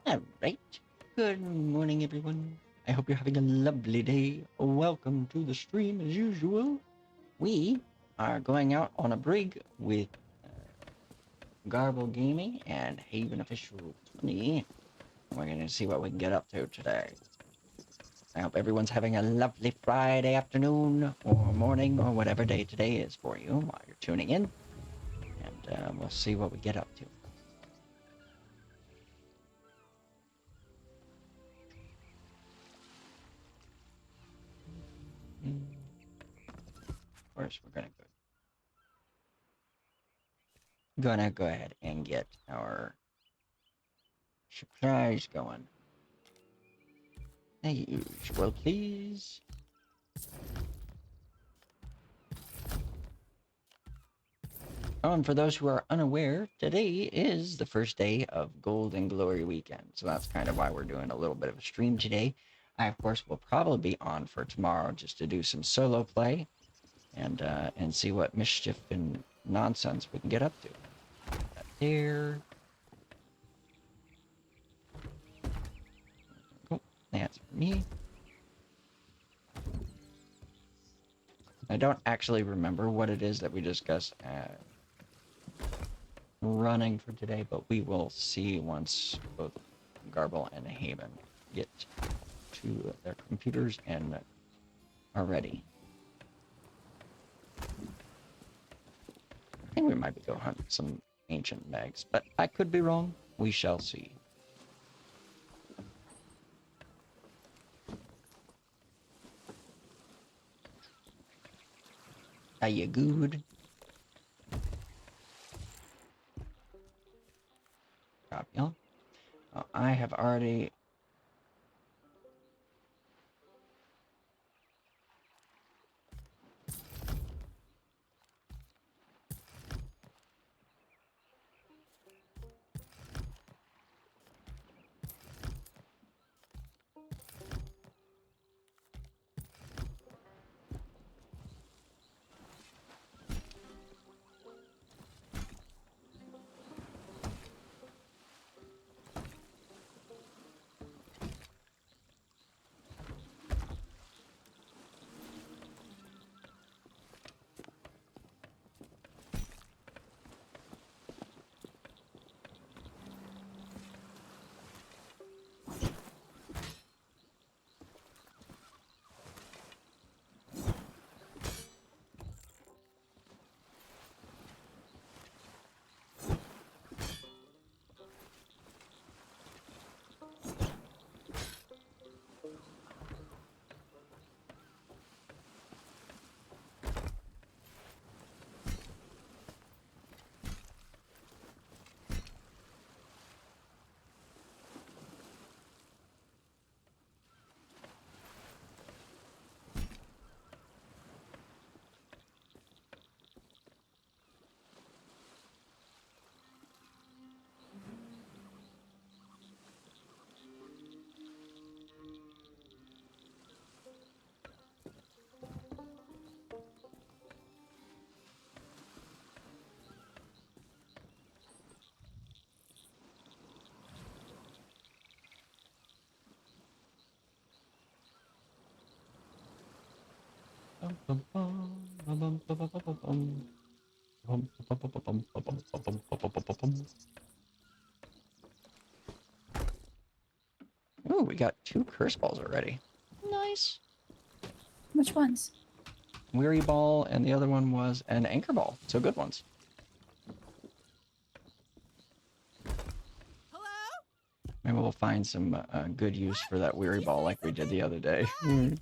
Alright. Good morning, everyone. I hope you're having a lovely day. Welcome to the stream as usual. We are going out on a brig with GarblGaming and HavenOfficial20. We're going to see what we can get up to today. I hope everyone's having a lovely Friday afternoon or morning or whatever day today is for you while you're tuning in. And we'll see what we get up to. Of course, we're gonna go ahead and get our supplies going. As usual, please. Oh, and for those who are unaware, today is the first day of Golden Glory weekend, so that's kind of why we're doing a little bit of a stream today. I, of course, will probably be on for tomorrow just to do some solo play and see what mischief and nonsense we can get up to. That there. Cool. That's for me. I don't actually remember what it is that we discussed running for today, but we will see once both Garbl and Haven get to their computers and are ready. I think we might go hunt some ancient megs, but I could be wrong. We shall see. Are you good? Copy on. I have already... Oh, we got 2 curse balls already. Nice. Which ones? Weary ball, and the other one was an anchor ball. So good ones. Hello? Maybe we'll find some good use for that weary ball like we did the other day. I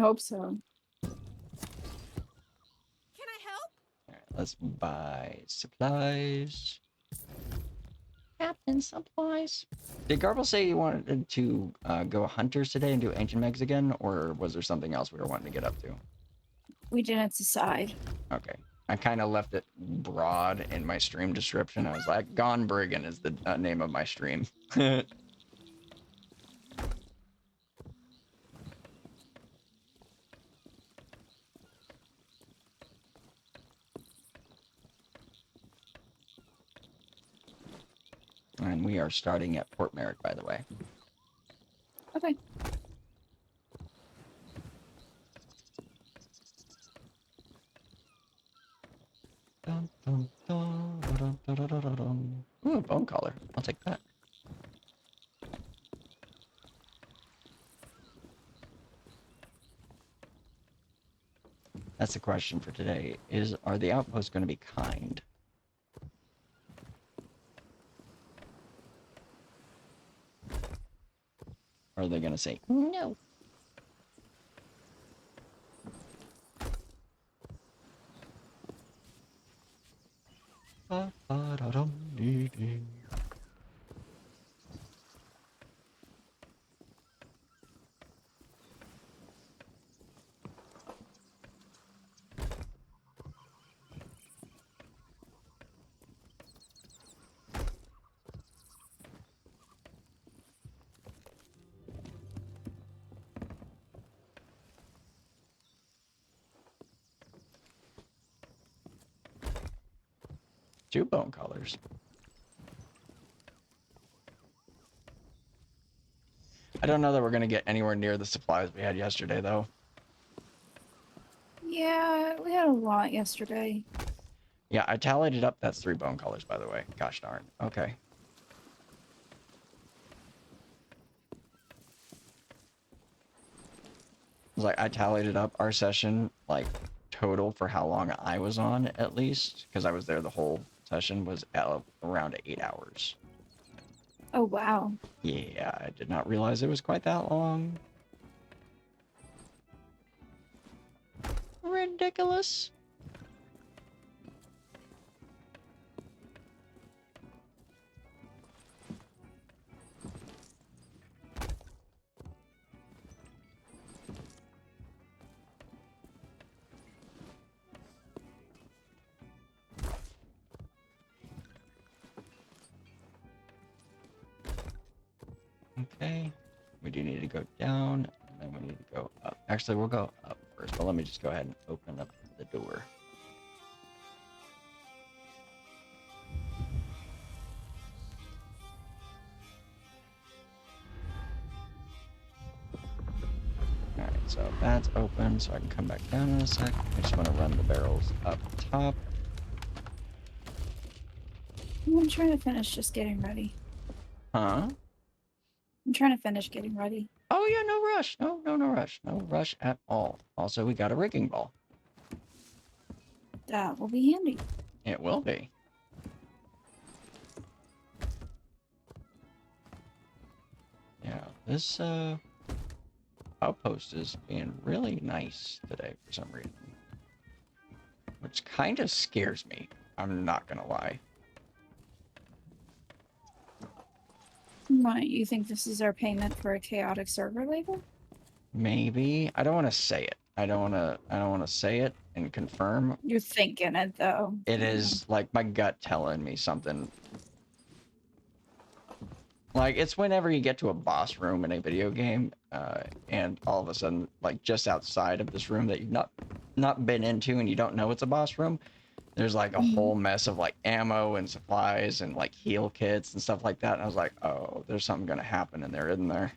hope so. Can I help? Alright, let's buy supplies. Captain supplies. Did Garbl say he wanted to go hunters today and do ancient megs again, or was there something else we were wanting to get up to? We didn't decide. Okay. I kind of left it broad in my stream description. I was like, Gone Brigg'in is the name of my stream. and we are starting at Port Merrick, by the way. Okay. Dun, dun, dun, dun, dun, dun, dun, dun, dun. Ooh, a bone collar. I'll take that. That's the question for today. Are the outposts going to be kind? Or are they going to say no? Ba-ba-da-dum-dee-dee. Two bone collars. I don't know that we're going to get anywhere near the supplies we had yesterday, though. Yeah, we had a lot yesterday. Yeah, I tallied it up. That's 3 bone collars, by the way. Gosh darn. Okay. I tallied it up. Our session, like, total for how long I was on, at least, because I was there the whole session, was around 8 hours. Oh, wow. Yeah, I did not realize it was quite that long. Ridiculous. Okay. We do need to go down, and then we need to go up. Actually, we'll go up first, but let me just go ahead and open up the door. Alright, so that's open, so I can come back down in a sec. I just want to run the barrels up top. I'm trying to finish just getting ready. Huh? I'm trying to finish getting ready. Oh yeah, no rush. No rush. No rush at all. Also, we got a rigging ball. That will be handy. It will be. Yeah, this outpost is being really nice today for some reason. Which kind of scares me. I'm not gonna lie. What, you think this is our payment for a chaotic server label? Maybe. I don't want to say it. I don't want to say it and confirm. You're thinking it, though. It is like my gut telling me something. Like, it's whenever you get to a boss room in a video game, and all of a sudden, like, just outside of this room that you've not been into and you don't know it's a boss room, there's, like, a whole mess of, like, ammo and supplies and, like, heal kits and stuff like that. And I was like, oh, there's something gonna happen in there, isn't there?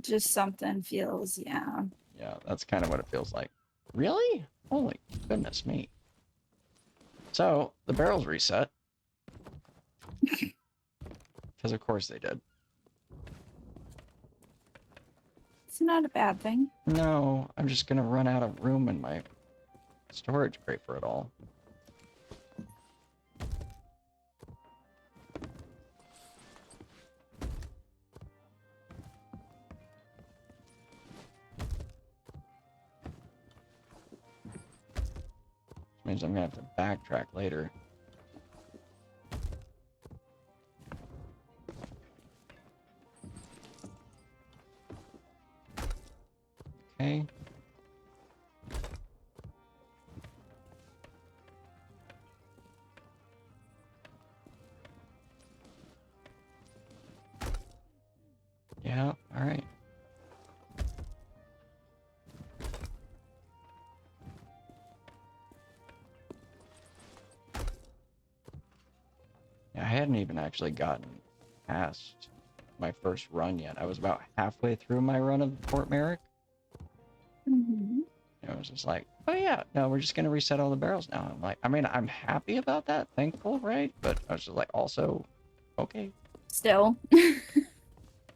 Just something feels, yeah. Yeah, that's kind of what it feels like. Really? Holy goodness me. So, the barrels reset. Because of course they did. It's not a bad thing. No, I'm just gonna run out of room in my storage crate for it all. Which means I'm gonna have to backtrack later. Okay. Yeah, alright. Yeah, I hadn't even actually gotten past my first run yet. I was about halfway through my run of Fort Merrick. Mm-hmm. And I was just like, oh yeah, no, we're just gonna reset all the barrels now. I'm like, I mean, I'm happy about that, thankful, right? But I was just like, also, okay. Still.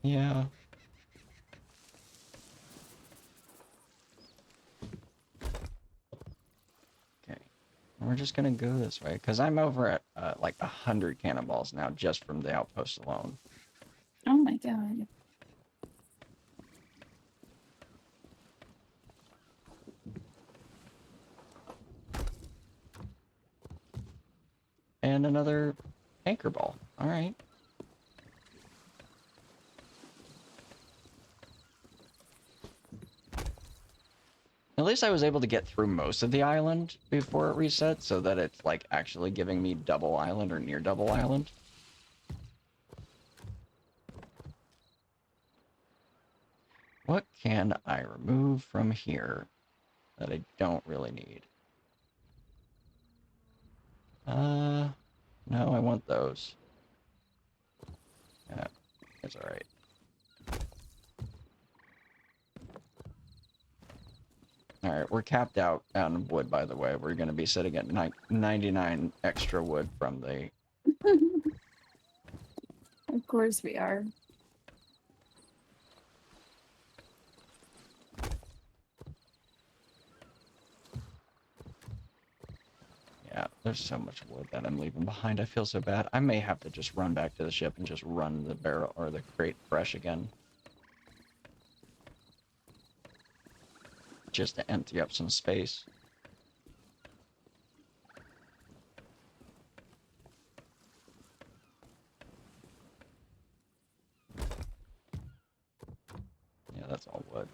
Yeah. Okay. We're just gonna go this way, because I'm over at like 100 cannonballs now just from the outpost alone. Oh my god. And another anchor ball. All right. At least I was able to get through most of the island before it resets, so that it's like actually giving me double island or near double island. What can I remove from here that I don't really need? No, I want those. Yeah, it's all right. All right, we're capped out on wood, by the way. We're going to be sitting at 99 extra wood from the... Of course we are. Yeah, there's so much wood that I'm leaving behind. I feel so bad. I may have to just run back to the ship and just run the barrel or the crate fresh again. Just to empty up some space. Yeah, that's all wood.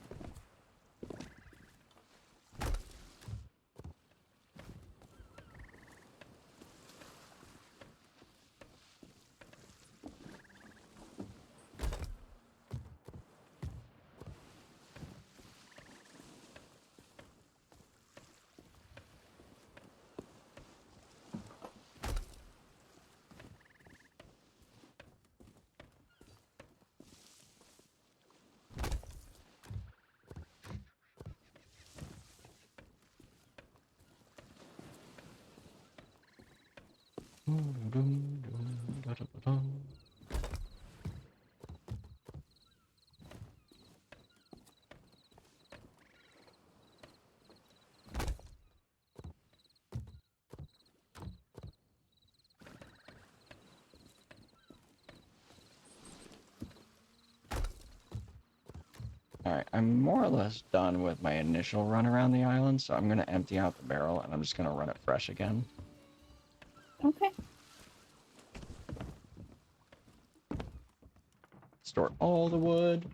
Alright, I'm more or less done with my initial run around the island, so I'm going to empty out the barrel and I'm just going to run it fresh again. Okay. Store all the wood.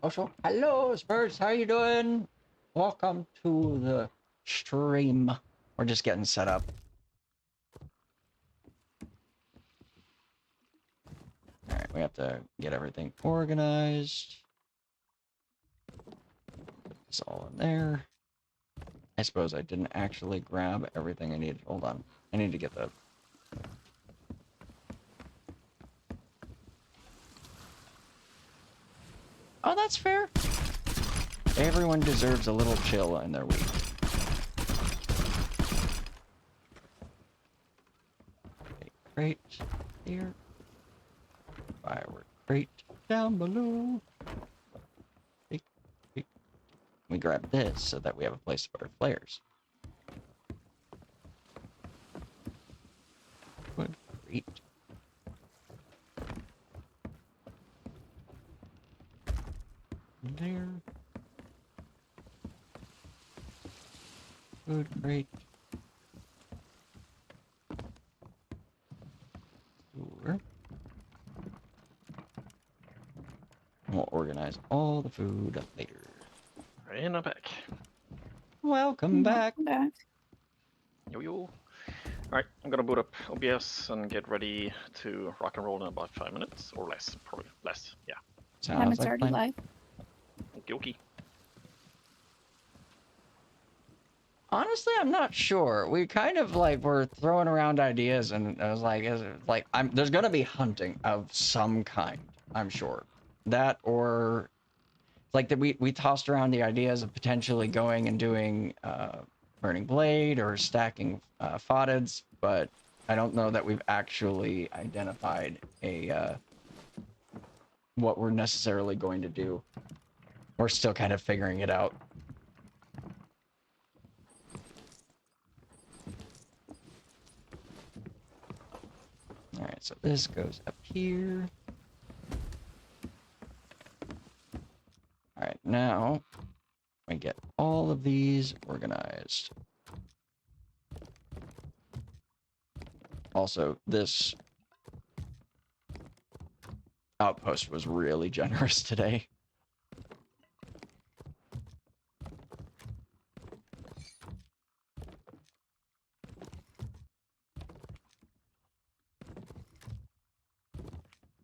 Also, hello, Spurs, how you doing? Welcome to the stream. We're just getting set up. Alright, we have to get everything organized. It's all in there. I suppose I didn't actually grab everything I needed. Hold on. I need to get the... Oh, that's fair. Everyone deserves a little chill in their week. Okay, crate here. Firework crate down below. We grab this so that we have a place to put our flares. Wood crate. There. Food crate. Sure. And we'll organize all the food later. And I'm back. Welcome back. Back. Yo yo. Alright, I'm gonna boot up OBS and get ready to rock and roll in about 5 minutes or less, probably less. Yeah. Time Sounds it's like already fun. live. Okie dokie. Honestly, I'm not sure. We kind of like were throwing around ideas, and I was like, there's gonna be hunting of some kind, I'm sure. That or like that we tossed around the ideas of potentially going and doing burning blade or stacking FotDs, but I don't know that we've actually identified a what we're necessarily going to do. We're still kind of figuring it out. All right, so this goes up here. All right, now we get all of these organized. Also, this outpost was really generous today.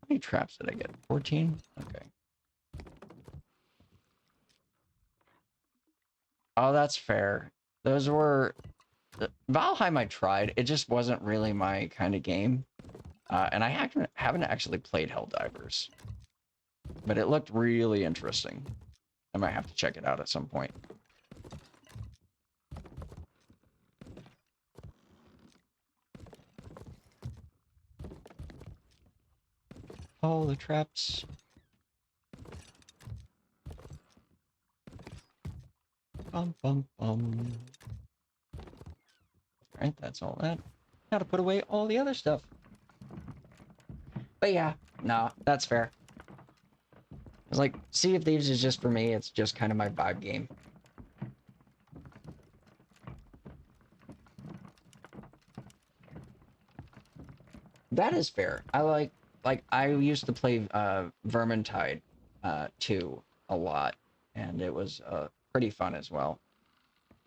How many traps did I get? 14? Okay. Oh, that's fair. Those were... Valheim I tried. It just wasn't really my kind of game. And I haven't actually played Helldivers. But it looked really interesting. I might have to check it out at some point. All the traps. Bum, bum, bum. Alright, that's all that. Now to put away all the other stuff. But yeah, no, that's fair. It's like, Sea of Thieves is just for me, it's just kind of my vibe game. That is fair. I used to play Vermintide 2 a lot, and it was pretty fun as well.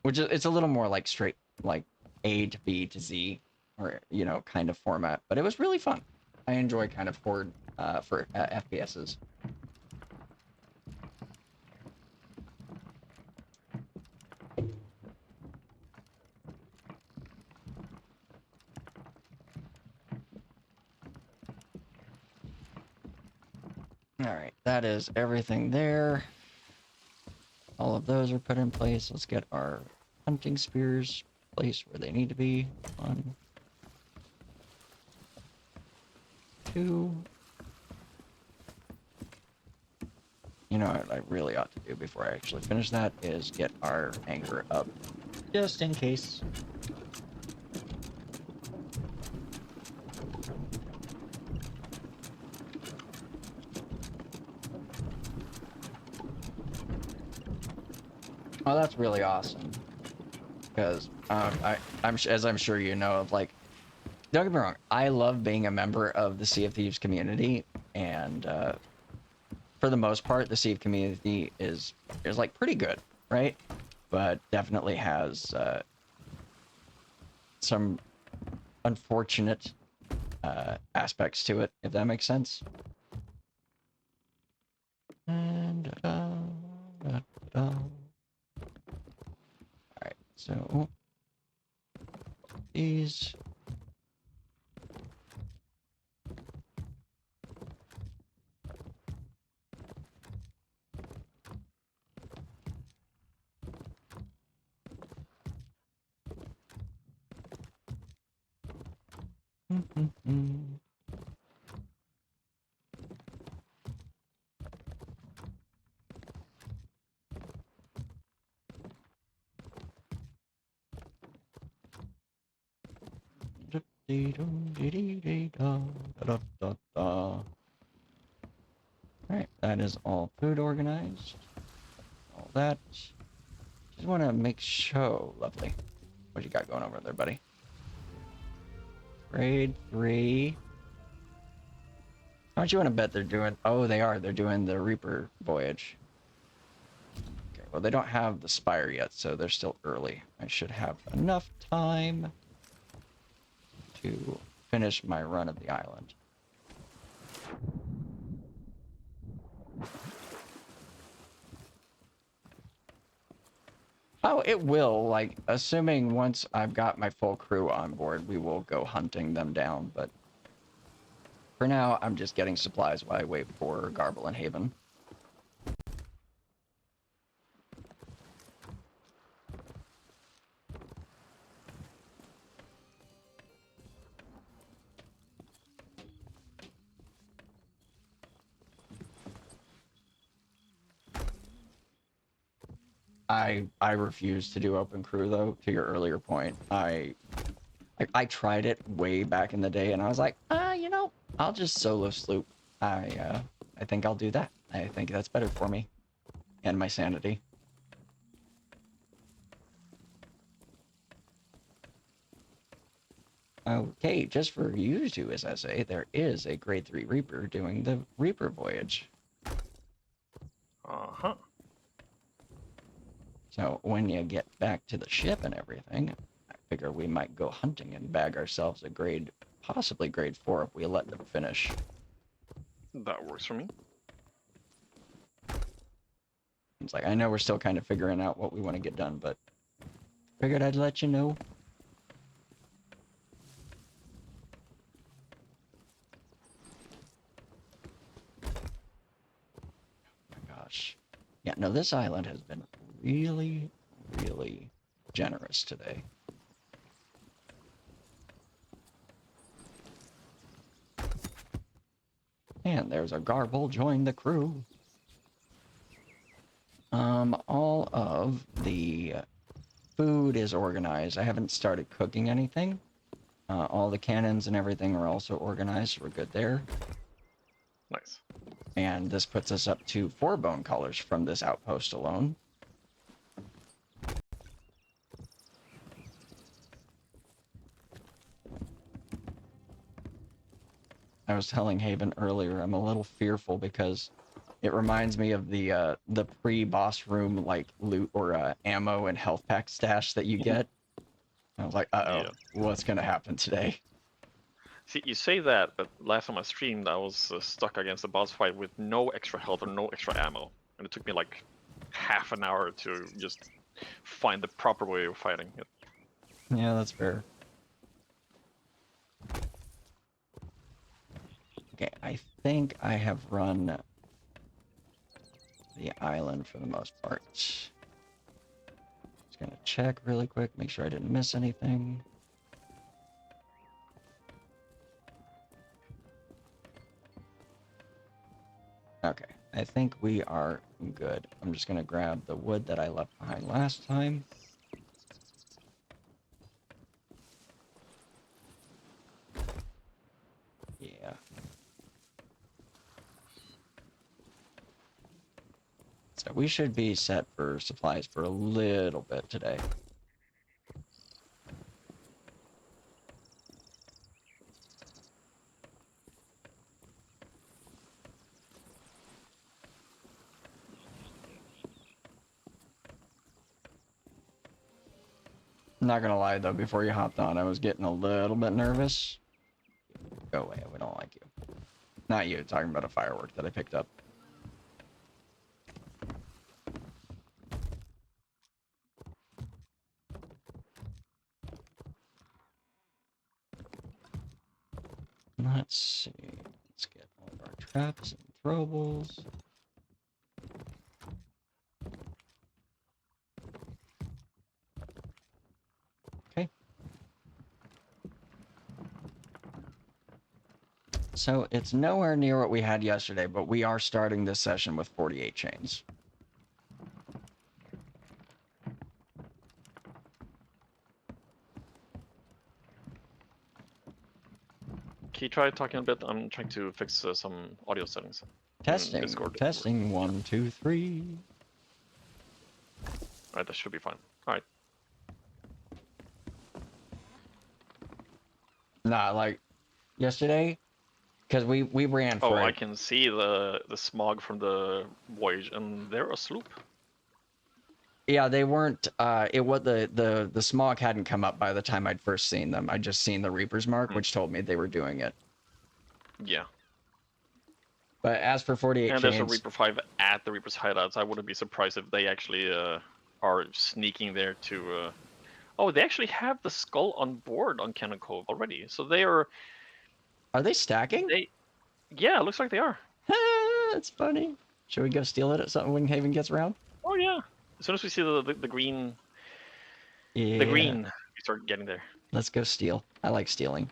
Which is, it's a little more like straight, like A to B to Z, or, you know, kind of format, but it was really fun. I enjoy kind of horde for FPSs. Alright, that is everything there. All of those are put in place. Let's get our hunting spears placed where they need to be. 1, 2. You know what I really ought to do before I actually finish that is get our anchor up, just in case. Oh, that's really awesome. Because as I'm sure you know, like, don't get me wrong, I love being a member of the Sea of Thieves community, and for the most part, the Sea of community is like pretty good, right? But definitely has some unfortunate aspects to it, if that makes sense. And all right, so these. Alright, that is all food organized. All that. Just want to make sure. Lovely. What you got going over there, buddy? Grade 3. How much you want to bet they're doing? Oh, they are. They're doing the Reaper voyage. Okay, well, they don't have the Spire yet, so they're still early. I should have enough time to finish my run of the island. Oh, it will. Like, assuming once I've got my full crew on board, we will go hunting them down. But for now, I'm just getting supplies while I wait for Garbl and Haven. I refuse to do open crew though. To your earlier point, I tried it way back in the day, and I was like, you know, I'll just solo sloop. I think I'll do that. I think that's better for me and my sanity. Okay, just for you two, as I say, there is a grade 3 Reaper doing the Reaper voyage. Uh-huh. So when you get back to the ship and everything, I figure we might go hunting and bag ourselves a grade, possibly grade 4 if we let them finish. That works for me. It's like, I know we're still kind of figuring out what we want to get done, but figured I'd let you know. Oh my gosh. Yeah, no, this island has been really, really generous today. And there's a Garbl join the crew. All of the food is organized. I haven't started cooking anything. All the cannons and everything are also organized, so we're good there. Nice. And this puts us up to 4 bone collars from this outpost alone. I was telling Haven earlier, I'm a little fearful because it reminds me of the pre-boss room like loot or ammo and health pack stash that you get. I was like, uh-oh, Yeah. what's gonna happen today? See, you say that, but last time I streamed, I was stuck against a boss fight with no extra health or no extra ammo. And it took me like half an hour to just find the proper way of fighting it. Yeah, that's fair. Okay, I think I have run the island for the most part. Just gonna check really quick, make sure I didn't miss anything. Okay, I think we are good. I'm just gonna grab the wood that I left behind last time. Yeah. So we should be set for supplies for a little bit today. Not gonna lie though, before you hopped on, I was getting a little bit nervous. Go away, we don't like you. Not you, talking about a firework that I picked up. Let's see. Let's get all of our traps and throwables. Okay. So it's nowhere near what we had yesterday, but we are starting this session with 48 chains. Can you try talking a bit? I'm trying to fix some audio settings. Testing. Discord. Testing. 1, 2, 3. Alright, that should be fine. Alright. Nah, like yesterday, because we ran for Oh, I it. can see the smog from the voyage, and they're a sloop. Yeah, they weren't. It was the smog hadn't come up by the time I'd first seen them. I'd just seen the Reaper's mark, which told me they were doing it. Yeah. But as for 48 And there's a chains, Reaper 5 at the Reaper's hideouts. I wouldn't be surprised if they actually are are sneaking there to. Oh, they actually have the skull on board on Cannon Cove already. So they are. Are they stacking? Yeah, it looks like they are. That's funny. Should we go steal it at something when Haven gets around? Oh yeah. As soon as we see the green, Yeah. the green, we start getting there. Let's go steal. I like stealing.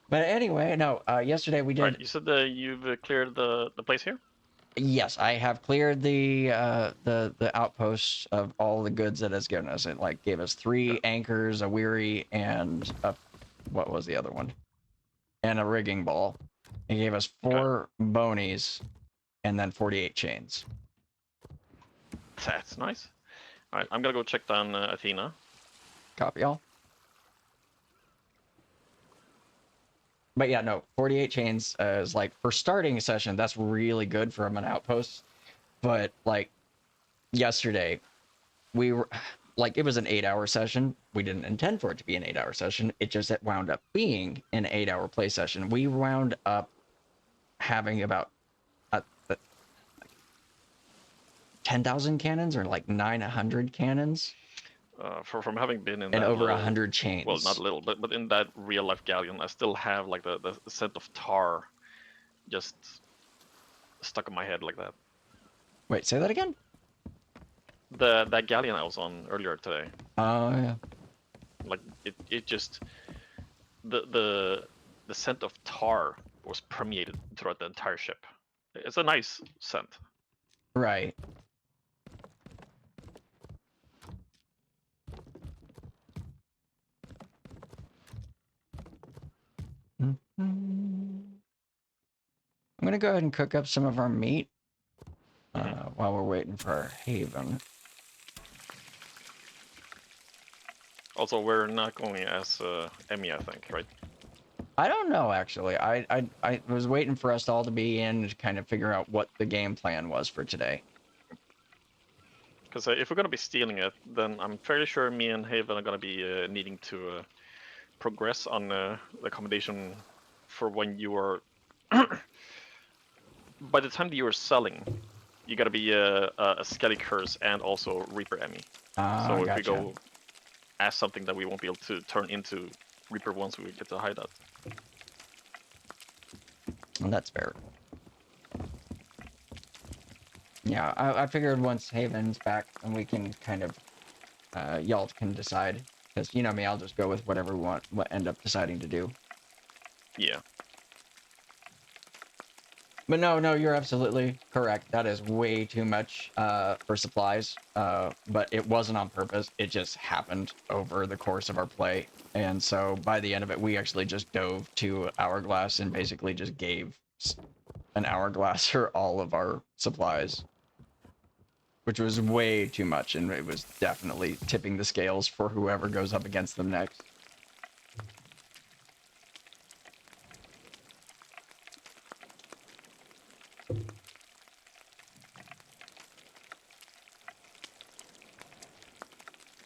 But anyway, no. Yesterday we did. Right. You said you've cleared the place here. Yes, I have cleared the outposts of all the goods that it's given us. It like gave us 3 anchors, a weary, and a what was the other one? And a rigging ball. It gave us 4 bonies, and then 48 chains. That's nice. All right, I'm gonna go check down Athena. Copy all. But yeah, no, 48 chains is like for starting a session. That's really good from an outpost. But like yesterday, we were like it was an 8-hour session. We didn't intend for it to be an 8-hour session. It just wound up being an 8-hour play session. We wound up having about 10,000 cannons or like 900 cannons. From having been in and that over little, 100 chains. Well, not little, but in that real life galleon, I still have like the scent of tar, just stuck in my head like that. Wait, say that again. That galleon I was on earlier today. Oh yeah. Like it just the scent of tar was permeated throughout the entire ship. It's a nice scent. Right. I'm gonna go ahead and cook up some of our meat while we're waiting for our Haven. Also, we're not going as Emmy, I think, right? I don't know actually. I was waiting for us all to be in to kind of figure out what the game plan was for today. Because if we're gonna be stealing it, then I'm fairly sure me and Haven are gonna be needing to progress on the accommodation for when you are. By the time that you are selling, you gotta be a Skelly Curse and also Reaper Emmy. So if we go as something that we won't be able to turn into Reaper once we get to hideout. Well, that's fair. Yeah, I figured once Haven's back and we can kind of, y'all can decide. Because you know me, I'll just go with whatever we end up deciding to do. Yeah. But no, you're absolutely correct. That is way too much for supplies. But it wasn't on purpose. It just happened over the course of our play. And so by the end of it, we actually just dove to Hourglass and basically just gave an Hourglass for all of our supplies. Which was way too much, and it was definitely tipping the scales for whoever goes up against them next.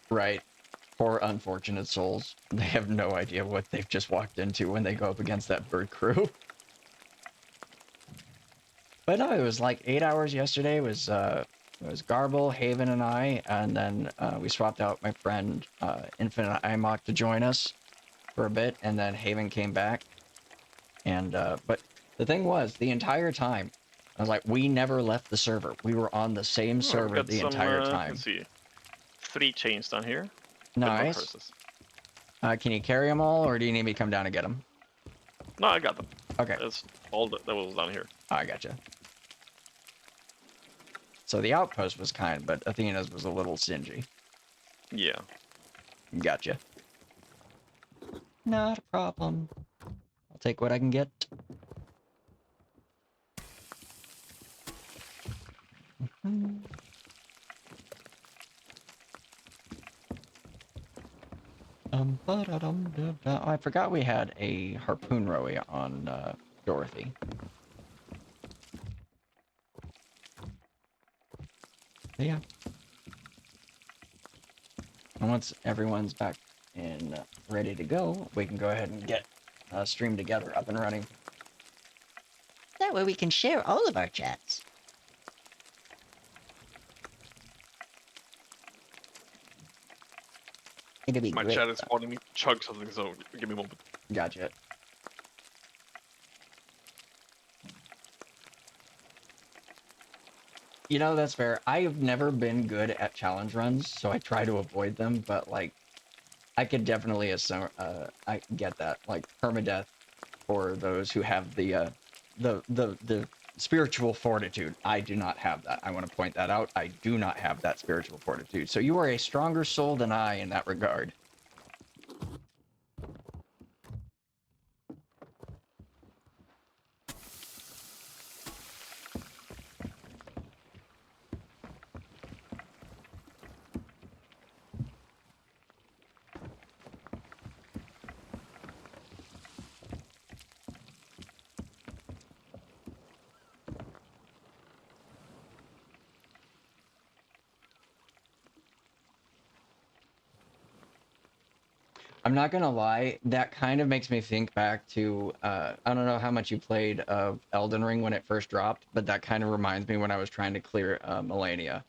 Right. Poor unfortunate souls. They have no idea what they've just walked into when they go up against that bird crew. But no, it was like 8 hours yesterday. It was Garbl, Haven, and I, and then we swapped out my friend Infinite IMOC to join us for a bit, and then Haven came back. And but the thing was, the entire time, I was like, we never left the server. We were on the same server the entire time. Let's see, 3 chains down here. Nice. Can you carry them all, or do you need me to come down and get them? No, I got them. Okay. That's all that was down here. I gotcha. So the outpost was kind, but Athena's was a little stingy. Yeah. Gotcha. Not a problem. I'll take what I can get. I forgot we had a harpoon rowie on Dorothy. Yeah. And once everyone's back and ready to go, we can go ahead and get Stream Together up and running. That way we can share all of our chats. to be My great. chat is spawning me chug something, so give me a moment. Gotcha. You know, that's fair. I have never been good at challenge runs, so I try to avoid them, but like I could definitely assume I get that. Like permadeath for those who have the spiritual fortitude. I do not have that. I want to point that out. I do not have that spiritual fortitude. So you are a stronger soul than I in that regard. I'm not gonna lie, that kind of makes me think back to I don't know how much you played of Elden Ring when it first dropped, but that kind of reminds me when I was trying to clear Melania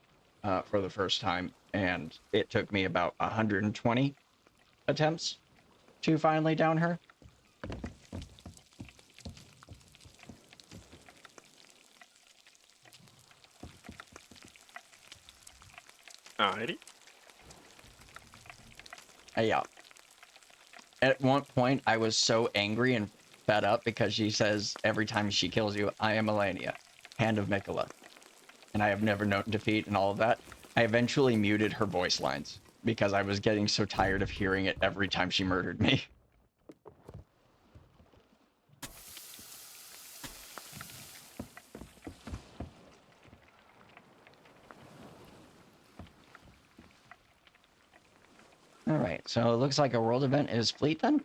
for the first time, and it took me about 120 attempts to finally down her. Alrighty. Yeah. At one point, I was so angry and fed up because she says every time she kills you, I am Melania, Hand of Mikola. And I have never known defeat and all of that. I eventually muted her voice lines because I was getting so tired of hearing it every time she murdered me. Alright, so it looks like a world event is fleet then?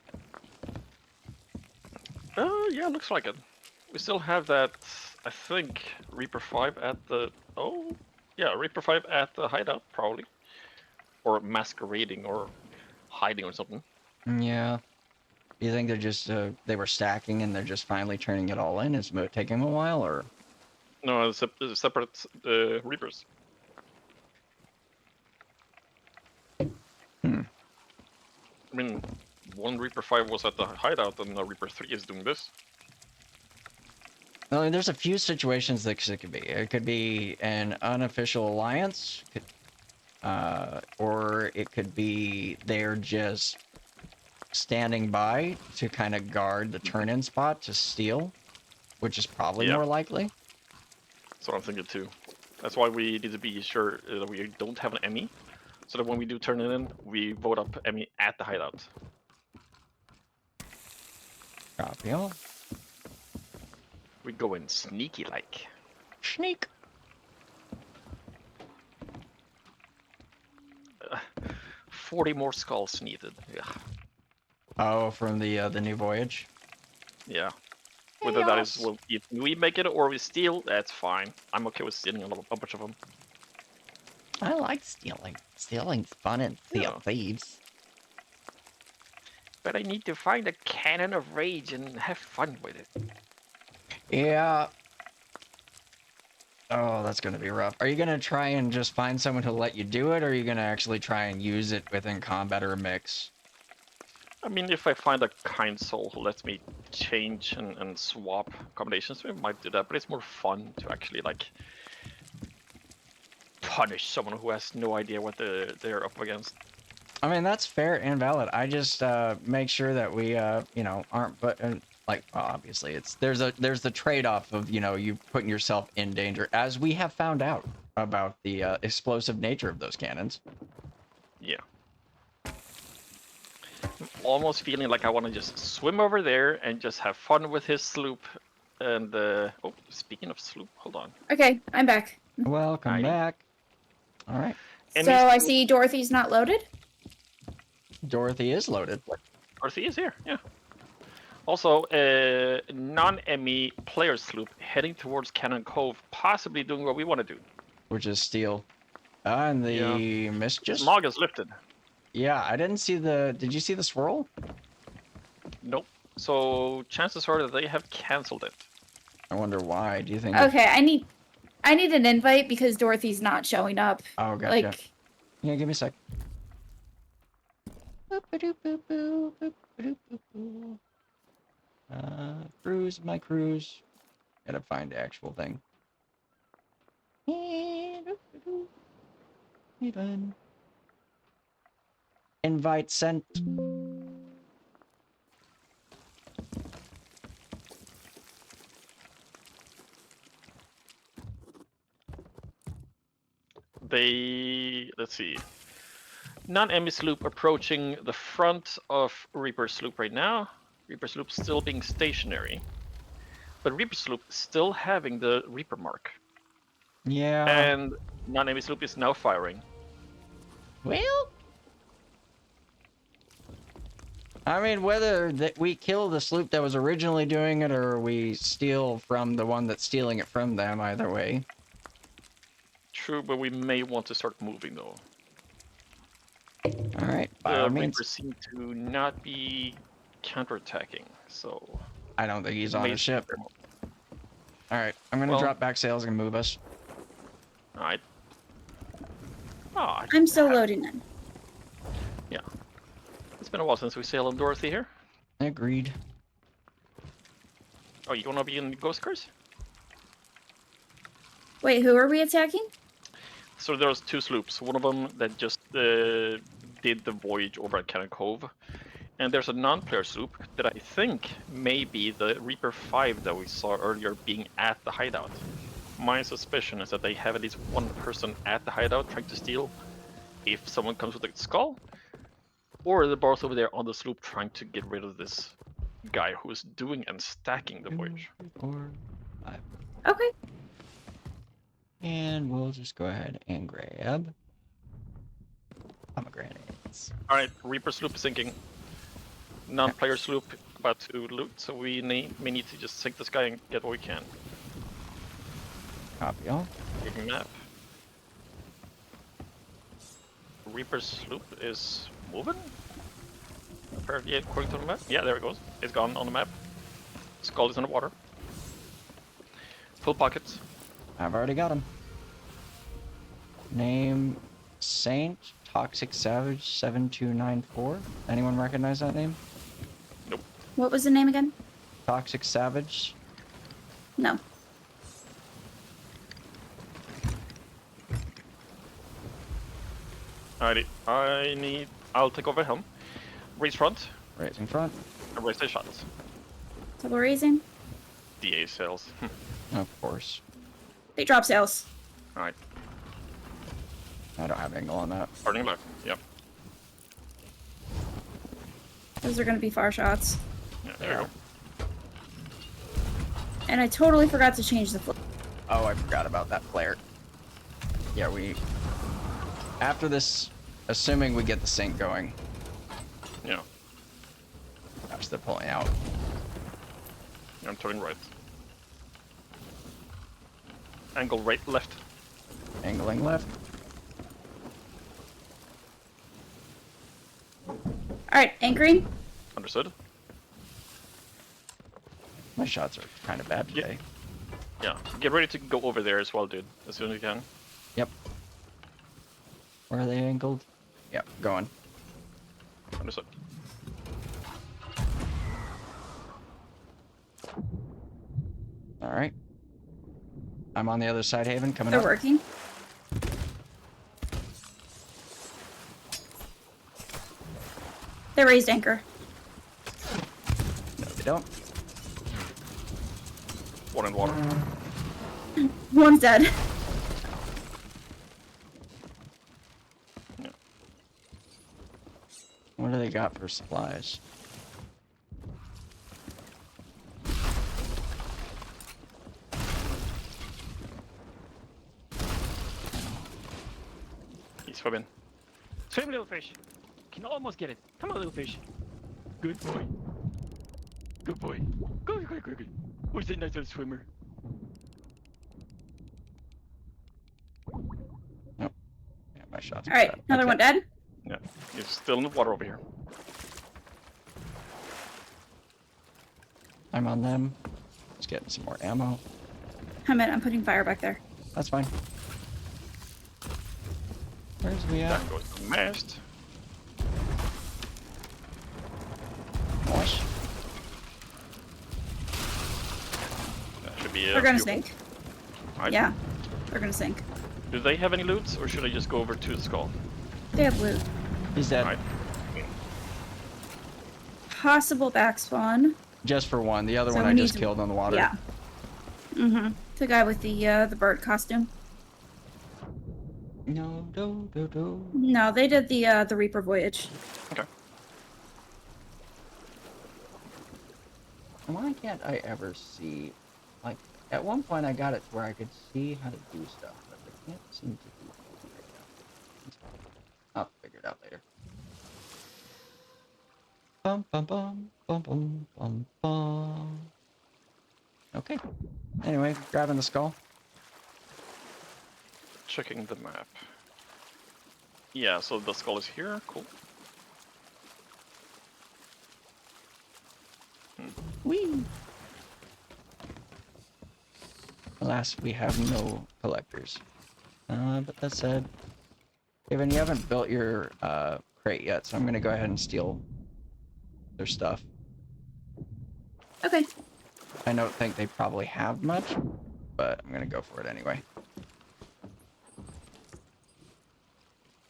Yeah, looks like it. We still have that, I think, Reaper 5 at the... Oh, yeah, Reaper 5 at the hideout, probably. Or masquerading, or hiding or something. Yeah. You think they're just, they were stacking and they're just finally turning it all in? It's taking them a while, or? No, it's separate Reapers. Hmm. I mean, one Reaper 5 was at the hideout, and the Reaper 3 is doing this. Well, there's a few situations that it could be. It could be an unofficial alliance, or it could be they're just standing by to kind of guard the turn-in spot to steal, which is probably more likely. That's what I'm thinking too. That's why we need to be sure that we don't have an Emmy, so that when we do turn it in, we vote up Emmy at the hideout. Copy all. We go in sneaky like. Sneak. 40 more skulls needed. Yeah. Oh, from the new voyage. Yeah. Whether that is, well, if we make it or we steal, that's fine. I'm okay with stealing a bunch of them. I like stealing. Stealing's fun and Sea of Thieves. But I need to find a cannon of rage and have fun with it. Yeah. Oh, that's gonna be rough. Are you gonna try and just find someone who'll let you do it, or are you gonna actually try and use it within combat or a mix? I mean, if I find a kind soul who lets me change and swap combinations, we might do that, but it's more fun to actually, like, punish someone who has no idea what they're up against. I mean, that's fair and valid. I just make sure that we, you know, aren't, but like, well, obviously, there's the trade-off of, you know, you putting yourself in danger, as we have found out about the explosive nature of those cannons. Yeah. I'm almost feeling like I want to just swim over there and just have fun with his sloop. And, oh, speaking of sloop, hold on. Okay, I'm back. Welcome back. All right. And so I see Dorothy's not loaded? Dorothy is loaded. Dorothy is here, yeah. Also, non-Emmy player sloop heading towards Cannon Cove, possibly doing what we want to do. Which is steel. And the mist just... Smog is lifted. Yeah, I didn't see the... Did you see the swirl? Nope. So chances are that they have canceled it. I wonder why. Do you think... Okay, I need an invite because Dorothy's not showing up. Oh, gotcha. Like... Yeah, give me a sec. Boop-a-doop-boop-boo, boop-a-doop-boop-boo. Cruise, my cruise. Gotta find the actual thing. Even. Invite sent. Let's see. Non-enemy sloop approaching the front of Reaper sloop right now. Reaper sloop still being stationary. But Reaper sloop still having the Reaper mark. Yeah. And non-enemy sloop is now firing. Well, I mean, whether that we kill the sloop that was originally doing it or we steal from the one that's stealing it from them, either way. True, but we may want to start moving though. All right, by all The means. Reapers seem to not be counterattacking, so I don't think he's on may a ship. start moving. All right, I'm gonna Well- drop back sails and move us. All right. Oh, I'm still loading in. it's been a while since we sailed on Dorothy here. Agreed. Oh, you wanna be in Ghost Cars? Wait, who are we attacking? So there's two sloops. One of them that just did the voyage over at Cannon Cove, and there's a non-player sloop that I think may be the Reaper 5 that we saw earlier being at the hideout. My suspicion is that they have at least one person at the hideout trying to steal if someone comes with a skull, or they're both over there on the sloop trying to get rid of this guy who is doing and stacking the voyage. 4, 5. Okay. And we'll just go ahead and grab pomegranates. All right, Reaper sloop is sinking. Non-player sloop about to loot, so we may need to just sink this guy and get what we can. Copy all. Taking map. Reaper sloop is moving. Apparently, according to the map. Yeah, there it goes. It's gone on the map. Skull is in the water. Full pockets. I've already got him. Name Saint Toxic Savage 7294. Anyone recognize that name? What was the name again? Toxic Savage. No. Alrighty, I'll take over helm. Raise front, Raising front. and raise the shots. Double raising. DA sails. Of course. They drop sails. Alright, I don't have angle on that. turning left. Yep. Those are going to be far shots. Yeah, there you go. And I totally forgot to change the flip. Oh, I forgot about that flare. Yeah, after this, assuming we get the sync going, Yeah, gosh, they're pulling out. I'm turning right. Angle right, left. Angling left. Alright, anchoring. Understood? My shots are kind of bad Yeah. today. Yeah, get ready to go over there as well, dude, as soon as you can. Yep. Where are they angled? Yep, going. Understood. All right. I'm on the other side, Haven, coming They're up. working. They raised anchor. No, they don't. One in water. One's dead. Yeah. What do they got for supplies? He's swimming. Swim, little fish. Can almost get it. Come on, little fish. Good boy. Good boy. Good, good, good, good. Who's that nice little swimmer? Yeah, my shots. are Alright, bad. another Okay. one dead. Yeah, he's still in the water over here. I'm on them. Just getting some more ammo. I'm putting fire back there. That's fine. Where's we at? That goes to the mast. Nice. That should be. They're gonna few. sink. Right. Yeah, they're gonna sink. Do they have any loot, or should I just go over to the skull? They have loot. He's dead. Right. Possible back spawn. Just for one. The other So one we I need just to- killed on the water. Yeah. The guy with the bird costume. No, do. No, they did the Reaper voyage. Okay. Why can't I ever see? Like, at one point I got it to where I could see how to do stuff, but I can't seem to do it right now. I'll figure it out later. Bum bum bum bum bum bum bum. Okay. Anyway, grabbing the skull. Checking the map. Yeah, so the skull is here. Cool. Whee! Alas, we have no collectors. But that said, Haven, you haven't built your crate yet, so I'm gonna go ahead and steal their stuff. Okay. I don't think they probably have much, but I'm gonna go for it anyway.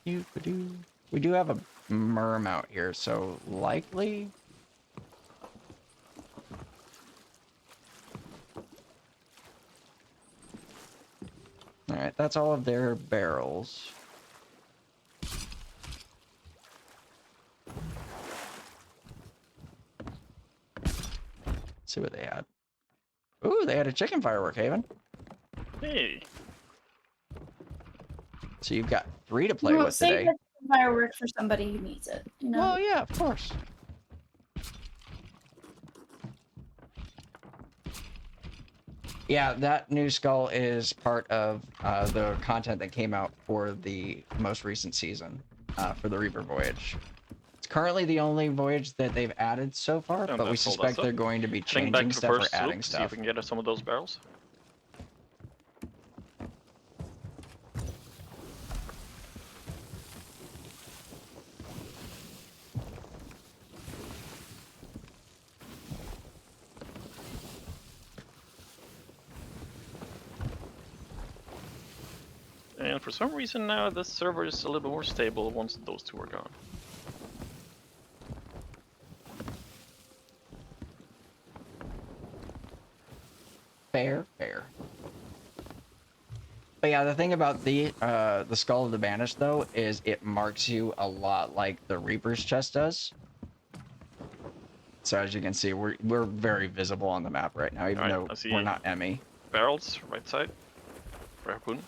We do have a merm out here, so likely. Alright, that's all of their barrels. Let's see what they had. Ooh, they had a chicken firework, Haven. Hey. So you've got 3 to play Well, with save today. the firework for somebody who needs it. You know. Well, yeah, of course. Yeah, that new skull is part of the content that came out for the most recent season, for the Reaper Voyage. It's currently the only voyage that they've added so far, And but we that's all suspect that's they're up. going to be Heading back changing to stuff or first adding loop, see if stuff. we can get some of those barrels. And for some reason now the server is a little bit more stable once those two are gone. Fair. But yeah, the thing about the Skull of the Banished, though, is it marks you a lot like the Reaper's chest does. So as you can see, we're very visible on the map right now, even Alright, though I see. we're not Emmy. Barrels, right side. For harpoon.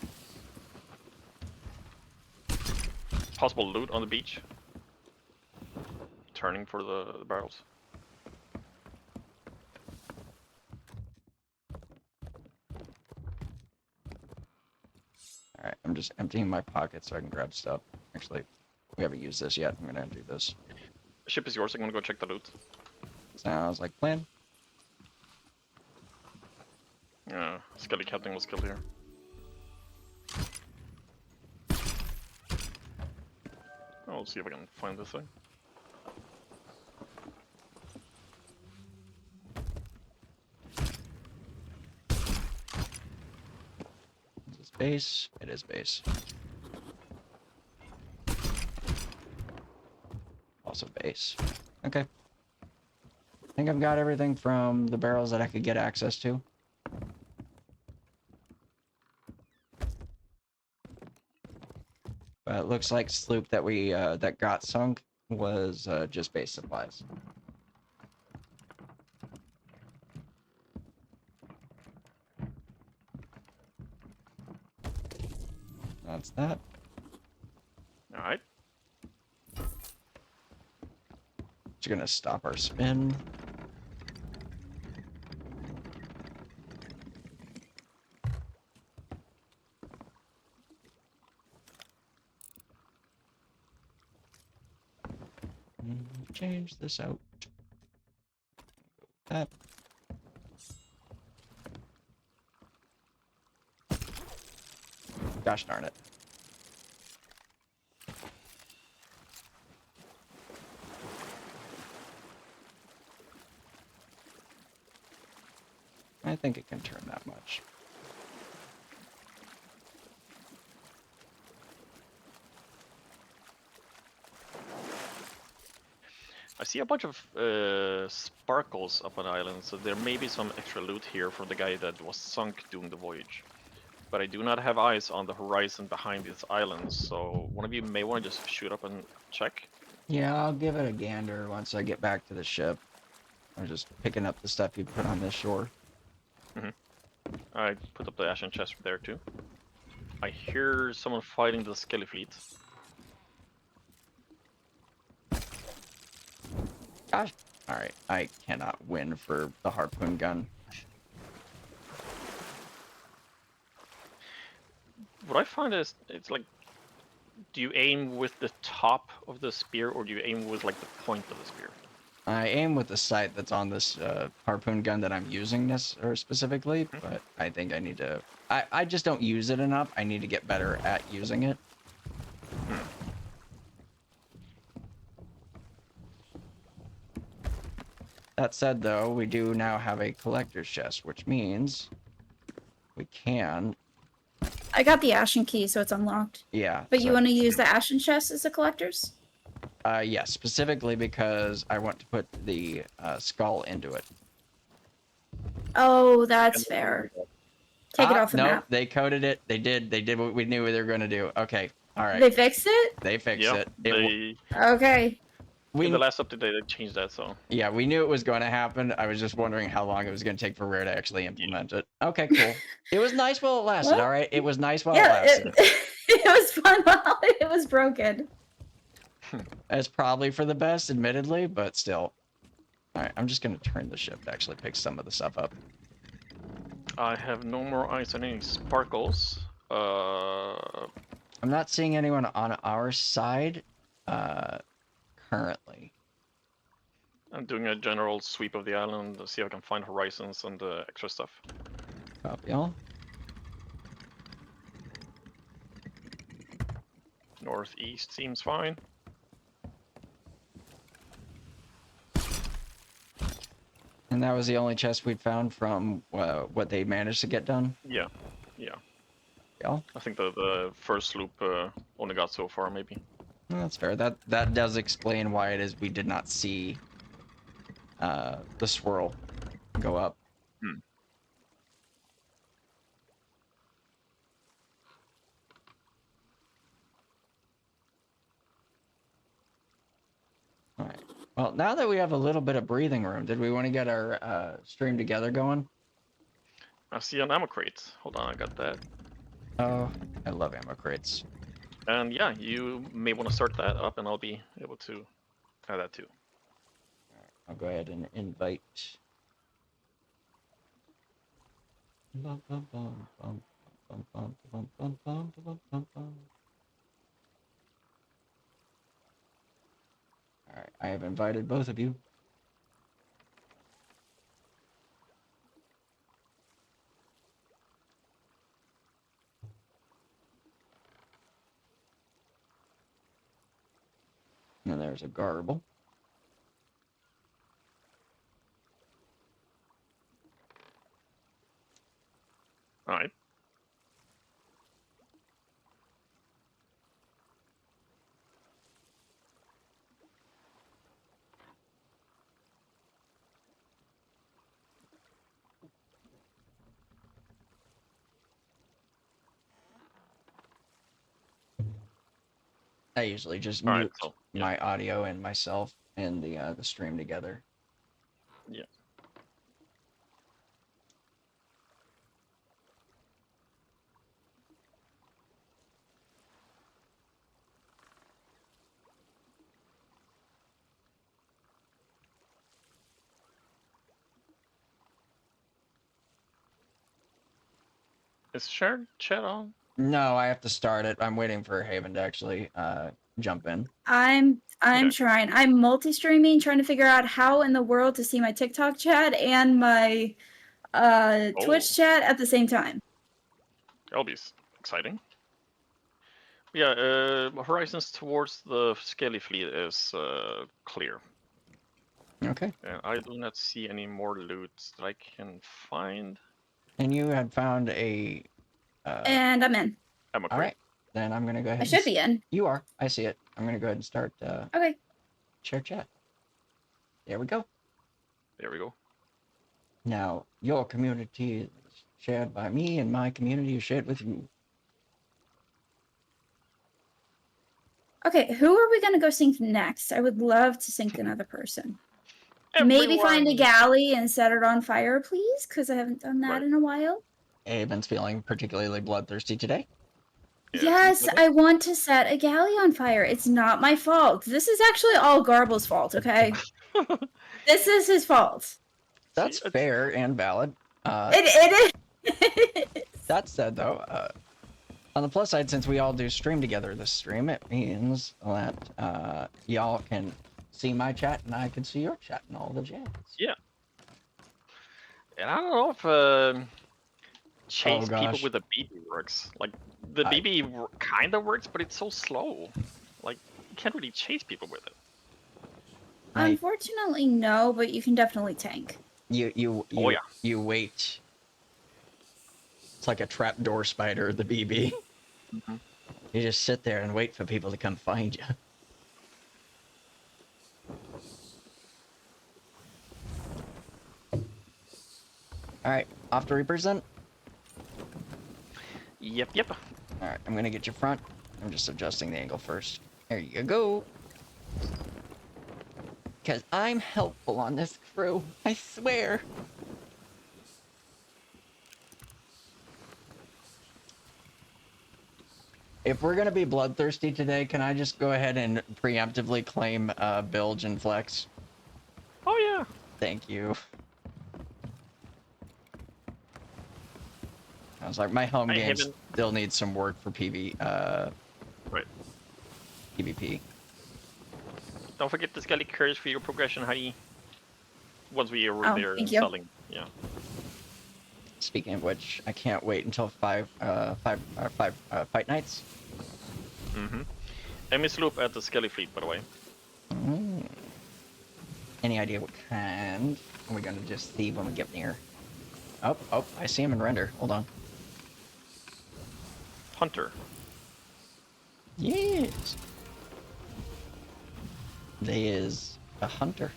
Possible loot on the beach. Turning for the barrels. All right, I'm just emptying my pockets so I can grab stuff. Actually, we haven't used this yet. I'm gonna do this. Ship is yours, I'm gonna go check the loot. Sounds like plan. Yeah, Skelly Captain was killed here. I'll see if I can find this thing. Is this base? It is base. Also base. Okay. I think I've got everything from the barrels that I could get access to. But it looks like sloop that we that got sunk was just base supplies. That's that. Alright. It's gonna stop our spin. Change this out. That. Gosh darn it. think it can turn that much. I see a bunch of sparkles up on the island, so there may be some extra loot here from the guy that was sunk during the voyage. But I do not have eyes on the horizon behind these islands, so one of you may want to just shoot up and check. Yeah, I'll give it a gander once I get back to the ship. I'm just picking up the stuff you put on this shore. I put up the ashen chest there too. I hear someone fighting the skelly fleet. Gosh. Alright, I cannot win for the harpoon gun. What I find is, it's like, do you aim with the top of the spear, or do you aim with like the point of the spear? I aim with the sight that's on this harpoon gun that I'm using this or specifically, but I think I need to... I just don't use it enough. I need to get better at using it. That said, though, we do now have a collector's chest, which means we can... I got the ashen key, so it's unlocked. Yeah. But you so- want to use the ashen chest as a collector's? yes, specifically because I want to put the skull into it. Oh, that's fair. Take it off the no, map. they coded it. They did what we knew they were going to do. Okay, all right. They fixed it? They fixed Yep, it. Okay. in the last update they changed that, so... Yeah, we knew it was going to happen. I was just wondering how long it was going to take for Rare to actually implement it. Okay, cool. It was nice while it lasted, Well, all right? It was nice while Yeah, it lasted. it was fun while it was broken. It's probably for the best, admittedly, but still. All right, I'm just going to turn the ship to actually pick some of the stuff up. I have no more eyes on any sparkles. I'm not seeing anyone on our side currently. I'm doing a general sweep of the island to see if I can find horizons and extra stuff. Copy all. Northeast seems fine. And that was the only chest we'd found from what they managed to get done? Yeah, yeah. Yeah. I think the first loop only got so far, maybe. Well, that's fair. That does explain why it is we did not see the swirl go up. All right. Well, now that we have a little bit of breathing room, did we want to get our stream together going? I see an ammo crate. Hold on, I got that. Oh, I love ammo crates. And yeah, you may want to start that up, and I'll be able to add that too. I'll go ahead and invite. Bum, bum, bum, bum, bum, bum, bum, bum, bum, bum, bum, bum. All right, I have invited both of you. And there's a Garbl. All right. I usually just All right, mute so, yeah. my audio and myself and the stream together. Yeah. Is shared chat on? No, I have to start it. I'm waiting for Haven to actually jump in. I'm Okay. trying. I'm multi-streaming, trying to figure out how in the world to see my TikTok chat and my Twitch chat at the same time. That'll be exciting. Yeah, horizons towards the scaly fleet is clear. Okay. And I do not see any more loot that I can find. And you had found a. And I'm in. I'm okay. All right. Then I'm gonna go ahead. I should be in. You are. I see it. I'm gonna go ahead and start Okay. share chat. There we go. There we go. Now your community is shared by me, and my community is shared with you. Okay, who are we gonna go sync next? I would love to sync another person. Maybe find a Everyone- galley and set it on fire, please, because I haven't done that Right. in a while. Haven's feeling particularly bloodthirsty today. Yeah, Yes, seems like I want to set a galley on fire. It's not my fault. This is actually all Garbl's fault, okay? it. This is his fault. That's See, it's- fair and valid. It is. That said, though, on the plus side, since we all do stream together this stream, it means that y'all can see my chat and I can see your chat and all the jams. Yeah. And I don't know if chase people gosh. with a BB works. Like the I- BB kind of works, but it's so slow. Like you can't really chase people with it. Unfortunately, no, but you can definitely tank. You Oh, yeah. you wait. It's like a trapdoor spider, the BB. Mhm. You just sit there and wait for people to come find you. All right, off to represent. Yep, yep. All right, I'm gonna get your front. I'm just adjusting the angle first. There you go. Because I'm helpful on this crew, I swear. If we're gonna be bloodthirsty today, can I just go ahead and preemptively claim Bilge and Flex? Oh yeah. Thank you. I was like, my home I game haven't- still needs some work for Right. PvP. Don't forget the Skelly curse for your progression, honey. Once we are Oh, there thank you. selling. Yeah. Speaking of which, I can't wait until five fight nights. Mm-hmm. Emmy's loop at the Skelly fleet, by the way. Mm. Any idea what kind? Are we gonna just see when we get near? Oh, I see him in render. Hold on. Hunter. Yes. There is a hunter.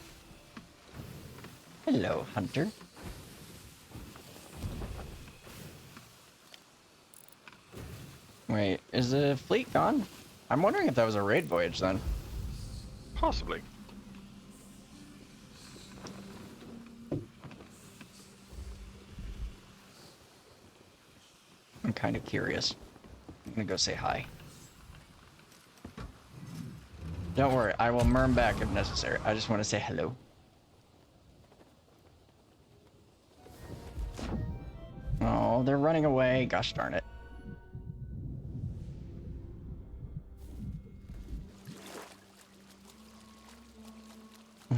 Hello, hunter. Wait, is the fleet gone? I'm wondering if that was a raid voyage then. Possibly. I'm kind of curious. I'm gonna go say hi. Don't worry, I will murmur back if necessary. I just want to say hello. Oh, they're running away. Gosh darn it.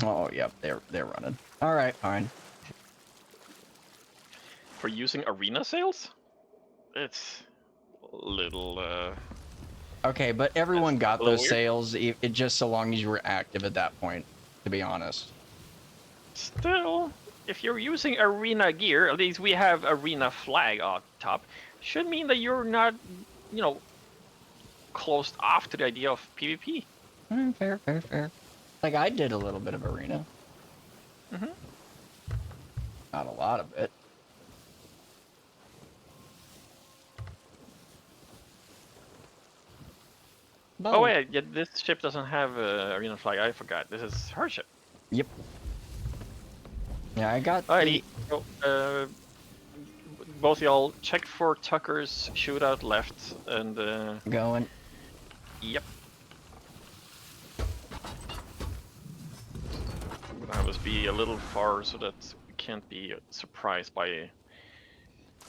Oh, yep, they're running. All right, fine. For using arena sales? It's a little Okay, but everyone That's got a little those weird. sales, it just so long as you were active at that point, to be honest. still, if you're using arena gear, at least we have arena flag on top, should mean that you're not, you know, closed off to the idea of PvP. Fair. Like, I did a little bit of arena. Mhm. Not a lot of it. But, Oh wait, yeah, this ship doesn't have arena flag. I forgot. This is her ship. Yep. Yeah, I got Alrighty. So, both y'all check for Tucker's shootout left, and going. yep. I'm gonna have us be a little far so that we can't be surprised by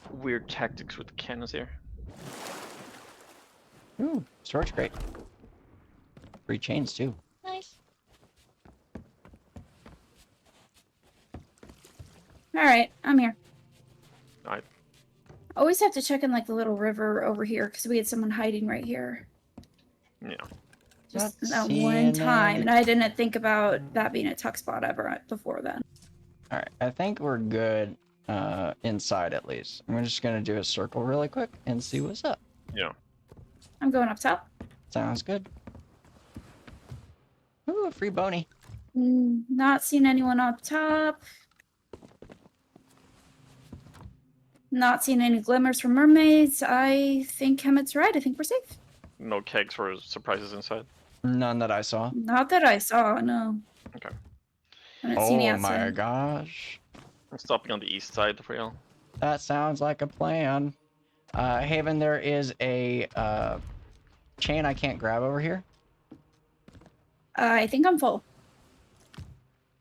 weird tactics with the cannons here. Ooh, storage crate. Free chains too. Nice. All right, I'm here. Alright. Always have to check in like the little river over here because we had someone hiding right here. Yeah. Just Not that seeing one time, it. and I didn't think about that being a tuck spot ever before then. All right, I think we're good. inside at least. I'm just gonna do a circle really quick and see what's up. Yeah. I'm going up top. Sounds good. Ooh, a free bony. Not seeing anyone up top. Not seeing any glimmers from mermaids. I think Kemet's right. I think we're safe. No kegs for surprises inside. None that I saw. Not that I saw, no. Okay. I didn't see any Oh my outside. gosh. I'm stopping on the east side for y'all. That sounds like a plan. Haven, there is a chain I can't grab over here. I think I'm full.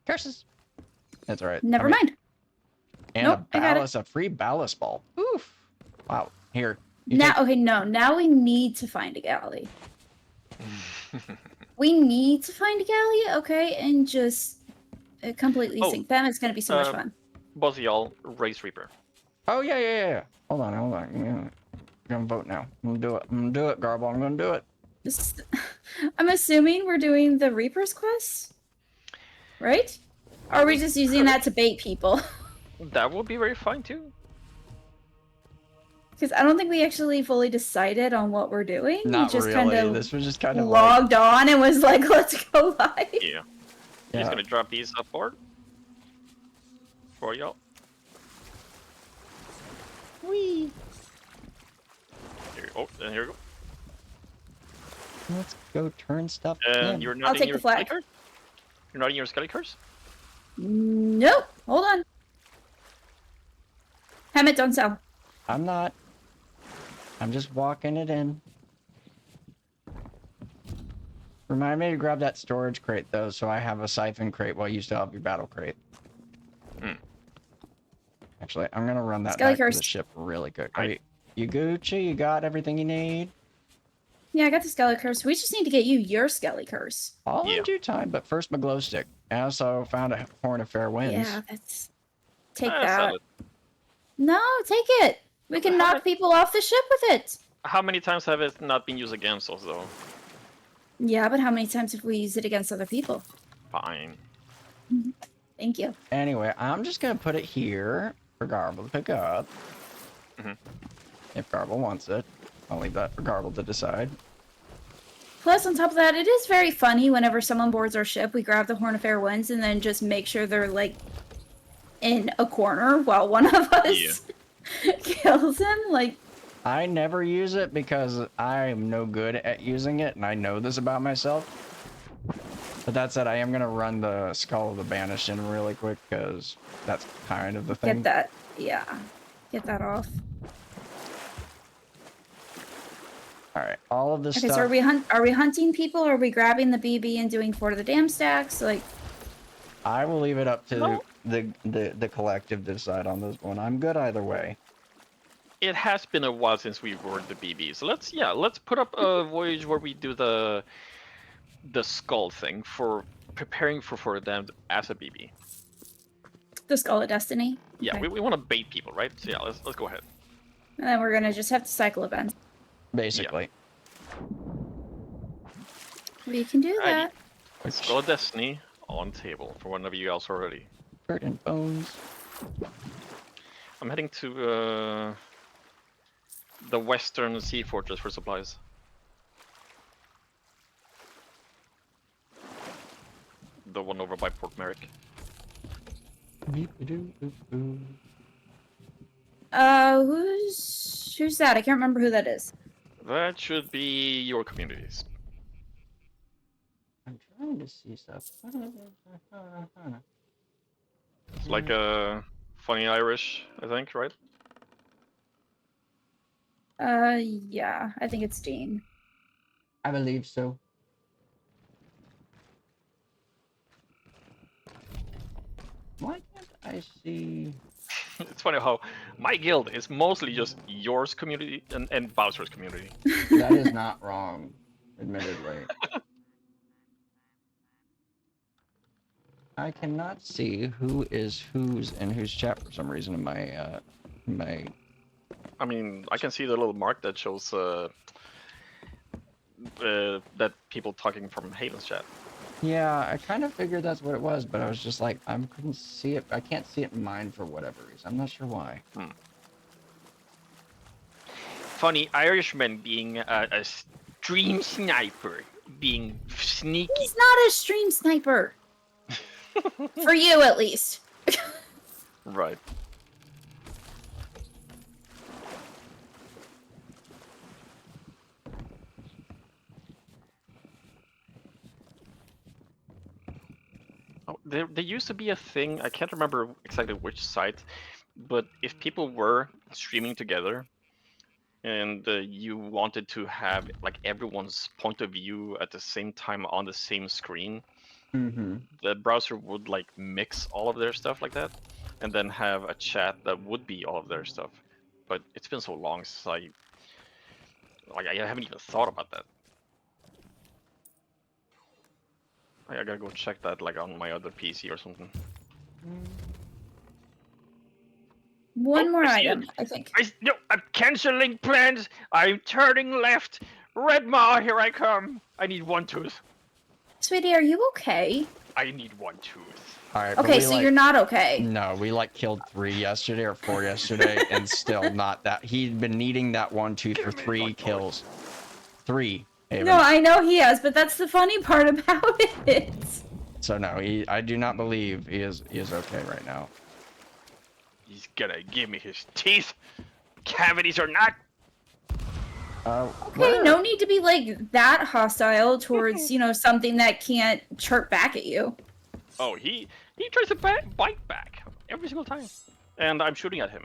Curses. That's all right. Never mind. And Nope, a I got it. ballast, a free ballast ball. Oof. Wow. Here. Okay, no. Now we need to find a galley. We need to find a galley, okay, and just completely Oh, sink them. It's gonna be so much fun. Both of y'all, Race Reaper. Oh yeah. Hold on. I'm gonna vote now. I'm gonna do it, Garbl. I'm gonna do it. I'm assuming we're doing the Reaper's quest, right? Or are we just using that to bait people? That would be very fine too. Because I don't think we actually fully decided on what we're doing. Not we just really. kind of This was just kind of logged on and was like, let's go live. Yeah. Just gonna drop these up board for y'all. Whee. Here, oh, and here we go. Let's go turn stuff And in. you're not I'll in take your the flag. Skelly curse? You're not in your Skelly curse? Nope. Hold on. Hammett, don't sell. I'm not. I'm just walking it in. Remind me to grab that storage crate though, so I have a siphon crate while you still have your battle crate. Actually, I'm gonna run that Skelly back to the curse. ship really quick. Are you Gucci? You got everything you need? Yeah, I got the Skelly curse. We just need to get you your Skelly curse. All Yeah. in due time, but first my glow stick. I also found a horn of fair winds. Yeah, that's... Take Ah, that. sell it. No, take it. We can knock people off the ship with it. How many times have it not been used against us though? Yeah, but how many times have we used it against other people? Fine. Thank you. Anyway, I'm just gonna put it here for Garbl to pick up. If Garbl wants it. I'll leave that for Garbl to decide. Plus, on top of that, it is very funny whenever someone boards our ship, we grab the Horn of Fair Winds and then just make sure they're, like, in a corner while one of us kills him. Like, I never use it because I am no good at using it, and I know this about myself. But that said, I am going to run the Skull of the Banished in really quick, because that's kind of the thing. get that. Yeah. Get that off. Alright, all of this Okay, stuff... so are we hunting people, or are we grabbing the BB and doing Fort of the Dam stacks? Like... I will leave it up to the collective to decide on this one. I'm good either way. It has been a while since we wore the BB, so let's put up a voyage where we do the skull thing for preparing for them as a BB. The Skull of Destiny? Yeah, Okay. we want to bait people, right? So yeah, let's go ahead. And then we're gonna just have to cycle events. Basically. We can do Alrighty. that. Skull of Destiny on table for one of you else already. Hurt and bones. I'm heading to the Western Sea Fortress for supplies. The one over by Port Merrick. Who's that? I can't remember who that is. That should be your communities. I'm trying to see stuff. It's like a funny Irish, I think, right? Yeah, I think it's Dean. I believe so. Why can't I see... It's funny how my guild is mostly just yours community and Bowser's community. That is not wrong, admittedly. I cannot see who is whose in whose chat for some reason in my I mean, I can see the little mark that shows that people talking from Haven's chat. Yeah, I kind of figured that's what it was, but I was just like, I couldn't see it. I can't see it in mine for whatever reason. I'm not sure why. Funny Irishman being a stream sniper, being sneaky. He's not a stream sniper. For you, at least. Right. Oh, there used to be a thing, I can't remember exactly which site, but if people were streaming together and you wanted to have like everyone's point of view at the same time on the same screen, Mm-hmm. the browser would like mix all of their stuff like that and then have a chat that would be all of their stuff. But it's been so long since I haven't even thought about that. I gotta go check that like on my other PC or something. One more I see item, it. I think. No, I'm canceling plans. I'm turning left. Red Maw, here I come. I need one tooth. Sweetie, are you okay? I need one tooth. All right. but Okay, we, so like, you're not okay. No, we like killed 3 yesterday or 4 yesterday, and still not that. He'd been needing that one tooth for 3 kills. 3. Haven. No, I know he has, but that's the funny part about it. So no, I do not believe he is okay right now. He's gonna give me his teeth. Cavities or not. Okay, no need to be like that hostile towards, you know, something that can't chirp back at you. Oh, he tries to bite back every single time. And I'm shooting at him.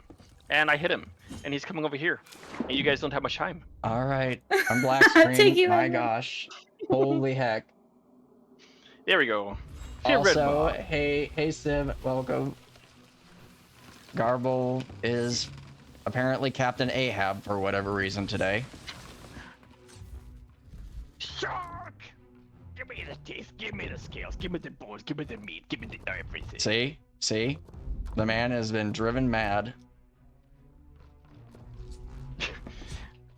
And I hit him. And he's coming over here. And you guys don't have much time. All right, I'm black Take screen. you My in. gosh, holy heck! There we go. Here, Red Also, Maw. hey Civ, welcome. Garbl is apparently Captain Ahab for whatever reason today. Shark! Give me the teeth, give me the scales, give me the bones, give me the meat, give me the everything. See, the man has been driven mad.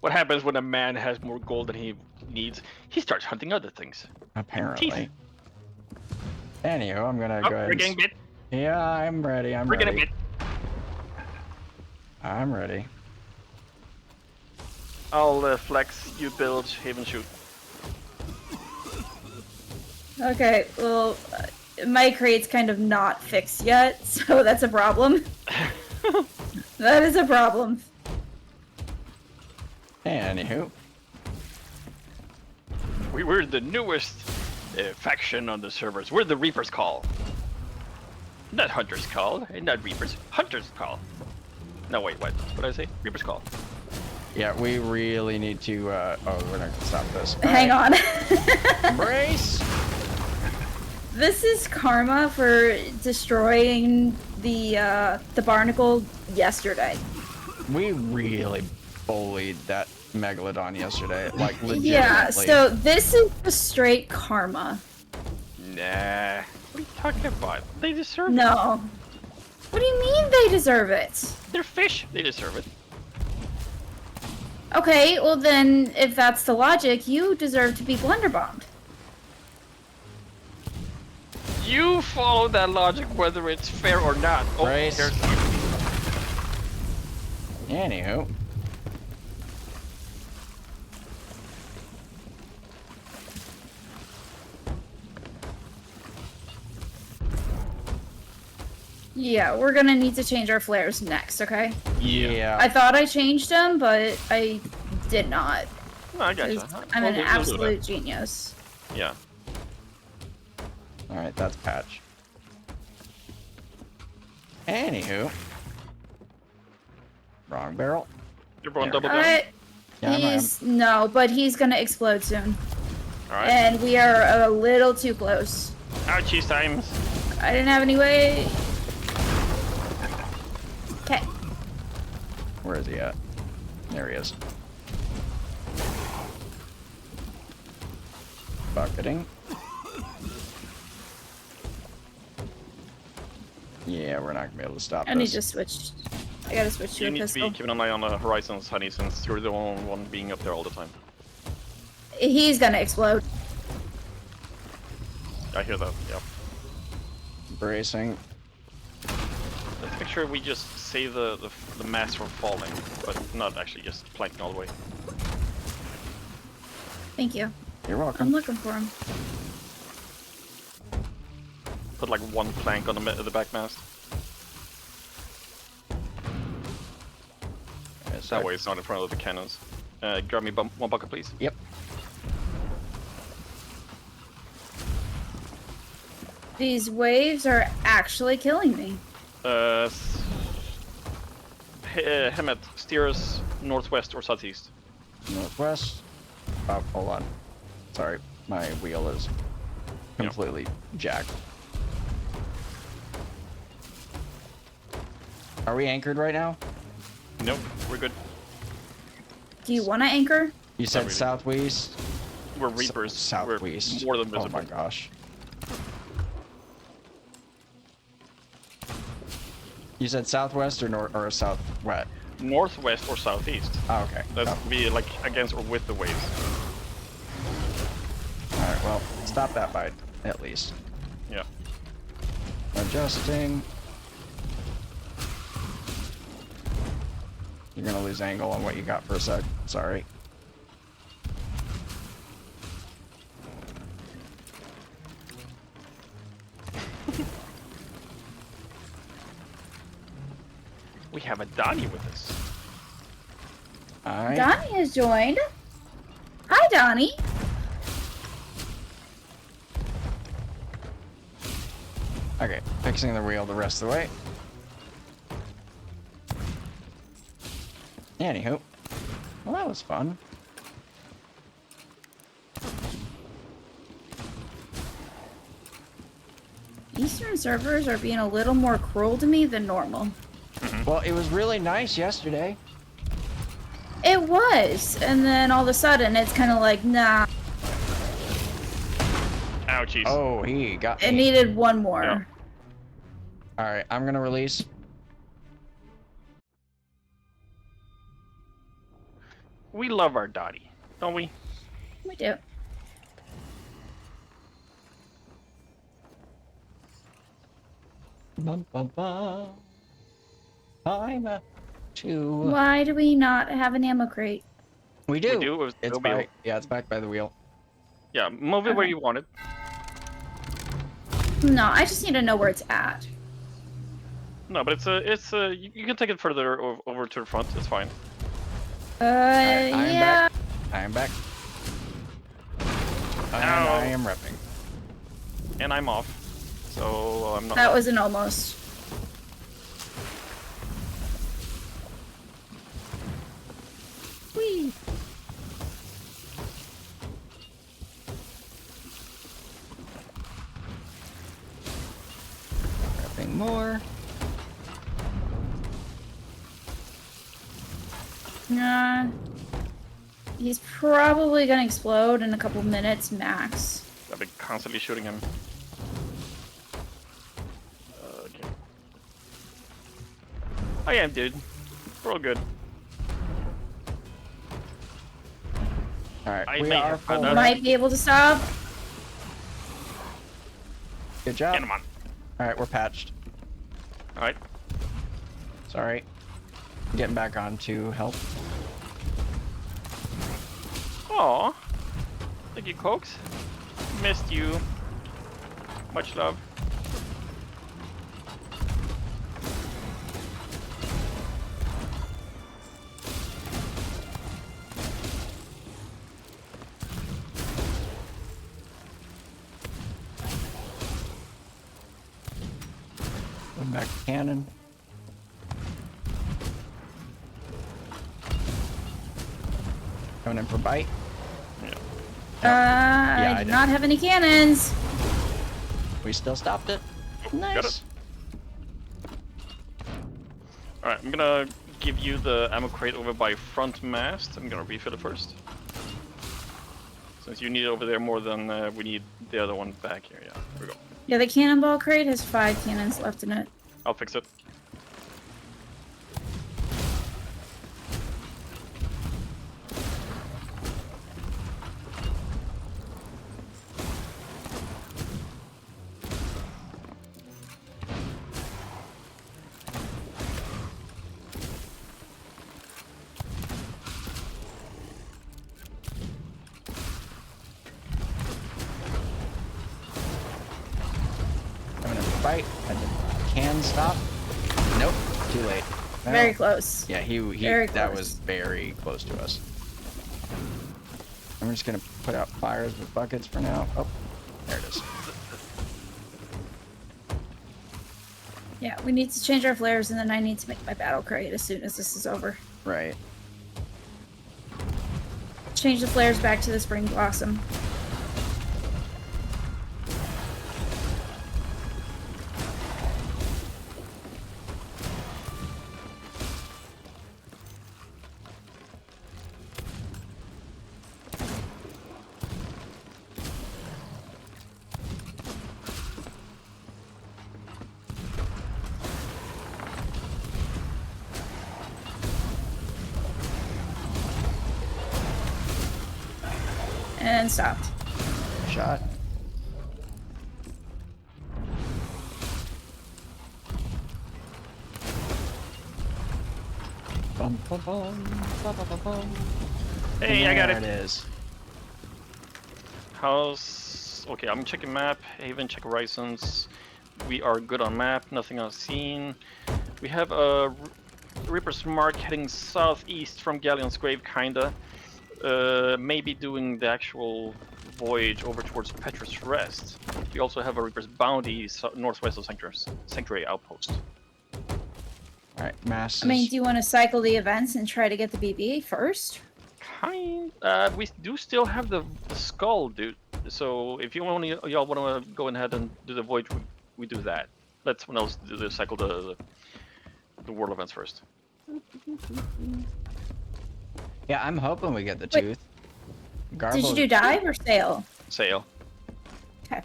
What happens when a man has more gold than he needs? He starts hunting other things. Apparently. Teeth. Anywho, I'm gonna Oh, go ahead. we're getting bit. Yeah, I'm ready. We're getting bit. I'm ready. I'll flex, you build, Haven shoot. Okay, well, my crate's kind of not fixed yet, so that's a problem. That is a problem. Anywho, We're the newest faction on the servers. We're the Reaper's Call. Not Hunter's Call, not Reaper's. Hunter's Call. No, wait, what? What did I say? Reaper's Call. yeah, we really need to. Oh, we're not gonna stop this. Hang on. Brace. This is karma for destroying the barnacle yesterday. We really bullied that megalodon yesterday, like legitimately. Yeah, so this is the straight karma. Nah. What are you talking about? They deserve it. No. What do you mean they deserve it? They're fish. They deserve it. Okay, well then, if that's the logic, you deserve to be blunderbombed. You follow that logic whether it's fair or not. Oh, Brace. there's... Anywho. Yeah, we're gonna need to change our flares next, okay? Yeah. I thought I changed them, but I did not. No, I gotcha. 'Cause I'm an We'll do absolute genius. that. Yeah. All right, that's patch. Anywho. Wrong barrel. You're going There. double down? Yeah, I'm He's no, but he's gonna explode soon, Alright. and we are a little too close. Ouchies times. I didn't have any way. Okay. Where is he at? There he is. Bucketing. Yeah, we're not gonna be able to stop I need this. to switch. I gotta switch to You a need to pistol. be keeping an eye on the horizons, honey, since you're the only one being up there all the time. He's gonna explode. I hear that. Yep. Bracing. Let's make sure we just save the mast from falling, but not actually just planking all the way. Thank you. You're I'm welcome. looking for him. Put like one plank on the back mast. That way it's not in front of the cannons. Grab me one bucket, please. Yep. These waves are actually killing me. Hemet, steer us northwest or southeast. Northwest. Oh, hold on. Sorry, my wheel is completely jacked. Are we anchored right now? Nope, we're good. Do you want to anchor? You said really. southwest. We're Reapers. Southwest. We're more than Oh visible. my gosh. You said southwest or north or southwest? Northwest or southeast. Oh, okay. Let's Oh. be like against or with the waves. All right. Well, stop that by at least. Yeah. Adjusting. You're gonna lose angle on what you got for a sec. Sorry. We have a Donnie with us. All right. Donnie has joined. Hi, Donnie. Okay. Fixing the wheel the rest of the way. Anywho. Well, that was fun. Eastern servers are being a little more cruel to me than normal. Well, it was really nice yesterday. It was, and then all of a sudden it's kind of like, nah, Ouchies. Oh, he got it me. needed one more. Yeah. All right, I'm gonna release. We love our Dottie, don't we? We do. Bum, bum, bum. I'm to. Why do we not have an ammo crate? We do. We do. It's It'll be- by. Yeah, it's back by the wheel. Yeah, move it where Okay. you want it. No, I just need to know where it's at. No, but you can take it further over to the front. It's fine. I am Yeah. back. I am back. And Ow. I am repping. And I'm off, so I'm not. That was an almost. Whee! Repping more. Nah. He's probably gonna explode in a couple minutes max. I've been constantly shooting him. Okay. I am, dude. We're all good. All right, I we may are have full. found out- Might be able to stop. Good job. Get him on. All right, we're patched. All right. Sorry. Getting back on to help. Aw. Thank you, Cokes. Missed you. Much love. Going back to cannon. Coming in for bite. I I do did. not have any cannons. We still stopped it. Oh, Nice. got it. All right, I'm gonna give you the ammo crate over by front mast. I'm gonna refill it first. Since you need it over there more than we need the other one back here. Yeah, here we go. Yeah, the cannonball crate has 5 cannons left in it. I'll fix it. bite. And the can stop. Nope, too late. Well, Very close. Yeah, Very that close. was very close to us. I'm just gonna put out fires with buckets for now. Oh, there it is. Yeah, we need to change our flares, and then I need to make my battle crate as soon as this is over. Right. Change the flares back to the spring blossom. And stopped. Shot. Bum, bum, bum, bum, bum, bum, bum. Hey, I got There it. it is. How's... Okay, I'm checking map. Haven, check horizons. We are good on map. Nothing else seen. We have a Reaper's Mark heading southeast from Galleon's Grave, kinda. Maybe doing the actual voyage over towards Petrus Rest. We also have a Reaper's Bounty northwest of Sanctuary Outpost. Alright, masses. I mean, do you want to cycle the events and try to get the BB first? We do still have the skull, dude. So if y'all want to go ahead and do the voyage, we do that. Let someone else do the cycle the world events first. Yeah, I'm hoping we get the Wait. tooth. Garbl, Did you do dive or sail? Sail. Okay.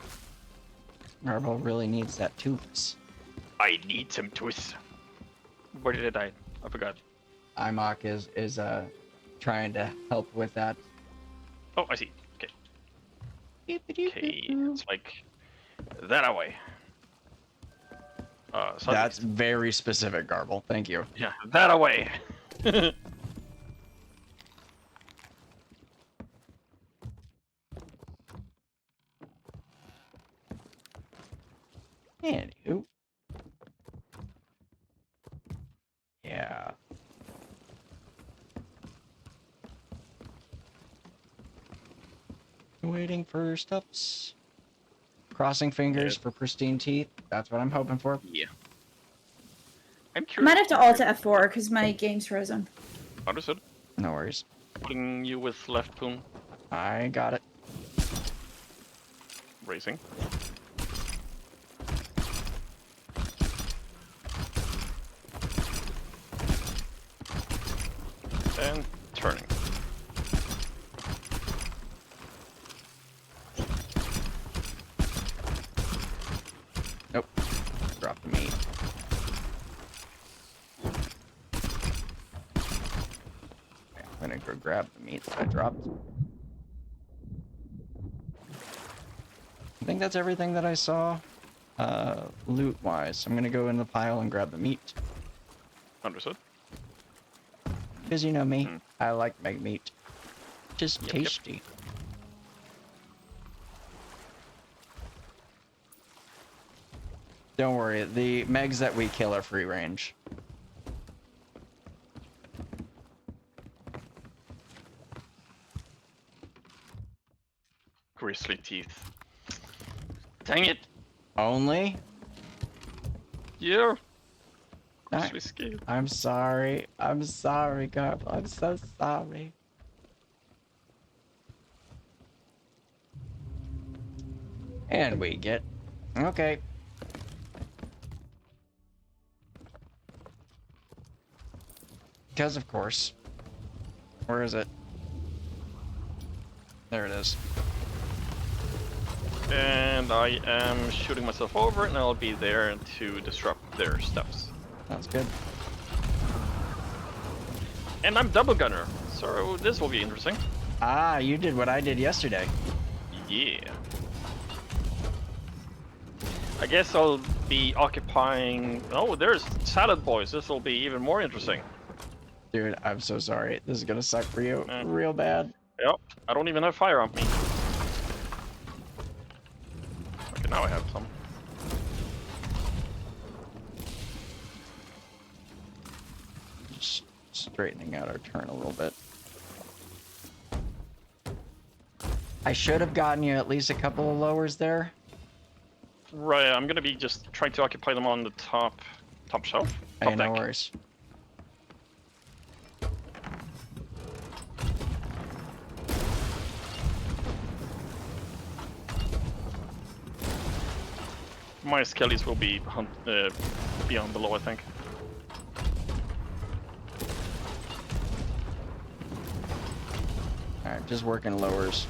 Garbl really needs that tooth. I need some tooth. Where did it die? I forgot. IMOC is trying to help with that. Oh, I see. Okay. Okay, it's like that away. So That's very specific, Garbl. Thank you. yeah, that away. Anywho. Yeah. Waiting for steps. Crossing fingers for pristine teeth. That's what I'm hoping for. Yeah. I'm I curious. might have to alt F4 because my game's frozen. Understood. No worries. Putting you with left poon. I got it. Racing. And turning. Nope. Drop the meat. Okay, I'm gonna go grab the meat that I dropped. I think that's everything that I saw, loot-wise. I'm gonna go in the pile and grab the meat. Understood. Because you know me, Hmm. I like meg meat. Just Yep. tasty. Don't worry, the megs that we kill are free range. Grizzly teeth. Dang it. Only? Yeah. I- Grizzly scale. I'm sorry. I'm sorry, Garbl. I'm so sorry. And we get... Okay. Because of course. Where is it? There it is. And I am shooting myself over, and I'll be there to disrupt their steps. Sounds good. And I'm double gunner, so this will be interesting. Ah, you did what I did yesterday. Yeah. I guess I'll be occupying... Oh, there's Salad Boys. This will be even more interesting. Dude, I'm so sorry. This is gonna suck for you real bad. Yep. I don't even have fire on me. Okay, now I have some. straightening out our turn a little bit. I should have gotten you at least a couple of lowers there. Right, I'm gonna be just trying to occupy them on the top shelf. Hey, Top no deck. worries. My skellies will be beyond below, I think. Alright, just working lowers.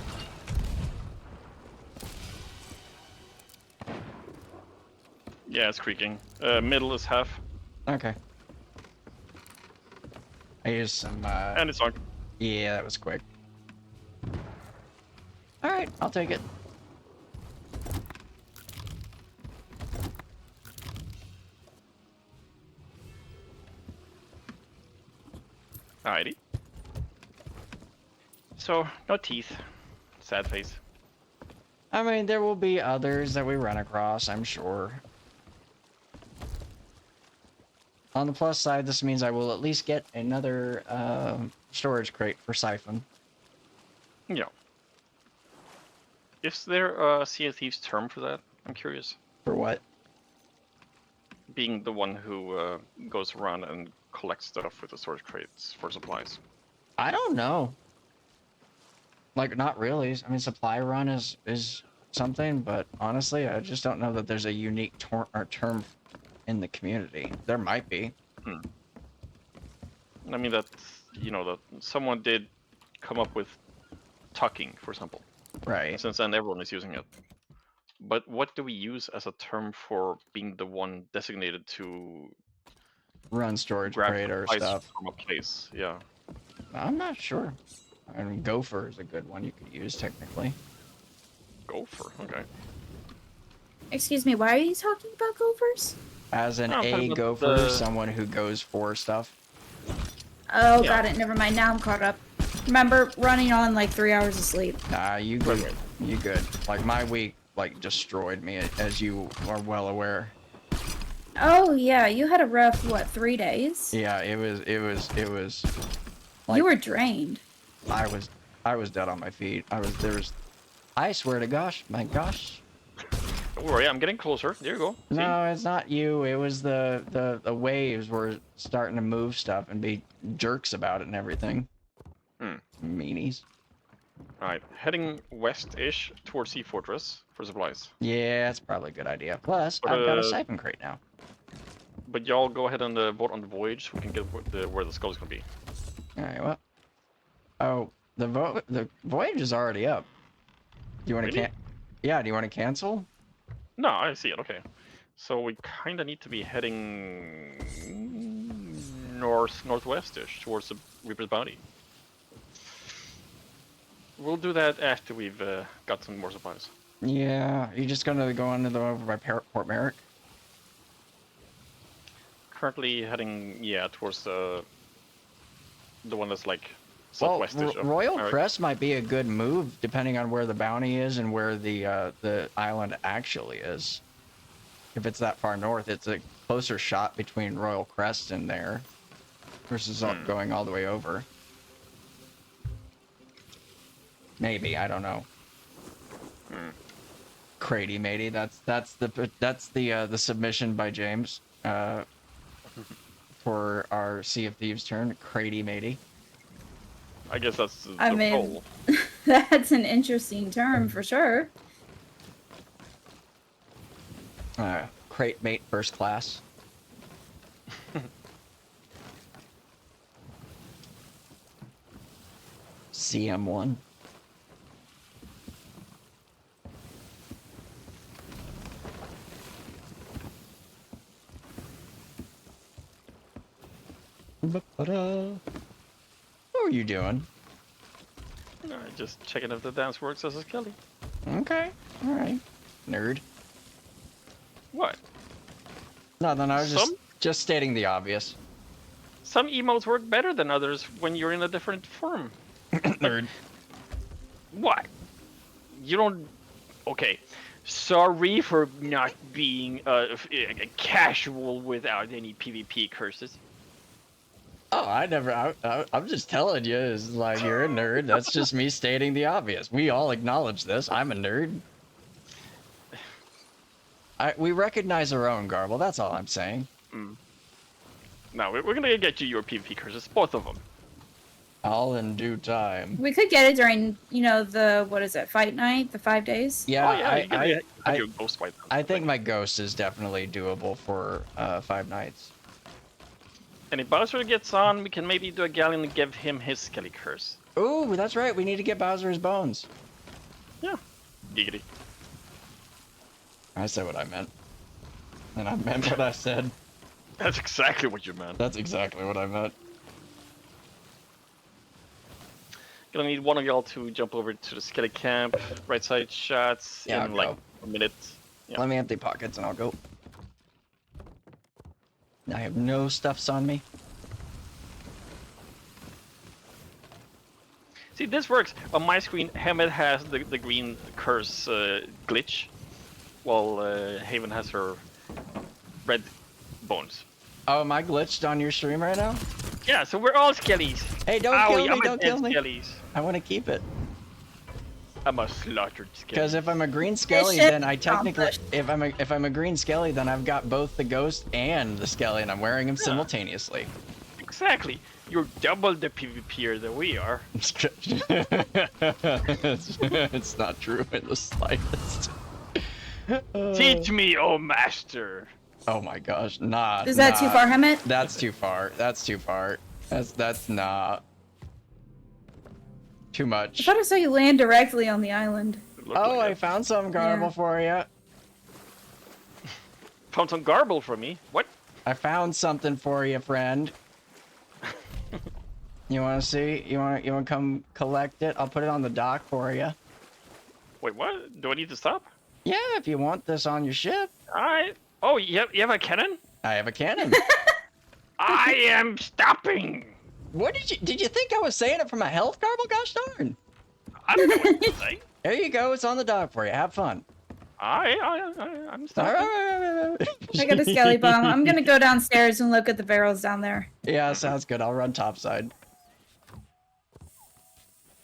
Yeah, it's creaking. Middle is half, Okay. I used some, and it's on. yeah, that was quick. Alright, I'll take it. Alrighty. So, no teeth. Sad face. I mean, there will be others that we run across, I'm sure. On the plus side, this means I will at least get another storage crate for Siphon. Yeah. Is there a Sea of Thieves term for that? I'm curious. For what? Being the one who goes around and collects stuff with the storage crates for supplies. I don't know. Like, not really. I mean, supply run is something, but honestly, I just don't know that there's a unique term in the community. There might be. I mean, that, you know, that someone did come up with tucking, for example. Right. Since then, everyone is using it. But what do we use as a term for being the one designated to Run storage grab crate or supplies stuff. from a place? Yeah. I'm not sure. I mean, gopher is a good one you could use, technically. Gopher, okay. Excuse me, why are you talking about gophers? As an I'm A talking about gopher, the- someone who goes for stuff. Oh, Yeah. got it. Never mind. Now I'm caught up. Remember, running on like 3 hours of sleep. Nah, you good. You good. Like, my week, like, destroyed me, as you are well aware. Oh, yeah. You had a rough, what, 3 days? Yeah, it was. Like, You were drained. I was dead on my feet. I swear to gosh, my gosh. Don't worry, I'm getting closer. There you go. See? No, it's not you. It was the waves were starting to move stuff and be jerks about it and everything. Meanies. Alright, heading west-ish towards Sea Fortress for supplies. Yeah, that's probably a good idea. Plus, But, I've got a siphon crate now. But y'all go ahead and vote on the voyage so we can get where the skull's gonna be. All right, well. Oh, the voyage is already up. Do you want to Really? Yeah, do you want to cancel? No, I see it, okay. So we kinda need to be heading northwest-ish towards the Reaper's Bounty. We'll do that after we've got some more supplies. Yeah, you're just gonna go on to the over by Port Merrick. Currently heading, yeah, towards the one that's like Well, southwest-ish. of Royal Merrick. Crest might be a good move, depending on where the bounty is and where the island actually is. If it's that far north, it's a closer shot between Royal Crest and there, versus going all the way over. Maybe, I don't know. Crady matey, that's the submission by James for our Sea of Thieves turn. Crady matey. I guess that's the I mean, goal. that's an interesting term for sure. Crate mate first class. CM1. What are you doing? Just checking if the dance works as a skelly. Okay, alright. Nerd. What? Nothing, I was Some- just stating the obvious. Some emotes work better than others when you're in a different form. Nerd. What? You don't... Okay. Sorry for not being casual without any PvP curses. Oh, I'm just telling you, it's like you're a nerd. That's just me stating the obvious. We all acknowledge this. I'm a nerd. We recognize our own, Garble. That's all I'm saying. No, we're gonna get you your PvP curses, both of them. All in due time. We could get it during, you know, the what is it, fight night, the 5 days. Yeah, Oh yeah, you get your ghost fight. I think my ghost is definitely doable for 5 nights. And if Bowser gets on, we can maybe do a galleon and give him his Skelly curse. Ooh, that's right. We need to get Bowser's bones. Yeah. Giggity. I said what I meant. And I meant what I said. That's exactly what you meant. That's exactly what I meant. Gonna need one of y'all to jump over to the Skelly camp, right side shots Yeah, in I'll like go. a minute. Yeah. Let me empty pockets and I'll go. I have no stuffs on me. See, this works. On my screen, Hammett has the green curse glitch, while Haven has her red bones. Oh, am I glitched on your stream right now? Yeah, so we're all Skellies. Hey, don't Owie, kill me, I'm a don't dead kill me. Skellies. I want to keep it. I'm a slaughtered Skelly. Because if I'm a green skelly, Mission then I technically, accomplished. if I'm a green skelly, then I've got both the ghost and the skelly, and I'm wearing them simultaneously. Exactly. You're double the PvPer that we are. It's not true in the slightest. Teach me, oh master. Oh my gosh, nah. Is that too far, Hammett? That's too far. That's too far. That's not. Too I much. thought I saw you land directly on the island. Oh, I found some garble Yeah. for you. Found some Garbl for me. What? I found something for you, friend. You want to see? You want to come collect it? I'll put it on the dock for you. Wait, what? Do I need to stop? Yeah, if you want this on your ship. Alright. Oh, you have a cannon? I have a cannon. I am stopping! What did you think I was saying it from a health garble? Gosh darn. I don't know what to say. There you go. It's on the dock for you. Have fun. I'm All stopping. right. I got a skelly bomb. I'm gonna go downstairs and look at the barrels down there. Yeah, sounds good. I'll run topside.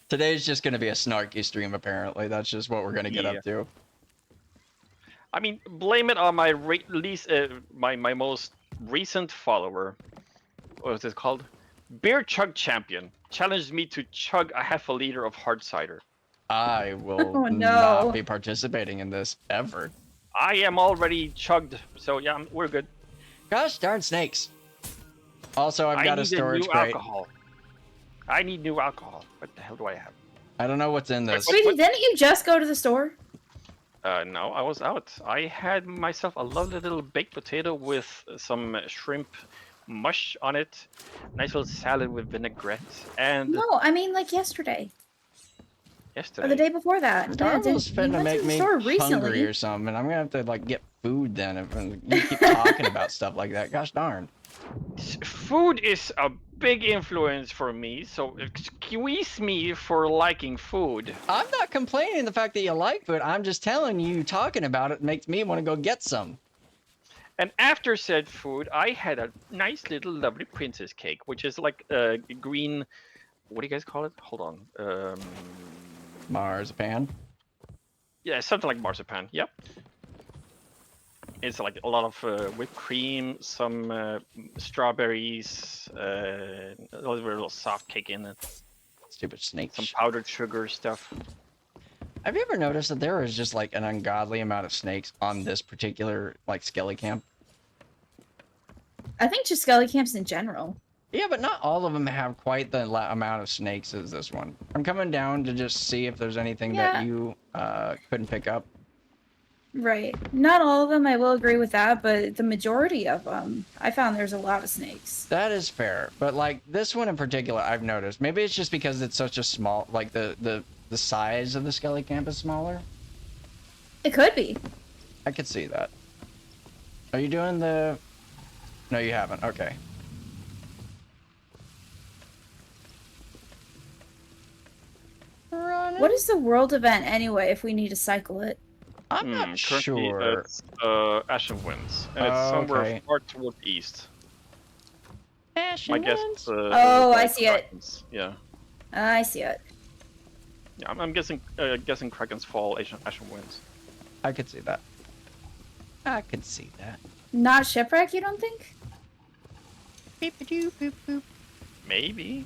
Today's just going to be a snarky stream, apparently. That's just what we're going to get up to. I mean, blame it on my my most recent follower. What was it called? Beer Chug Champion challenged me to chug a half a liter of hard cider. I will Oh, no. not be participating in this ever. I am already chugged, so yeah, we're good. Gosh darn snakes. Also, I've got a storage new crate. alcohol. I need new alcohol. What the hell do I have? I don't know what's in this. Sweetie, didn't you just go to the store? No, I was out. I had myself a lovely little baked potato with some shrimp mush on it. Nice little salad with vinaigrette. And No, I mean like yesterday. yesterday. Or the day before that. Yeah, Garble's you finna went make to the me store hungry recently. or something. I'm gonna have to like get food then if you keep talking about stuff like that. Gosh darn. Food is a big influence for me, so excuse me for liking food. I'm not complaining the fact that you like food. I'm just telling you, talking about it makes me want to go get some. And after said food, I had a nice little lovely princess cake, which is like a green. What do you guys call it? Hold on. Marzipan. Yeah, something like marzipan. Yep. It's like a lot of whipped cream, some strawberries, a little soft cake in it, Stupid snakes. some powdered sugar stuff. Have you ever noticed that there is just like an ungodly amount of snakes on this particular like skelly camp? I think just skelly camps in general. Yeah, but not all of them have quite the amount of snakes as this one. I'm coming down to just see if there's anything Yeah. that you couldn't pick up. Right. Not all of them, I will agree with that, but the majority of them, I found there's a lot of snakes. That is fair, but like this one in particular, I've noticed. Maybe it's just because it's such a small, like the size of the skelly camp is smaller. It could be. I could see that. Are you doing the? No, you haven't. Okay. What is the world event anyway if we need to cycle it? I'm not Currently, sure. It's Ashen Winds, and it's somewhere okay. far toward east. My guess. Wins. Oh, I see it. Krakens. Yeah. I see it. Yeah, I'm guessing Krakens fall, Ashen wins. I could see that. I could see that. Not shipwreck, you don't think? Beep-a-doo, boop, boop. Maybe.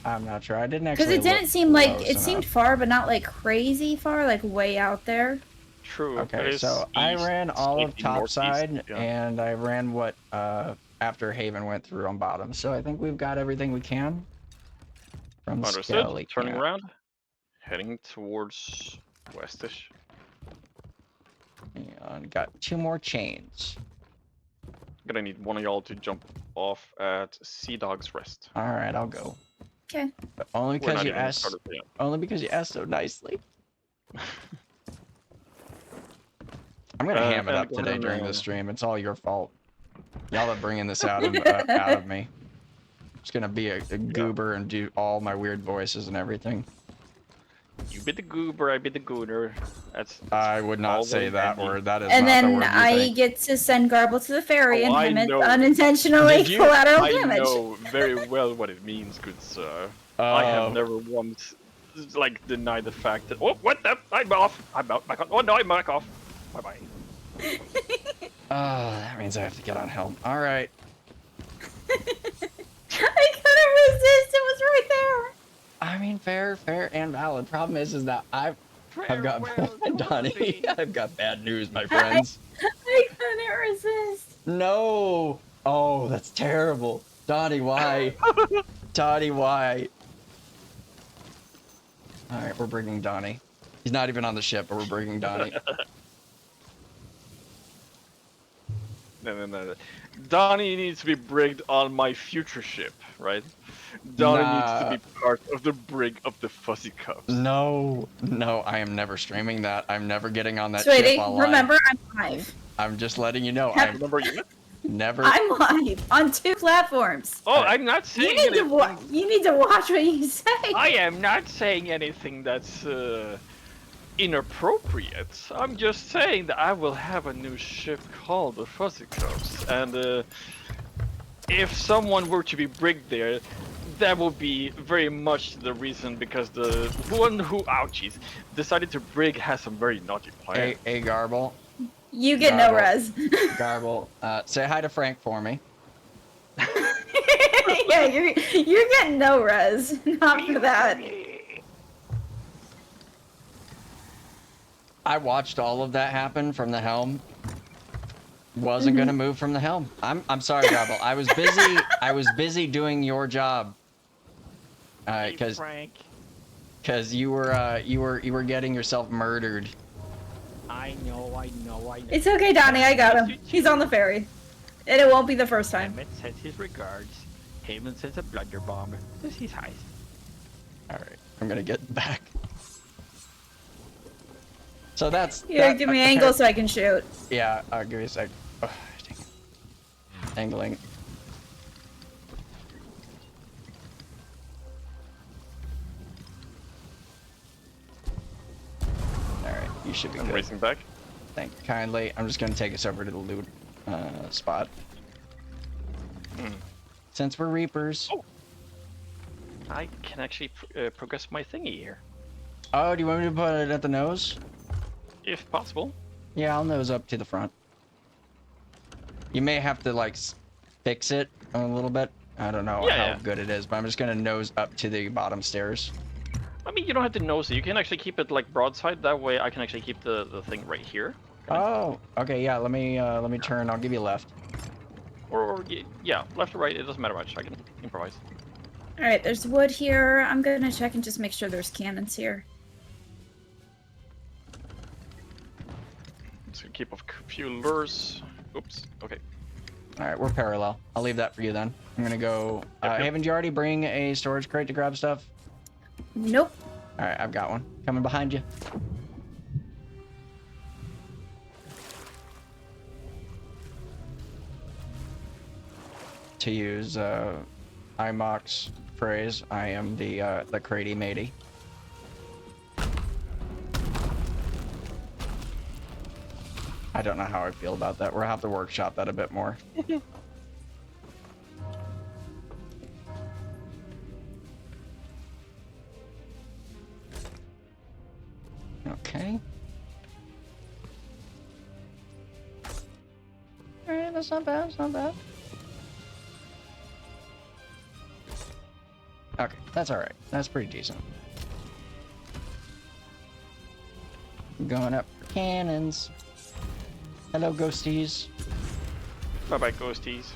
I'm not sure. I didn't actually. Because it didn't look seem like close it seemed enough. far, but not like crazy far, like way out there. True. It Okay, is so I east, ran all of slightly top northeast, side, yeah. and I ran what after Haven went through on bottom. So I think we've got everything we can from Understood. Skelly Turning Camp. around, heading towards westish. And got 2 more chains. Gonna need one of y'all to jump off at Sea Dog's Rest. All right, I'll go. Okay. But only We're because not you even asked. started yet. Only because you asked so nicely. I'm gonna ham it and up go today ahead during and, the stream. It's all your fault. Y'all are bringing this out of me. Just gonna be a goober and do all my weird voices and everything. You be the goober, I be the gooner. That's I would not all say very that handy. word. That is And not the then word you I think. get to send Garbl to the ferry Oh, I and him know. unintentionally Did you? collateral I damage. know very well what it means, good sir. I have never once, like, denied the fact that. Oh, what the? I'm off. I'm out. Back on. Oh no, I'm back off. Bye bye. Oh, that means I have to get on helm. All right. I couldn't resist. It was right there. I mean, fair and valid. Problem is that I've got Donnie. I've got bad news, my friends. I couldn't resist. No. Oh, that's terrible. Donnie, why? Donnie, why? All right, we're bringing Donnie. He's not even on the ship, but we're bringing Donnie. No. Donnie needs to be brigged on my future ship, right? Donnie needs to be part of the brig of the Fuzzy Cups. No, I am never streaming that. I'm never getting on that Sweetie, ship online. remember, I'm live. I'm just letting you know. Have- I'm Remember you? never. I'm live on 2 platforms. Oh, I'm not You saying need to anything. you need to watch what you say. I am not saying anything that's inappropriate. I'm just saying that I will have a new ship called the Fuzzy Cups, and if someone were to be brigged there, that would be very much the reason, because the one who, ouchies, decided to brig has some very naughty plans. Hey, Garbl. You get no Garbl. res. Garbl. Say hi to Frank for me. Yeah, you're getting no res. Not for that. I watched all of that happen from the helm. Wasn't gonna move from the helm. I'm sorry, Garbl. I was busy. I was busy doing your job. Because you were getting yourself murdered. I know. It's okay, Donnie. I got him. He's on the ferry, and it won't be the first time. Emmett sends his regards. Haven sends a blunder bomb. This is high. All right, I'm gonna get back. So that's. Here, that- give me angle so I can shoot. Yeah, give me a sec. Oh, dang it. Angling. Alright, you should be I'm good. racing back. Thank you kindly. I'm just gonna take us over to the loot spot. Since we're Reapers. Oh. I can actually progress my thingy here, Oh, do you want me to put it at the nose? if possible. Yeah, I'll nose up to the front. You may have to, like, fix it a little bit. I don't know Yeah, how good it is, but I'm just gonna nose up to the bottom stairs. I mean, you don't have to nose it. You can actually keep it like broadside. That way, I can actually keep the thing right here. Oh, okay, yeah, let me turn. I'll give you left. Or yeah, left or right. It doesn't matter much. I can improvise. All right, there's wood here. I'm gonna check and just make sure there's cannons here. So keep a few lures. Oops. Okay. All right, we're parallel. I'll leave that for you then. I'm gonna go. Yep. Haven't you already bring a storage crate to grab stuff? Nope. All right, I've got one coming behind you. To use IMOC's phrase, I am the cratey matey. I don't know how I feel about that. We'll have to workshop that a bit more. Okay. Alright, that's not bad, that's not bad. Okay, that's alright. That's pretty decent. Going up for cannons. Hello, ghosties. Bye-bye, ghosties.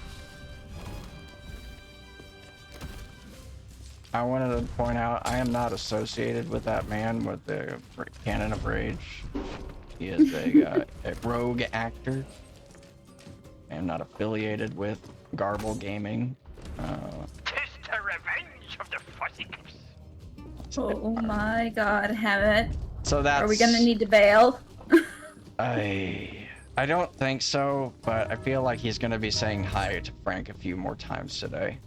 I wanted to point out I am not associated with that man with the Cannon of Rage. He is a rogue actor. I am not affiliated with GarblGaming. Tis the revenge of the Fuzzycups. Oh my god, Hammett. So that's. Are we gonna need to bail? I don't think so, but I feel like he's gonna be saying hi to Frank a few more times today.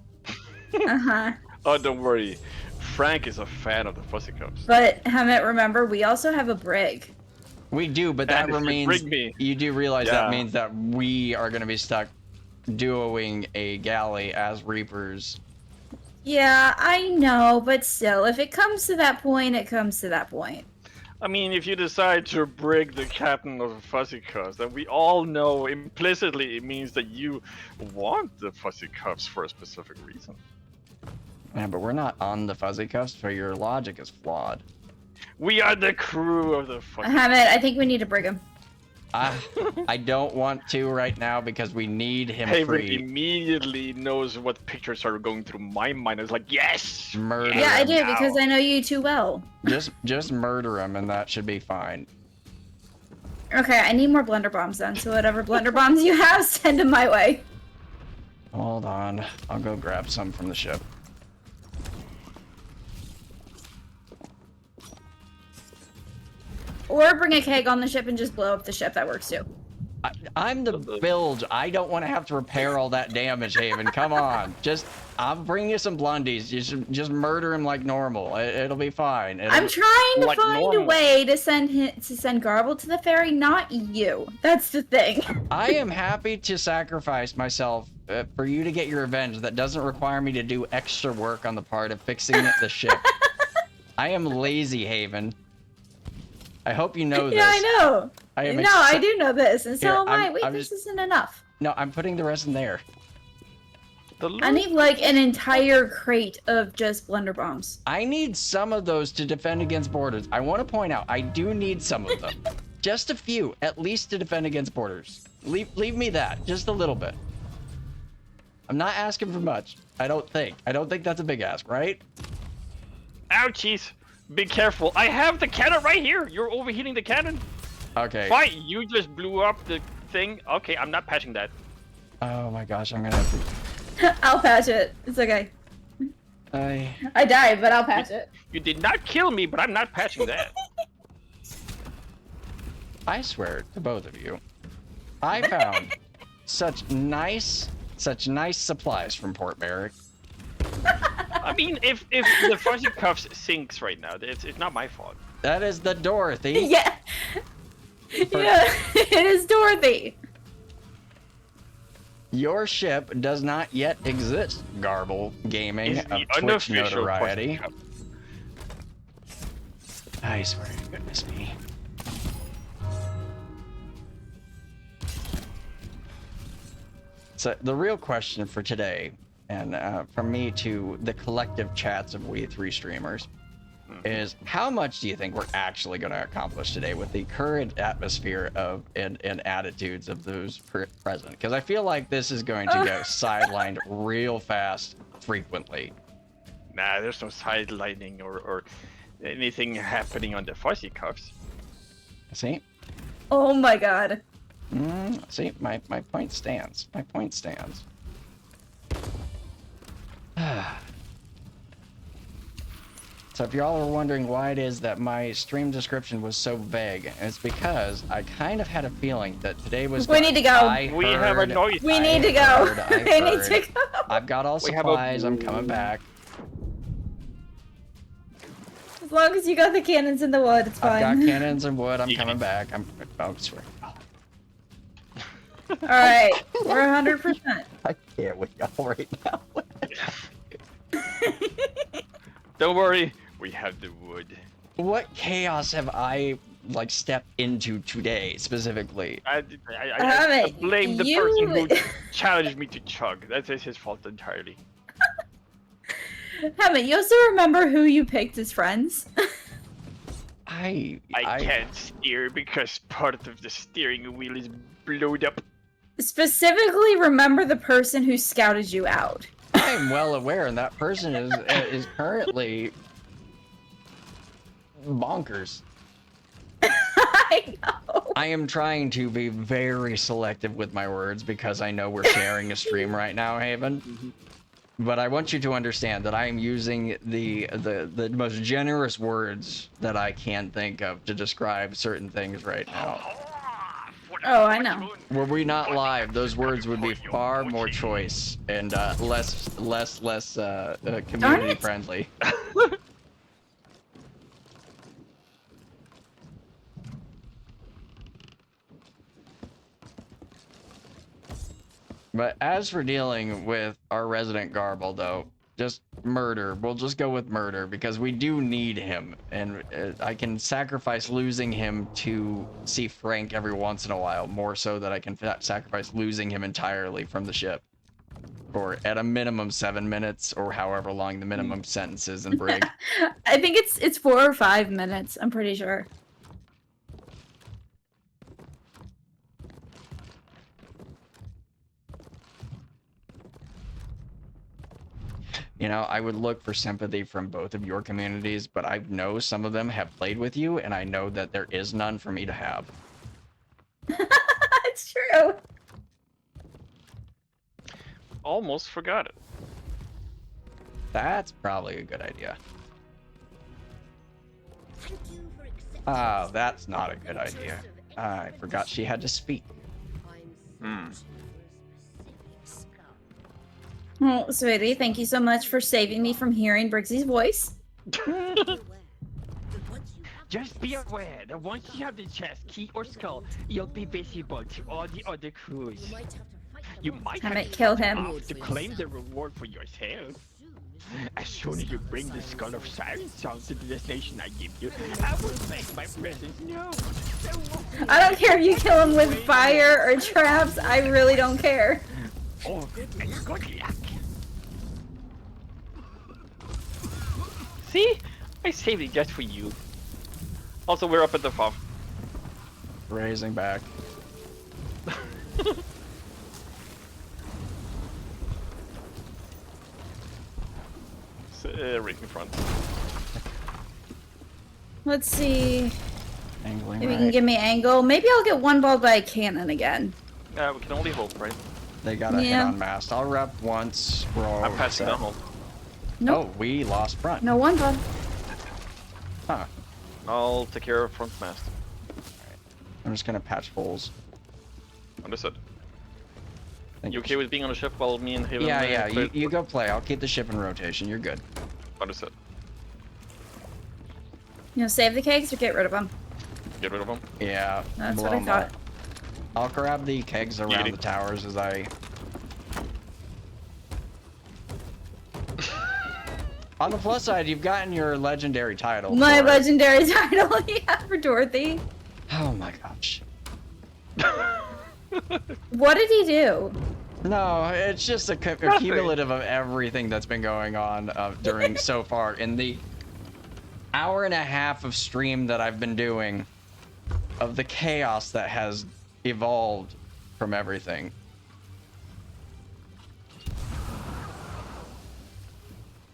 Uh-huh. Oh, don't worry. Frank is a fan of the Fuzzycups. But Hammett, remember, we also have a brig. We do, but that And if you remains. bring me- You do realize Yeah. that means that we are gonna be stuck duoing a galley as Reapers. Yeah, I know, but still, if it comes to that point, it comes to that point. I mean, if you decide to brig the captain of the Fuzzycups, then we all know implicitly it means that you want the Fuzzycups for a specific reason. Yeah, but we're not on the Fuzzy Cuffs, so your logic is flawed. We are the crew of the Fuzzycups. Hammett, I think we need to brig him. I don't want to right now because we need him Haven free. immediately knows what pictures are going through my mind. It's like, yes! Murder Yeah, I him. do, because I know you too well. Just murder him and that should be fine. Okay, I need more blender bombs then, so whatever blender bombs you have, send them my way. Hold on. I'll go grab some from the ship. Or bring a keg on the ship and just blow up the ship, that works too. I'm the bilge. I don't want to have to repair all that damage, Haven. Come on. I'll bring you some blundies. You should just murder him like normal. It'll be fine. I'm trying to like find normal. a way to send Garbl to the ferry, not you. That's the thing. I am happy to sacrifice myself for you to get your revenge. That doesn't require me to do extra work on the part of fixing the ship. I am lazy, Haven. I hope you know this. Yeah, I know. am No, I do know this, and so Here, am I. Wait, I'm this just- isn't enough. No, I'm putting the rest in there. I need like an entire crate of just blender bombs. I need some of those to defend against borders. I want to point out, I do need some of them. Just a few, at least to defend against borders. Leave me that, just a little bit. I'm not asking for much. I don't think that's a big ask, right? Ouchies! Be careful. I have the cannon right here. You're overheating the cannon. Okay. Fight! You just blew up the thing. Okay, I'm not patching that. Oh my gosh, I'm gonna have to... I'll patch it. It's okay. I died, but I'll patch it. You did not kill me, but I'm not patching that. I swear to both of you, I found such nice supplies from Port Merrick. I mean, if the Fuzzycups sinks right now, it's not my fault. That is the Dorothy. Yeah. Yeah, it is Dorothy. Your ship does not yet exist, GarblGaming It's the of Twitch unofficial notoriety. Fuzzycup. I swear to goodness me. So the real question for today, and from me to the collective chats of we three streamers, is how much do you think we're actually going to accomplish today with the current atmosphere of and attitudes of those present? Because I feel like this is going to get sidelined real fast, frequently. Nah, there's no sidelining or anything happening on the Fuzzycups. See? Oh my god. See, my point stands. My point stands. So if y'all are wondering why it is that my stream description was so vague, it's because I kind of had a feeling that today was... We need to go. We have a noise. We need to go. I We need to go. I've got all We have a- supplies. I'm coming back. As long as you got the cannons in the wood, it's I've fine. got cannons and wood. I'm Yeah. coming back. Oh, swear. Alright, we're 100%. I can't with y'all right now. Don't worry, we have the wood. What chaos have I like step into today specifically. I Haven't blame the you- person who challenged me to chug. That is his fault entirely. Haven't you also remember who you picked as friends? I can't steer because part of the steering wheel is blowed up. Specifically, remember the person who scouted you out. I am well aware, and that person is currently bonkers. I know. I am trying to be very selective with my words because I know we're sharing a stream right now, Haven. But I want you to understand that I am using the most generous words that I can think of to describe certain things right now. Oh, I know. Were we not live, those words would be far more choice and less community friendly. But as for dealing with our resident Garbl, though, just murder. We'll just go with murder because we do need him, and I can sacrifice losing him to see Frank every once in a while, more so that I can sacrifice losing him entirely from the ship. Or at a minimum 7 minutes, or however long the minimum sentence is in Brig. I think it's 4 or 5 minutes, I'm pretty sure. You know, I would look for sympathy from both of your communities, but I know some of them have played with you, and I know that there is none for me to have. It's true. Almost forgot it. That's probably a good idea. Oh, that's not a good idea. I forgot she had to speak. Well, sweetie, thank you so much for saving me from hearing Briggsy's voice. Just be aware that once you have the chest, key, or skull, you'll be visible to all the other crews. You might I have might kill him. out to claim the reward for yourself. As soon as you bring the Skull of Siren Song to the destination I give you, I will make my presence known. I don't care if you kill him with fire or traps, I really don't care. Oh, and good luck. See? I saved it just for you. Also, we're up at the FOV. Raising back. Right in front. Let's see. Angling Maybe you right. can give me angle. Maybe I'll get one balled by a cannon again. We can only hope, right? They got a hit Yeah. on mast. I'll rep once. We're all I'm passing set. down home. Nope. Oh, we lost front. No one ball. Huh. I'll take care of front mast. I'm just gonna patch holes. Understood. Thank You okay with being on the ship while me and Haven? Yeah, clear- you go play. I'll keep the ship in rotation. You're good. Understood. You know, save the kegs or get rid of them. Get rid of them. Yeah. That's blow what I 'em thought. up. I'll grab the kegs around Yeeting. the towers as I... On the plus side, you've gotten your legendary title. My for- legendary title, yeah, for Dorothy. Oh my gosh. What did he do? No, it's just a cumulative of everything that's been going on during so far in the hour and a half of stream that I've been doing, of the chaos that has evolved from everything.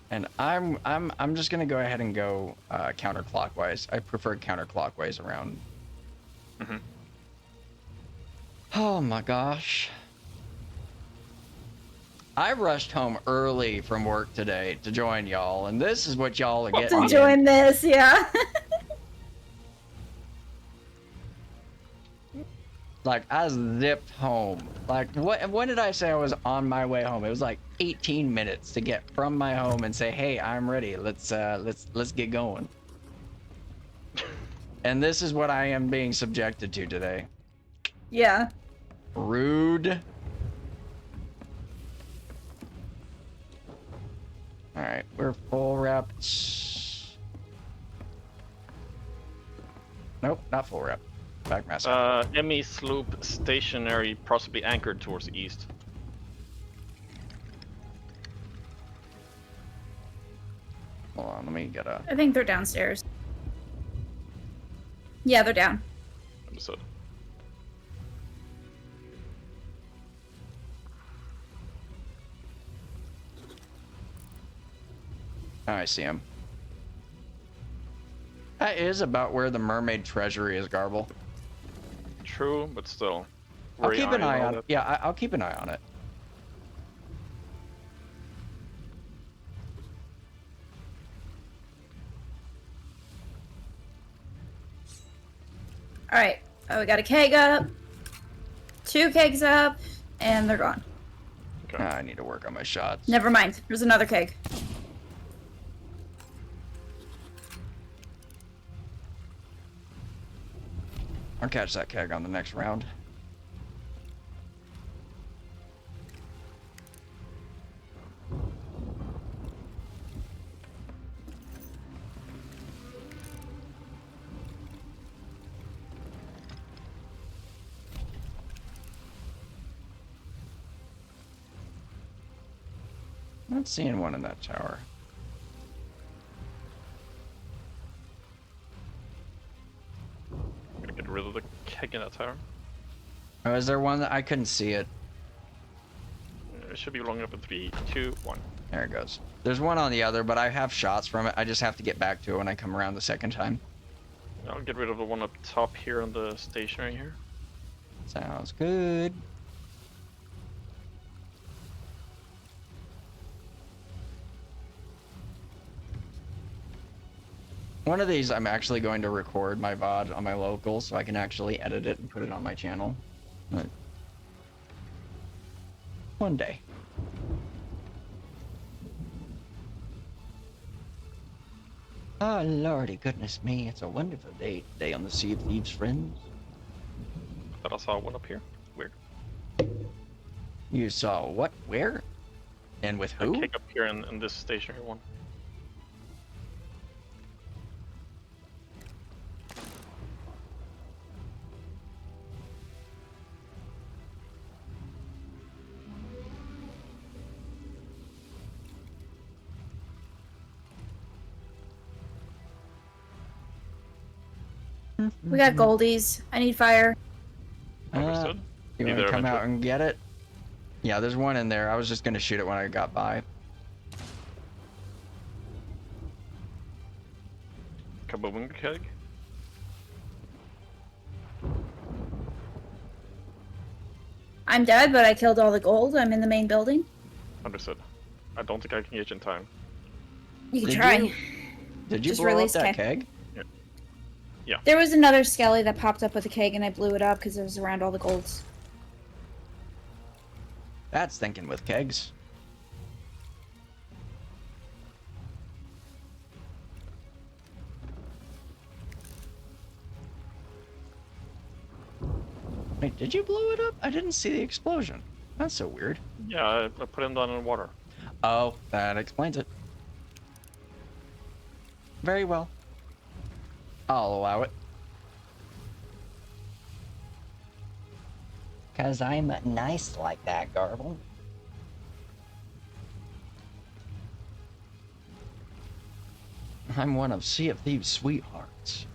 And I'm just gonna go ahead and go counterclockwise. I prefer counterclockwise around. Mhm. Oh my gosh. I rushed home early from work today to join y'all, and this is what y'all are getting. To join this, yeah. Like, I zipped home. Like, when did I say I was on my way home? It was like 18 minutes to get from my home and say, hey, I'm ready. Let's get going. And this is what I am being subjected to today. Yeah. Rude. All right, we're full reps. Nope, not full rep. Back mass. ME sloop stationary, possibly anchored towards the east. Hold on, let me get a... I think they're downstairs. Yeah, they're down. Understood. Oh, I see him. That is about where the mermaid treasury is, Garbl. True, but still. I'll Very keep an eye iron on it. Yeah, I'll keep an eye on it. All right. Oh, we got a keg up. 2 kegs up, and they're gone. Okay. I need to work on my shots. Never mind. There's another keg. I'll catch that keg on the next round. Not seeing one in that tower. I'm gonna get rid of the keg in that tower. Oh, is there one that I couldn't see it? It should be long up in 3, 2, 1. There it goes. There's one on the other, but I have shots from it. I just have to get back to it when I come around the second time. I'll get rid of the one up top here on the stationary here. Sounds good. One of these, I'm actually going to record my VOD on my local so I can actually edit it and put it on my channel. But one day. Oh, lordy goodness me. It's a wonderful day today on the Sea of Thieves, friends. Thought I saw one up here. Weird. You saw what? Where? And with A who? keg up here in this stationary one. We got goldies. I need fire. Understood. You want Either to come out eventually. and get it? Yeah, there's one in there. I was just going to shoot it when I got by. Kaboom keg. I'm dead, but I killed all the gold. I'm in the main building. Understood. I don't think I can get you in time. You can Did try. you- Did you Just blow up release that keg. keg? There was another skelly that popped up with a keg, and I blew it up because it was around all the golds. That's thinking with kegs. Wait, did you blow it up? I didn't see the explosion. That's so weird. Yeah, I put him down in water. Oh, that explains it. Very well. I'll allow it. 'Cause I'm nice like that, Garbl. I'm one of Sea of Thieves' sweethearts.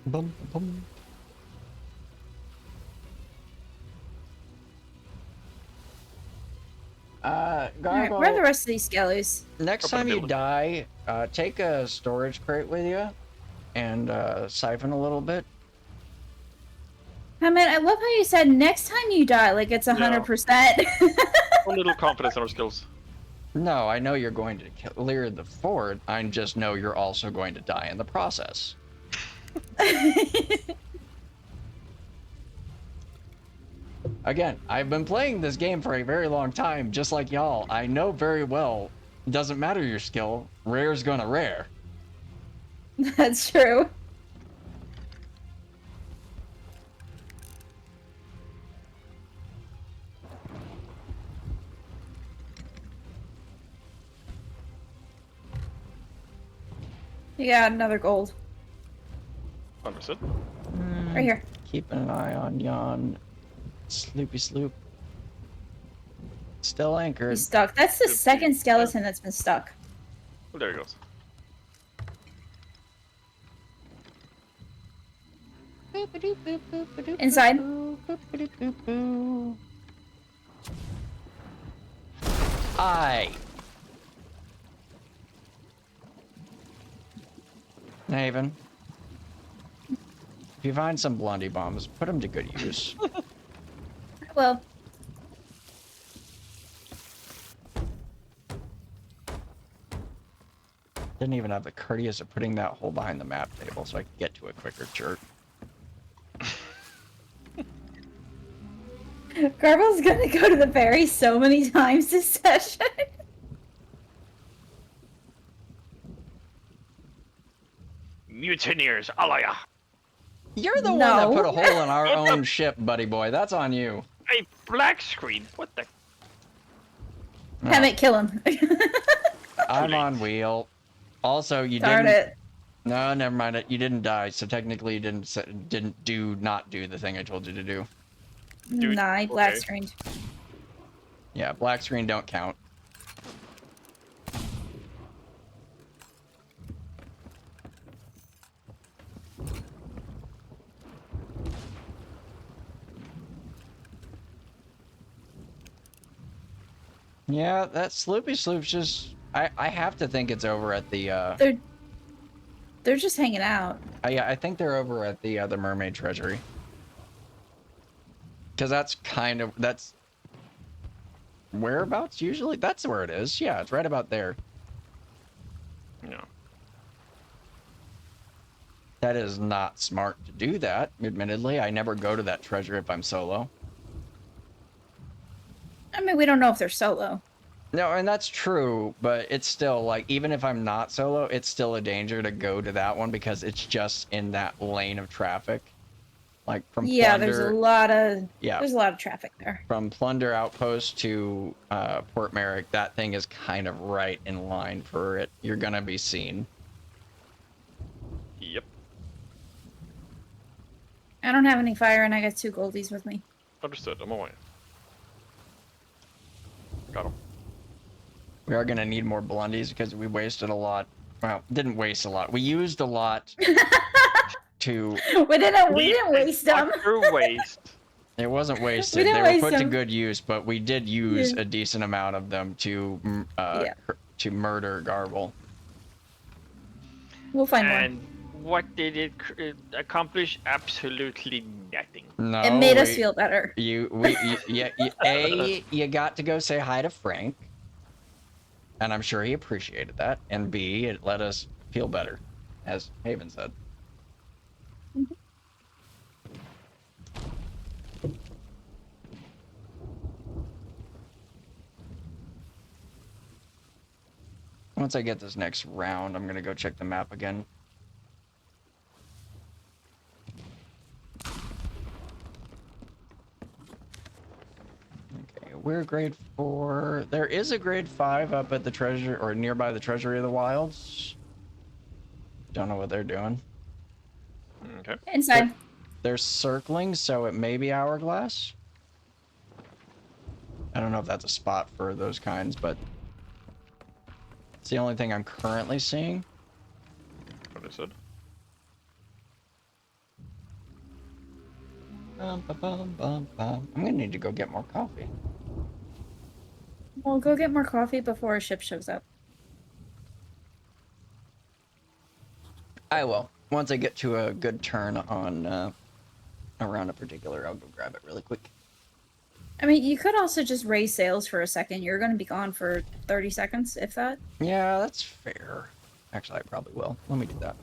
Bum, bum. Alright, Garbl, where are the rest of these skellies? next Up in the time you building. die, take a storage crate with you and siphon a little bit. I mean, I love how you said next time you die, like it's 100%. A little confidence in our skills. No, I know you're going to clear the fort. I just know you're also going to die in the process. Again, I've been playing this game for a very long time, just like y'all. I know very well, it doesn't matter your skill, rare's gonna rare. That's true. You got another gold. Understood. Right here. Keeping an eye on yon sloopy sloop. Still He's anchored. stuck. That's the Oopsie. second skeleton that's been stuck. Well, there he goes. Inside. Aye. Haven. If you find some blondie bombs, put them to good use. Well, Didn't even have the courteous of putting that hole behind the map table so I could get to it quicker, jerk. Garbl's gonna go to the ferry so many times this session. Mutineers, alaya! You're the one No. that put a hole in our own ship, buddy boy. That's on you. A black screen. What the? No, Hammett, kill him. I'm on wheel. Also, you Darn didn't. it. No, never mind it. You didn't die, so technically you didn't not do the thing I told you to do. Dude, Nah, I black okay. screened. Yeah, black screen don't count. Yeah, that Sloopy Sloop's just... I have to think it's over at the, They're just hanging out. I think they're over at the Mermaid Treasury. Because that's kind of... That's... Whereabouts, usually? That's where it is. Yeah, it's right about there. No. That is not smart to do that, admittedly. I never go to that treasure if I'm solo. I mean, we don't know if they're solo. No, and that's true, but it's still, like, even if I'm not solo, it's still a danger to go to that one because it's just in that lane of traffic. Like, from Yeah, Plunder... there's a lot of Yeah. there's a lot of traffic there. From Plunder Outpost to Port Merrick, that thing is kind of right in line for it. You're gonna be seen. Yep. I don't have any fire, and I got 2 goldies with me. Understood. I'm away. Got him. We are gonna need more blundies because we wasted a lot. Well, didn't waste a lot. We used a lot to... We didn't waste them. Utter waste. It wasn't wasted. didn't They waste were put to them. good use, but we did use Yeah. a decent amount of them to to murder Garbl. We'll find And what did it accomplish? Absolutely nothing. No, one. It made us feel better. you got to go say hi to Frank, and I'm sure he appreciated that. And B, it let us feel better, as Haven said. Once I get this next round, I'm gonna go check the map again. Okay, we're grade 4. There is a grade 5 up at the treasure, or nearby the Treasury of the Wilds. Don't know what they're doing. Okay. Inside. They're circling, so it may be Hourglass. I don't know if that's a spot for those kinds, but it's the only thing I'm currently seeing. Understood. I'm gonna need to go get more coffee. We'll go get more coffee before a ship shows up. I will. Once I get to a good turn on around a particular, I'll go grab it really quick. I mean, you could also just raise sails for a second. You're going to be gone for 30 seconds, if that. Yeah, that's fair. Actually, I probably will. Let me do that.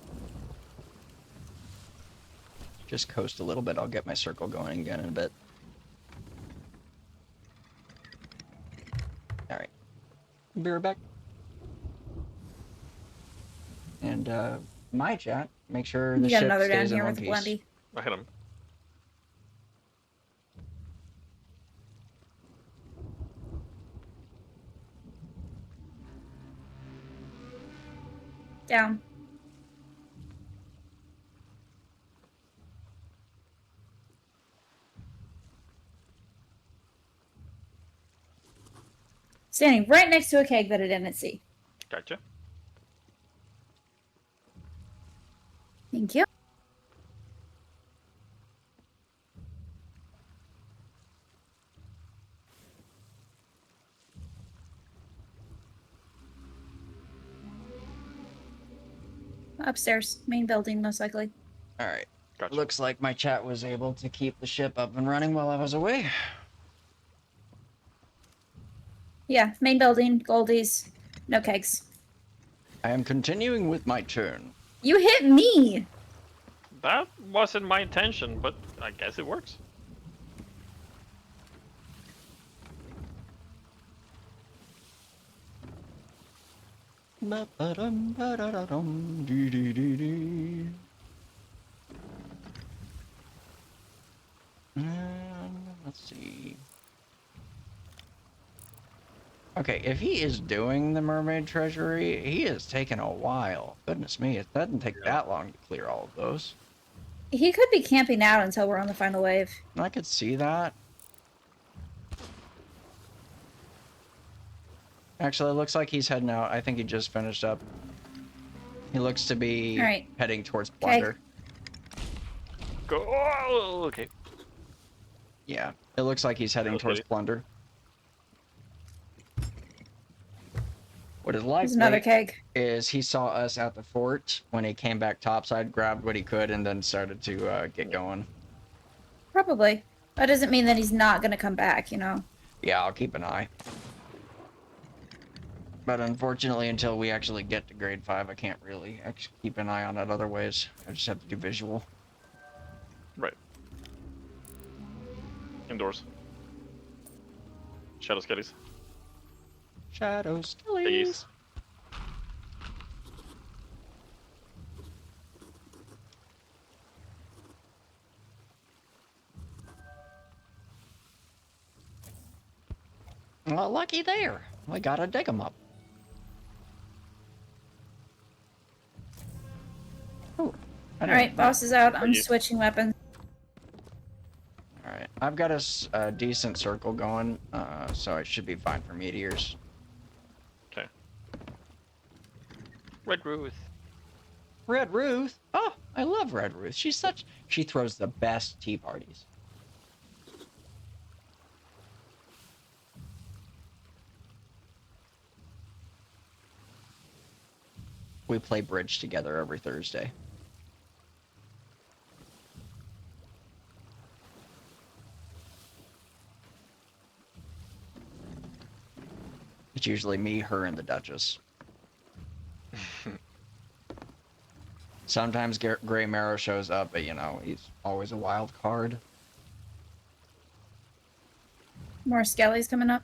Just coast a little bit. I'll get my circle going again in a bit. All right. Be right back. And my chat, make sure the You got ship another down stays in here one with a piece. Blendy. I hit him. Down. Standing right next to a keg that I didn't see. Gotcha. Thank you. Upstairs, main building, most likely. All right. Gotcha. Looks like my chat was able to keep the ship up and running while I was away. Yeah, main building, Goldies, no kegs. I am continuing with my turn. You hit me! That wasn't my intention, but I guess it works. Ba-ba-dum, ba-da-da-dum, let's see. Okay, if he is doing the mermaid treasury, he is taking a while. Goodness me, it doesn't take that long to clear all of those. He could be camping out until we're on the final wave. I could see that. Actually, it looks like he's heading out. I think he just finished up. He looks to be Alright. heading towards plunder. Go. Oh, okay. Yeah, it looks like he's heading Okay. towards plunder. What is There's another likely keg. is he saw us at the fort when he came back topside, grabbed what he could, and then started to get going. Probably. That doesn't mean that he's not gonna come back, you know? Yeah, I'll keep an eye. But unfortunately, until we actually get to grade 5, I can't really keep an eye on it otherwise. I just have to do visual. Right. Indoors. Shadow skellies. Shadows, Biggies. Well, lucky there. We gotta dig them up. Ooh, Alright, boss is out. I'm Thank you. switching weapons. Alright, I've got a decent circle going, so I should be fine for meteors. Okay. Red Ruth. Red Ruth? Oh, I love Red Ruth. She throws the best tea parties. We play bridge together every Thursday. It's usually me, her, and the Duchess. Sometimes Gray Marrow shows up, but you know, he's always a wild card. More skellies coming up.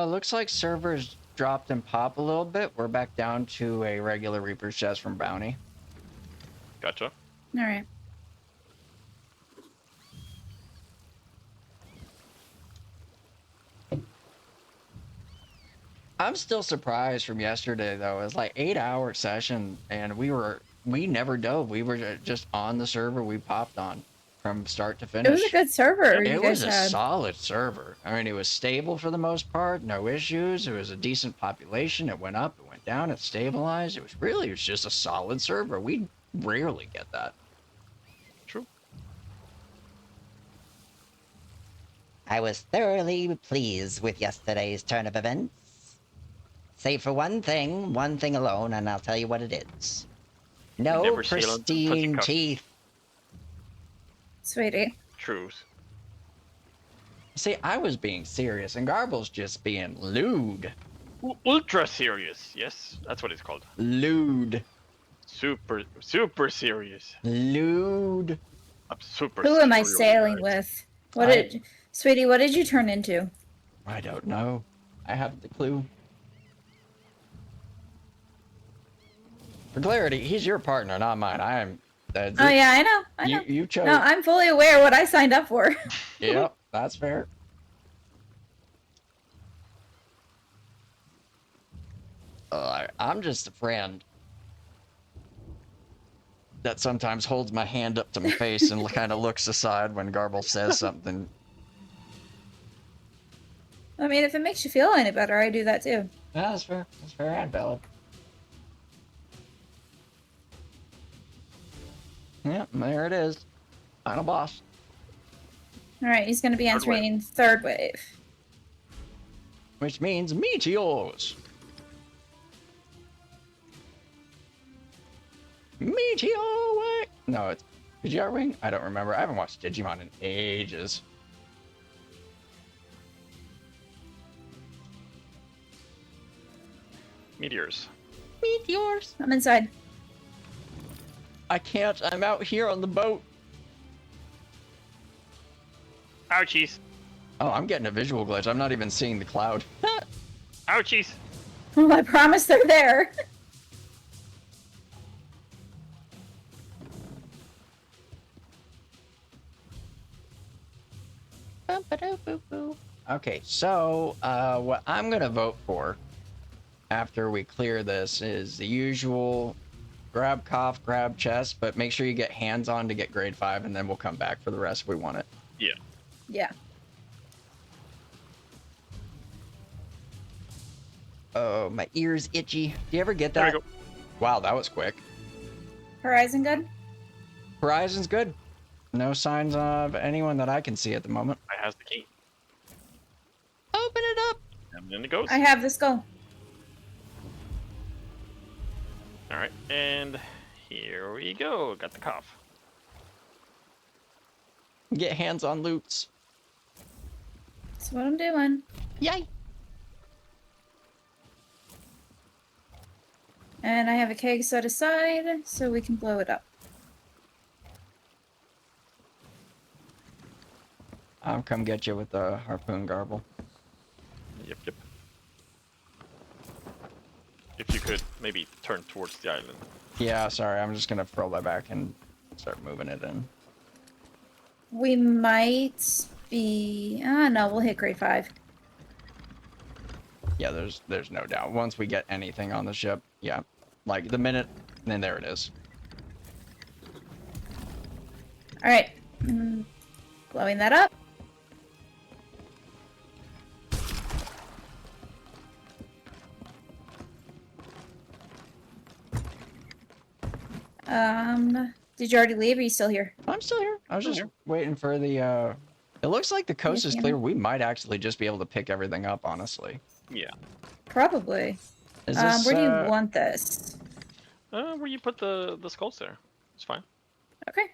Looks like servers dropped and pop a little bit. We're back down to a regular Reaper's chest from Bounty. Gotcha. Alright. I'm still surprised from yesterday though. It was like 8-hour session and we never dove. We were just on the server we popped on from start to finish. It was a good server you It guys was a had. solid server. I mean, it was stable for the most part, no issues. It was a decent population. It went up, it went down, it stabilized. It was just a solid server. We rarely get that. True. I was thoroughly pleased with yesterday's turn of events. Save for one thing alone, and I'll tell you what it is. No Never sail on touchy pristine cup. teeth. Sweetie. Truth. See, I was being serious, and Garbl's just being lewd. Ultra serious. Yes, that's what it's called. Lewd. Super serious. Lewd. I'm super. Who am I serial, sailing guys. with? What did Sweetie, what did you turn into? I don't know. I haven't the clue. For clarity, he's your partner, not mine. I am. Oh yeah, I know. I know. You chose. No, I'm fully aware what I signed up for. Yep, that's fair. I'm just a friend that sometimes holds my hand up to my face and kind of looks aside when Garbl says something. I mean, if it makes you feel any better, I do that too. Yeah, that's fair. That's fair and valid. Yeah, there it is. Final boss. Alright, he's gonna be Third wave. entering third wave. Which means meteors. Meteor wing. No, it's Meteor wing. I don't remember. I haven't watched Digimon in ages. Meteors. Meteors. I'm inside. I can't. I'm out here on the boat. Ouchies. Oh, I'm getting a visual glitch. I'm not even seeing the cloud. Ouchies. Well, I promise they're there. Okay, so what I'm gonna vote for after we clear this is the usual grab cough, grab chest, but make sure you get hands on to get grade 5, and then we'll come back for the rest if we want it. Yeah. Yeah. Oh, my ear's itchy. Do you ever get There we that? go. Wow, that was quick. Horizon good? Horizon's good. No signs of anyone that I can see at the moment. I has the key. Open it up. And then it goes. I have this go. Alright, and here we go. Got the cough. Get hands on loops. That's what I'm doing. Yay. And I have a keg set aside so we can blow it up. I'll come get you with the harpoon Garbl. Yep, yep. If you could maybe turn towards the island. Yeah, sorry. I'm just gonna throw that back and start moving it in. We might be... no, we'll hit grade 5. Yeah, there's no doubt. Once we get anything on the ship, yeah. Like the minute, then there it is. Alright. Blowing that up. Did you already leave or are you still here? I'm still here. I was just waiting for the, It looks like the coast is clear. We might actually just be able to pick everything up, honestly. Yeah. Probably. Is this, Where do you want this? Where you put the skulls there. It's fine. Okay.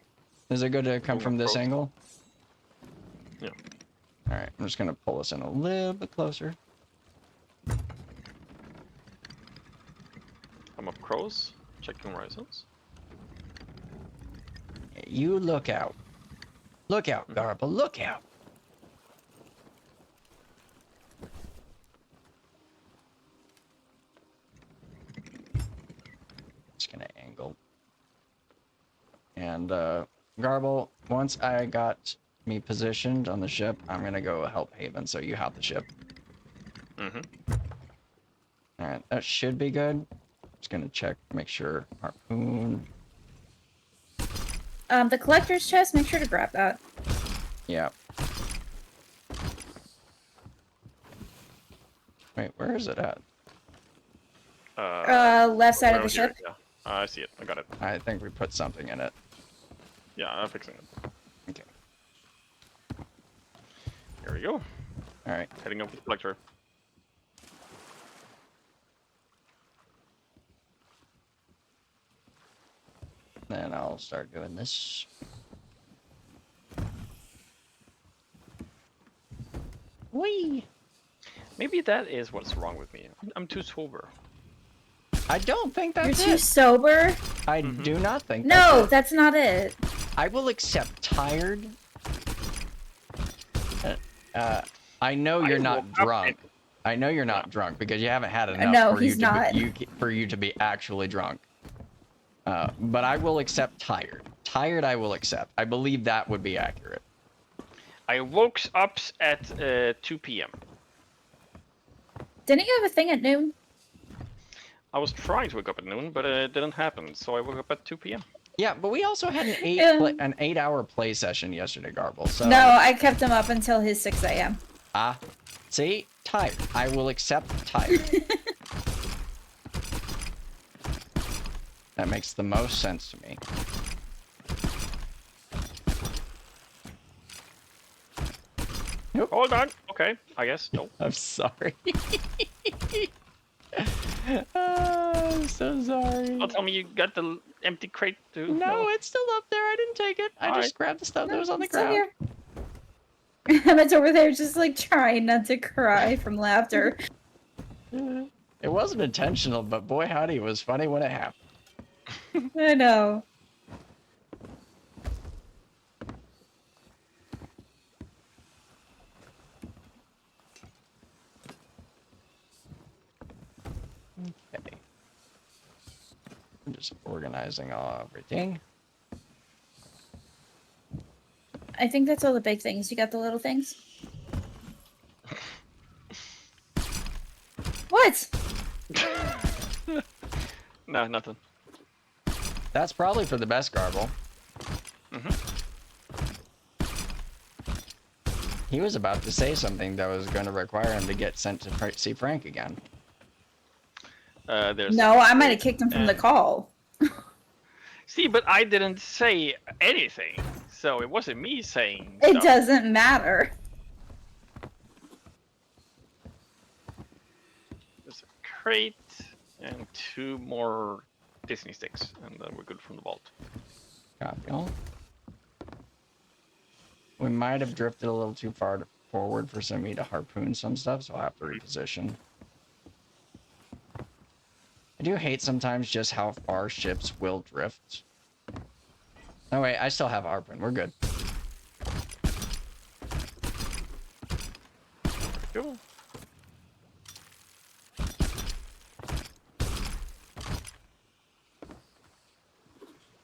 Is it good to come from this Approach. angle? Yeah. Alright, I'm just gonna pull us in a little bit closer. I'm up crows. Checking horizons. You look out. Look out, Garbl, look out. Just gonna angle. And Garbl, once I got me positioned on the ship, I'm gonna go help Haven, so you have the ship. Mm-hmm. Alright, that should be good. Just gonna check, make sure harpoon. The collector's chest, make sure to grab that. Yeah. Wait, where is it at? Left side of Around the here, ship. Yeah. I see it. I got it. I think we put something in it. Yeah, I'm fixing it. Okay. Here we go. Alright. Heading up to the collector. Then I'll start doing this. Whee! Maybe that is what's wrong with me. I'm too sober. I don't think You're that's too it. sober? I do not think No, that's that's not it. it. I will accept tired. I know you're not woke up drunk. I know you're not drunk because you haven't had enough No, for he's not. for you to be actually drunk. But I will accept tired. Tired I will accept. I believe that would be accurate. I woke up at 2 p.m. Didn't you have a thing at noon? I was trying to wake up at noon, but it didn't happen, so I woke up at 2 p.m. Yeah, but we also had Yeah. an 8-hour play session yesterday, Garbl. So No, I kept him up until his 6 a.m. See, tired. I will accept tired. That makes the most sense to me. Nope. Hold on. Okay, I guess. No. I'm sorry. I'm so sorry. Don't tell me you got the empty crate too. No, it's still up there. I didn't take it. I Alright. just grabbed the stuff that was on the It's still ground. here. Emmett's over there just like trying not to cry from laughter. It wasn't intentional, but boy howdy, it was funny when it happened. I know. Okay. I'm just organizing everything. I think that's all the big things. You got the little things? What? No, nothing. That's probably for the best, Garbl. He was about to say something that was going to require him to get sent to see Frank again. There's No, I might have kicked him from the call. See, but I didn't say anything, so it wasn't me saying. It stuff. doesn't matter. There's a crate and 2 more Disney sticks, and then we're good from the vault. Copy all. We might have drifted a little too far forward for me to harpoon some stuff, so I'll have to reposition. I do hate sometimes just how far ships will drift. Oh wait, I still have harpoon. We're good. Cool.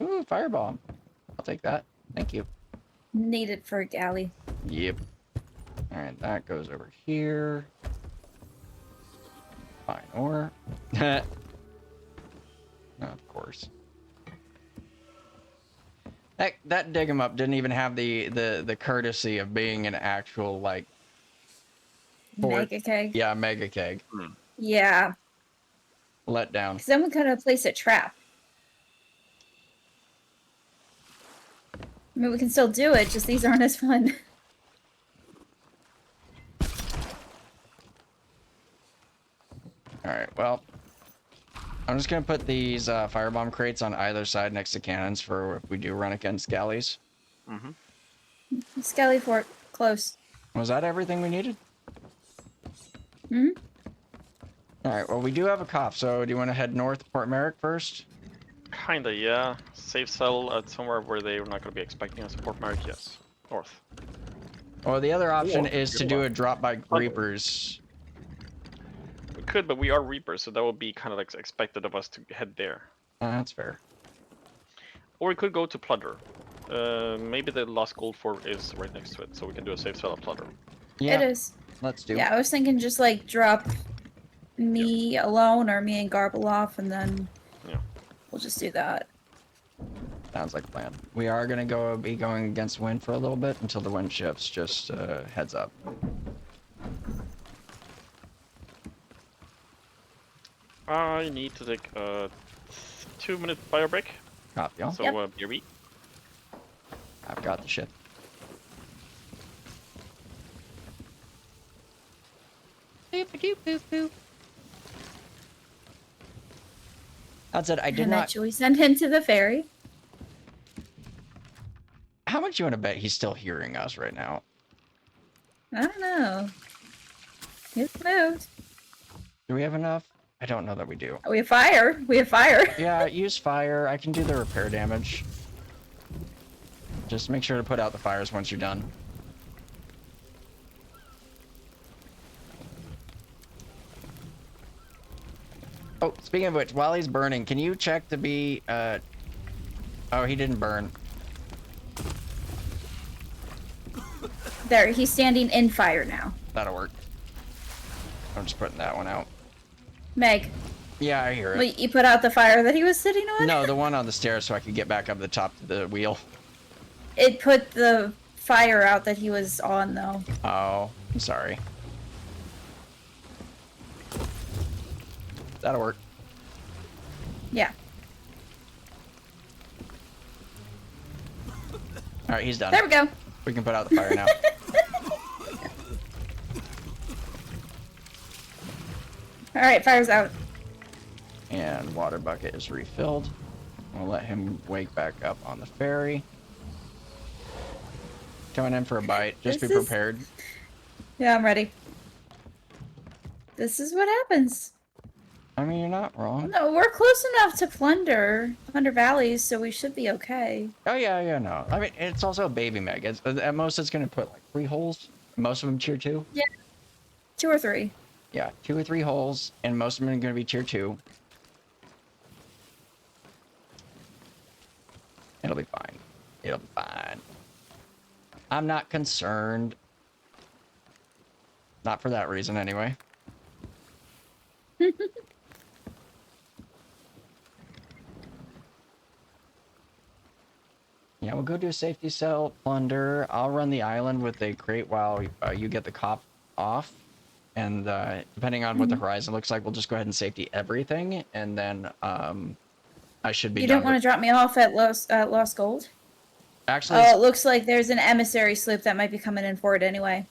Ooh, firebomb. I'll take that. Thank you. Needed for a galley. Yep. Alright, that goes over here. Fine ore. Of course. That dig 'em up didn't even have the courtesy of being an actual like Mega keg. yeah, mega keg. Yeah. Let down. Because then we could have placed a trap. I mean, we can still do it, just these aren't as fun. Alright, well. I'm just gonna put these firebomb crates on either side next to cannons for if we do run against galleys. Skelly Fort, close. Was that everything we needed? Hmm? Alright, well we do have a cop, so do you want to head north to Port Merrick first? Kinda, yeah. Safe cell at somewhere where they're not going to be expecting us. Port Merrick, yes. North. Well, the other option Or is to good do luck. a drop by Reapers. We could, but we are Reapers, so that would be kind of like expected of us to head there. That's fair. Or we could go to Plunder. Maybe the last gold fort is right next to it, so we can do a safe cell at Plunder. Yeah, It is. let's do. Yeah, I was thinking just like drop me alone or me and Garbl off, and then Yeah. we'll just do that. Sounds like a plan. We are gonna be going against wind for a little bit until the wind shifts. Just heads up. I need to take a 2-minute bio break, Copy all. so Yep. BRB. I've got the ship. That said, I did And not. eventually send him to the ferry. How much you want to bet he's still hearing us right now? I don't know. Who knows? Do we have enough? I don't know that we do. We have fire. We have fire. Yeah, use fire. I can do the repair damage. Just make sure to put out the fires once you're done. Oh, speaking of which, while he's burning, can you check to be, Oh, he didn't burn. There, he's standing in fire now. That'll work. I'm just putting that one out. Meg, Yeah, I hear it. Wait, you put out the fire that he was sitting on? No, the one on the stairs so I could get back up the top of the wheel. It put the fire out that he was on, though. Oh, I'm sorry. That'll work. Yeah. All right, he's done. There we go. We can put out the fire now. All right, fire's out. And water bucket is refilled. We'll let him wake back up on the ferry. Coming in for a bite. Just be prepared. Yeah, I'm ready. This is what happens. I mean, you're not wrong. No, we're close enough to Plunder Valleys, so we should be okay. Oh, yeah, no. I mean, it's also a baby meg. At most, it's going to put like 3 holes. Most of them tier 2. Yeah. 2 or 3. Yeah, 2 or 3 holes, and most of them are going to be tier 2. It'll be fine. It'll be fine. I'm not concerned. Not for that reason, anyway. Yeah, we'll go do a safety cell, plunder. I'll run the island with a crate while you get the cop off. And depending on what the horizon looks like, we'll just go ahead and safety everything. And then I should be You done don't want to drop me off at Lost Gold? Actually, Oh, it looks like there's an emissary sloop that might be coming in for it anyway.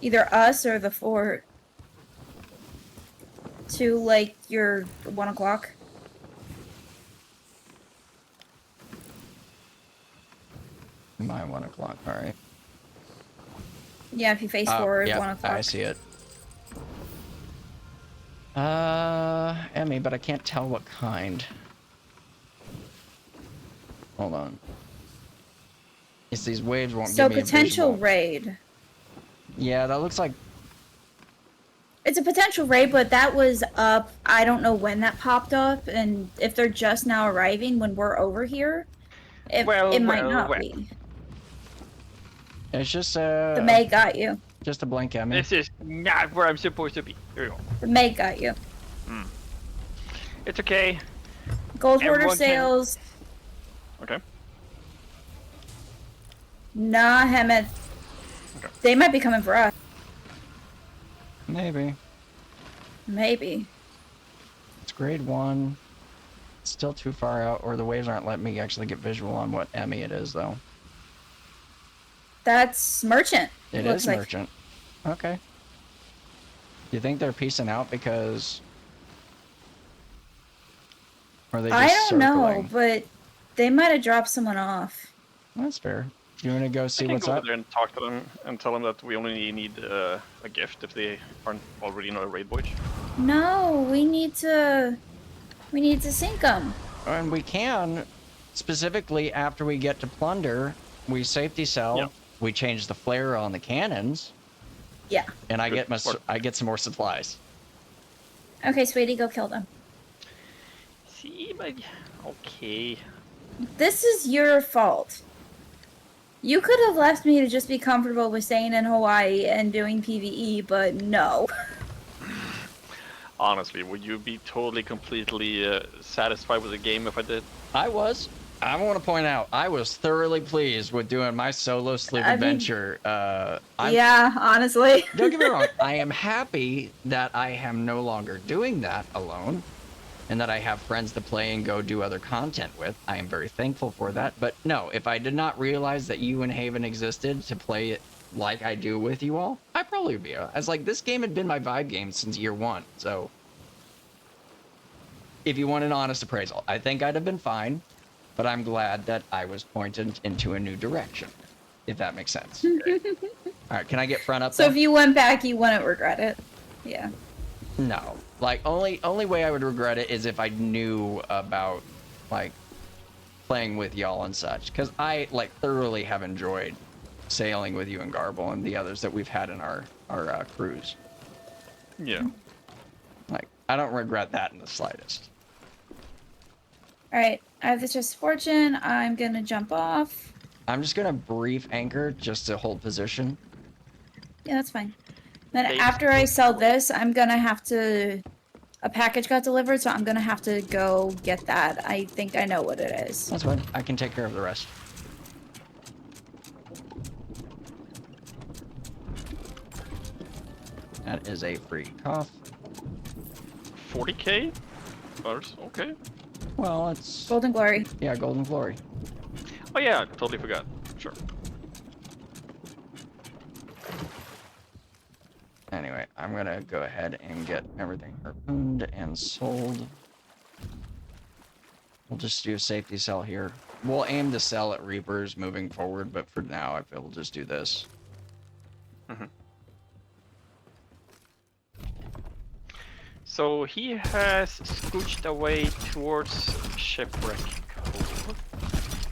Either us or the fort. To, like, your 1 o'clock. my 1 o'clock, alright. Yeah, if you face forward, yeah, 1 o'clock. I see it. Emmy, but I can't tell what kind. Hold on. It's these waves won't So give me a potential visual. raid. Yeah, that looks like... It's a potential raid, but that was up. I don't know when that popped up, and if they're just now arriving when we're over here, it might not be. It's just The May got you. just a blank Emmy. This is not where I'm supposed to be. Here we go. The May got you. It's okay. Gold hoarder Everyone can- sales. Okay. Nah, Hemet. Okay. They might be coming for us. Maybe. Maybe. It's grade 1. It's still too far out, or the waves aren't letting me actually get visual on what Emmy it is, though. That's merchant. It looks is like. merchant. Okay. You think they're piecing out because... Or are they just I don't know, circling? but they might have dropped someone off. That's fair. Do you want to go I see can what's go over up? there and talk to them and tell them that we only need a gift if they aren't already in a raid voyage. No, we need to sink them. And we can, specifically after we get to plunder, we safety cell, Yeah. we change the flare on the cannons, Yeah. and I Good. get some more supplies. Okay, sweetie, go kill them. See, but okay. This is your fault. You could have left me to just be comfortable with staying in Hawaii and doing PvE, but no. Honestly, would you be totally, completely satisfied with the game if I did? I want to point out, I was thoroughly pleased with doing my solo sloop I mean- adventure. Yeah, honestly. Don't get me wrong, I am happy that I am no longer doing that alone, and that I have friends to play and go do other content with. I am very thankful for that. But no, if I did not realize that you and Haven existed to play it like I do with you all, I'd probably be. I was like, this game had been my vibe game since year 1. So, if you want an honest appraisal, I think I'd have been fine. But I'm glad that I was pointed into a new direction, if that makes sense. All right, can I get front up? So though? if you went back, you wouldn't regret it. Yeah. No, like only way I would regret it is if I knew about like playing with y'all and such, because I like thoroughly have enjoyed sailing with you and Garbl and the others that we've had in our cruise. Yeah. Like I don't regret that in the slightest. Alright, I have the chest of fortune. I'm gonna jump off. I'm just gonna brief anchor just to hold position. Yeah, that's fine. Then Dave's after I good sell boy. this, I'm gonna have to. A package got delivered, so I'm gonna have to go get that. I think I know what it is. That's fine. I can take care of the rest. That is a free cough. 40k? Okay. Well, it's Golden Glory. yeah, Golden Glory. Oh yeah, totally forgot. Sure. Anyway, I'm gonna go ahead and get everything harpooned and sold. We'll just do a safety sell here. We'll aim to sell at Reapers moving forward, but for now, I feel we'll just do this. So he has scooched away towards Shipwreck Cove.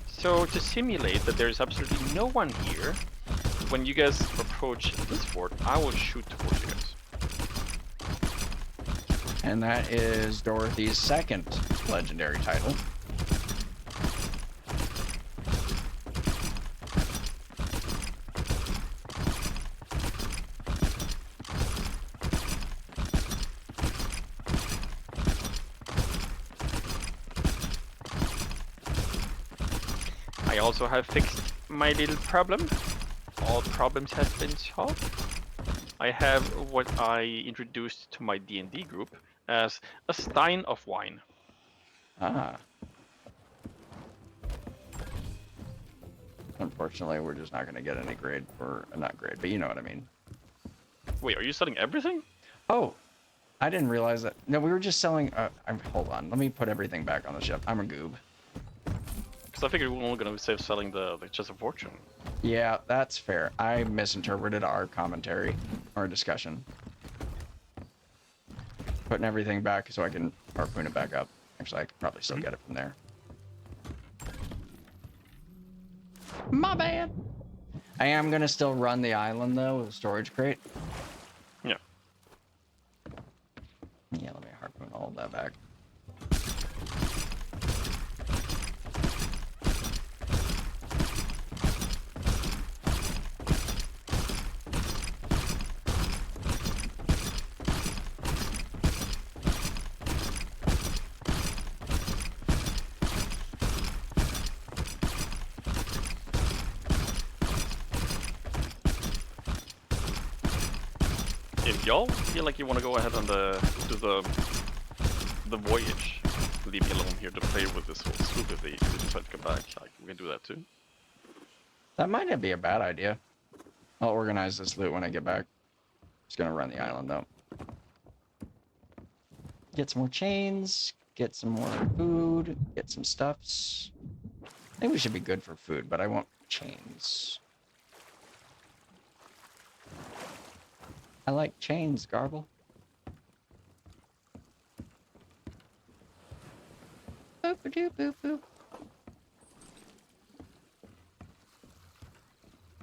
So to simulate that there's absolutely no one here, when you guys approach this fort, I will shoot towards you guys. And that is Dorothy's second legendary title. I also have fixed my little problem. All problems have been solved. I have what I introduced to my D&D group as a stein of wine. Ah. Unfortunately, we're just not going to get any grade for... not grade, but you know what I mean. Wait, are you selling everything? Oh, I didn't realize that. No, we were just selling... hold on. Let me put everything back on the ship. I'm a goob. Because I figured we were only going to save selling the Chest of Fortune. Yeah, that's fair. I misinterpreted our commentary, our discussion. Putting everything back so I can harpoon it back up. Actually, I could probably still get it from there. My bad. I am going to still run the island, though, with a storage crate. Yeah. Yeah, let me harpoon all of that back. If y'all feel like you want to go ahead and do the voyage, leave me alone here to play with this whole sloop if they decide to come back. Like, we can do that too. That might not be a bad idea. I'll organize this loot when I get back. Just gonna run the island, though. Get some more chains, get some more food, get some stuffs. I think we should be good for food, but I want chains. I like chains, Garbl. Boop a doop boop boop.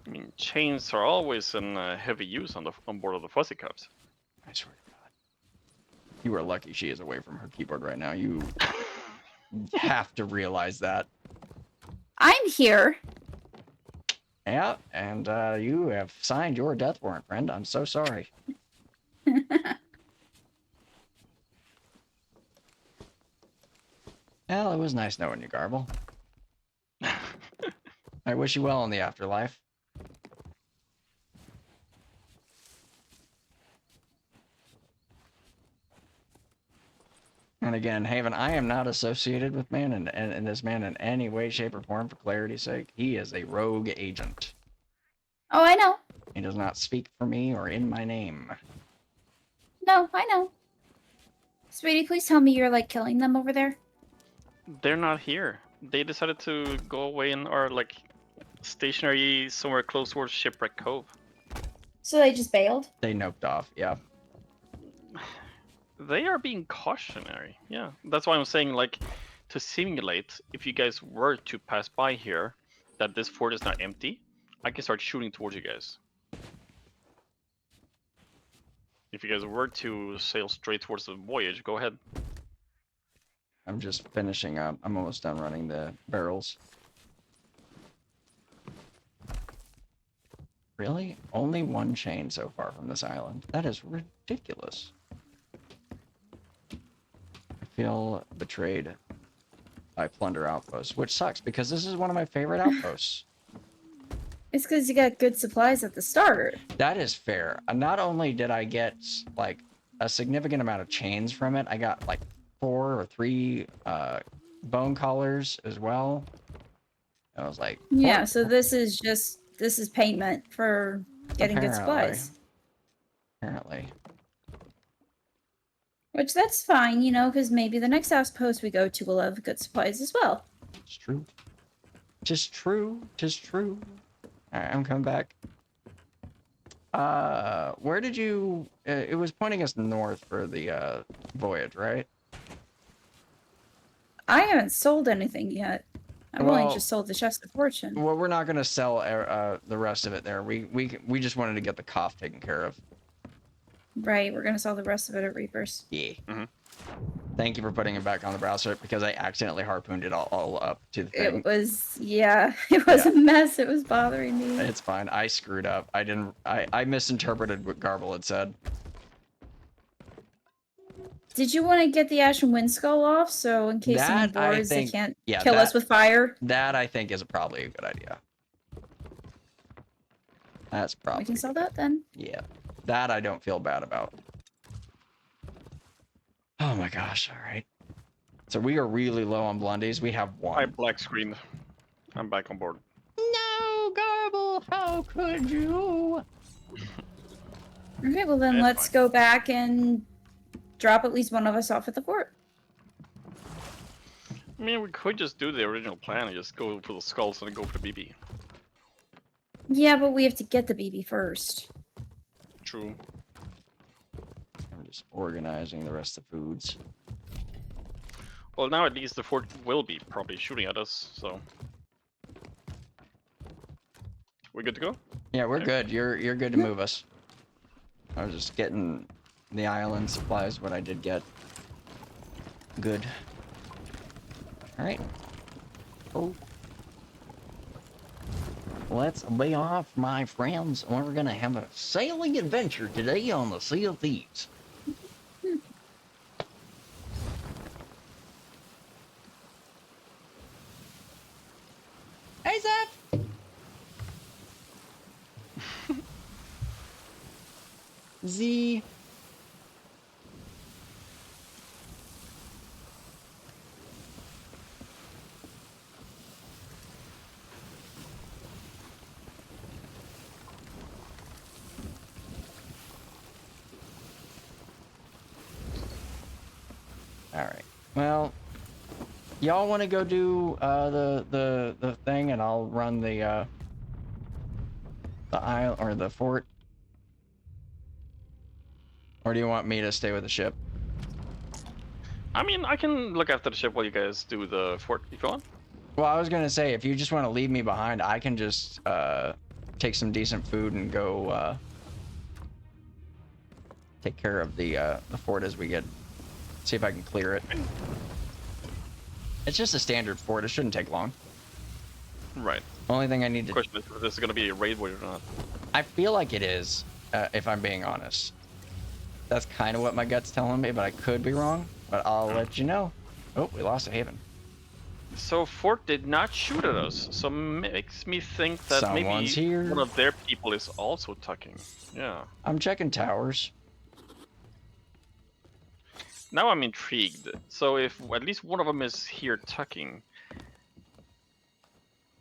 I mean, chains are always in heavy use on board of the Fuzzy Cups. I swear to God. You are lucky she is away from her keyboard right now. You have to realize that. I'm here. Yeah, and you have signed your death warrant, friend. I'm so sorry. Well, it was nice knowing you, Garbl. I wish you well in the afterlife. And again, Haven, I am not associated with man and this man in any way, shape, or form for clarity's sake. He is a rogue agent. Oh, I know. He does not speak for me or in my name. No, I know. Sweetie, please tell me you're like killing them over there. They're not here. They decided to go away and are like stationary somewhere close towards Shipwreck Cove. So they just bailed? They noped off, yeah. They are being cautionary. Yeah, that's why I'm saying, like, to simulate, if you guys were to pass by here, that this fort is not empty, I can start shooting towards you guys. If you guys were to sail straight towards the voyage, go ahead. I'm just finishing up. I'm almost done running the barrels. Really? Only one chain so far from this island. That is ridiculous. I feel betrayed by Plunder Outpost, which sucks because this is one of my favorite outposts. It's because you got good supplies at the start. That is fair. Not only did I get like a significant amount of chains from it, I got like 4 or 3 bone collars as well. I was like, Yeah, so this is payment for getting good Apparently. supplies. apparently. Which that's fine, you know, because maybe the next outpost we go to will have good supplies as well. It's true. Tis true. Tis true. Alright, I'm coming back. Where did you... it was pointing us north for the voyage, right? I haven't sold anything yet. I've Well- only just sold the chest of fortune. Well, we're not going to sell the rest of it there. We just wanted to get the cough taken care of. Right, we're gonna sell the rest of it at Reapers. Yeah. Mhm. Thank you for putting it back on the browser because I accidentally harpooned it all up to the thing. It was, yeah, it was a mess. It was bothering me. It's fine. I screwed up. I misinterpreted what Garbl had said. Did you want to get the Ashen Wind Skull off so in case someone That, I boards, they think- can't yeah, kill us with fire? That I think is probably a good idea. That's We probably can sell that then. yeah. That I don't feel bad about. Oh my gosh! All right. So we are really low on blundies. We have I one. black screened. I'm back on board. No, Garbl, how could you? Okay, well then That's let's fine. go back and drop at least one of us off at the fort. I mean, we could just do the original plan and just go for the skulls and go for the BB. Yeah, but we have to get the BB first. True. I'm just organizing the rest of the foods. Well, now at least the fort will be probably shooting at us, so... We good to go? Yeah, we're Okay. good. You're good to move us. I was just getting the island supplies. What I did get. Good. All right. Oh. Let's be off, my friends. We're gonna have a sailing adventure today on the Sea of Thieves. Hey, Zeph! Z. All right. Well, y'all want to go do the thing, and I'll run the isle or the fort, or do you want me to stay with the ship? I mean, I can look after the ship while you guys do the fort if you want. Well, I was gonna say if you just want to leave me behind, I can just take some decent food and go take care of the fort as we get. See if I can clear it. It's just a standard fort. It shouldn't take long. Right. Only thing I need The to. question is if this is going to be a raid void or not. I feel like it is, if I'm being honest. That's kind of what my gut's telling me, but I could be wrong. But I'll let you know. Oh, we lost a Haven. So fort did not shoot at us, so makes me think that Someone's maybe here. one of their people is also tucking. Yeah. I'm checking towers. Now I'm intrigued. So if at least one of them is here tucking,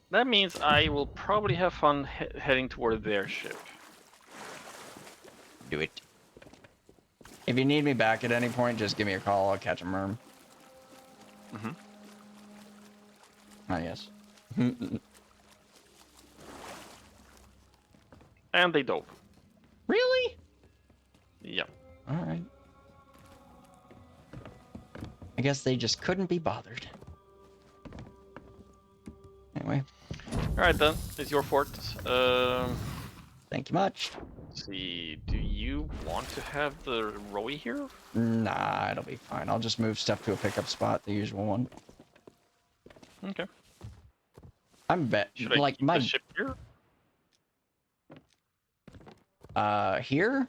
that means I will probably have fun heading toward their ship. Do it. If you need me back at any point, just give me a call. I'll catch a merm. Mm-hmm. Ah, yes. And they dove. Really? Yeah. All right. I guess they just couldn't be bothered. Anyway, Alright then, it's your fort. thank you much. Let's see, do you want to have the Rowie here? Nah, it'll be fine. I'll just move stuff to a pickup spot, the usual one. Okay. I'm bet Should I like keep my the ship here? Here?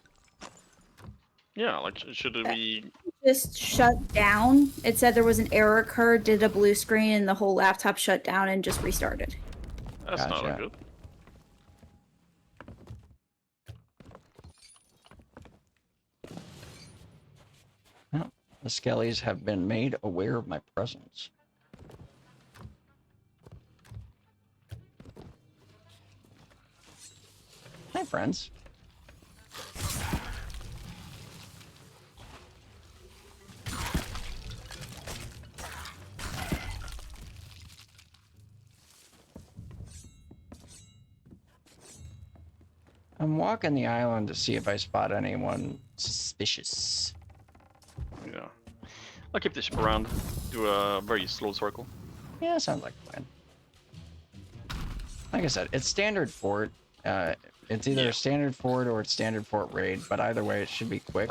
Yeah, like should we? Just shut down. It said there was an error occurred, did a blue screen, and the whole laptop shut down and just restarted. That's not Gotcha. good. Well, the Skellies have been made aware of my presence. Hi, friends. I'm walking the island to see if I spot anyone suspicious. Yeah. I'll keep the ship around. Do a very slow circle. Yeah, sounds like a plan. Like I said, it's standard fort. It's either a standard fort or it's standard fort raid, but either way, it should be quick.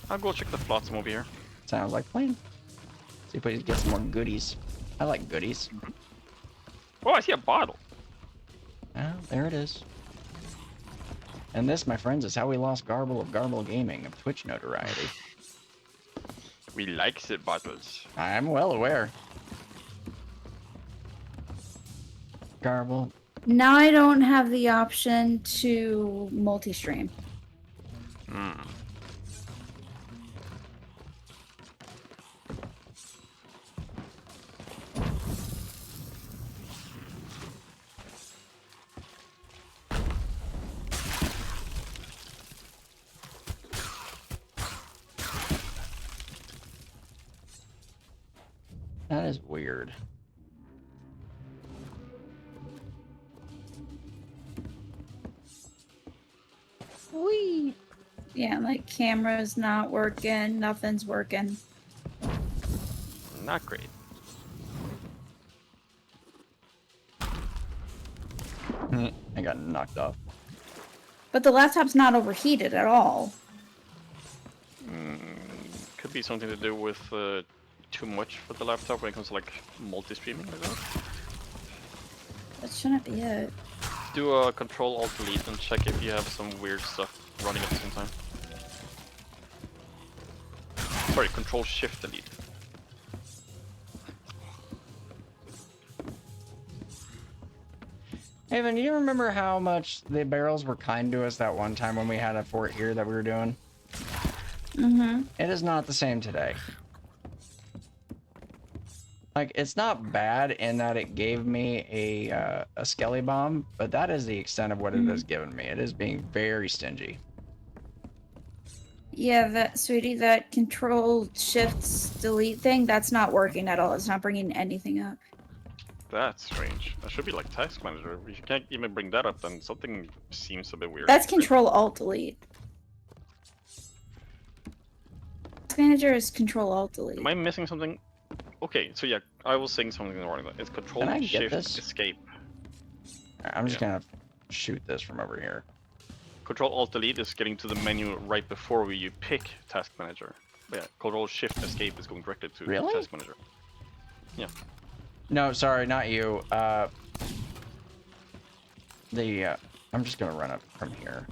I'll go check the flotsam over here. Sounds like a plan. See if we can get some more goodies. I like goodies. Oh, I see a bottle. Ah, there it is. And this, my friends, is how we lost Garbl of GarblGaming of Twitch notoriety. We like the bottles. I'm well aware. Garbl. Now I don't have the option to multi-stream. Hmm. That is weird. Whee! Yeah, like camera's not working, nothing's working. Not great. I got knocked off. But the laptop's not overheated at all. Could be something to do with too much for the laptop when it comes to like multi-streaming like that. That shouldn't be it. Do a Control-Alt-Delete and check if you have some weird stuff running at the same time. Sorry, Control-Shift-Delete. Haven, do you remember how much the barrels were kind to us that one time when we had a fort here that we were doing? Mm-hmm. It is not the same today. Like, it's not bad in that it gave me a skelly bomb, but that is the extent of what it has given me. It is being very stingy. Yeah, that, sweetie, that Control-Shift-Delete thing, that's not working at all. It's not bringing anything up. That's strange. That should be like Task Manager. If you can't even bring that up, then something seems a bit weird. That's Control-Alt-Delete. Task Manager is Control-Alt-Delete. Am I missing something? Okay, so yeah, I was saying something wrong. It's Can I get this? Control-Shift-Escape. I'm just gonna shoot this from over here. Control-Alt-Delete is getting to the menu right before you pick Task Manager. But yeah, Control-Shift-Escape is going directly to Really? Task Manager. Yeah. No, sorry, not you. I'm just gonna run up from here.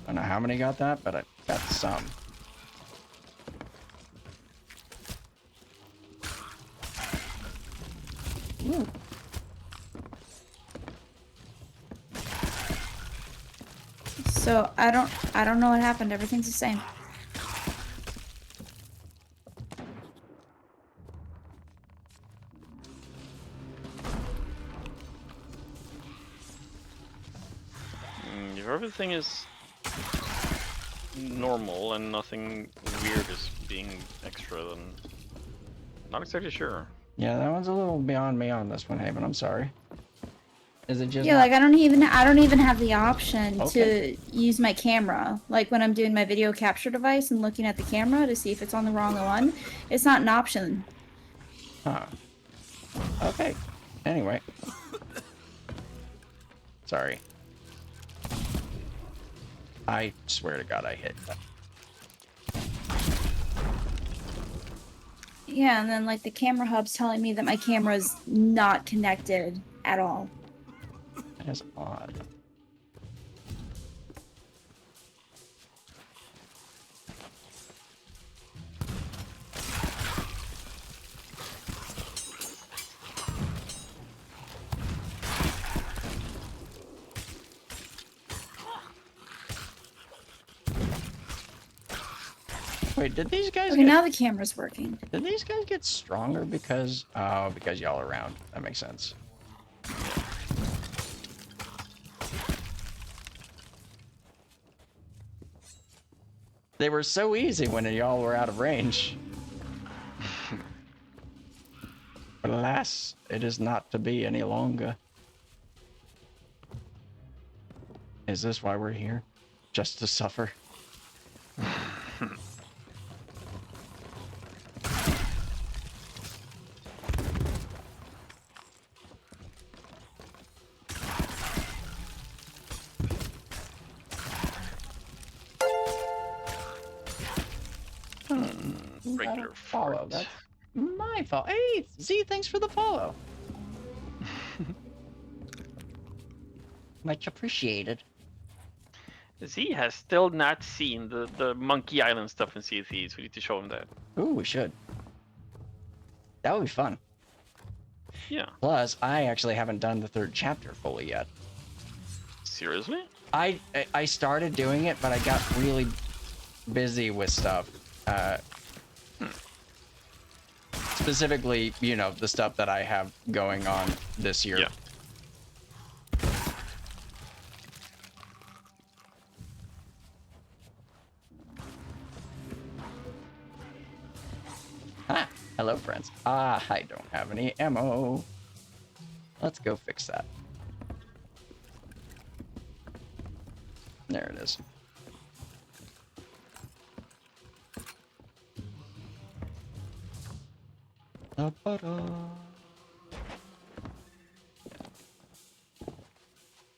I don't know how many got that, but I got some. Ooh. So I don't know what happened. Everything's the same. If everything is normal and nothing weird is being extra, then not exactly sure. Yeah, that one's a little beyond me on this one, Haven. I'm sorry. Is it just Yeah, like I don't even have the option Okay. to use my camera. Like when I'm doing my video capture device and looking at the camera to see if it's on the wrong one, it's not an option. Huh. Okay. Anyway. Sorry. I swear to God I hit that. Yeah, and then like the camera hub's telling me that my camera's not connected at all. That is odd. Wait, did these guys Okay, get, now the camera's working. did these guys get stronger because because y'all are around? That makes sense. They were so easy when y'all were out of range. But alas, it is not to be any longer. Is this why we're here? Just to suffer? Regular follow. fart. That's my fault. Hey, Z, thanks for the follow. Much appreciated. Z has still not seen the Monkey Island stuff in Sea of Thieves. We need to show him that. Ooh, we should. That would be fun. Yeah. Plus, I actually haven't done the 3rd chapter fully yet. Seriously? I started doing it, but I got really busy with stuff. Specifically, you know, the stuff that I have going on this year. Yeah. Ah, hello, friends. Ah, I don't have any ammo. Let's go fix that. There it is. Da-ba-da.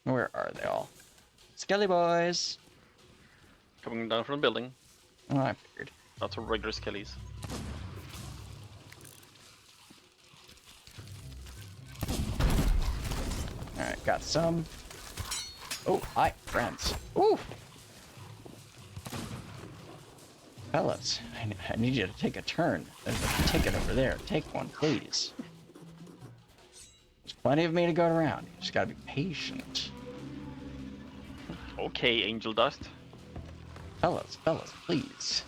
Where are they all? Skelly boys. Coming down from the building. Oh, I figured. Lots of regular skellies. Alright, got some. Oh, hi, friends. Ooh! Fellas, I need you to take a turn. There's a ticket over there. Take one, please. There's plenty of me to go around. You just gotta be patient. Okay, Angel Dust. Fellas, please.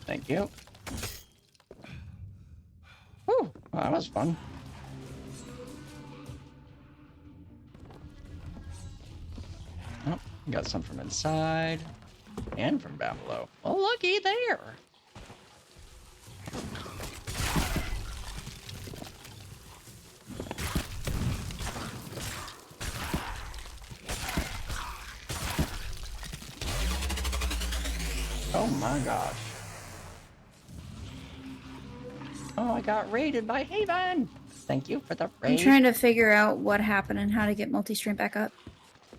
Thank you. Whew, well, that was fun. Oh, got some from inside and from down below. Well, looky there. Oh my gosh. Oh, I got raided by Haven. Thank you for the raid. I'm trying to figure out what happened and how to get multi-stream back up.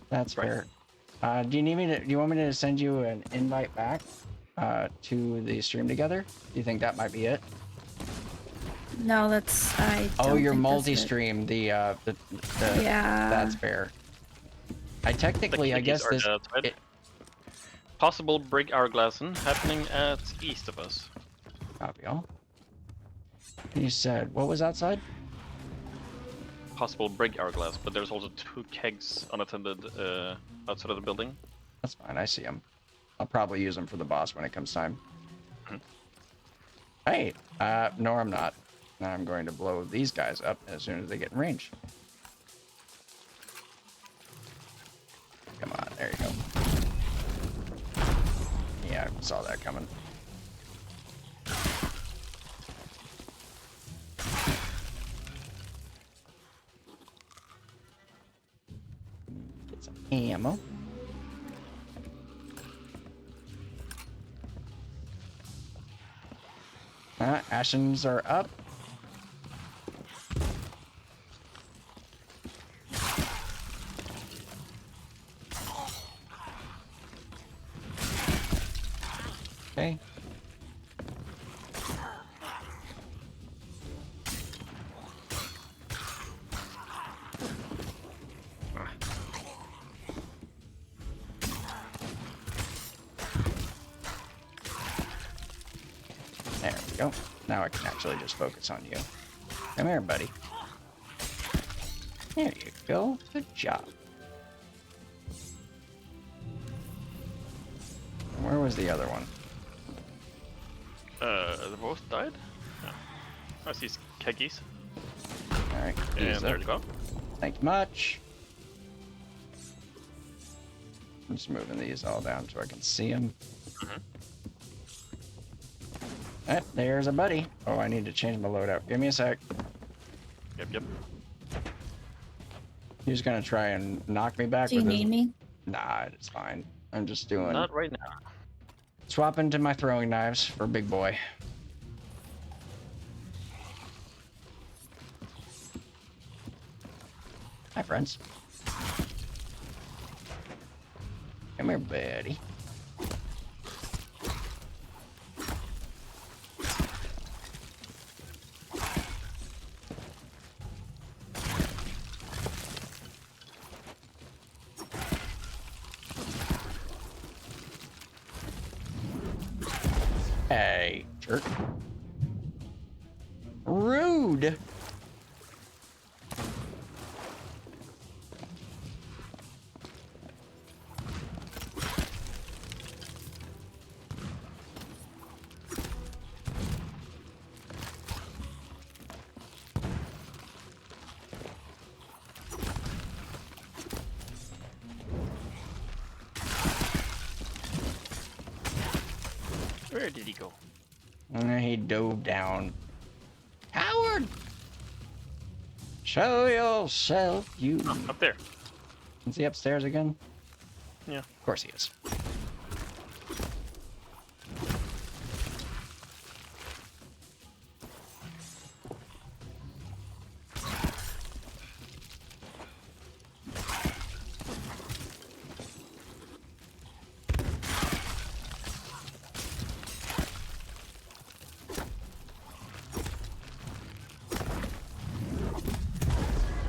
That's Right. fair. Do you want me to send you an invite back to the stream together? Do you think that might be it? No, that's I. Oh, don't your think that's it. multi-stream. The Yeah. That's fair. I technically, I guess this. It, Possible brig hourglassing happening at east of us. copy all. You said what was outside? Possible brig hourglass, but there's also 2 kegs unattended outside of the building. That's fine. I see them. I'll probably use them for the boss when it comes time. Hey, no, I'm not. I'm going to blow these guys up as soon as they get in range. Come on, there you go. Yeah, I saw that coming. Get some ammo. Ashens are up. Okay. There we go. Now I can actually just focus on you. Come here, buddy. There you go. Good job. Where was the other one? They both died? Yeah. I see keggies. Alright. And there you go. Thank you much. I'm just moving these all down so I can see them. There's a buddy. Oh, I need to change my loadout. Give me a sec. Yep. He's gonna try and knock me back Do you with his... need me? Nah, it's fine. I'm just doing... Not right now. Swapping to my throwing knives for big boy. Hi, friends. Come here, buddy. Hey, jerk. Rude. Where did he go? He dove down. Coward! Show yourself, you. Oh, up there. Is he upstairs again? Yeah. Of course he is.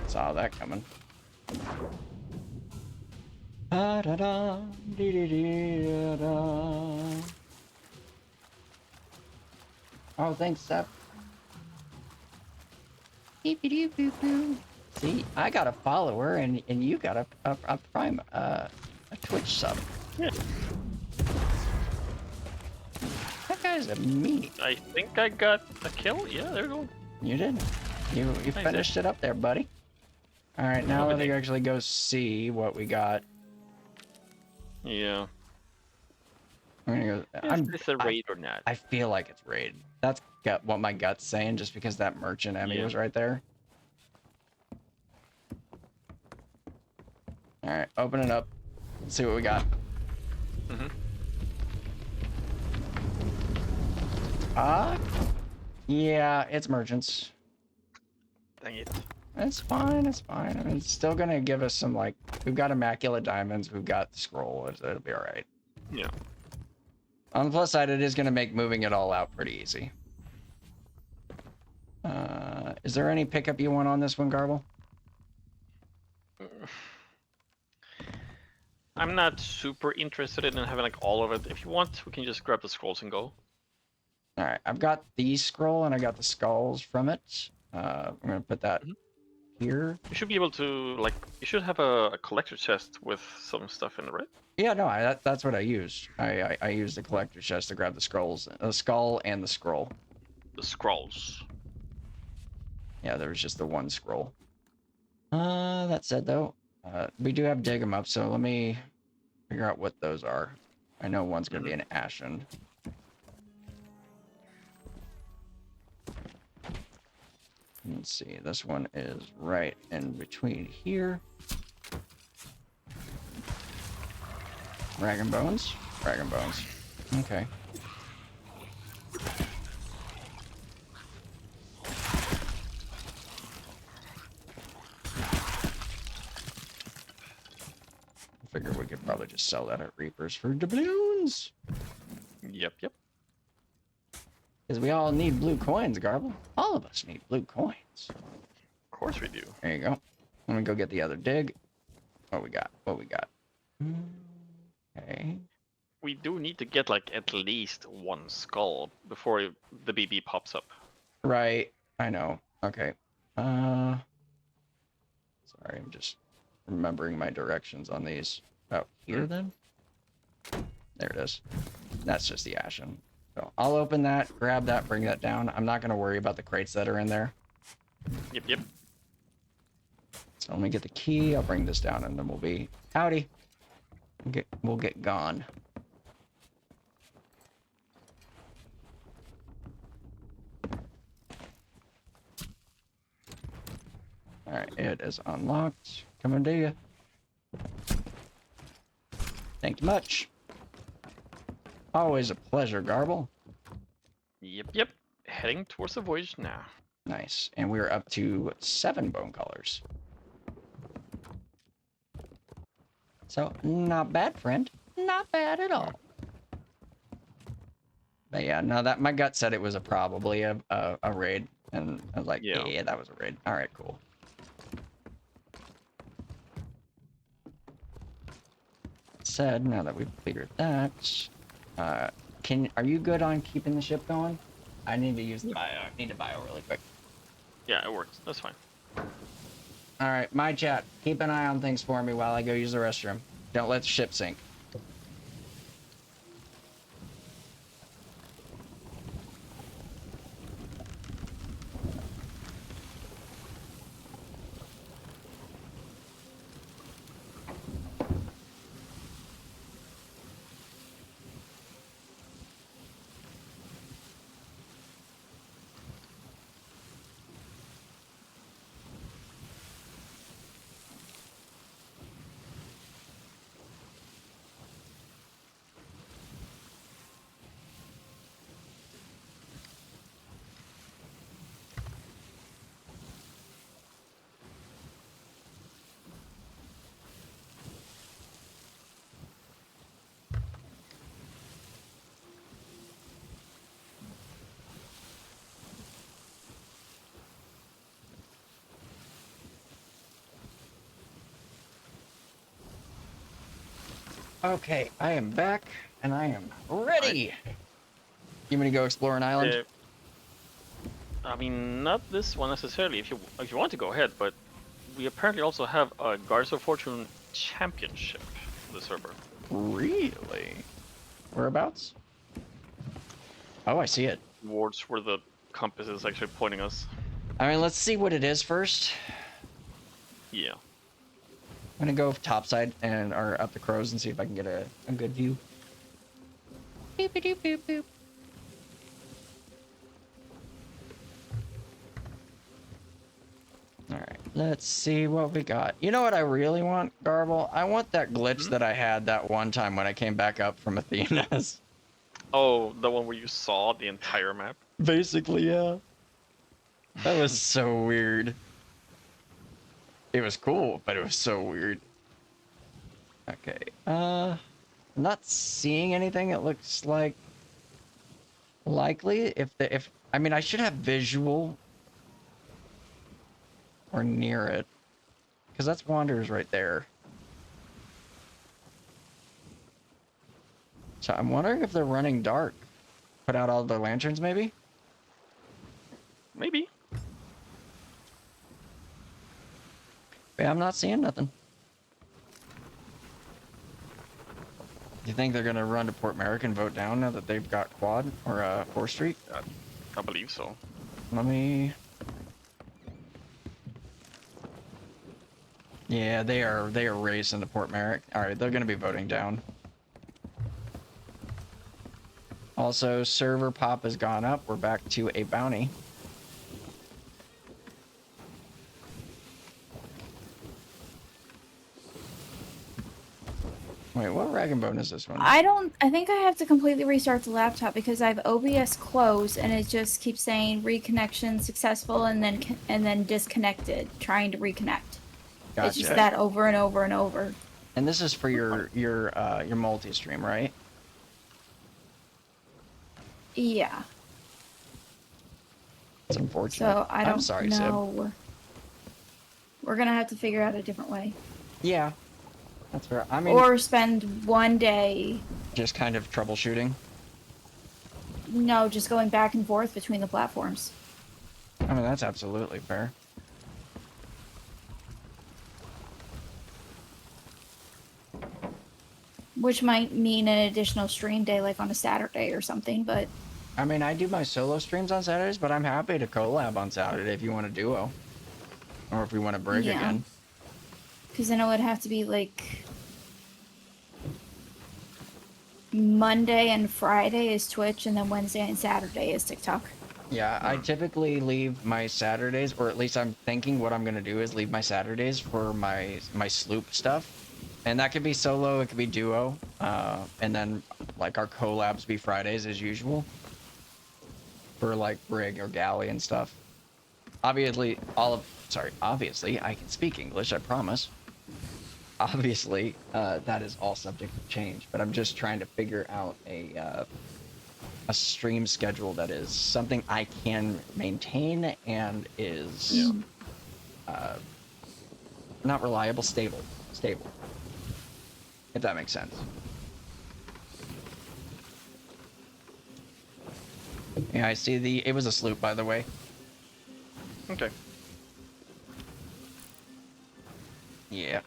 Saw that coming. Da-da-da, dee-dee-dee-da-da. Oh, thanks, Seth. Beep-a-doo-boo-boo. See, I got a follower, and you got a prime a Twitch sub. Yeah. That guy's a meanie. I think I got a kill. Yeah, there we go. You did. You finished it up there, buddy. All right, now let me actually go see what we got. Yeah. I'm gonna go. Is this a raid or not? I feel like it's raid. That's what my gut's saying, just because that merchant Emmy was right there. All right, open it up. Let's see what we got. Yeah, it's merchants. Dang it. It's fine. It's fine. I mean, it's still gonna give us some, like, we've got immaculate diamonds. We've got the scroll. It'll be all right. Yeah. On the plus side, it is gonna make moving it all out pretty easy. Is there any pickup you want on this one, Garbl? I'm not super interested in having like all of it. If you want, we can just grab the scrolls and go. All right, I've got the scroll and I got the skulls from it. I'm gonna put that here. You should be able to, like, you should have a collector chest with some stuff in it, right? Yeah, no, that's what I used. I used the collector's chest to grab the scrolls, the skull and the scroll. The scrolls. Yeah, there was just the one scroll. That said, though, we do have dig 'em up, so let me figure out what those are. I know one's gonna be an ashen. Let's see, this one is right in between here. Dragon bones? Dragon bones. Okay. just sell that at Reapers for doubloons. Yep, yep. Because we all need blue coins, Garbl. All of us need blue coins. Of course we do. There you go. Let me go get the other dig. What we got? What we got? Okay. We do need to get like at least one skull before the BB pops up. Right. I know. Okay. Sorry, I'm just remembering my directions on these. Oh, here then? There it is. That's just the ashen. So I'll open that, grab that, bring that down. I'm not going to worry about the crates that are in there. Yep, yep. So let me get the key. I'll bring this down, and then we'll be howdy. We'll get gone. All right, it is unlocked. Coming to you. Thank you much. Always a pleasure, Garbl. Yep, yep. Heading towards the voyage now. Nice. And we're up to 7 bone colors. So, not bad, friend. Not bad at all. But yeah, no, that my gut said it was probably a raid. And I was like, yeah, that was a raid. All right, cool. Said, now that we've cleared that, are you good on keeping the ship going? I need to use the bio. I need to bio really quick. Yeah, it works. That's fine. All right, my chat. Keep an eye on things for me while I go use the restroom. Don't let the ship sink. Okay, I am back, and I am ready. You want to go explore an island? I mean, not this one necessarily. If you want to go ahead, but we apparently also have a Guards of Fortune championship for the server. Really? Whereabouts? Oh, I see it. Towards where the compass is actually pointing us. I mean, let's see what it is first. Yeah. I'm gonna go topside and or up the crows and see if I can get a good view. Boop, boop, boop, boop. All right, let's see what we got. You know what I really want, Garbl? I want that glitch that I had that one time when I came back up from Athena's. Oh, the one where you saw the entire map? Basically, yeah. That was so weird. It was cool, but it was so weird. Okay, I'm not seeing anything. It looks like likely if I mean I should have visual or near it because that's Wanderers right there. So I'm wondering if they're running dark. Put out all the lanterns, maybe. Maybe. Yeah, I'm not seeing nothing. Do you think they're gonna run to Port Merrick and vote down now that they've got Quad or 4th Street? I believe so. Let me. Yeah, they are racing to Port Merrick. All right, they're gonna be voting down. Also, server pop has gone up. We're back to a bounty. Wait, what rag and bone is this one? I think I have to completely restart the laptop because I have OBS closed and it just keeps saying reconnection successful and then disconnected, trying to reconnect. Gotcha. It's just that over and over and over. And this is for your multi-stream, right? Yeah. It's unfortunate. So I don't I'm sorry, Sib. know. We're gonna have to figure out a different way. Yeah, that's fair. I mean, Or spend one day. just kind of troubleshooting. No, just going back and forth between the platforms. I mean, that's absolutely fair. Which might mean an additional stream day, like on a Saturday or something, but I mean, I do my solo streams on Saturdays, but I'm happy to collab on Saturday if you want to duo. Or if we want to brig Yeah. again. because then it would have to be like Monday and Friday is Twitch, and then Wednesday and Saturday is TikTok. Yeah, I typically leave my Saturdays, or at least I'm thinking what I'm going to do is leave my Saturdays for my sloop stuff. And that could be solo, it could be duo. And then, like, our collabs be Fridays as usual. For, like, brig or galley and stuff. Obviously, obviously, I can speak English, I promise. Obviously, that is all subject to change, but I'm just trying to figure out a stream schedule that is something I can maintain and is not reliable, stable. If that makes sense. Yeah, I see it was a sloop, by the way. Okay. Yeah.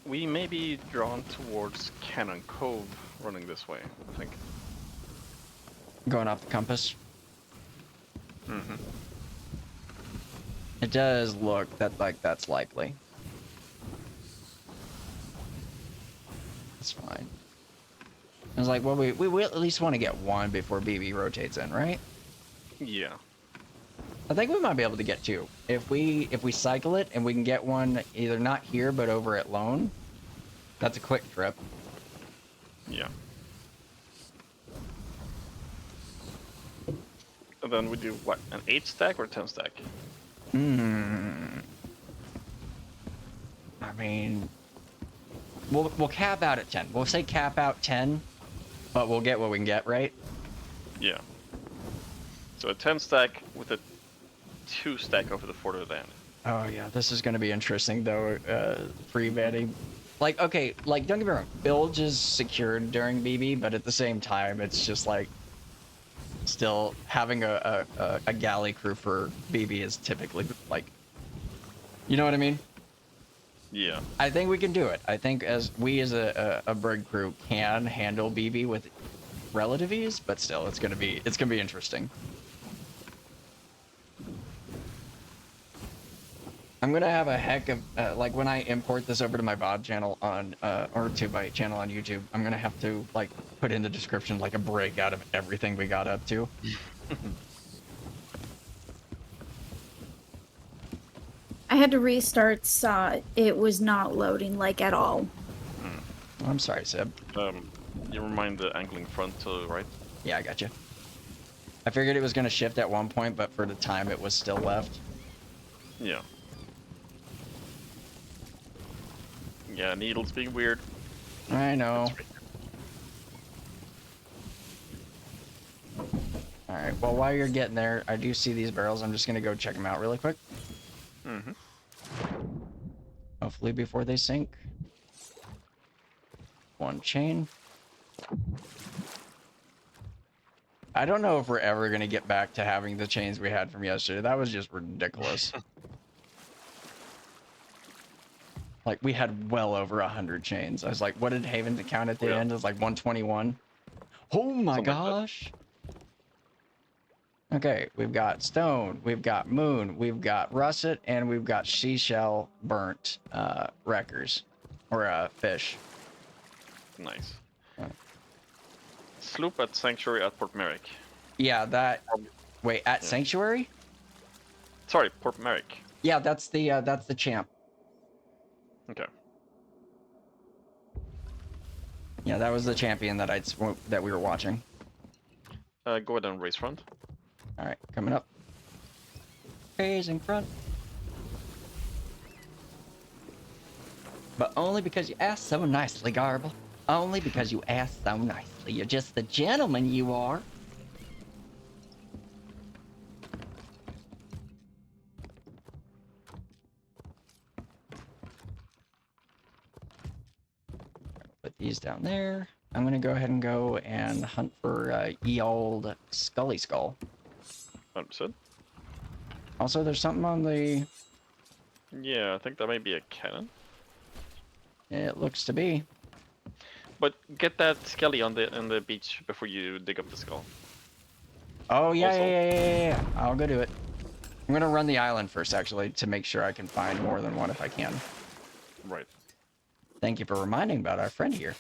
We may be drawn towards Cannon Cove running this way, I think. Going off the compass. Mm-hmm. It does look that's likely. That's fine. I was like, well, we will at least want to get one before BB rotates in, right? Yeah. I think we might be able to get two. If we cycle it and we can get one either not here but over at Lone, that's a quick trip. Yeah. And then we do what? An 8 stack or 10 stack? I mean, we'll cap out at 10. We'll say cap out 10, but we'll get what we can get, right? Yeah. So a 10 stack with a 2 stack over the further land. Oh yeah, this is gonna be interesting though. Free betting, like okay, like don't get me wrong, bilge is secured during BB, but at the same time, it's just like still having a galley crew for BB is typically like, you know what I mean? Yeah. I think we can do it. I think as a brig crew can handle BB with relative ease, but still, it's gonna be interesting. I'm gonna have a heck of like when I import this over to my VOD channel on or to my channel on YouTube, I'm gonna have to like put in the description like a breakout of everything we got up to. I had to restart, it was not loading like at all. I'm sorry, Seb. You remind the angling front to right? Yeah, I got you. I figured it was gonna shift at one point, but for the time it was still left. Yeah. Yeah, needles being weird. I know. That's right. All right. Well, while you're getting there, I do see these barrels. I'm just gonna go check them out really quick. Mm-hmm. Hopefully before they sink. One chain. I don't know if we're ever gonna get back to having the chains we had from yesterday. That was just ridiculous. Like we had well over 100 chains. I was like, what did Haven count at the end? It was like 121. Oh my Something like that. gosh. Okay, we've got stone, we've got moon, we've got russet, and we've got seashell burnt wreckers or fish. Nice. Yeah. Sloop at Sanctuary at Port Merrick. Yeah, that. Wait, at Yeah. Sanctuary? Sorry, Port Merrick. Yeah, that's the champ. Okay. Yeah, that was the champion that that we were watching. Go ahead and race front. All right, coming up. Phasing front. But only because you asked so nicely, Garbl. Only because you asked so nicely. You're just the gentleman you are. Put these down there. I'm gonna go ahead and go and hunt for ye old Scully Skull. Understood. Also, there's something on the... Yeah, I think that may be a cannon. It looks to be. But get that skelly on the beach before you dig up the skull. Oh, yeah, Also- yeah. I'll go do it. I'm gonna run the island first, actually, to make sure I can find more than one if I can. Right. Thank you for reminding about our friend here.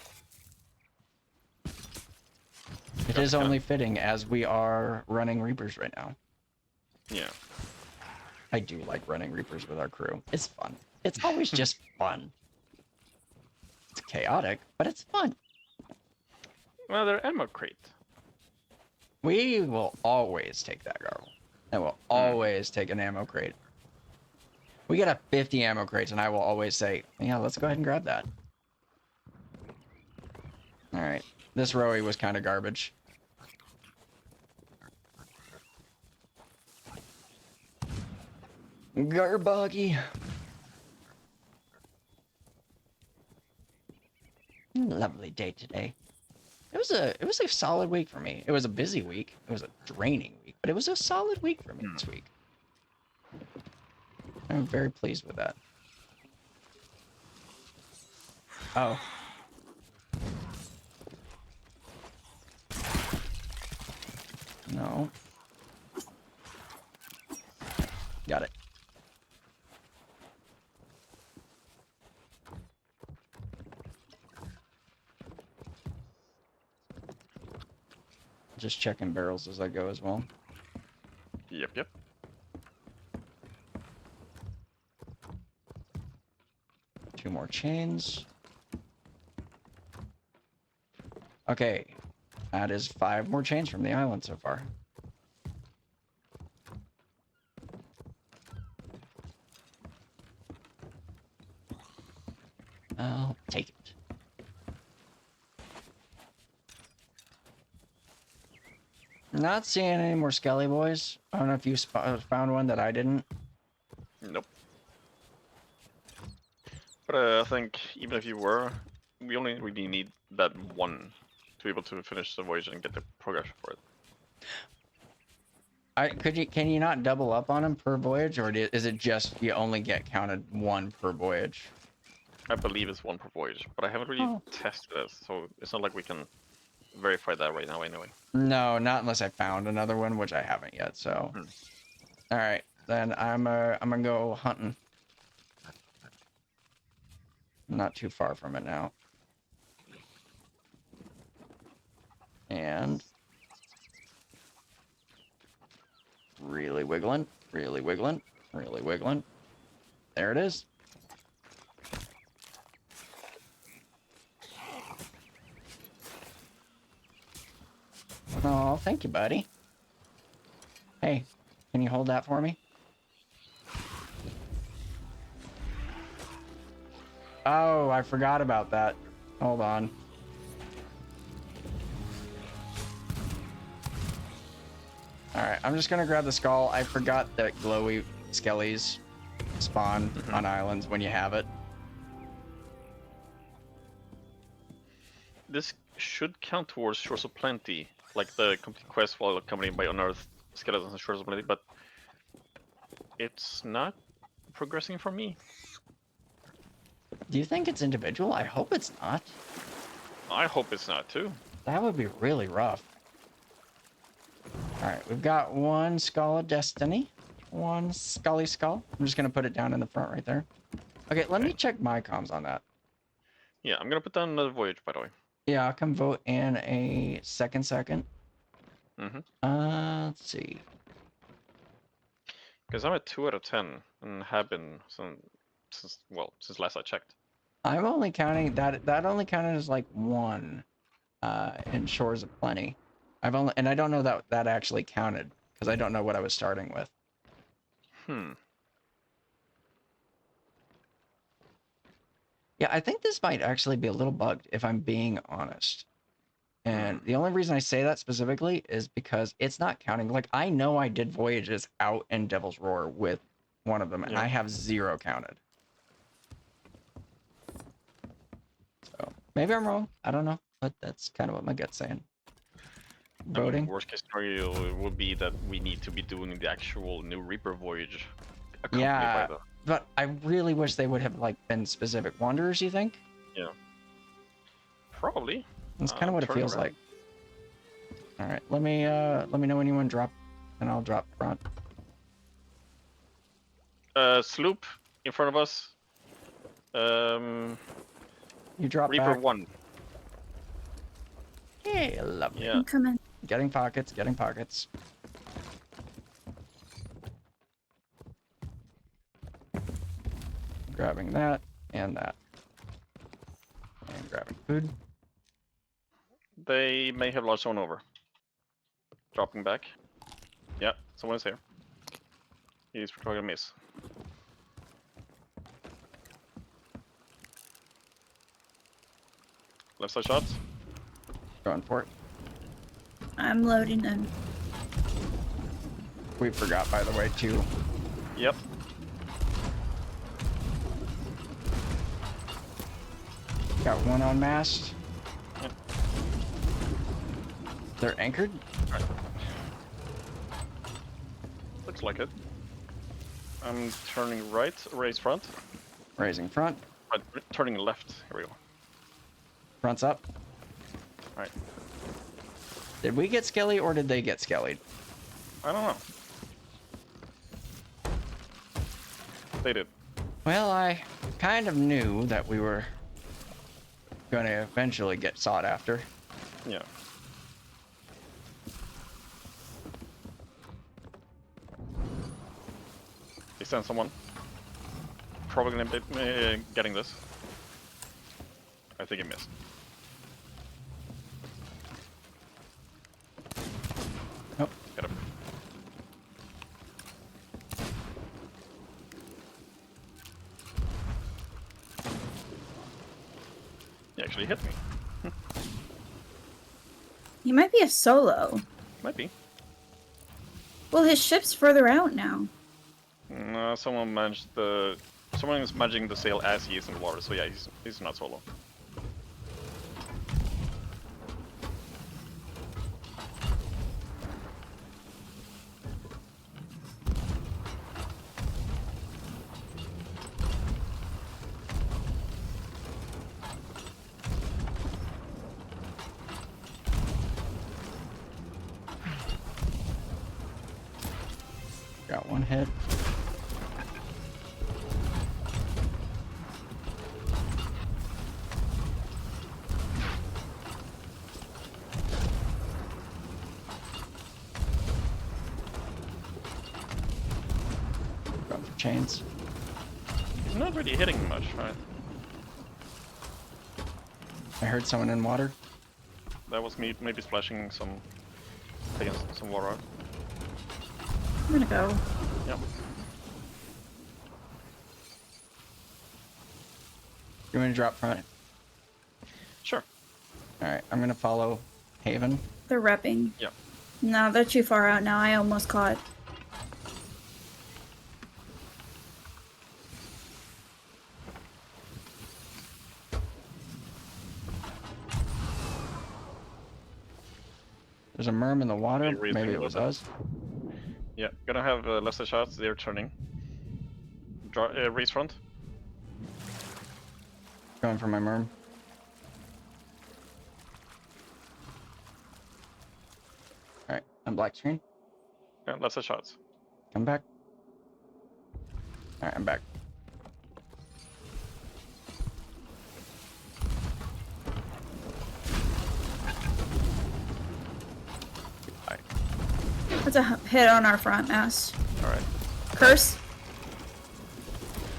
It Got is the only fitting as we are running Reapers right now. Yeah. I do like running Reapers with our crew. It's fun. It's always just fun. It's chaotic, but it's fun. Well, they're ammo crate. We will always take that, Garble. And we'll always take an ammo crate. We get a 50 ammo crates, and I will always say, yeah, let's go ahead and grab that. All right. This rowie was kind of garbage. Garboggy. Lovely day today. It was a solid week for me. It was a busy week. It was a draining week, but it was a solid week for me this week. I'm very pleased with that. Oh. No. Got it. Just checking barrels as I go as well. Yep. 2 more chains. Okay. That is 5 more chains from the island so far. I'll take it. Not seeing any more Skelly boys. I don't know if you found one that I didn't. Nope. But I think even if you were, we only really need that one to be able to finish the voyage and get the progression for it. Can you not double up on them per voyage, or is it just you only get counted 1 per voyage? I believe it's 1 per voyage, but I haven't really tested it, so it's not like we can verify that right now anyway. No, not unless I found another one, which I haven't yet. So, all right, then I'm gonna go hunting. Not too far from it now. And really wiggling, really wiggling, really wiggling. There it is. Oh, thank you, buddy. Hey, can you hold that for me? Oh, I forgot about that. Hold on. Alright, I'm just gonna grab the skull. I forgot that glowy skellies spawn on islands when you have it. This should count towards Shores of Plenty, like the complete quest while accompanied by unearthed skeletons and Shores of Plenty, but it's not progressing for me. Do you think it's individual? I hope it's not. I hope it's not too. That would be really rough. Alright, we've got 1 Skull of Destiny. 1 Scully Skull. I'm just gonna put it down in the front right there. Okay, let me check my comms on that. Yeah, I'm gonna put down another voyage, by the way. Yeah, I'll come vote in a second. Let's see. Because I'm at 2 out of 10 and have been since last I checked. I'm only counting that only counted as like 1 in Shores of Plenty. I don't know that actually counted because I don't know what I was starting with. Yeah, I think this might actually be a little bugged, if I'm being honest. And the only reason I say that specifically is because it's not counting. Like, I know I did voyages out in Devil's Roar with one of them, and Yeah. I have 0 counted. So maybe I'm wrong. I don't know, but that's kind of what my gut's saying. I mean, Voting. worst case scenario would be that we need to be doing the actual New Reaper voyage, accompanied Yeah, by the. but I really wish they would have like been specific wanderers. You think? Yeah. Probably. That's kind of what it Turning feels around. like. All right, let me know when you want to drop, and I'll drop front. Sloop in front of us. You drop Reaper back. 1. Hey, lovely. Yeah. I'm coming. Getting pockets. Getting pockets. Grabbing that and that, and grabbing food. They may have lost someone over. Dropping back. Yeah, someone's here. He's probably gonna miss. Left side shots. Going for it. I'm loading in. We forgot, by the way, too. Yep. Got one on mast. Yep. They're anchored. Right. Looks like it. I'm turning right, raise front. Raising front. Right, turning left. Here we go. Front's up. Alright. Did we get skelly or did they get skellied? I don't know. They did. Well, I kind of knew that we were going to eventually get sought after. Yeah. They sent someone. Probably gonna be getting this. I think he missed. Oh, Get him. He actually hit me. He might be a solo. Might be. Well, his ship's further out now. No, someone managed the. Someone is managing the sail as he is in the water, so yeah, he's not solo. got one hit. Going for chains. He's not really hitting much, right? I heard someone in water. That was me, maybe splashing some, taking some water out. I'm gonna go. Yep. You want to drop front? Sure. Alright, I'm gonna follow Haven. They're repping. Yep. No, they're too far out now. I almost caught. There's a merm in the water. Maybe raising Maybe a it was little us. Yeah, gonna have lesser shots. They're turning. Raise front. Going for my merm. Alright, I'm black screen. Yeah, lesser shots. Come back. Alright, I'm back. Goodbye. That's a hit on our front mast. All right. Curse.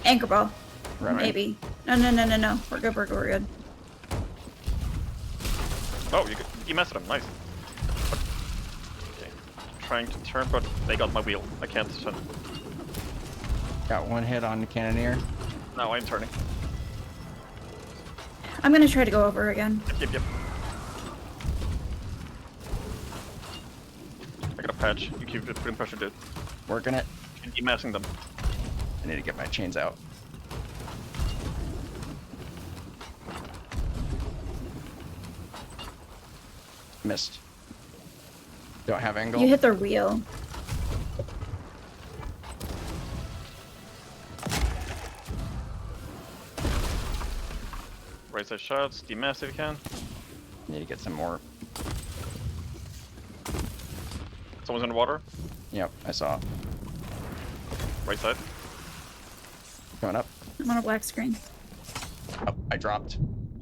Anchor ball. Right. Maybe. No, no, no, no, no. We're good, we're good, we're good. Oh, you messed him. Nice. Okay. Trying to turn, but they got my wheel. I can't turn. Got one hit on the cannoneer. Now I'm turning. I'm gonna try to go over again. Yep. I got a patch. You keep putting pressure, dude. Working it. And demassing them. I need to get my chains out. Missed. Don't have angle. You hit the wheel. Right side shots. Demass if you can. Need to get some more. Someone's in the water. Yep, I saw. Right side. Going up. I'm on a black screen. Oh, I dropped.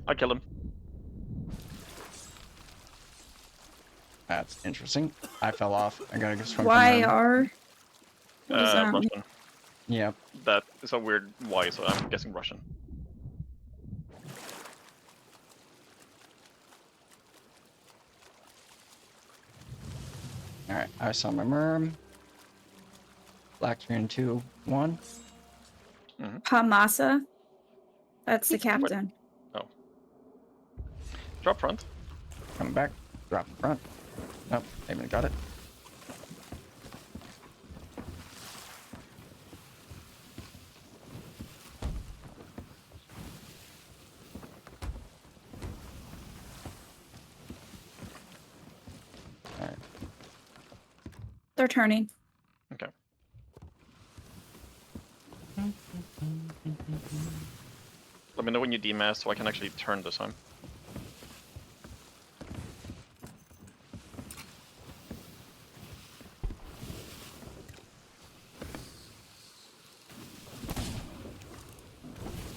I killed him. That's interesting. I fell off. I gotta go swim. YR. What does that mean? Russian. Yep. That is a weird Y, so I'm guessing Russian. Alright, I saw my merm. Black screen 2, 1. Hamasa. That's the captain. Drop front. Coming back. Drop in front. Nope, Haven got it. Alright. They're turning. Okay. Let me know when you demass so I can actually turn this time.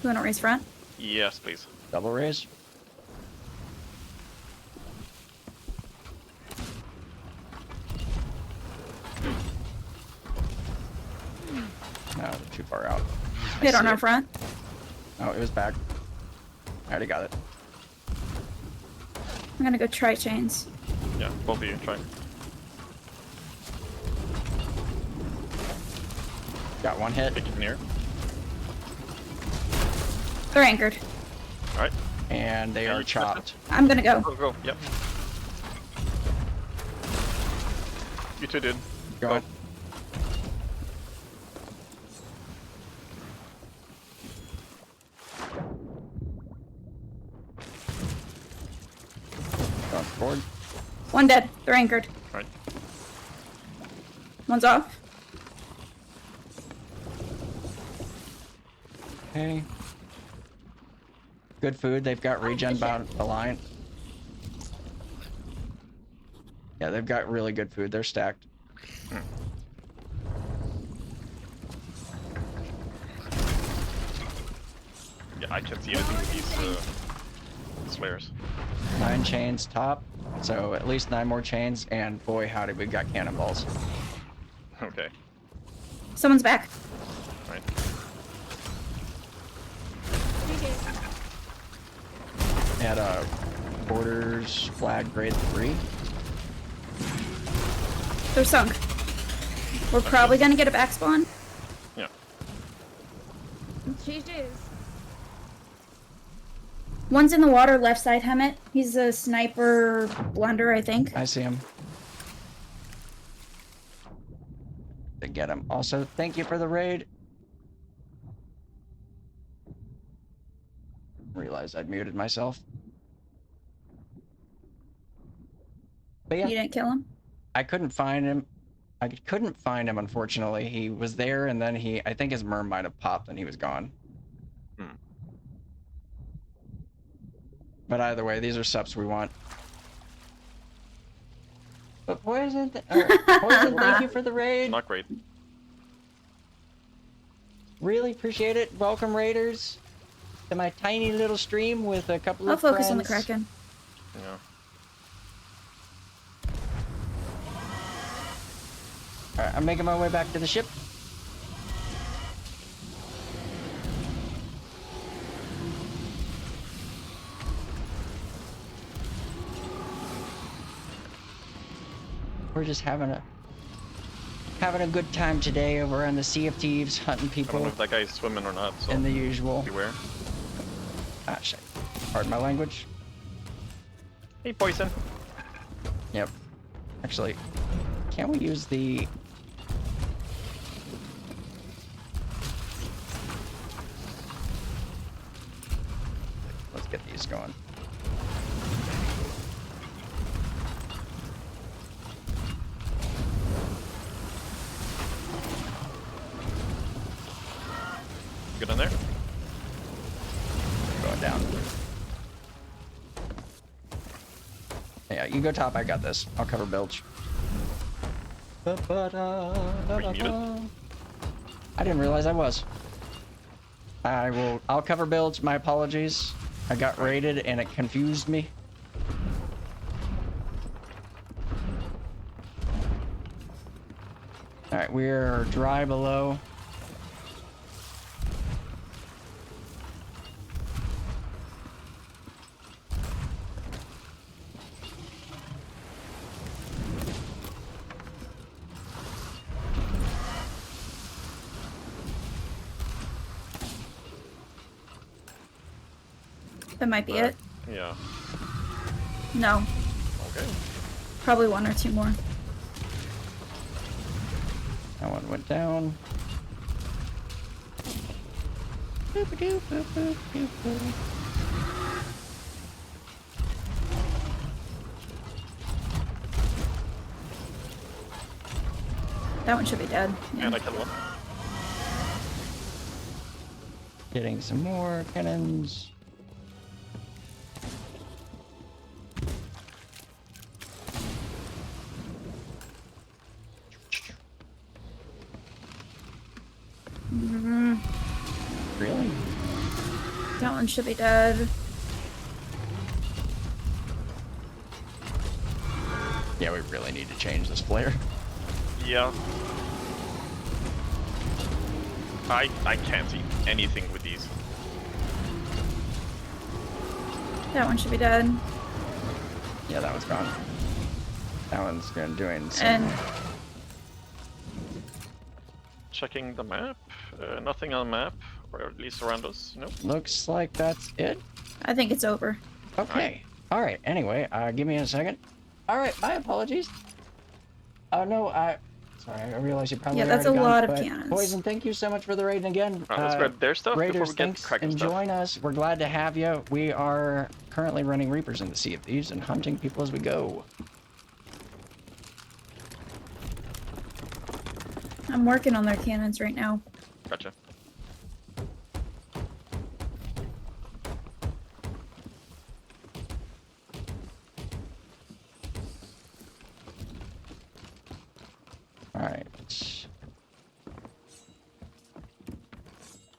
You want to raise front? Yes, please. Double raise. No, they're too far out. I Hit on see our it. front. Oh, it was back. I already got it. I'm gonna go try chains. Yeah, both of you try. Got one hit. Take it near. They're anchored. Alright. And they Yeah, are you chopped. I'm gonna go. Go. Yep. You too, dude. Go. Going forward. One dead. They're anchored. Alright. One's off. Okay. Good food. They've got regen bound the line. Yeah, they've got really good food. They're stacked. Yeah, I can't see anything with these slayers. 9 chains top. So at least 9 more chains. And boy, howdy, we got cannonballs. Okay. Someone's back. Alright. They had a borders flag grade 3. They're sunk. We're probably gonna get a back spawn. Yeah. GG's. One's in the water, left side Hemet. He's a sniper blunder, I think. I see him. To get him. Also, thank you for the raid. Realized I'd muted myself. But yeah, You didn't kill him? I couldn't find him. I couldn't find him, unfortunately. He was there, and then I think his merm might have popped, and he was gone. But either way, these are subs we want. But Poison, Poison, thank you for the raid. Not great. Really appreciate it. Welcome, raiders, to my tiny little stream with a couple I'll of focus on the friends. Kraken. Yeah. Alright, I'm making my way back to the ship. We're just having a good time today over on the Sea of Thieves, hunting I don't people know if that guy is swimming or not, so in the usual. beware. Ah, shit. Pardon my language. Hey, poison. Yep. Actually, can't we use the... Let's get these going. Good on there. Going down. Yeah, you go top, I got this. I'll cover bilge. Are you muted? I didn't realize I was. I'll cover bilge, my apologies. I got raided and it confused me. Alright, we're dry below. That might be it. Yeah. No, Okay. probably one or two more. That one went down. Boop-a-doo, boop, boop, boop, boop. That one should be dead. Yeah. And I killed one. Getting some more cannons. Mhm. Really? That one should be dead. Yeah, we really need to change this flare. Yeah. I can't see anything with these. That one should be dead. Yeah, that one's gone. That one's doing some... And Checking the map. Nothing on the map, or at least around us. Nope. Looks like that's it. I think it's over. Okay. Alright, anyway, give me a second. Alright, my apologies. Oh, no, sorry, I realize you probably Yeah, that's already a lot of but cannons. Poison, thank you so much for the raid again. Let's grab their stuff before Raiders, we get thanks, cracking and stuff. join us. We're glad to have you. We are currently running Reapers in the Sea of Thieves and hunting people as we go. I'm working on their cannons right now. Gotcha. Alright.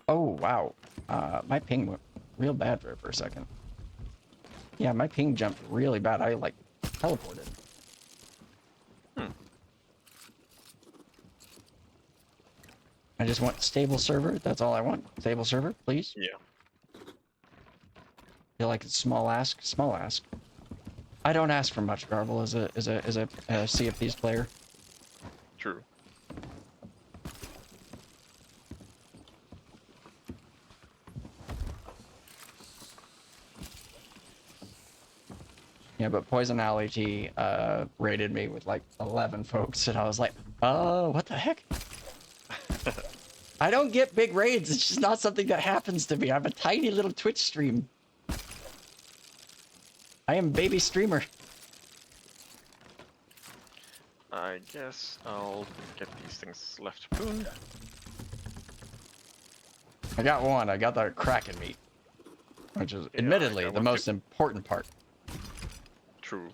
Oh, wow. My ping went real bad for a second. Yeah, my ping jumped really bad. I, like, teleported. I just want stable server. That's all I want. Stable server, please. Yeah. Feel like it's small ask. Small ask. I don't ask for much, Garbl, as a Sea of Thieves player. True. Yeah, but Poison Alley T raided me with like 11 folks, and I was like, oh, what the heck? I don't get big raids. It's just not something that happens to me. I'm a tiny little Twitch stream. I am baby streamer. I guess I'll get these things left pruned. I got one. I got the Kraken meat, which is I admittedly got the one most too. important part. True.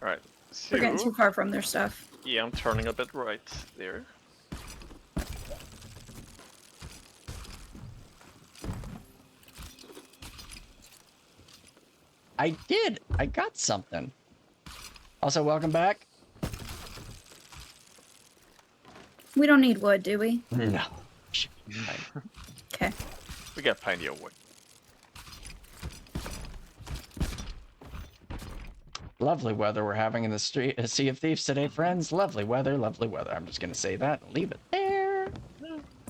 Alright, so... We're getting too far from their stuff. Yeah, I'm turning a bit right there. I did. I got something. Also, welcome back. We don't need wood, do we? No. Okay. We got plenty of wood. Lovely weather we're having in the Sea of Thieves today, friends. Lovely weather, lovely weather. I'm just gonna say that and leave it there.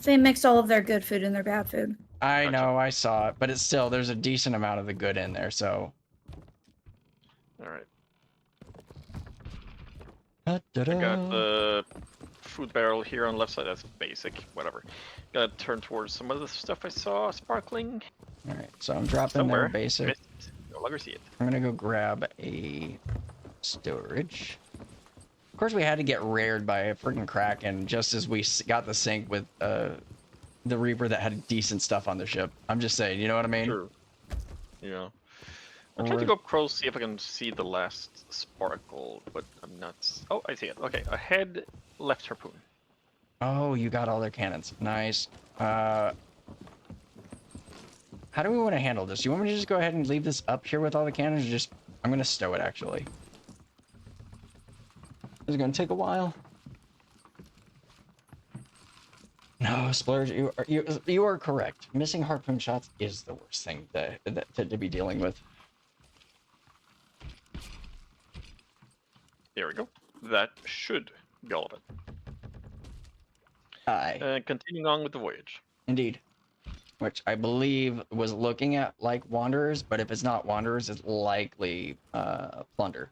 They mixed all of their good food and their bad food. I Gotcha. know, I saw it, but it's still, there's a decent amount of the good in there, so. All right. Da-da-da. I got the food barrel here on the left side. That's basic. Whatever. Gotta turn towards some of the stuff I saw sparkling All right, so I'm dropping somewhere. their basic. Missed it. No longer see it. I'm gonna go grab a storage. Of course, we had to get rared by a freaking Kraken just as we got the sync with the Reaper that had decent stuff on the ship. I'm just saying, you know what I mean? Sure. Yeah. I'm trying to go close, see if I can see the last sparkle, but I'm not. Oh, I see it. Okay, ahead, left harpoon. Oh, you got all their cannons. Nice. How do we want to handle this? Do you want me to just go ahead and leave this up here with all the cannons, or just... I'm gonna stow it, actually. This is gonna take a while. No, Splurge, you are correct. Missing harpoon shots is the worst thing to be dealing with. There we go. That should be all of it. Aye. Continuing on with the voyage. Indeed. Which I believe was looking at like Wanderers, but if it's not Wanderers, it's likely Plunder.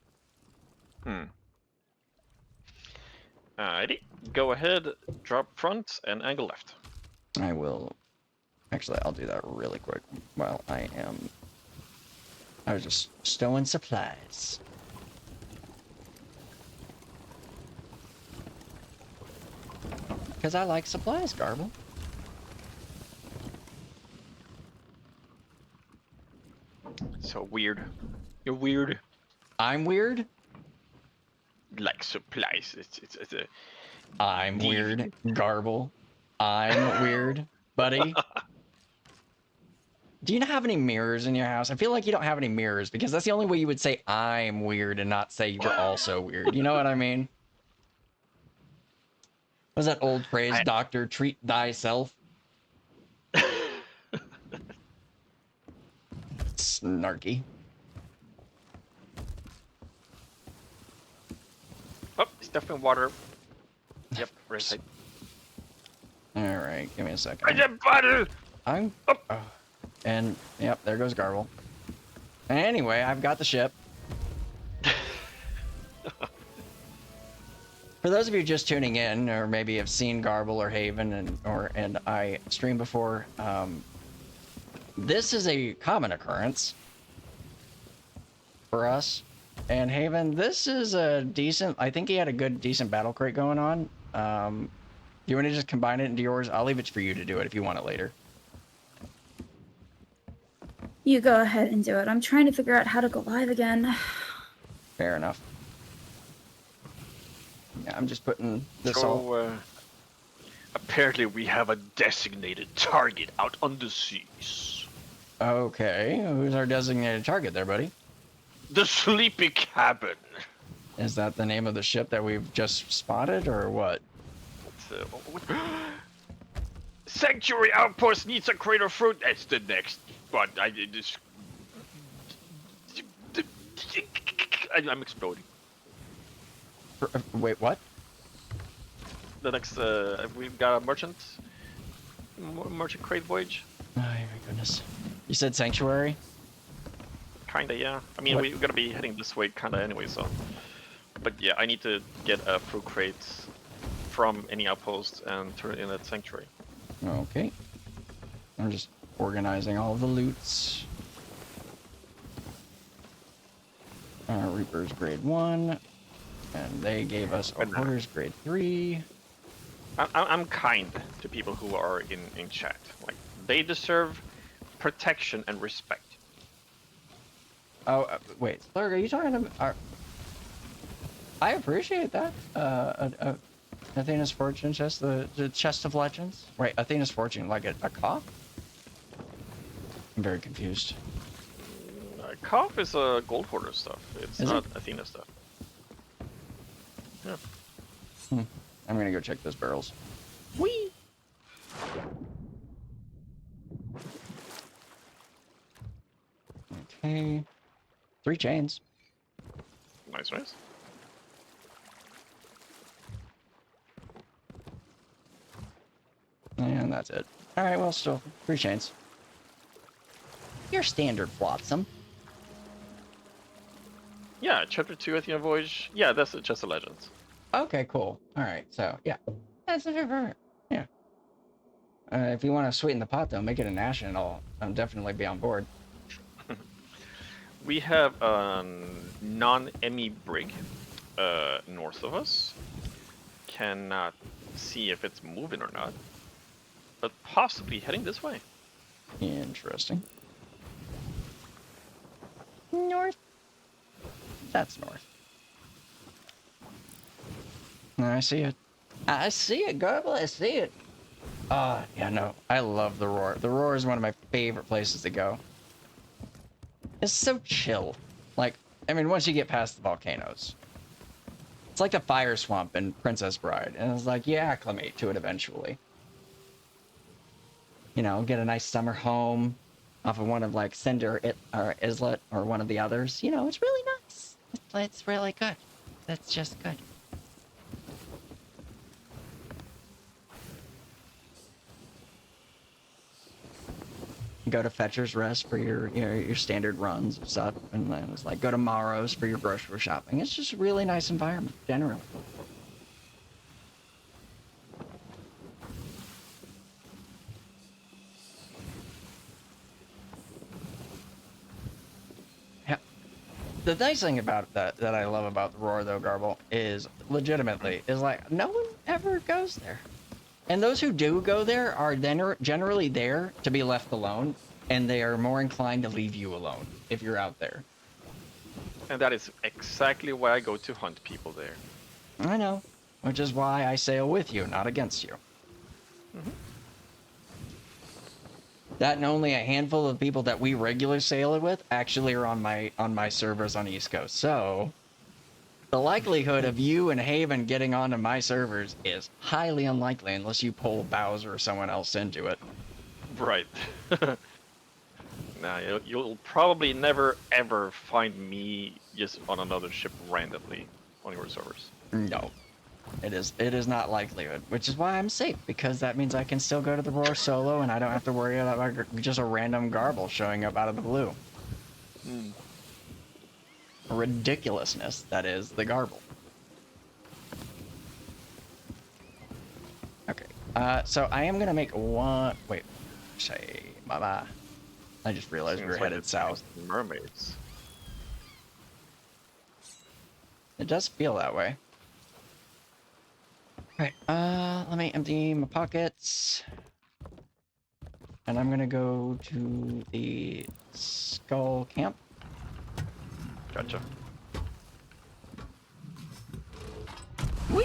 Alrighty. Go ahead, drop front, and angle left. I will. Actually, I'll do that really quick while I was just stowing supplies. Because I like supplies, Garbl. So weird. You're weird. I'm weird. Like supplies. It's a. I'm weird, Garbl. I'm weird, buddy. Do you not have any mirrors in your house? I feel like you don't have any mirrors because that's the only way you would say I'm weird and not say you're also weird. You know what I mean? What's that old phrase, doctor? Treat thyself. Snarky. Oh, stuff in water. Yep, right side. All right, give me a second. I just bottle. I'm. Oh. And yep, there goes Garbl. Anyway, I've got the ship. For those of you just tuning in, or maybe have seen Garbl or Haven and I stream before, this is a common occurrence for us. And Haven, this is a decent. I think he had a good, decent battle crate going on. You want to just combine it into yours? I'll leave it for you to do it if you want it later. You go ahead and do it. I'm trying to figure out how to go live again. Fair enough. Yeah, I'm just putting this all. So, apparently we have a designated target out on the seas. Okay, who's our designated target there, buddy? The sleepy cabin. Is that the name of the ship that we've just spotted, or what? Sanctuary outpost needs a crate of fruit. That's the next one. I'm exploding. Wait, what? The next, we've got a merchant crate voyage. Oh my goodness. You said sanctuary? Kinda, yeah. I mean, What? we're gonna be heading this way kinda anyway, so. But yeah, I need to get a fruit crate from any outpost and turn it in at sanctuary. Okay. I'm just organizing all the loots. Reaper's grade 1. And they gave us a Hoarder's grade 3. I'm kind to people who are in chat. Like, they deserve protection and respect. Oh, wait. Larg, are you talking about... I appreciate that. Athena's Fortune chest, the chest of legends? Wait, Athena's Fortune, like a cough? I'm very confused. Cough is a gold hoarder stuff. It's Is not it? Athena stuff. Yeah. I'm gonna go check those barrels. Whee! Okay. 3 chains. Nice, nice. And that's it. All right, well, still 3 chains. Your standard flotsam. Yeah, chapter 2 Athena Voyage. Yeah, that's just a Legends. Okay, cool. All right, so yeah, that's different. Yeah. If you want to sweeten the pot, though, make it a national. I'll definitely be on board. We have a non-Emmy brig north of us. Cannot see if it's moving or not, but possibly heading this way. Interesting. North. That's north. I see it. I see it, Garbl. I see it. Yeah, no. I love the Roar. The Roar is one of my favorite places to go. It's so chill. Like, I mean, once you get past the volcanoes. It's like the fire swamp in Princess Bride. And it's like, you acclimate to it eventually. You know, get a nice summer home off of one of like Cinder or Islet or one of the others. You know, it's really nice. It's really good. That's just good. Go to Fetcher's Rest for your standard runs and stuff, and then it's like go to Morrow's for your grocery shopping. It's just a really nice environment, generally. Yeah. The nice thing about that I love about the Roar, though, Garbl, is legitimately is like no one ever goes there. And those who do go there are then generally there to be left alone, and they are more inclined to leave you alone if you're out there. And that is exactly why I go to hunt people there. I know, which is why I sail with you, not against you. Mm-hmm. That and only a handful of people that we regularly sail with actually are on my servers on East Coast. So the likelihood of you and Haven getting onto my servers is highly unlikely unless you pull Bowser or someone else into it. Right. Nah, you'll probably never ever find me just on another ship randomly on your servers. No. It is not likelihood, which is why I'm safe, because that means I can still go to the Roar solo and I don't have to worry about just a random Garbl showing up out of the blue. Mm. Ridiculousness that is the Garbl. Okay, so I am gonna make one. Wait, say, mama. I just realized we were Seems like headed it's south. Mermaids. It does feel that way. Right, let me empty my pockets. And I'm gonna go to the Skull Camp. Gotcha. Whee!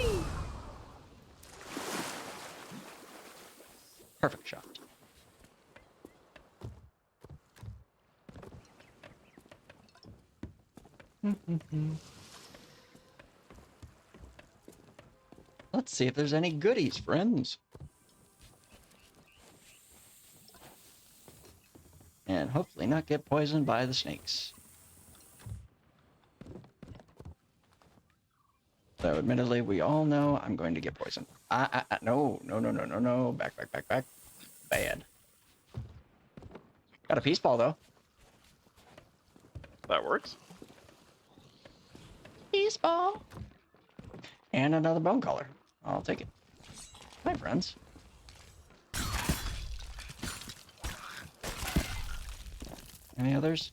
Perfect shot. Let's see if there's any goodies, friends. And hopefully not get poisoned by the snakes. So admittedly, we all know I'm going to get poisoned. No. Back. Bad. Got a peace ball, though. That works. Peace ball. And another bone collar. I'll take it. Hi, friends. Any others?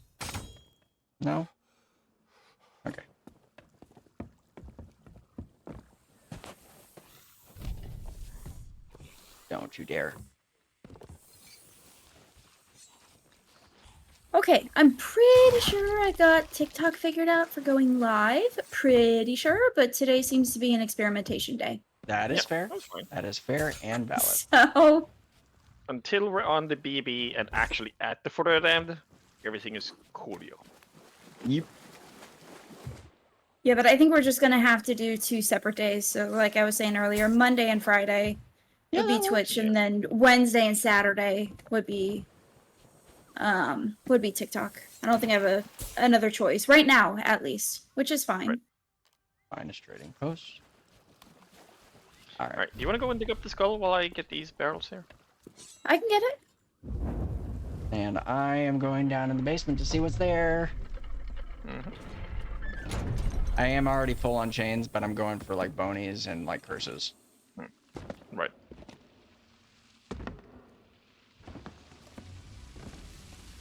No? Okay. Don't you dare. Okay, I'm pretty sure I got TikTok figured out for going live. Pretty sure, but today seems to be an experimentation day. That is Yep, fair. that's fine. That is fair and valid. So, Until we're on the BB and actually at the further end, everything is coolio. Yep. yeah, but I think we're just gonna have to do 2 separate days. So, like I was saying earlier, Monday and Friday would be that Twitch, works. and then Wednesday and Saturday would be TikTok. I don't think I have another choice right now, at least, which is fine. Right. Finest trading post. All right. Alright, do you want to go and dig up the skull while I get these barrels here? I can get it. And I am going down in the basement to see what's there. Mhm. I am already full on chains, but I'm going for like bonies and like curses. Right.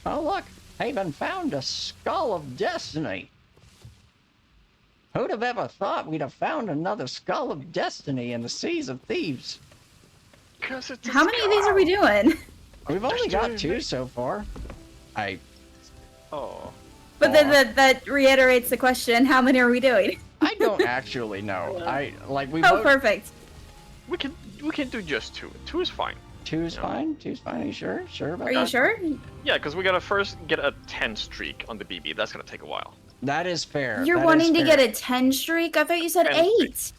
Oh look, Haven found a skull of destiny. Who'd have ever thought we'd have found another skull of destiny in the seas of thieves? Cause it's a How many of these are we doing? We've only got There's 2 so far. Oh. But then that reiterates the question: how many are we doing? I don't actually know. We Oh, vote. perfect. We can do just 2. 2 is fine. 2's Yeah. fine. 2's fine. Are you sure? Sure about Are you that? sure? Yeah, because we gotta first get a 10 streak on the BB. That's gonna take a while. That is fair. You're That is wanting to fair. get a 10 streak? I thought you said 10 streak. 8.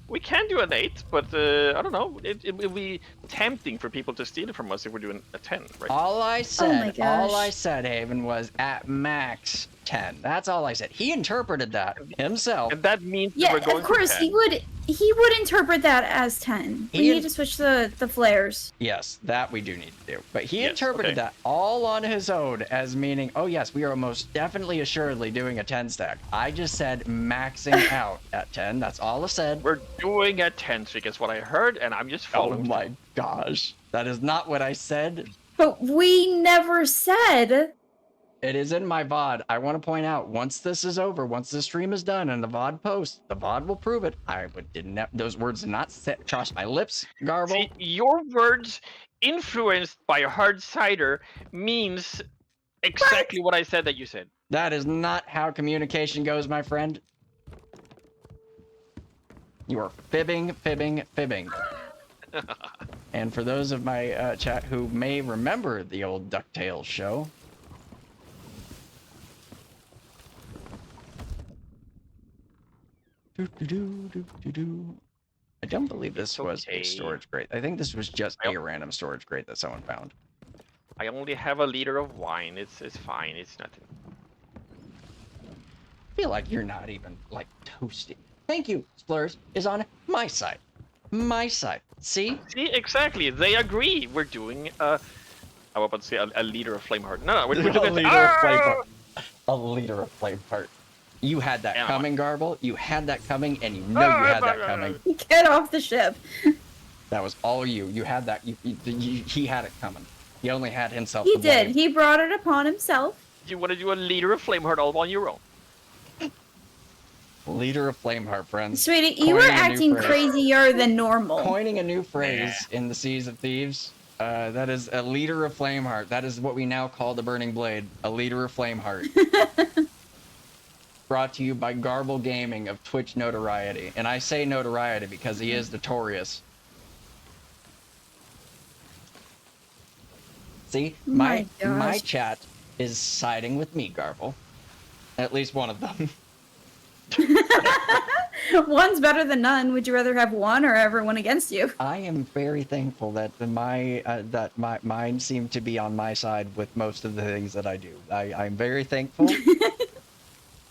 We can do an 8, but I don't know. It will be tempting for people to steal it from us if we're doing a 10, right? All I said, my all gosh. I said, Haven, was at max 10. That's all I said. He interpreted that himself. And that means that Yeah, we're going of course for 10. he would interpret that as 10. We He- need to switch the flares. Yes, that we do need to do. But he Yes, interpreted okay. that all on his own as meaning, oh yes, we are most definitely assuredly doing a 10 stack. I just said maxing out at 10. That's all I said. We're doing a 10 streak is what I heard, and I'm just Oh following. my gosh. That is not what I said. But we never said. It is in my VOD. I want to point out, once this is over, once the stream is done and the VOD posts, the VOD will prove it. Those words did not cross my lips, Garble. See, your words influenced by a hard cider means exactly what I said that you said. That is not how communication goes, my friend. You are fibbing, fibbing, fibbing. And for those of my chat who may remember the old DuckTales show, I don't believe this was a okay. storage crate. I think this was just a random storage crate that someone found. I only have a liter of wine. It's fine. It's nothing. I feel like you're not even like toasty. Thank you, Splurs is on my side. My side. See? See, exactly. They agree. We're doing I was about to say a liter of flame heart. No, we're doing a liter of flame heart. A liter of flame heart. You had that Yeah. coming, Garble. You had that coming, and you know you had that coming. Get off the ship. That was all you. You had that. He had it coming. He only had himself. He to did. blame. He brought it upon himself. You want to do a liter of flame heart all on your own? Liter of flame heart, friends. Sweetie, you were Coining a new acting phrase. crazier than normal. Coining a new phrase in the Seas of Thieves. That is a liter of flame heart. That is what we now call the Burning Blade. A liter of flame heart. Brought to you by GarblGaming of Twitch notoriety. And I say notoriety because he is notorious. See, My my gosh. chat is siding with me, Garble. At least one of them. One's better than none. Would you rather have one or everyone against you? I am very thankful that my mind seemed to be on my side with most of the things that I do. I'm very thankful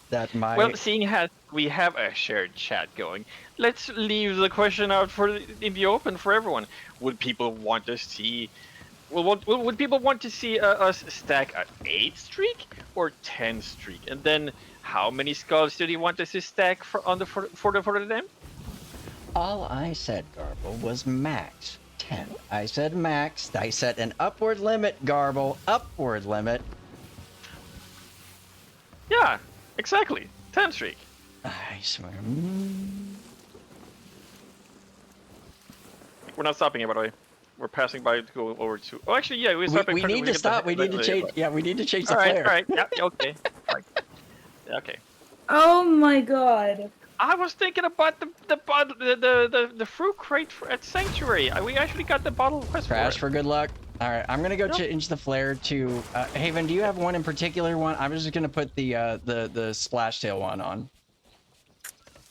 that my Well, seeing as we have a shared chat going, let's leave the question out in the open for everyone. Would people want to see? Would people want to see us stack an 8 streak or 10 streak? And then, how many skulls do you want us to stack for them? all I said, Garble, was max 10. I said max. I set an upward limit, Garble. Upward limit. Yeah, exactly. 10 streak. I swear. We're not stopping here, by the way. We're passing by to go over to. Oh, actually, yeah, we're stopping. We need to stop. We need to change. Yeah, we need to change the All right, flare. all right. Yeah, okay. Yeah, okay. Oh my god. I was thinking about the fruit crate at Sanctuary. We actually got the bottle quest Crash for for good luck. All right, I'm gonna go Yep. change the flare to Haven. Do you have one in particular? One. I'm just gonna put the splash tail one on.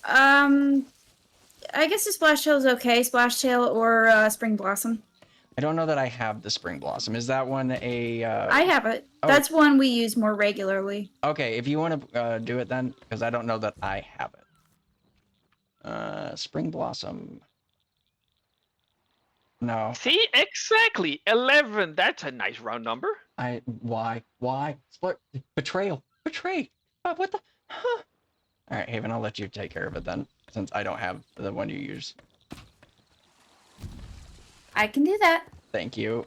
I guess the splash tail is okay. Splash tail or spring blossom. I don't know that I have the spring blossom. Is that one a? I have it. oh. That's one we use more regularly. Okay, if you want to do it then, because I don't know that I have it. Spring blossom. No. See, exactly 11. That's a nice round number. Why? Split. Betrayal. Betray. What the? Huh. All right, Haven, I'll let you take care of it then, since I don't have the one you use. I can do that. Thank you.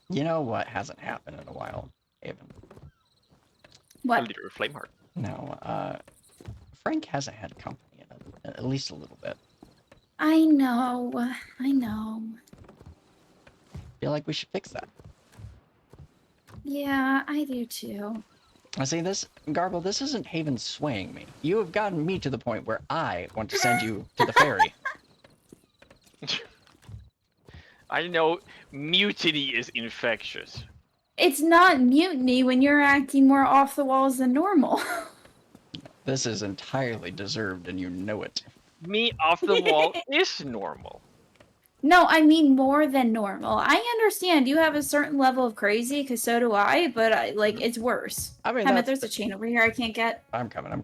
You know what hasn't happened in a while, Haven? A What? liter of flame heart. No, Frank hasn't had company in at least a little bit. I know. I know. Feel like we should fix that. Yeah, I do too. I see this, Garbl, this isn't Haven swaying me. You have gotten me to the point where I want to send you to the ferry. I know mutiny is infectious. It's not mutiny when you're acting more off the walls than normal. This is entirely deserved and you know it. Me off the wall is normal. No, I mean more than normal. I understand you have a certain level of crazy, because so do I, but it's worse. I mean, Hammett, there's a chain over here I can't get. I'm coming.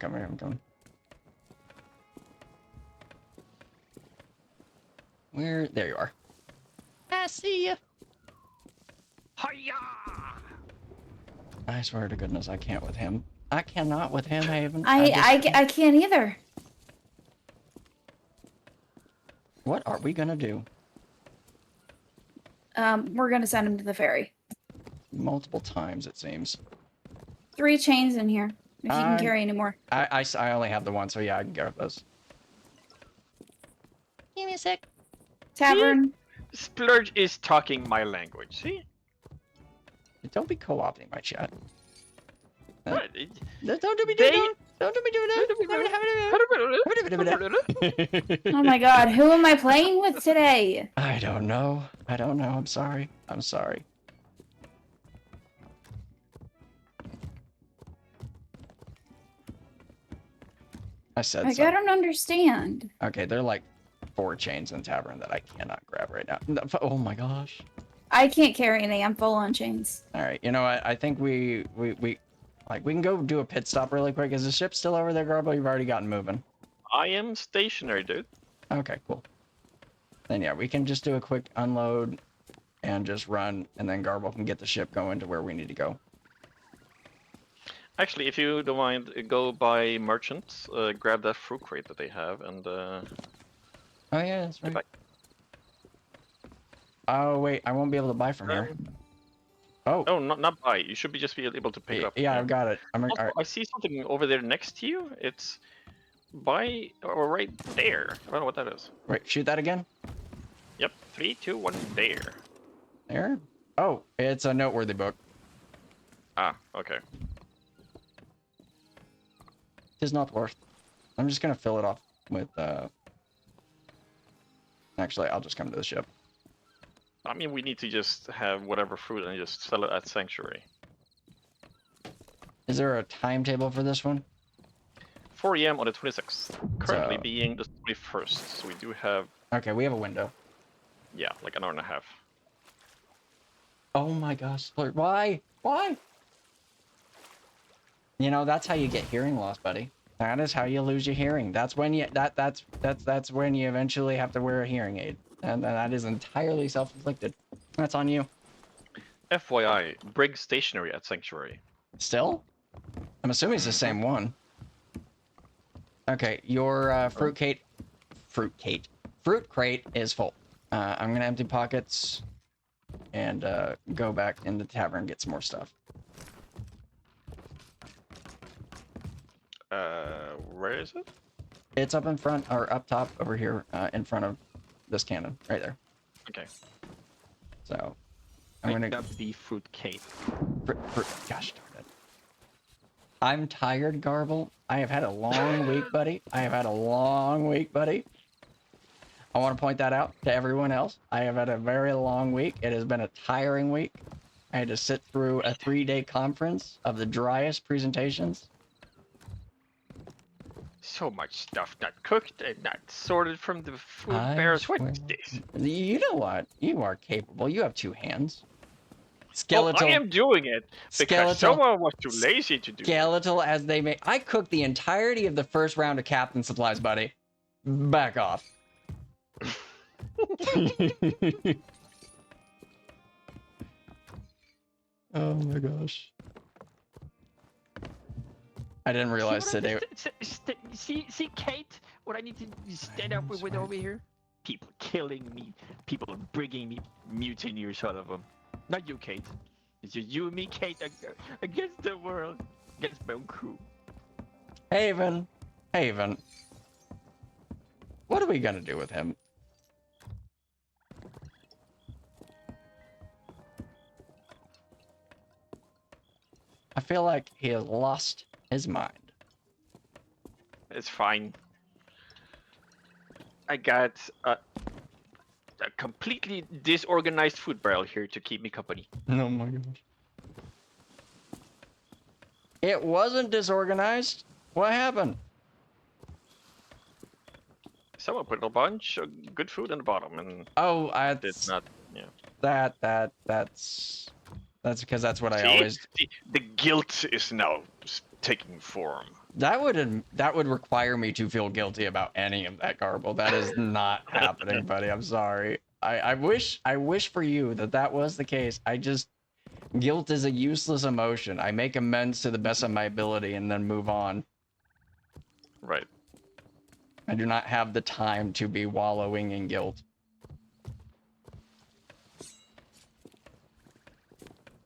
Where? There you are. I see you. Hiya! I swear to goodness, I can't with him. I cannot with him, Haven. I can't either. What are we gonna do? We're gonna send him to the ferry. Multiple times, it seems. 3 chains in here, if you can I'm- carry any more. I only have the one, so yeah, I can grab those. Give me a sec. Tavern. Splurge is talking my language. See? Don't be co-opting my chat. Right. Don't do me They- do that. Don't do me do that. Oh my god, who am I playing with today? I don't know. I'm sorry. I said Like, so. I don't understand. Okay, there are like 4 chains in tavern that I cannot grab right now. No, oh my gosh. I can't carry any. I'm full on chains. All right, you know what? I think we can go do a pit stop really quick. Is the ship still over there, Garbl? You've already gotten moving. I am stationary, dude. Okay, cool. Then yeah, we can just do a quick unload and just run, and then Garbl can get the ship going to where we need to go. Actually, if you don't mind, go by merchants, grab that fruit crate that they have, and Oh yeah, that's right. back. Oh wait, I won't be able to buy from here. Oh, oh, not buy. You should just be able to pick up. yeah, I've got it. Also, all right. I see something over there next to you. It's by or right there. I don't know what that is. Wait, shoot that again. Yep, 3, 2, 1, there. There. Oh, it's a noteworthy book. Ah, okay. Tis not worth. I'm just gonna fill it off with. Actually, I'll just come to the ship. I mean, we need to just have whatever fruit and just sell it at Sanctuary. Is there a timetable for this one? 4 AM on the 26th. Currently So- being the 21st, so we do have, Okay, we have a window. yeah, like an hour and a half. Oh my gosh, Splurge, why? Why? You know, that's how you get hearing loss, buddy. That is how you lose your hearing. That's when you that's when you eventually have to wear a hearing aid. And that is entirely self-inflicted. That's on you. FYI, Brig stationary at Sanctuary. Still? I'm assuming it's the same one. Okay, your fruit crate is full. I'm gonna empty pockets and go back in the tavern and get some more stuff. Where is it? It's up in front, or up top over here, in front of this cannon, right there. Okay. So, I'm gonna. Picked up the fruit cake. Gosh darn it. I'm tired, Garbl. I have had a long week, buddy. I want to point that out to everyone else. I have had a very long week. It has been a tiring week. I had to sit through a 3-day conference of the driest presentations. So much stuff not cooked and not sorted from the food I bearers. What swear. is this? You know what? You are capable. You have 2 hands. Well, Skeletal. I am doing it because Skeletal. someone was too lazy to do it. Skeletal as they may. I cooked the entirety of the first round of captain supplies, buddy. Back off. Oh my gosh. I didn't realize today. See, Kate, what I need to stand up with over here? People killing me, people bringing me mutineers out of them. Not you, Kate. It's just you and me, Kate, against the world, against my own crew. Haven. Haven. What are we gonna do with him? I feel like he has lost his mind. It's fine. I got a completely disorganized food barrel here to keep me company. Oh my gosh. It wasn't disorganized. What happened? Someone put a bunch of good food in the bottom and Oh, I did not. Yeah. that's because that's what I See? always. See, the guilt is now taking form. That would require me to feel guilty about any of that, Garble. That is not happening, buddy. I'm sorry. I wish for you that was the case. Guilt is a useless emotion. I make amends to the best of my ability and then move on. Right. I do not have the time to be wallowing in guilt.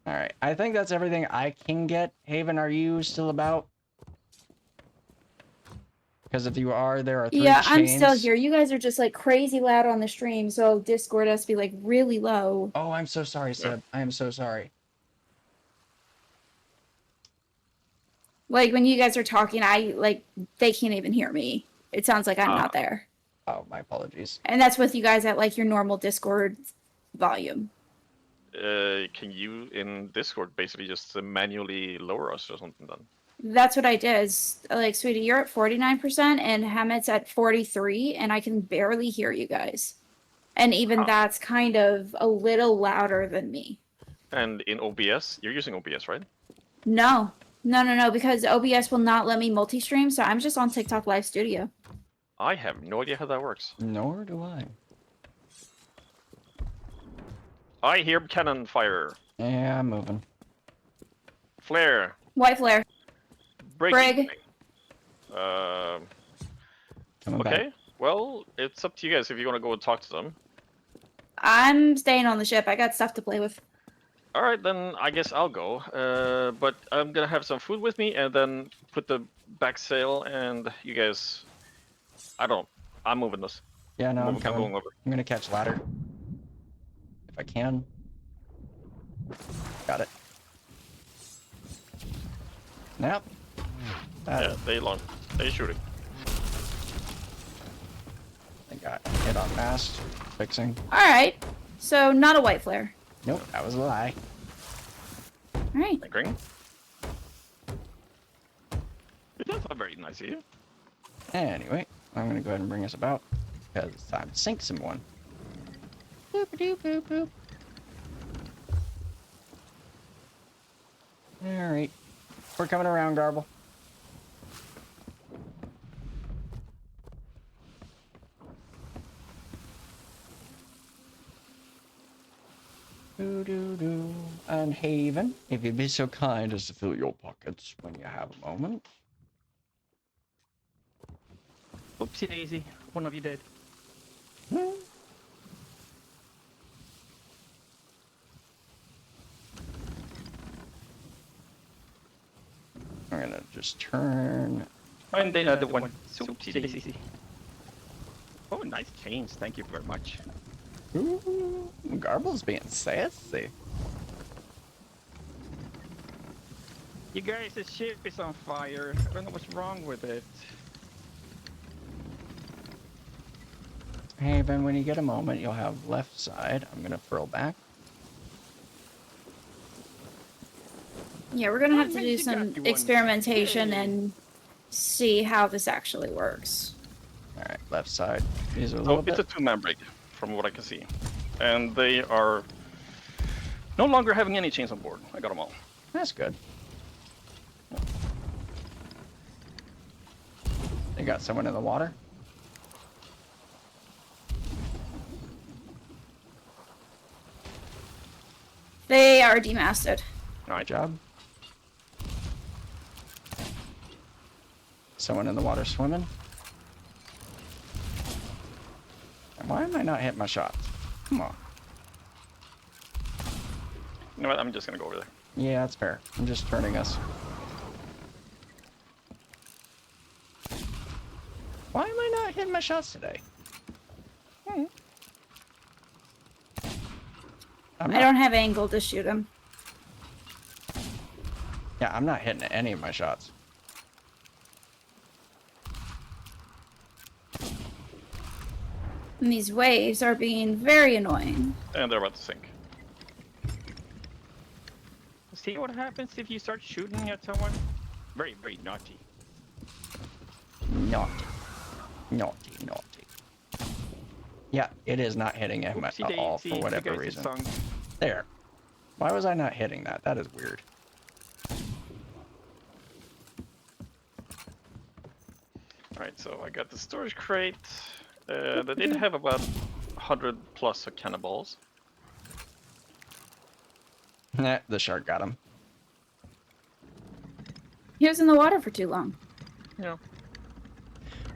All right. I think that's everything I can get. Haven, are you still about? Because if you are, there are 3 Yeah, I'm chains. still here. You guys are just like crazy loud on the stream, so Discord has to be like really low. Oh, I'm so sorry, Sib. I am so sorry. Like when you guys are talking, they can't even hear me. It sounds like I'm not there. Oh, my apologies. And that's with you guys at like your normal Discord volume. Can you in Discord basically just manually lower us or something then? That's what I did. Like, sweetie, you're at 49% and Hamet's at 43, and I can barely hear you guys. And even that's kind of a little louder than me. And in OBS, you're using OBS, right? No, because OBS will not let me multi-stream, so I'm just on TikTok Live Studio. I have no idea how that works. Nor do I. I hear cannon fire. Yeah, I'm moving. Flare. White flare. Brig. Coming Okay. back. Well, it's up to you guys if you want to go and talk to them. I'm staying on the ship. I got stuff to play with. All right, then I guess I'll go. But I'm gonna have some food with me and then put the back sail and you guys. I'm moving this. Yeah, no, I'm I'm coming. going over. I'm gonna catch ladder. If I can. Got it. Yep. Yeah, they shooting. I got hit on mast. Fixing. Alright. So, not a white flare. Nope, that was a lie. Alright. Ring. That's not very nice of you. Anyway, I'm gonna go ahead and bring us about. Because it's time to sink someone. Boop doop boop boop. Alright. We're coming around, Garble. Do. And Haven, if you'd be so kind as to fill your pockets when you have a moment. Oopsie daisy, one of you dead. Hmm. I'm gonna just turn. And then another one. Oopsie daisy. Oh, nice chains. Thank you very much. Ooh, Garble's being sassy. You guys, the ship is on fire. I don't know what's wrong with it. Haven, when you get a moment, you'll have left side. I'm gonna furl back. Yeah, we're gonna have to do You some got you one. experimentation Yay. and see how this actually works. All right, left side is a So little it's a bit. 2-man brig, from what I can see, and they are no longer having any chains on board. I got them all. That's good. They got someone in the water. They are demasted. Good job. Someone in the water swimming. And why am I not hitting my shots? Come on. You know what? I'm just gonna go over there. Yeah, that's fair. I'm just turning us. Why am I not hitting my shots today? I don't have angle to shoot him. Yeah, I'm not hitting any of my shots. And these waves are being very annoying. And they're about to sink. See what happens if you start shooting at someone? Very, very naughty. Naughty. Naughty, naughty. Yeah, it is not hitting him at all for whatever reason. There. Why was I not hitting that? That is weird. Alright, so I got the storage crate. They did have about 100 plus of cannonballs. Nah, the shark got him. He was in the water for too long. Yeah.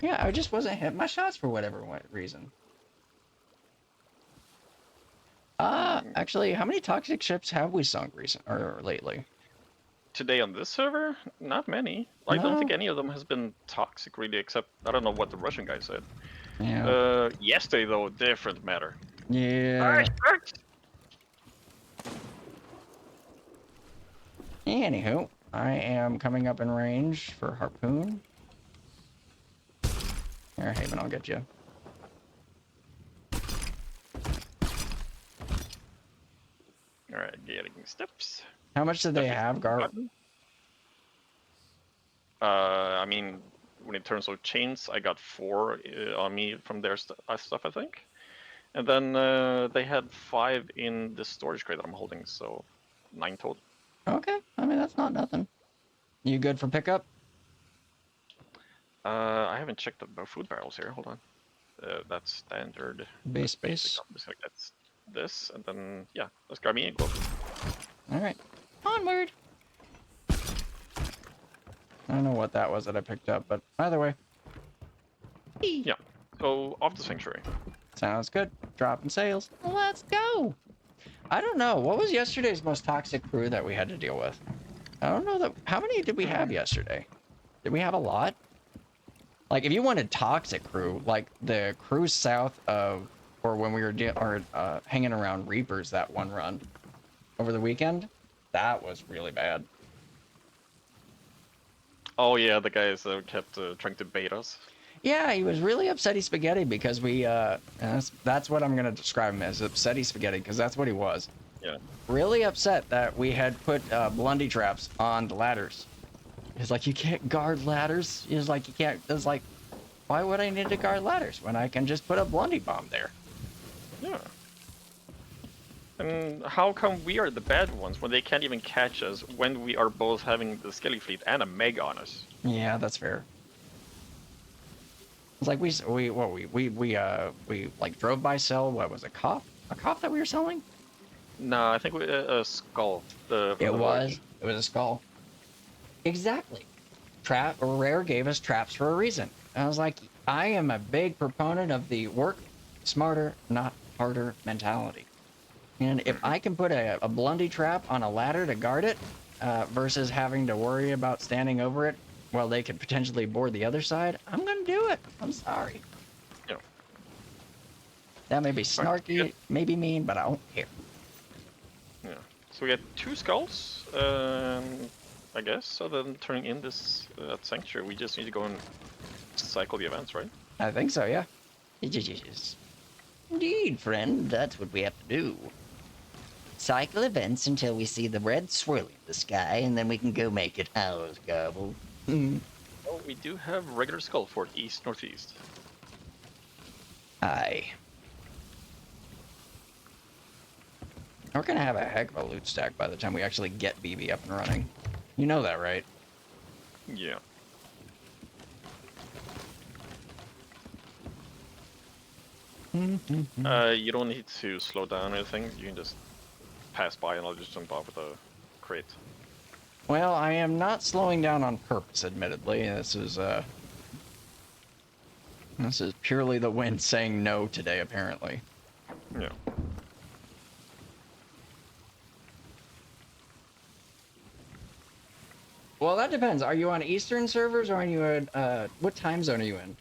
Yeah, I just wasn't hitting my shots for whatever reason. Actually, how many toxic ships have we sunk lately? Today on this server, not many. I don't think No. any of them has been toxic really, except I don't know what the Russian guy said. Yeah. Yesterday though, different matter. Yeah. Anywho, I am coming up in range for harpoon. Here, Haven, I'll get you. Alright, getting steps. How much did they have, Gar? I mean, when in terms of chains, I got 4 on me from their stuff, I think. And then they had 5 in the storage crate that I'm holding, so 9 total. Okay, I mean, that's not nothing. You good for pickup? I haven't checked the food barrels here. Hold on. That's standard. Base. Like that's this, and then yeah, let's grab me and go. All right, onward. I don't know what that was that I picked up, but either way. Yeah. So off the sanctuary. Sounds good. Dropping sails. Let's go. I don't know. What was yesterday's most toxic crew that we had to deal with? I don't know that. How many did we have yesterday? Did we have a lot? Like, if you wanted toxic crew, like the crew south of, or when we were hanging around Reapers that one run over the weekend, that was really bad. Oh yeah, the guys kept trying to bait us. Yeah, he was really upsetty spaghetti because we, that's what I'm going to describe him as, upsetty spaghetti, because that's what he was. Yeah. Really upset that we had put blundy traps on the ladders. He's like, you can't guard ladders. He's like, you can't, it's like, why would I need to guard ladders when I can just put a blundy bomb there? Yeah. And how come we are the bad ones when they can't even catch us when we are both having the Skelly fleet and a Meg on us? Yeah, that's fair. It's like we like drove by sell, what was it, a cough that we were selling? No, I think a skull. It was a skull. Exactly. Rare gave us traps for a reason. I was like, I am a big proponent of the work smarter, not harder mentality. And if I can put a blundy trap on a ladder to guard it, versus having to worry about standing over it while they could potentially board the other side, I'm gonna do it. I'm sorry. Yeah. That may be snarky, maybe mean, but I don't care. Yeah. So we got 2 skulls, I guess. So then turning in this sanctuary, we just need to go and cycle the events, right? I think so, yeah. Yes. Indeed, friend, that's what we have to do. Cycle events until we see the red swirling in the sky, and then we can go make it ours, Garbl. Well, we do have regular skull fort east northeast. Aye. We're gonna have a heck of a loot stack by the time we actually get BB up and running. You know that, right? Yeah. You don't need to slow down or anything. You can just pass by and I'll just jump off with a crate. Well, I am not slowing down on purpose, admittedly. This is purely the wind saying no today, apparently. Yeah. Well, that depends. Are you on Eastern servers or are you at, what time zone are you in?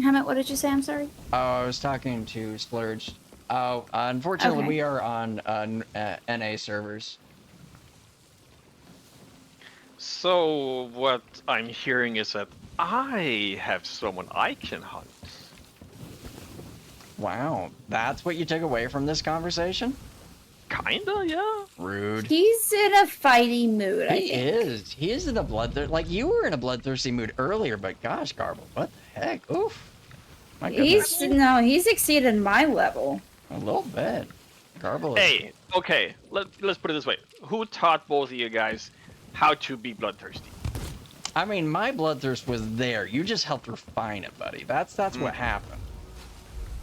Hammett, what did you say? I'm sorry. Oh, I was talking to Splurge. Oh, unfortunately, Okay. we are on NA servers. So what I'm hearing is that I have someone I can hunt. Wow, that's what you took away from this conversation? Kinda, yeah. Rude. He's in a fighting mood, I He think. is. He is in a bloodthirsty. Like you were in a bloodthirsty mood earlier, but gosh, Garbl, what the heck? Oof. My goodness. He's exceeded my level. A little bit. Garbl is. Hey, okay, let's put it this way. Who taught both of you guys how to be bloodthirsty? I mean, my bloodthirst was there. You just helped refine it, buddy. That's what happened.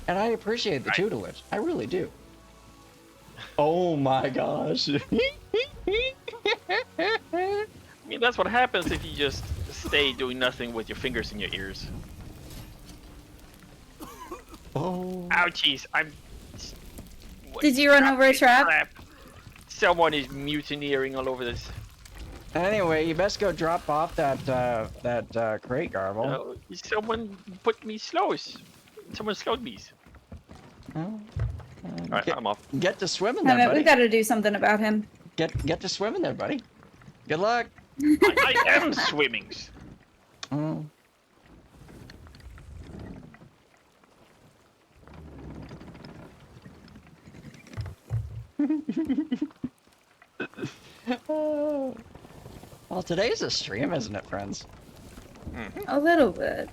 And I appreciate the tutelage. I really do. Oh my gosh. I mean, that's what happens if you just stay doing nothing with your fingers in your ears. Oh. Ouchies, Did you run over a trap? Crap. Someone is mutineering all over this. Anyway, you best go drop off that crate, Garbl. No, someone put me slows. Someone slowed me. Oh, Alright, I'm off. get to swimming there, Hammett, buddy. we gotta do something about him. Get to swimming there, buddy. Good luck. I am swimming. Oh. Oh. Well, today's a stream, isn't it, friends? A little bit.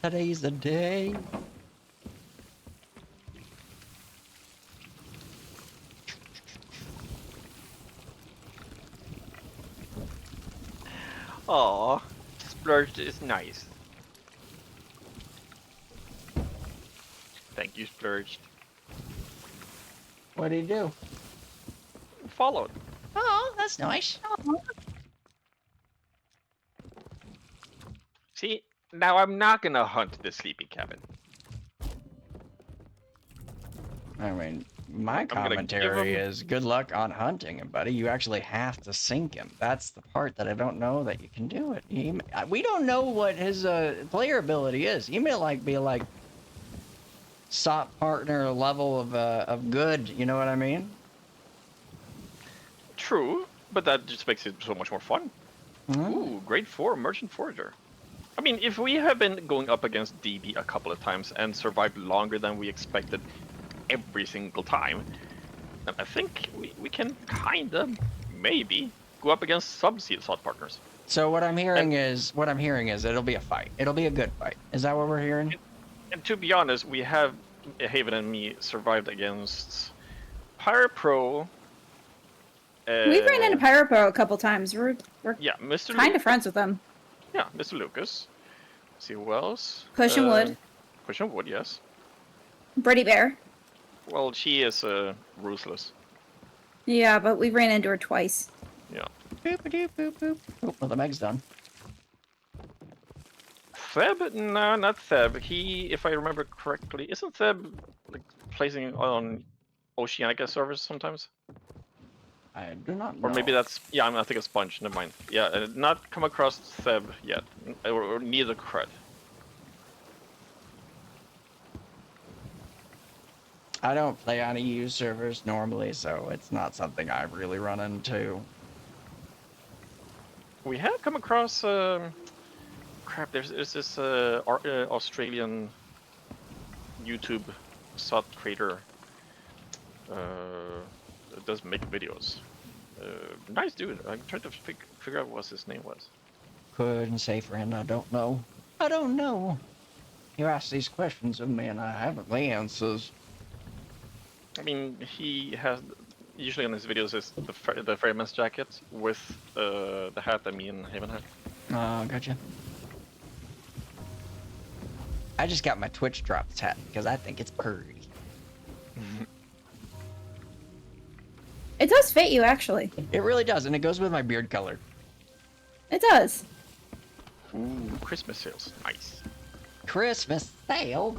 Today's the day. Aw, Splurge is nice. Thank you, Splurge. What do you do? Followed. Oh, that's nice. See, now I'm not gonna hunt the sleepy cabin. I mean, my gonna give commentary him- is good luck on hunting him, buddy. You actually have to sink him. That's the part that I don't know that you can do it. We don't know what his player ability is. He may be like SOT partner level of good. You know what I mean? True, but that just makes it so much more fun. Mhm. Ooh, grade 4 merchant forager. I mean, if we have been going up against DB a couple of times and survived longer than we expected every single time, then I think we can kinda, maybe, go up against sub-SOT partners. So what I'm hearing is it'll be a fight. It'll be a good fight. Is that what we're hearing? And to be honest, we have, Haven and me, survived against Pyro Pro. We've ran into Pyropro a couple times. We're Yeah, Mr. kind of friends with them. Yeah, Mr. Lucas. Let's see who else? Pushing Wood. Pushing Wood, yes. Britty Bear. Well, she is ruthless. Yeah, but we ran into her twice. Yeah. Boop, boop, boop, boop. Oh, well, the Meg's done. Theb? No, not Theb. He, if I remember correctly, isn't Theb like placing on Oceanica servers sometimes? I do not know. Or maybe that's, yeah, I think it's Sponge. Never mind. Yeah, I did not come across Theb yet, or neither Crud. I don't play on EU servers normally, so it's not something I've really run into. We have come across, crap, there's this Australian YouTube SOT creator that does make videos. Nice dude. I'm trying to figure out what his name was. Couldn't say, friend. I don't know. I don't know. You ask these questions of me, and I haven't the answers. I mean, he has usually on his videos is the Ferryman's jacket with the hat that me and Haven had. Oh, gotcha. I just got my Twitch drops hat because I think it's pretty. It does fit you, actually. It really does, and it goes with my beard color. It does. Ooh, Christmas sales, nice. Christmas sale?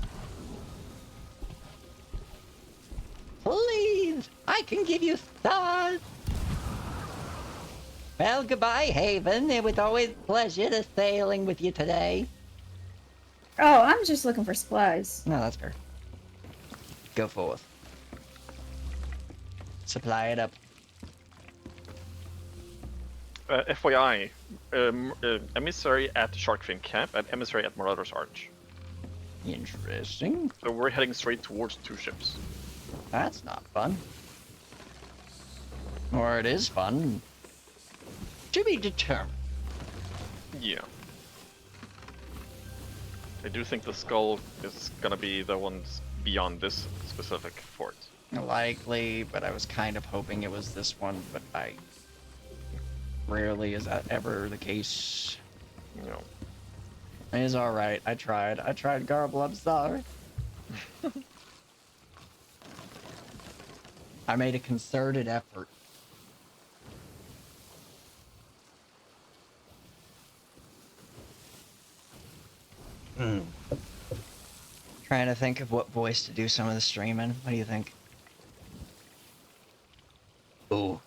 Please, I can give you stars. Well, goodbye, Haven. It was always a pleasure to sailing with you today. Oh, I'm just looking for supplies. No, that's fair. Go forth. Supply it up. FYI, emissary at Sharkfin Camp and emissary at Marauder's Arch. Interesting. So we're heading straight towards 2 ships. That's not fun. Or it is fun. To be determined. Yeah. I do think the skull is gonna be the ones beyond this specific fort. Likely, but I was kind of hoping it was this one, but I... Rarely is that ever the case. You know. It's alright, I tried. I tried, Garbl, I'm sorry. I made a concerted effort. Trying to think of what voice to do some of the streaming. What do you think? Ooh.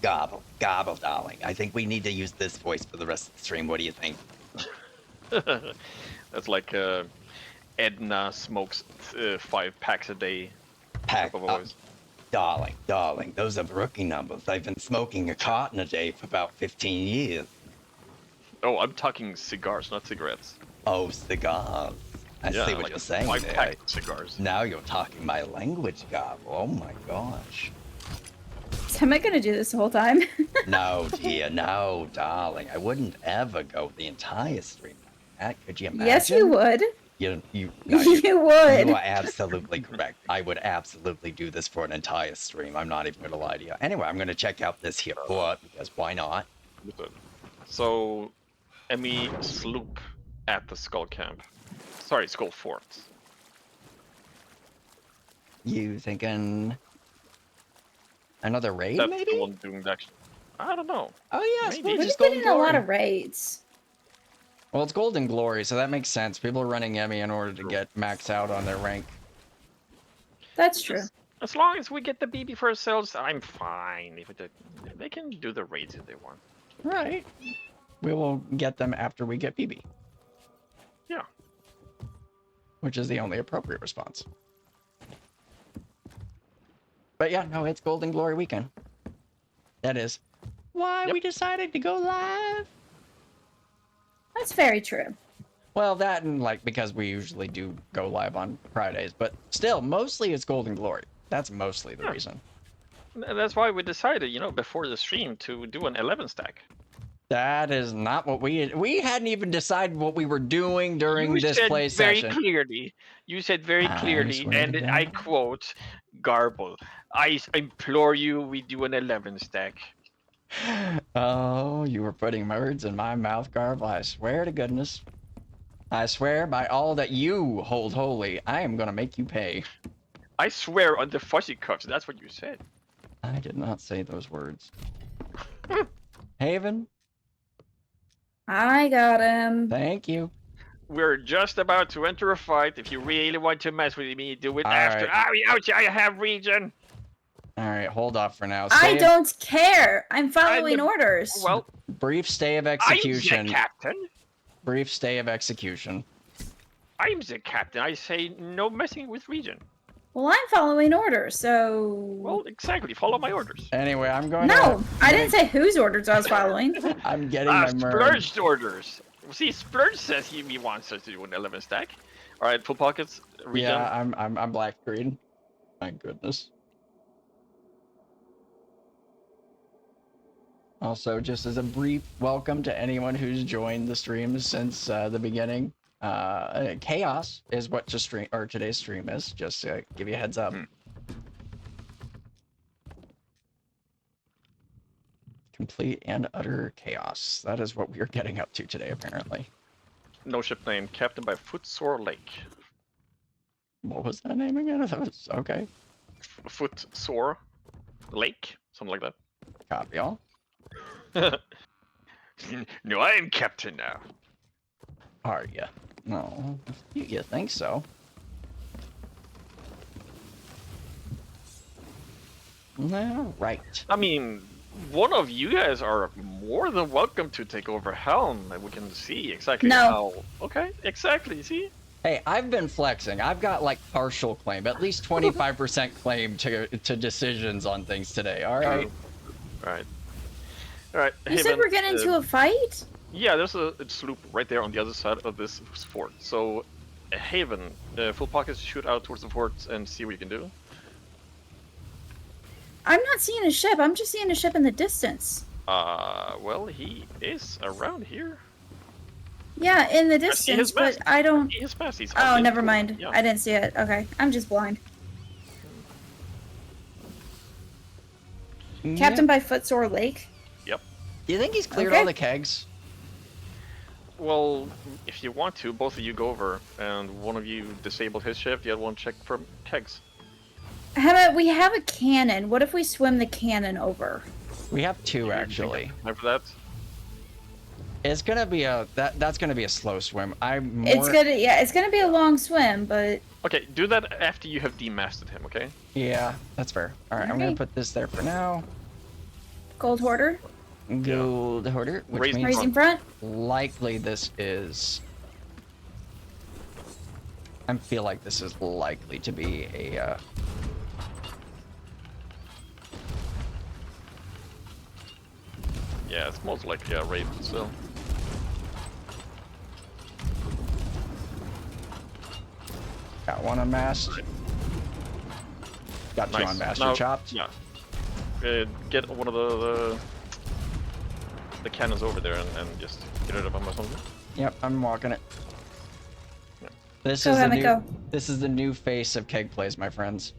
Gobble, gobble, darling. I think we need to use this voice for the rest of the stream. What do you think? That's like Edna smokes 5 packs a day Pack type of up. voice. Darling, darling, those are rookie numbers. I've been smoking a carton a day for about 15 years. Oh, I'm talking cigars, not cigarettes. Oh, cigars. I Yeah, see what like you're saying 5 there. pack cigars. Now you're talking my language, Gobble. Oh my gosh. Am I gonna do this the whole time? No, dear, no, darling. I wouldn't ever go the entire stream like that. Could you imagine? Yes, you would. You You would. You are absolutely correct. I would absolutely do this for an entire stream. I'm not even going to lie to you. Anyway, I'm going to check out this here fort because why not? So, Emmy sloop at the Skull Camp. Sorry, Skull Fort. You thinking another raid, That's maybe? the one doing the action. I don't know. Oh yeah, I Maybe. suppose We're just getting Golden a lot Glory. of raids. Well, it's Golden Glory, so that makes sense. People are running Emmy in order to get max out on their rank. That's true. As long as we get the BB for ourselves, I'm fine. If they can do the raids if they want. Right. We will get them after we get BB. Yeah. Which is the only appropriate response. But yeah, no, it's Golden Glory weekend. That is why we decided to go live. That's very true. Well, that and like because we usually do go live on Fridays, but still, mostly it's Golden Glory. That's mostly the reason. And that's why we decided, before the stream to do an 11 stack. That is not what we hadn't even decided what we were doing during You this said play very session. clearly. You said very I clearly, swear to and I God. quote, Garbl, I implore you, we do an 11 stack. Oh, you were putting words in my mouth, Garbl. I swear to goodness. I swear by all that you hold holy, I am gonna make you pay. I swear on the fuzzy cuffs, that's what you said. I did not say those words. Haven, I got him. thank you. We're just about to enter a fight. If you really want to mess with me, do it All after. right. Ouch, I have region. All right, hold off for now. I Save- don't care. I'm following the- orders. Well, Brief stay of I'm execution. the captain. Brief stay of execution. I'm the captain. I say no messing with region. Well, I'm following orders, so. Well, exactly. Follow my orders. Anyway, I'm going No, to... I didn't say whose orders I was following. I'm getting my merge. Splurged orders. See, Splurge says he wants us to do an 11 stack. All right, full pockets. Region. Yeah, I'm black green. My goodness. Also, just as a brief welcome to anyone who's joined the stream since the beginning. Chaos is what today's stream is. Just to give you a heads up. Complete and utter chaos. That is what we are getting up to today, apparently. No ship name, captained by Footsore Lake. What was that name again? That was okay. Footsore Lake, something like Copy all. that. No, I am captain now. Are ya? No, you think so? All right. I mean, one of you guys are more than welcome to take over helm, and we can see exactly No. how. Okay, exactly. See. Hey, I've been flexing. I've got like partial claim, at least 25% claim to decisions on things today. All right. All right. All right. You said we're getting into a fight? Yeah, there's a sloop right there on the other side of this fort. So, Haven, full pockets, shoot out towards the fort and see what you can do. I'm not seeing a ship. I'm just seeing a ship in the distance. Well, he is around here. Yeah, in the see his distance, but mast. I don't. He is fast. He's Oh, on the never fort. mind. Yeah. I didn't see it. Okay, I'm just blind. Captain by Footsore Lake. Yep. Do you think he's cleared Okay. all the kegs? Well, if you want to, both of you go over, and one of you disable his ship, the other one check for kegs. How about we have a cannon? What if we swim the cannon over? We have two You actually. Time for that? It's gonna be a that's gonna be a slow swim. I'm more. It's gonna be a long swim, but Okay, do that after you have demasted him, okay? Yeah, that's fair. All right, I'm gonna Okay. put this there for now. gold hoarder, Gold hoarder, which Raising means raising front. likely this is. I feel like this is likely to be a. Yeah, it's most likely a raid, so. Got one on mast. Got two Nice. on mast. Now- Chopped. Yeah. Get one of the cannons over there and just get rid of them or something. Yep, I'm walking it. Yeah. This Go, is the Hammett, new. go. This is the new face of keg plays, my friends.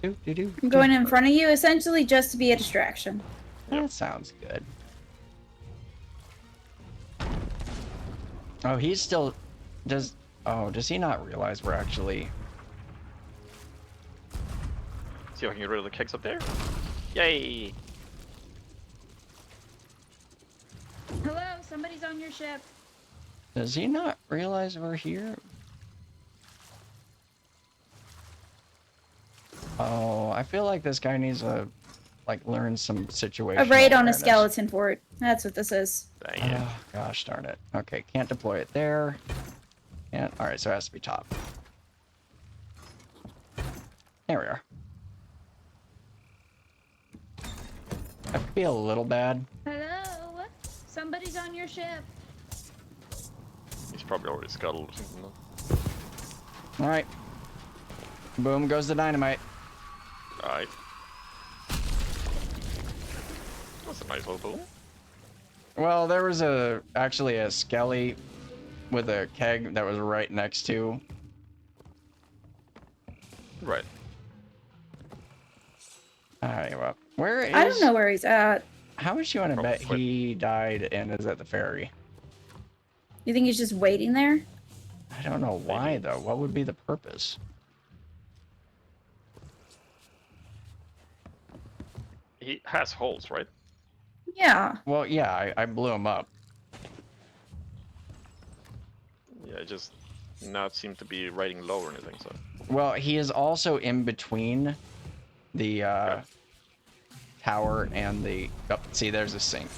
I'm going in front of you, essentially just to be a distraction. That sounds good. Oh, he's still does. Oh, does he not realize we're actually? See if I can get rid of the kegs up there. Yay! Hello, somebody's on your ship. Does he not realize we're here? Oh, I feel like this guy needs to, like, learn some situation. A raid on a skeleton fort. That's what this is. Dang it. Oh, gosh darn it. Okay, can't deploy it there. Can't. All right, so it has to be top. There we are. I feel a little bad. Hello, somebody's on your ship. He's probably already scuttled or something. Though. All right. Boom goes the dynamite. Alright. That's a nice little boom. Well, there was actually a skelly with a keg that was right next to. Right. Alright, well, where is? I don't know where he's at. How much you want to Oh, bet flip. he died and is at the ferry? You think he's just waiting there? I don't know why though. What would be the purpose? He has holes, right? Yeah. Well, yeah, I blew him up. Yeah, it just not seem to be riding low or anything, so. Well, he is also in between the tower and the. Oh, see, there's a sink.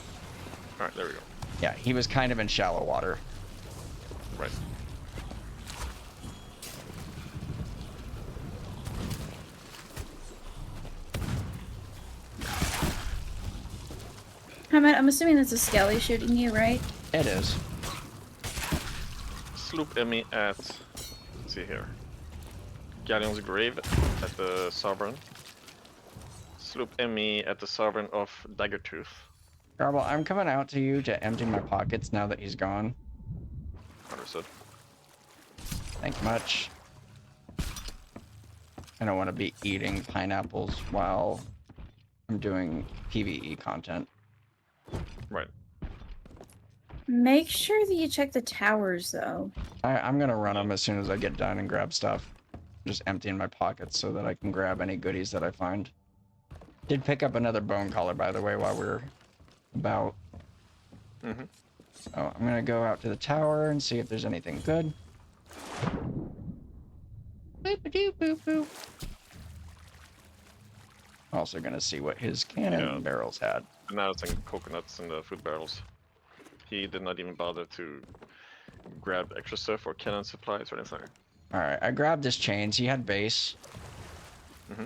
Alright, there we go. Yeah, he was kind of in shallow water. Right. I'm assuming that's a skelly shooting you, right? It is. Sloop Emmy at. Let's see here. Galleon's Grave at the Sovereign. Sloop Emmy at the Sovereign of Daggertooth. Garbl, I'm coming out to you to empty my pockets now that he's gone. Understood. Thank you much. I don't want to be eating pineapples while I'm doing PvE content. Right. Make sure that you check the towers, though. I'm gonna run them as soon as I get done and grab stuff. Just emptying my pockets so that I can grab any goodies that I find. Did pick up another bone collar, by the way, while we're about. Mm-hmm. So I'm gonna go out to the tower and see if there's anything good. Boop-a-doo-boop-boop. Also gonna see what his cannon barrels had. And now it's in coconuts in the food barrels. He did not even bother to grab extra stuff or cannon supplies or anything. Alright, I grabbed his chains. He had base. Mm-hmm.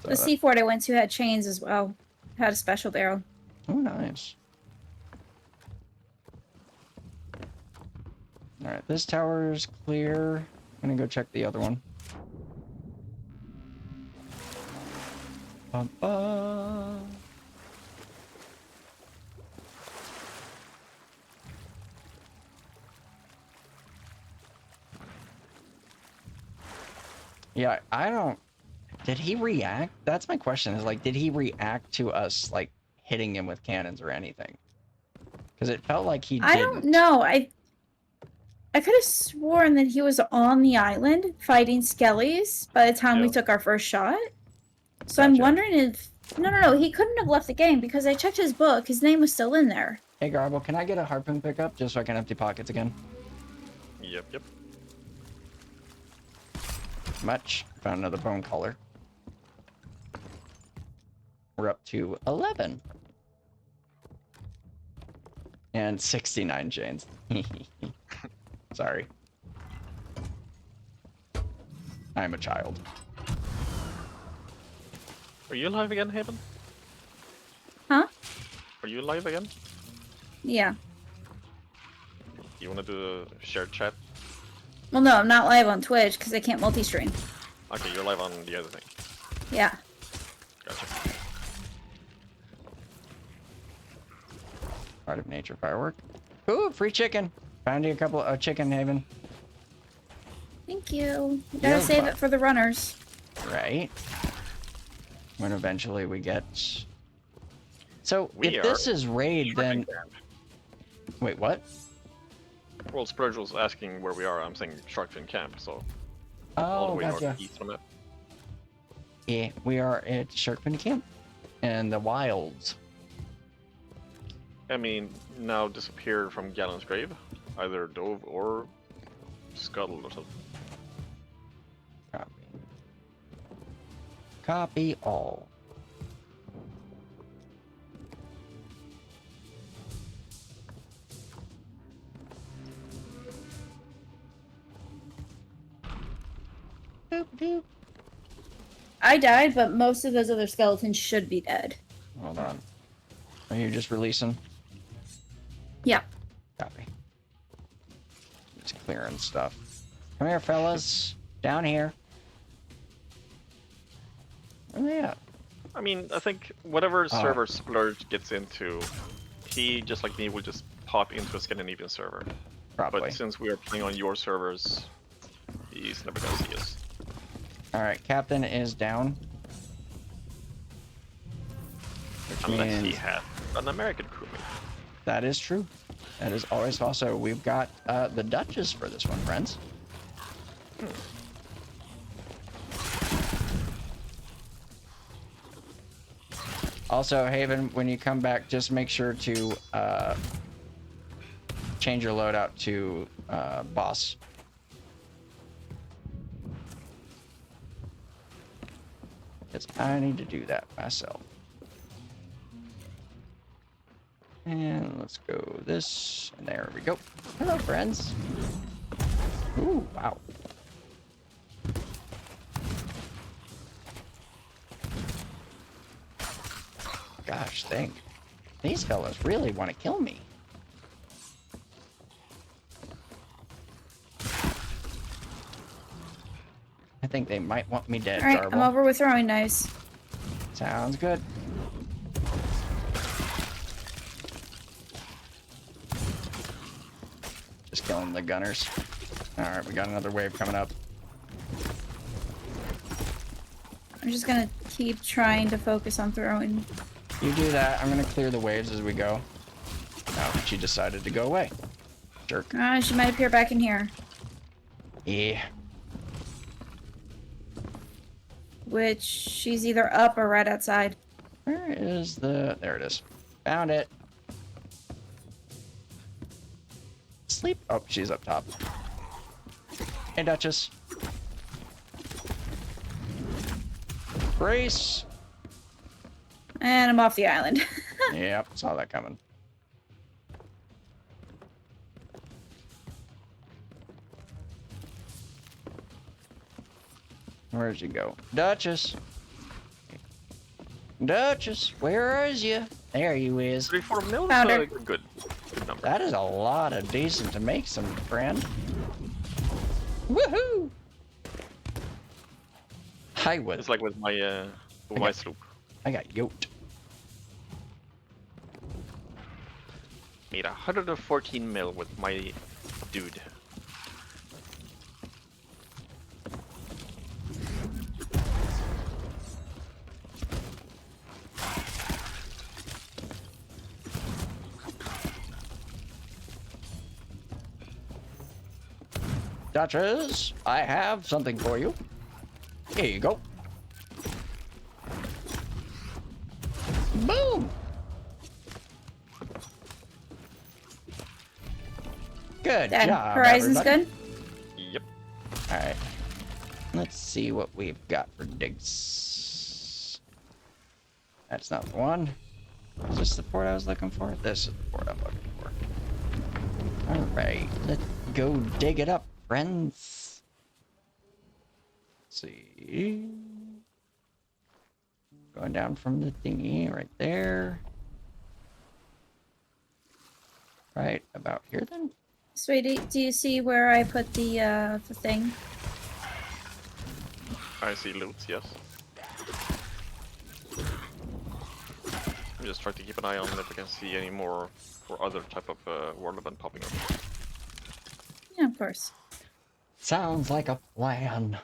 So The seafort I went to had chains as well. Had a special barrel. Oh, nice. Alright, this tower's clear. I'm gonna go check the other one. Bum-ba. Yeah, I don't... Did he react? That's my question, is like, did he react to us, like, hitting him with cannons or anything? Because it felt like he didn't. I don't know. I could have sworn that he was on the island fighting skellies by the time we took our first shot. So I'm Gotcha. wondering if... No, he couldn't have left the game because I checked his book. His name was still in there. Hey, Garbl, can I get a harpoon pickup just so I can empty pockets again? Yep. Much. Found another bone collar. We're up to 11. And 69 chains. Sorry. I'm a child. Are you live again, Haven? Huh? Are you live again? Yeah. You want to do a shared chat? Well, no, I'm not live on Twitch because I can't multi-stream. Okay, you're live on the other thing. Yeah. Gotcha. Part of nature firework. Ooh, free chicken. Found you a couple of chicken, Haven. Thank you. You You're gotta save welcome. it for the runners. Right. When eventually we get... So, We if are this is raid, then... Wait, what? Well, Spurge was asking where we are. I'm saying Sharkfin Camp, so all the Oh, way gotcha. northeast from it. Yeah, we are at Sharkfin Camp. And the wilds. I mean, now disappeared from Gallon's grave. Either dove or scuttled or something. Copy. Copy all. Boop, doop. I died, but most of those other skeletons should be dead. Hold on. Are you just releasing? Yeah. Copy. Just clearing stuff. Come here, fellas. Down here. Oh, yeah. I mean, I think whatever server Splurge gets into, he, just like me, will just pop into a Scandinavian server. Probably. But since we are playing on your servers, he's never gonna see us. Alright, Captain is down. Which Unless he means had an American crewmate. that is true. That is always also. We've got the Duchess for this one, friends. Also, Haven, when you come back, just make sure to change your loadout to boss. Because I need to do that myself. And let's go this, and there we go. Hello, friends. Ooh, wow. Gosh, dang. These fellas really want to kill me. I think they might want me dead, Alright, Garbl. I'm over with throwing knives. Sounds good. Just killing the gunners. Alright, we got another wave coming up. I'm just gonna keep trying to focus on throwing. You do that. I'm gonna clear the waves as we go. No, she decided to go away. Jerk. She might appear back in here. Yeah. Which she's either up or right outside. Where is the... There it is. Found it. Sleep. Oh, she's up top. Hey, Duchess. Brace. And I'm off the island. Yep, saw that coming. Where'd you go? Duchess! Duchess, where is you? There you is. 34 mil Found is her. a good number. That is a lot of decent to make some, friend. Woohoo! I was. It's like with my sloop. I got yoked. Made 114 mil with my dude. Duchess, I have something for you. Here you go. Boom! Good Dead. job, Horizon's everybody. good? Yep. Alright. Let's see what we've got for digs. That's not the one. Is this the port I was looking for? This is the port I'm looking for. Alright, let's go dig it up, friends. Let's see. Going down from the thingy right there. Right about here then? Sweetie, do you see where I put the thing? I see loot, yes. I'm just trying to keep an eye on if I can see any more or other type of world event popping up. Yeah, of course. Sounds like a plan.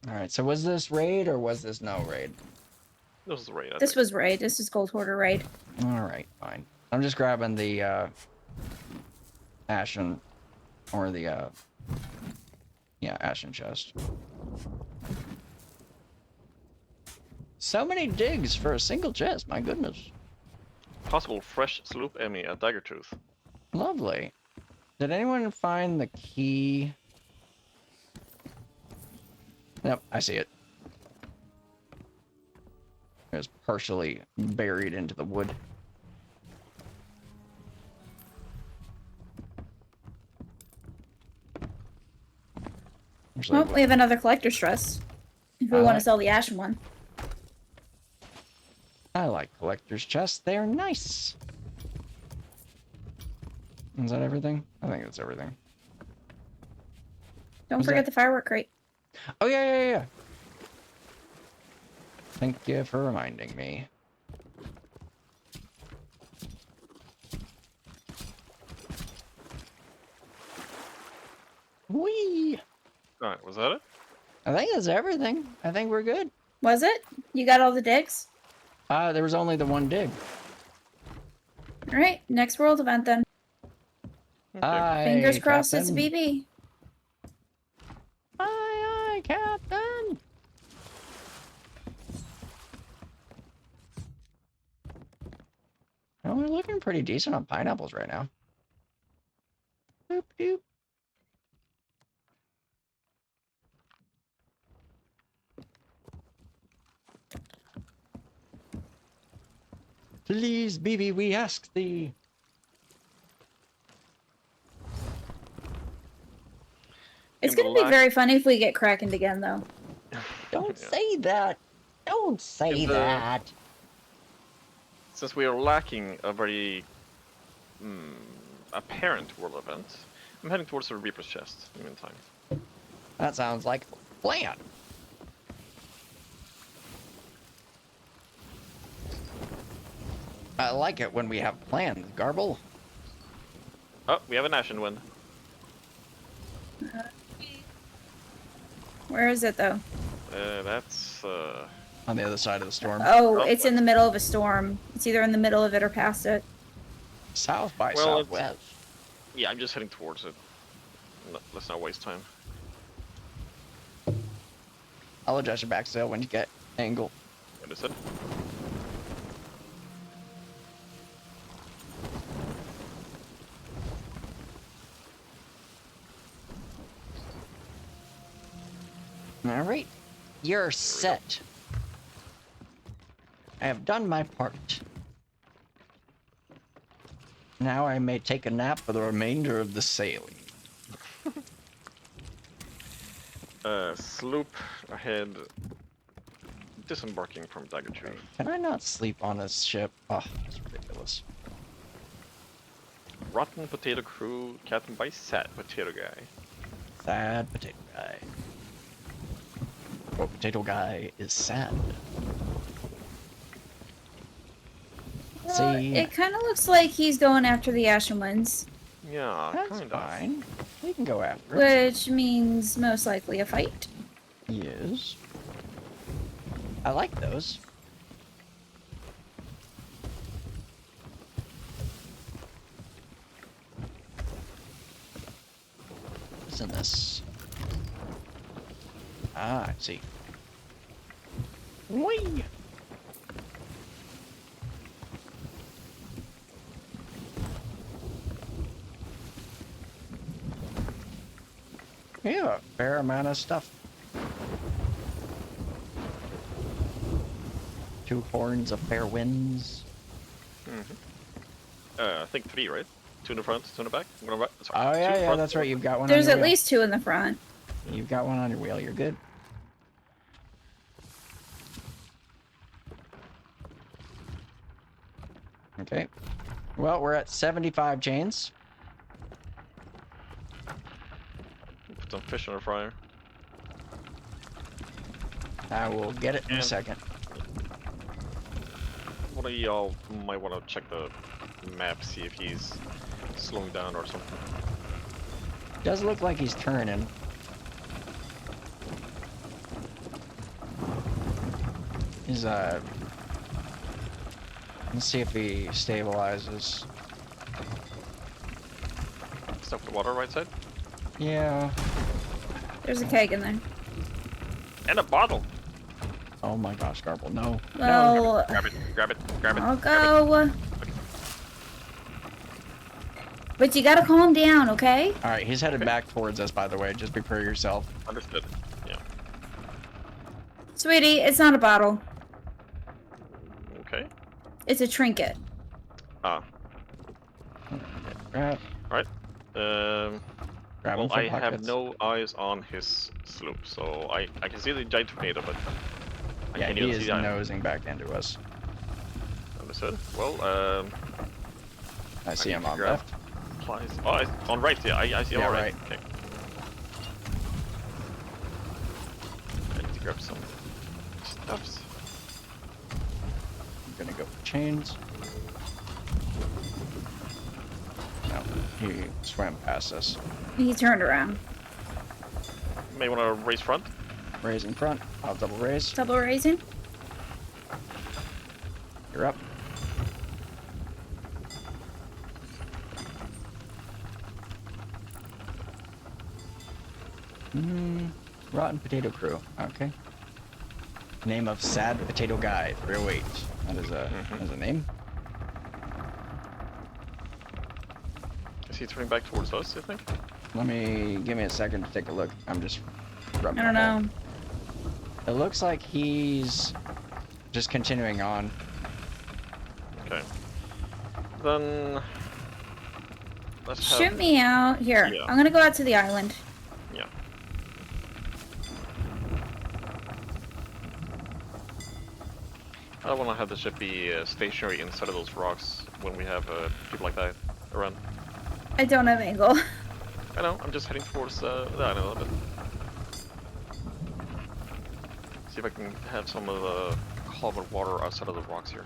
Alright, so was this raid or was this no raid? This is right. This was raid. This is Gold Hoarder raid. Alright, fine. I'm just grabbing the Ashen or the yeah, Ashen chest. So many digs for a single chest, my goodness. Possible fresh sloop Emmy, a dagger tooth. Lovely. Did anyone find the key? Yep, I see it. It was partially buried into the wood. Actually, Well, we have another collector's trust. If we want Alright. to sell the Ashen one. I like collector's chests. They're nice. Is that everything? I think that's everything. Don't Was forget that- the firework crate. Oh, yeah. Thank you for reminding me. Whee! Alright, was that it? I think that's everything. I think we're good. Was it? You got all the digs? There was only the one dig. Alright, next world event then. Okay. Aye, Fingers crossed it's a Captain. BB. Aye, Captain. Well, we're looking pretty decent on pineapples right now. Boop, doop. Please, BB, we ask thee. It's In the gonna be last- very funny if we get Krakened again though. Don't Yeah. say that. Don't say In the- that. Since we are lacking a very apparent world event, I'm heading towards the Reaper's chest in the meantime. That sounds like a plan. I like it when we have plans, Garbl. Oh, we have an Ashen wind. Where is it though? That's On the other side of the storm. Oh, it's in the middle of a storm. It's either in the middle of it or past it. South by well, southwest. yeah. I'm just heading towards it. Let's not waste time. I'll adjust your back sail when you get angle. Understood. All right, you're set. I have done my part. Now I may take a nap for the remainder of the sailing. Sloop ahead. Disembarking from Dagger Tree. Can I not sleep on this ship? Oh, it's ridiculous. Rotten potato crew, captained by sad potato guy. Sad potato guy. Oh, potato guy is sad. See, It kind of looks like he's going after the Ashen Winds, Yeah, that's kind of. fine. We can go after it. which means most likely a fight. Yes. I like those. What's in this? Ah, I see. Whee! Yeah, a fair amount of stuff. 2 horns of fair winds. I think 3, right? 2 in the front, 2 in the back. I'm gonna sorry, Oh 2 yeah, yeah, front, that's right. You've got one. There's on your at wheel. least 2 in the front. You've got one on your wheel. You're good. Okay. Well, we're at 75 chains. Put some fish in the fryer. I will get it in a And- second. One of y'all might want to check the map, see if he's slowing down or something. Does look like he's turning. He's let's see if he stabilizes. Stuff the water right side. Yeah. There's a keg in there. And a bottle! Oh my gosh, Garbl, no. Well, Grab it, grab it, grab it. I'll grab go. But you gotta calm down, okay? All right, he's headed back towards us, by the way. Just prepare yourself. it. Understood. Yeah. Sweetie, it's not a bottle. Okay. It's a trinket. Ah. Grab, Alright. grab him Well, for I have pockets. no eyes on his sloop, so I can see the giant tornado, but I Yeah, can't he even is see that. nosing back into us. Understood. Well, I see need him to on grab- left. Supplies. Oh, on right, yeah, I see him Yeah, on right. right. Okay. I need to grab some stuffs. I'm gonna go for chains. No, he swam past us. He turned around. May want to raise front. Raise in front. I'll double raise. Double raising. You're up. Rotten Potato Crew. Okay. Name of Sad Potato Guy 308. That is a name. Is he turning back towards us, you think? Give me a second to take a look. I'm just rubbing I don't a hole. know. It looks like he's just continuing on. Okay. Then let's have Shoot me out. Here, Yeah. I'm gonna go out to the island. Yeah. I don't want to have the ship be stationary inside of those rocks when we have people like that around. I don't have angle. I know, I'm just heading towards the island a little bit. See if I can have some of the calmer water outside of the rocks here.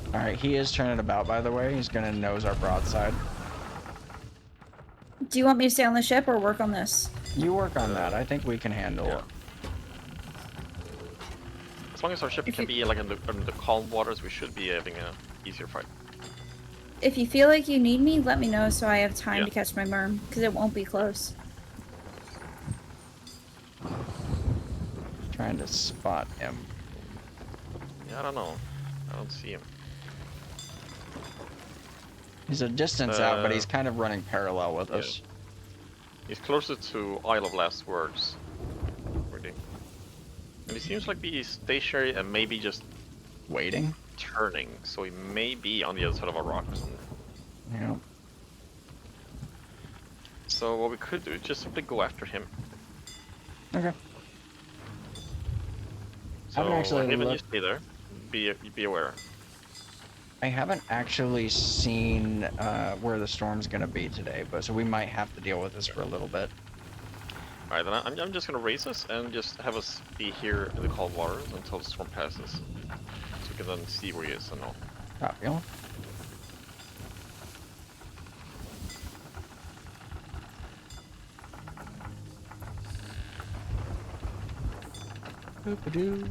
Alright, he is turning about, by the way. He's gonna nose our broadside. Do you want me to stay on the ship or work on this? You work on that. I think we can handle yeah. it. As long as our ship If can you- be like in the calm waters, we should be having a easier fight. If you feel like you need me, let me know so I have time Yeah. to catch my merm, because it won't be close. Trying to spot him. Yeah, I don't know. I don't see him. He's a distance out, but he's Uh, kind of running parallel with yeah. us. He's closer to Isle of Last Words. Really. And he seems like be stationary and maybe just Waiting. turning, so he may be on the other side of a rock or something. Yeah. So what we could do is just simply go after him. Okay. So haven't actually Haven, you looked- stay there. Be aware. I haven't actually seen where the storm's gonna be today, but so we might have to deal with this for a little bit. Alright, then I'm just gonna raise us and just have us be here in the cold waters until the storm passes. So we can then see where he is and all. Copy. Boop-a-doo.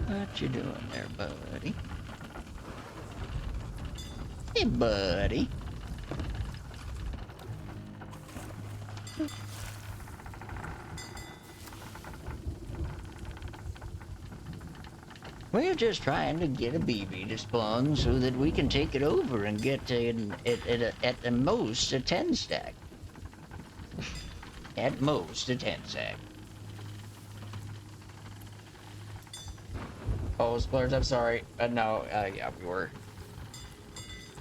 What you doing there, buddy? Hey, buddy. We're just trying to get a BB to spawn so that we can take it over and get at the most a 10 stack. At most a 10 stack. Oh, Splurge, I'm sorry. No, yeah, we were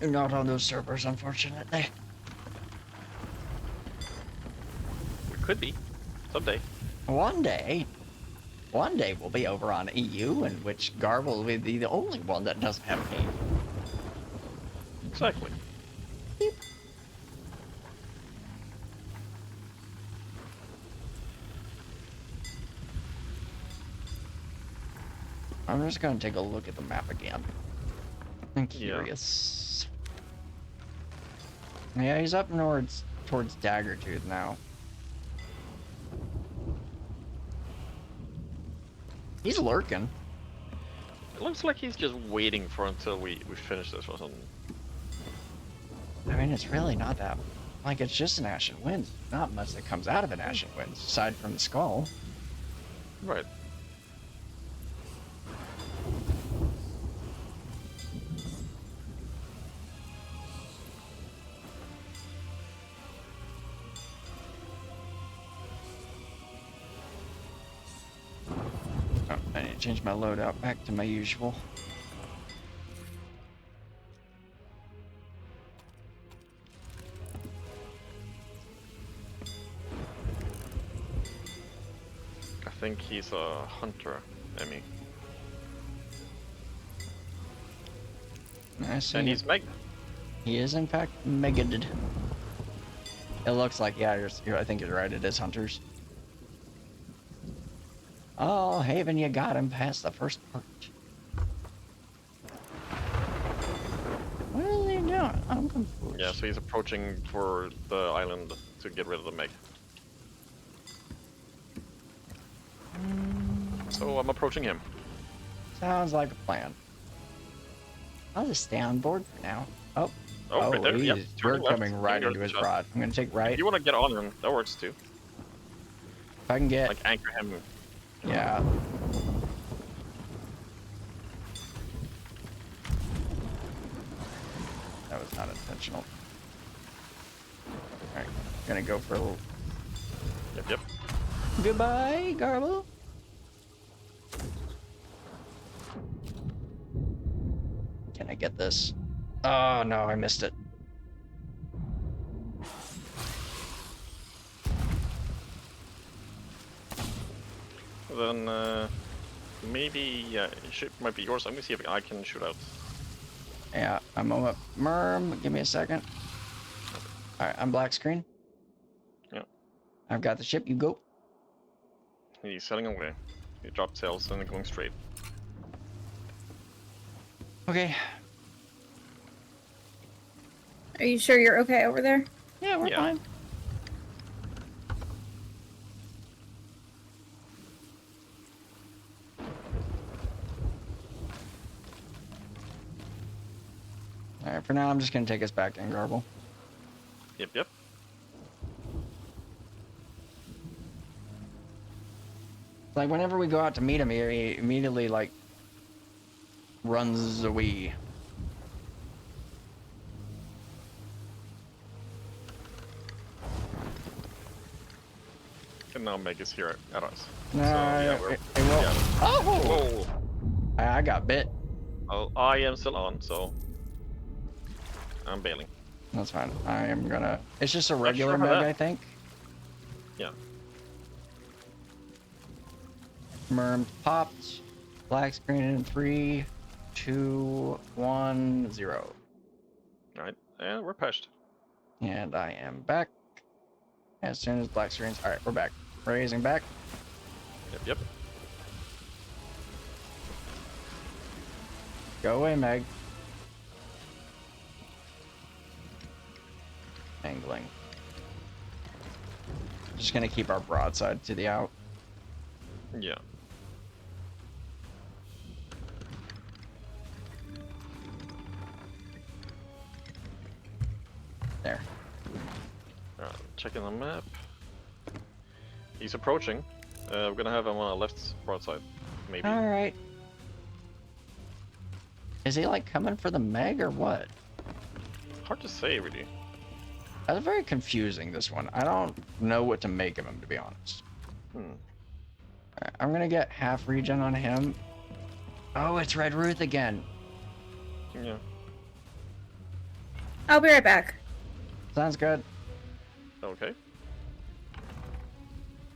not on those servers, unfortunately. We could be. Someday. One day we'll be over on EU, in which Garbl will be the only one that doesn't have a name. Exactly. I'm just gonna take a look at the map again. I'm Yeah. curious. Yeah, he's up north towards Daggertooth now. He's lurking. It looks like he's just waiting for until we finish this or something. I mean, it's really not that. Like, it's just an Ashen Wind. Not much that comes out of an Ashen Wind, aside from the skull. Right. Oh, I need to change my loadout back to my usual. I think he's a hunter, Emmy. I see. And he's Meg. He is, in fact, megaded. It looks like, yeah, I think you're right, it is hunters. Oh, Haven, you got him past the first part. What is he doing? I'm confused. Yeah, so he's approaching for the island to get rid of the Meg. So I'm approaching him. Sounds like a plan. I'll just stay on board for now. Oh, Oh, right there. Yeah. we're Turn left, coming right turn into his left. rod. I'm gonna take right. If you want to get on him, that works too. If I can get, Like anchor him. yeah. That was not intentional. Alright, gonna go for a little. Yep, yep. Goodbye, Garbl. Can I get this? Oh no, I missed it. Then maybe ship might be yours. I'm gonna see if I can shoot out. Yeah, I'm on up. Merm, give me a second. Alright, I'm black screen. Yeah. I've got the ship, you go. He's sailing away. He dropped sails and going straight. Okay. Are you sure you're okay over there? Yeah, we're Yeah. fine. Alright, for now I'm just gonna take us back in Garbl. Yep. Like, whenever we go out to meet him, he immediately, like, runs away. And now Meg is here at us. No, yeah, it we're- will. yeah. Oh! Whoa! I got bit. Oh, I am still on, so I'm bailing. That's fine. I am gonna... It's just a Not regular sure how Meg, that- I think. Yeah. Merm popped. Black screen in 3, 2, 1, 0. Alright, yeah, we're patched. And I am back. As soon as black screens... Alright, we're back. Raising back. Yep. Go away, Meg. Angling. Just gonna keep our broadside to the out. Yeah. There. Alright, checking the map. He's approaching. We're gonna have him on our left broadside, maybe. Alright. Is he like coming for the Meg or what? Hard to say, really. That's very confusing, this one. I don't know what to make of him, to be honest. Alright, I'm gonna get half regen on him. Oh, it's Red Ruth again. Yeah. I'll be right back. Sounds good. Okay.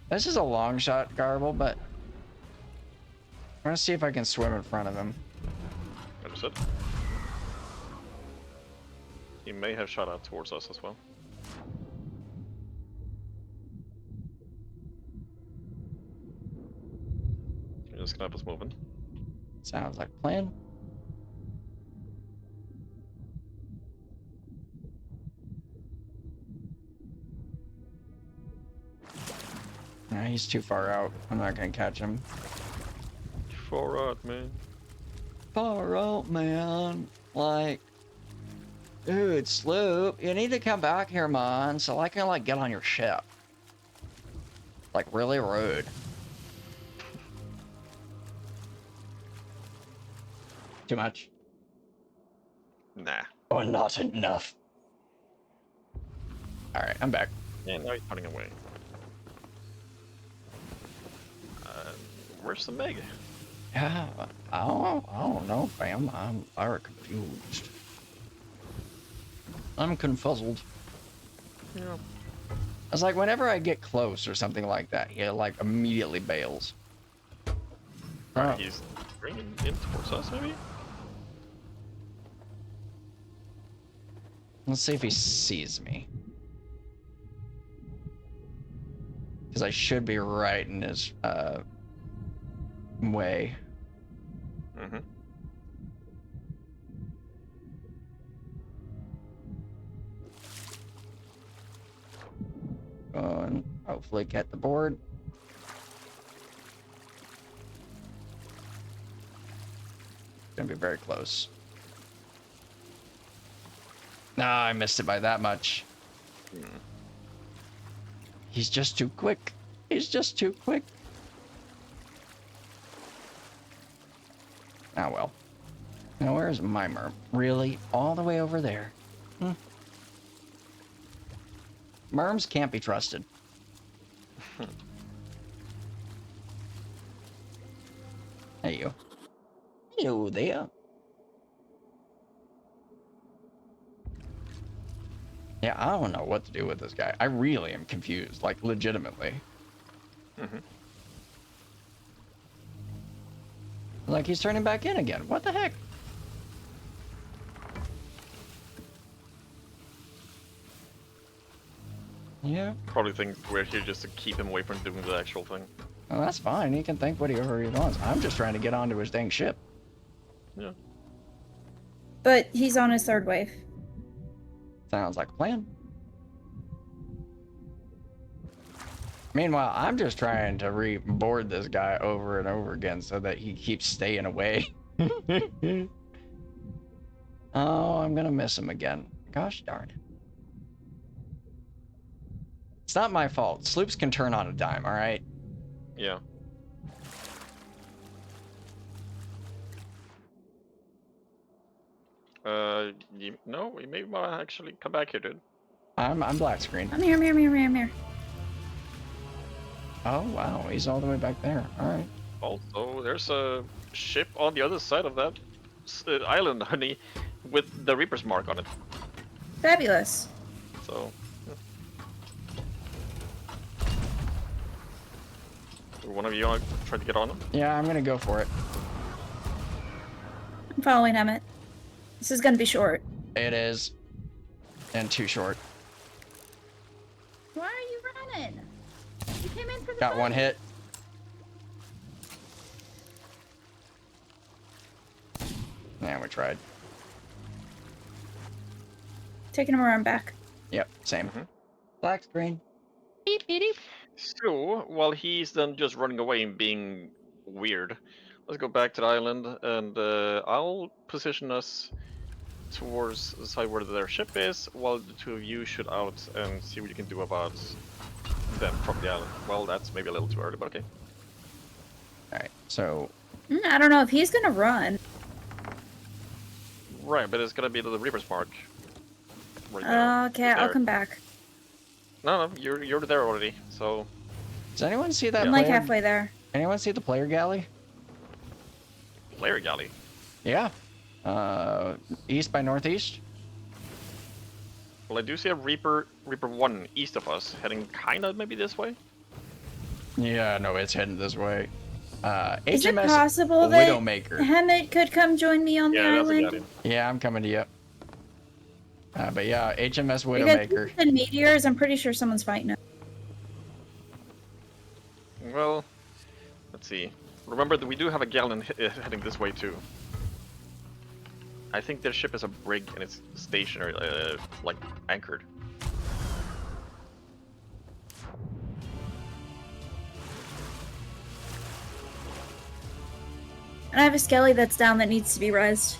This is a long shot, Garbl, but I'm gonna see if I can swim in front of him. Understood. He may have shot out towards us as well. You're just gonna have us moving. Sounds like a plan. Nah, he's too far out. I'm not gonna catch him. Far out, man. Far out, man. Like, dude, Sloop, you need to come back here, man, so I can, like, get on your ship. Like, really rude. Too much? Nah. Or not enough? Alright, I'm back. Yeah, now he's running away. Where's the Meg? Yeah, I don't know, fam. I'm very confused. I'm confuzzled. Yeah. It's like whenever I get close or something like that, he like immediately bails. Alright, he's bringing in towards us, maybe? Let's see if he sees me. Because I should be right in his way. Mm-hmm. And hopefully get the board. Gonna be very close. Nah, I missed it by that much. He's just too quick. He's just too quick. Ah, well. Now, where's my merm? Really? All the way over there? Merms can't be trusted. Hey, you. Hello there. Yeah, I don't know what to do with this guy. I really am confused, like, legitimately. Mm-hmm. Like, he's turning back in again. What the heck? Yeah, Probably think we're here just to keep him away from doing the actual thing. well, that's fine. He can think whatever he wants. I'm just trying to get onto his dang ship. Yeah. But he's on his third wave. Sounds like a plan. Meanwhile, I'm just trying to reboard this guy over and over again so that he keeps staying away. Oh, I'm gonna miss him again. Gosh darn it. It's not my fault. Sloops can turn on a dime, alright? Yeah. No, you may want to actually come back here, dude. I'm black screen. I'm here, I'm here, I'm here, I'm here. Oh, wow. He's all the way back there. Alright. Also, there's a ship on the other side of that island, honey, with the Reaper's mark on it. Fabulous. So, one of you want to try to get on them? Yeah, I'm gonna go for it. I'm following Emmett. This is gonna be short. It is. And too short. Why are you running? You came in for the Got one fight. hit. Yeah, we tried. Taking him around back. Yep, same. Mhm. Black screen. Beep, beep, beep. So, while he's then just running away and being weird, let's go back to the island, and I'll position us towards the side where their ship is, while the two of you shoot out and see what you can do about them from the island. Well, that's maybe a little too early, but okay. Alright, so I don't know if he's gonna run. Right, but it's gonna be the Reaper's mark. Right now. Okay, I'll There. come back. No, you're there already. So does anyone see that I'm player? like halfway there. Anyone see the player galley? player galley. Yeah. East by northeast. Well, I do see a Reaper 1 east of us, heading kinda maybe this way. Yeah, no, it's heading this way. Is it HMS possible that Widowmaker. Hammett could come join me on the Yeah, that's a island? galley. Yeah, I'm coming to you. But yeah, HMS Because Widowmaker. the meteors, I'm pretty sure someone's fighting it. Well, let's see. Remember that we do have a gallon heading this way too. I think their ship is a brig and it's stationary, like anchored. And I have a skelly that's down that needs to be rezzed.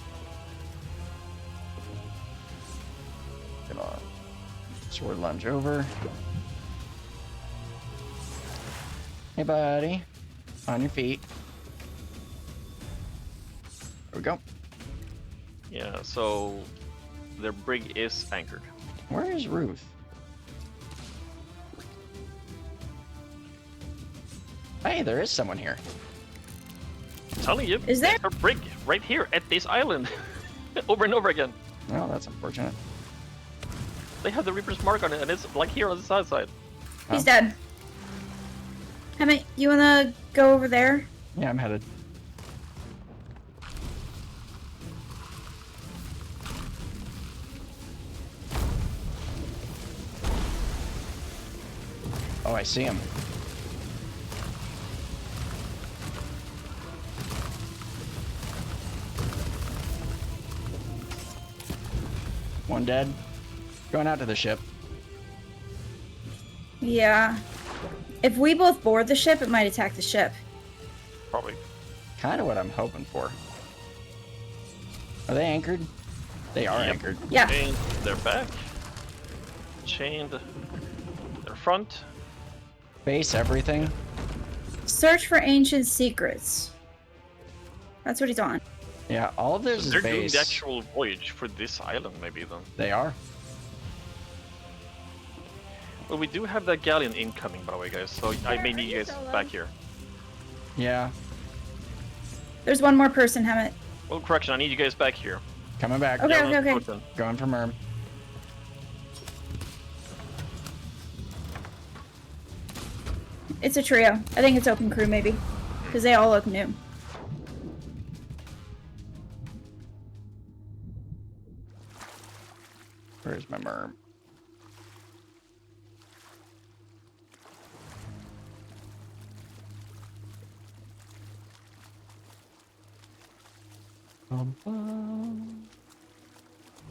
Gonna sword lunge over. Hey, buddy. On your feet. There we go. Yeah, so their brig is anchored. Where is Ruth? Hey, there is someone here. I'm telling you, Is there? there's a brig right here at this island, over and over again. Oh, that's unfortunate. They have the Reaper's mark on it, and it's like here on the south side. He's Oh. dead. Hammett, you wanna go over there? Yeah, I'm headed. Oh, I see him. One dead. Going out to the ship. Yeah. If we both board the ship, it might attack the ship. Probably. Kind of what I'm hoping for. Are they anchored? They are Yep. anchored. Yeah. Chained their back. Chained their front. Base everything. Search for ancient secrets. That's what he's on. Yeah, all of this So is they're doing base. the actual voyage for this island, maybe then. They are. Well, we do have that galleon incoming, by the way, guys. So I may need you guys Solo. back here. Yeah, There's one more person, Hammett. Well, correction, I need you guys back here. coming back. Okay, Yeah, okay, let's okay. go then. Going for Merm. It's a trio. I think it's open crew, maybe. Because they all look new. Where's my Merm?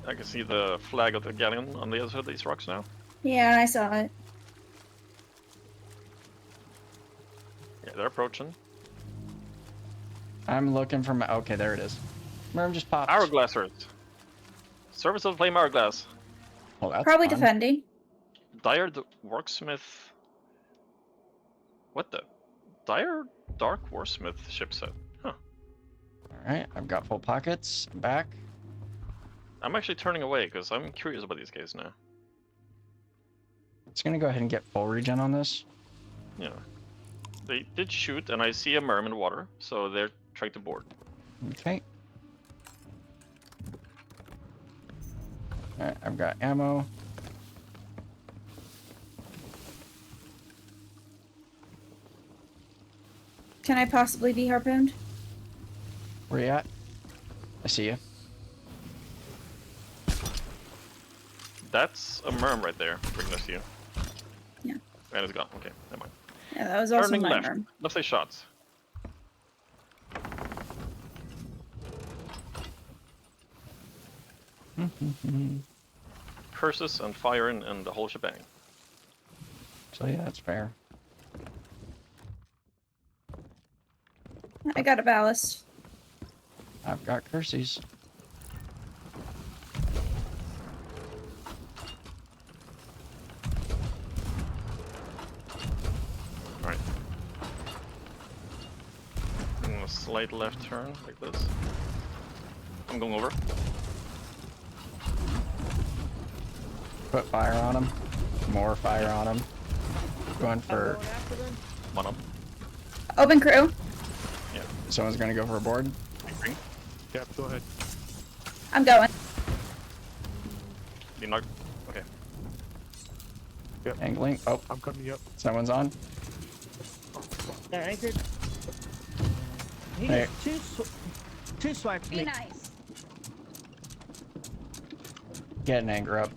I can see the flag of the galleon on the other side of these rocks now. Yeah, I saw it. Yeah, they're approaching. I'm looking for my. Okay, there it is. Merm just popped. Hourglassers. Service of Flame Hourglass. Oh, that's Probably fun. defending. Dire the Worksmith. What the? Dire Dark Warsmith ship set. Huh. All right, I've got full pockets. I'm back. I'm actually turning away because I'm curious about these guys now. It's gonna go ahead and get full regen on this. Yeah. They did shoot, and I see a merman in water, so they're trying to board. Okay. All right, I've got ammo. Can I possibly be harpooned? Where you at? I see you. That's a merm right there, right next to you. Yeah. And it's gone. Okay, never mind. Yeah, that was also Turning my left. arm. Let's say shots. Curses and firing and the whole shebang. So yeah, that's fair. I got a ballast. I've got curses. Alright. A slight left turn, like this. I'm going over. Put fire on him. More fire on him. Going for. One up. Open crew. Yeah. Someone's gonna go for a board. Green. Yep, go ahead. I'm going. You knocked. Okay. Yep, Angling. Oh, I'm coming up. someone's on. They're anchored. He Hey. gets two swipes Be me. nice. Get an anchor up.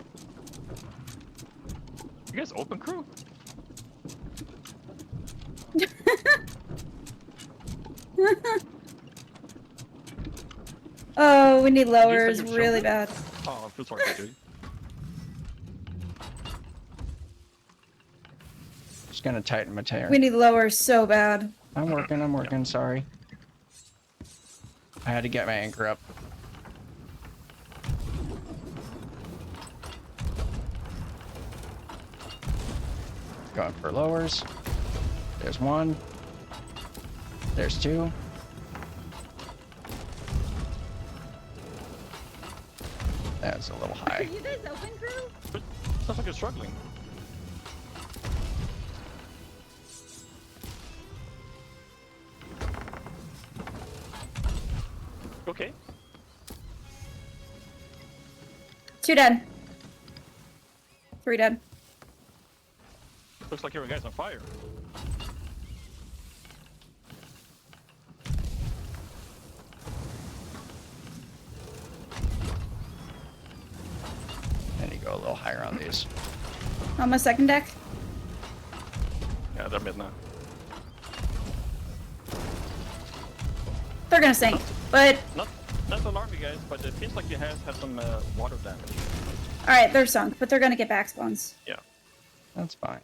You guys open crew? Oh, we need you lowers say you're really sheltered? bad. Oh, I feel sorry for you, dude. Just gonna tighten my tail. We need lowers so bad. I'm working, sorry. I had to get my anchor up. Going for lowers. There's one. There's two. That's a little high. You guys open crew? But sounds like you're struggling. Okay. 2 dead. 3 dead. Looks like your guy's on fire. I need to go a little higher on these. On my second deck. Yeah, they're mid now. They're gonna sink. But, Not to alarm you guys, but it feels like you have had some water damage. alright, they're sunk, but they're gonna get back spawns. Yeah. That's fine.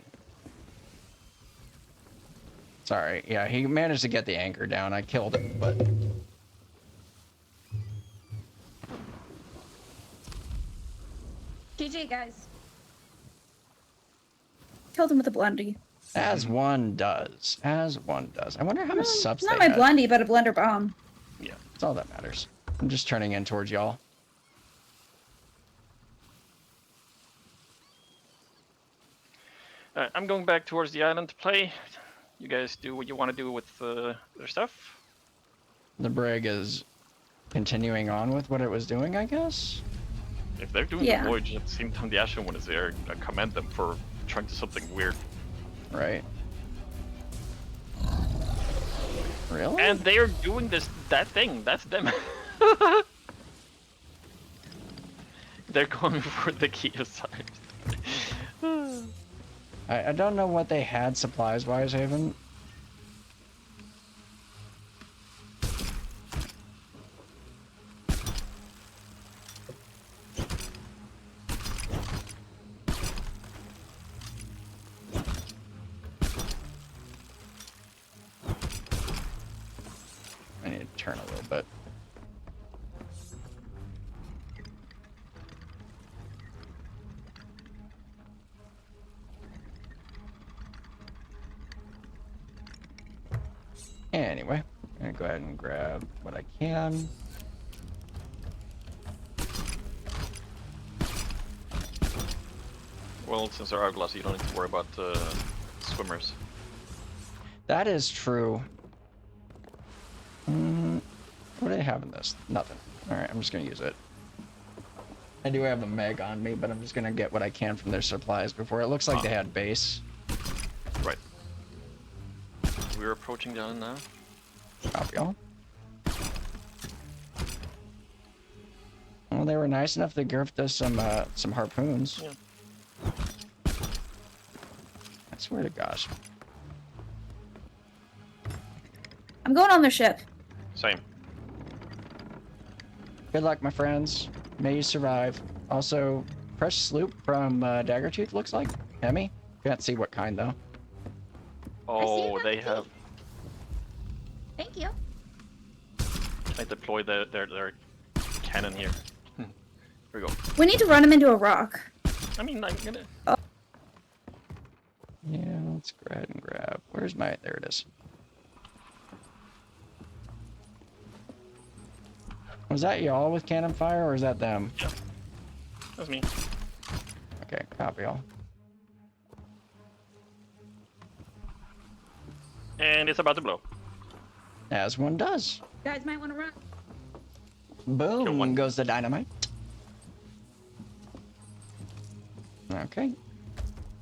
Sorry. Yeah, he managed to get the anchor down. I killed him, but GG, guys. Killed him with a blundy. as one does. As one does. I wonder how much subs It's not they my had. blundy, but a blender bomb. Yeah. That's all that matters. I'm just turning in towards y'all. Alright, I'm going back towards the island to play. You guys do what you want to do with their stuff. The brig is continuing on with what it was doing, I guess. If they're doing Yeah. the voyage at the same time the Ashen one is there, I commend them for trying to do something weird. Right. Really? And they are doing that thing. That's them. They're going for the key aside. I don't know what they had supplies-wise, Haven. turn a little bit. Anyway, I'm gonna go ahead and grab what I can. Well, since they're hourglass, you don't need to worry about swimmers. That is true. What do they have in this? Nothing. Alright, I'm just gonna use it. I do have a meg on me, but I'm just gonna get what I can from their supplies before. It looks like they had base. Right. We're approaching down now. Copy all. Well, they were nice enough to gift us some harpoons. Yeah. I swear to gosh. I'm going on their ship. Same. Good luck, my friends. May you survive. Also, fresh sloop from Daggertooth looks like. Hemi? Can't see what kind though. Oh, that they too. have. Thank you. I deployed their cannon here. Here we go. We need to run him into a rock. I mean, I'm gonna. Yeah, let's go ahead and grab. Where's my? There it is. Was that y'all with cannon fire, or is that them? Yeah. That's me. Okay, copy all. And it's about to blow. As one does. Guys might want to run. Boom! Kill one. Goes the dynamite. Okay.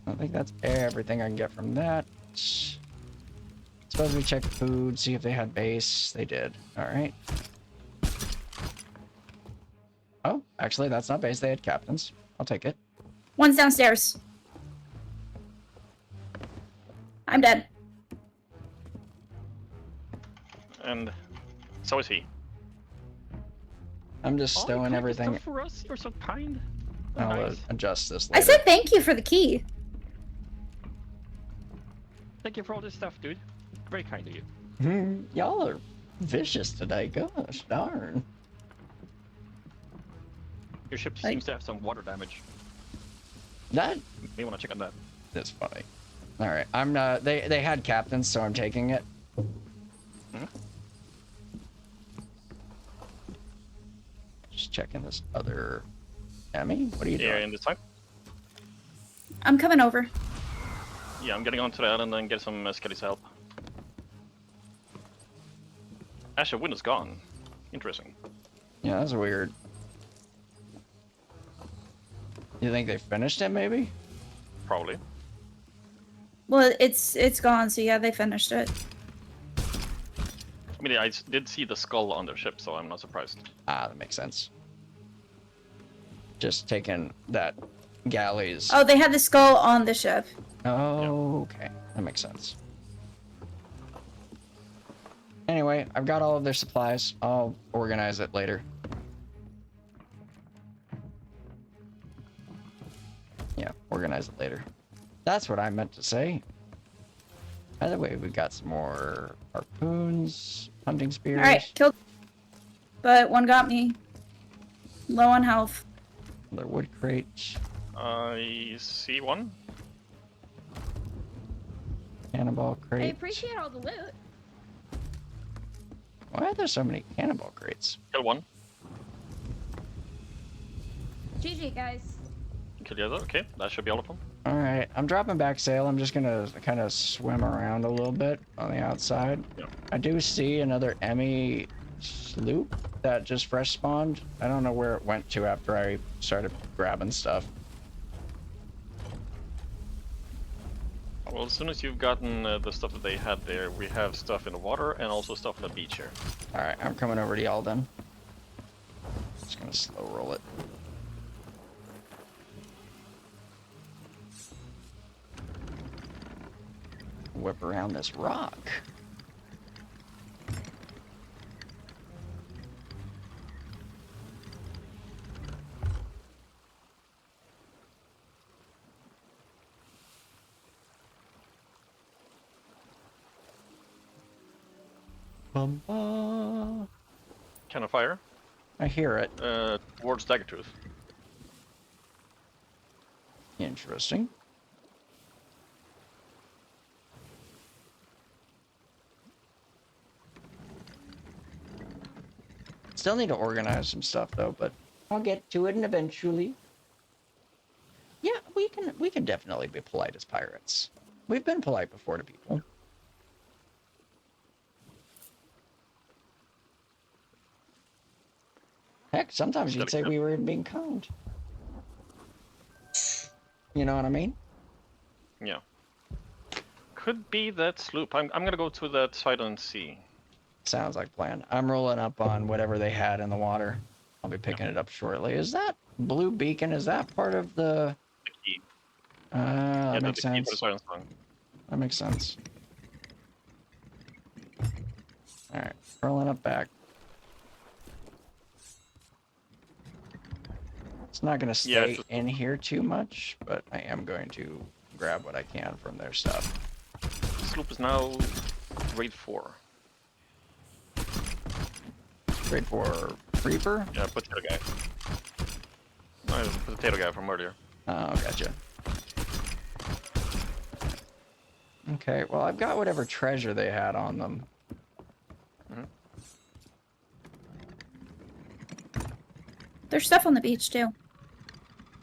I think that's everything I can get from that. Suppose we check food, see if they had base. They did. All right. Oh, actually, that's not base. They had captains. I'll take it. One's downstairs. I'm dead. And so is he. I'm just Oh, you stowing collected everything. stuff for us? You're so kind. Oh, I'll nice. adjust this I later. said thank you for the key. Thank you for all this stuff, dude. Very kind of you. Y'all are vicious today. Gosh darn. Your ship Like- seems to have some water damage. That May want to check on that. is funny. All right, I'm not. They had captains, so I'm taking it. Mhm. Just checking this other. Emmy, what are you Yeah, doing? in this time. I'm coming over. Yeah, I'm getting onto the island and get some Skelly's help. Actually, wind is gone. Interesting. Yeah, that's weird. You think they finished it, maybe? Probably. Well, it's gone. So yeah, they finished it. I mean, I did see the skull on their ship, so I'm not surprised. Ah, that makes sense. Just taking that galley's. Oh, they had the skull on the ship. Oh, okay. That makes sense. Anyway, I've got all of their supplies. I'll organize it later. Yeah, organize it later. That's what I meant to say. By the way, we've got some more harpoons, hunting spears. All right, killed. But one got me. Low on health. Another wood crate. I see one. Cannonball I crate. appreciate all the loot. Why are there so many cannonball crates? Kill one. GG, guys. Kill the other. Okay, that should be all of them. Alright, I'm dropping back sail. I'm just gonna kind of swim around a little bit on the outside. Yeah. I do see another Emmy sloop that just fresh spawned. I don't know where it went to after I started grabbing stuff. Well, as soon as you've gotten the stuff that they had there, we have stuff in the water and also stuff on the beach here. Alright, I'm coming over to y'all then. Just gonna slow roll it. Whip around this rock. Bum-ba. Can of fire. I hear it. Towards Daggertooth. Interesting. Still need to organize some stuff though, but I'll get to it and eventually. Yeah, we can definitely be polite as pirates. We've been polite before to people. Heck, sometimes you'd say we were being kind. You know what I mean? Yeah. Could be that sloop. I'm gonna go to that side and see. Sounds like plan. I'm rolling up on whatever they had in the water. I'll be picking it up shortly. Is that blue beacon? Is that part of the? The key. That Yeah, makes the key for sense. the siren song. That makes sense. All right, rolling up back. It's not going to stay in here too much, but I am going to grab what I can from their stuff. The sloop is now grade 4. Grade 4 Reaper? Yeah, potato guy. No, the potato guy from earlier. Oh, gotcha. Okay, well, I've got whatever treasure they had on them. There's stuff on the beach too.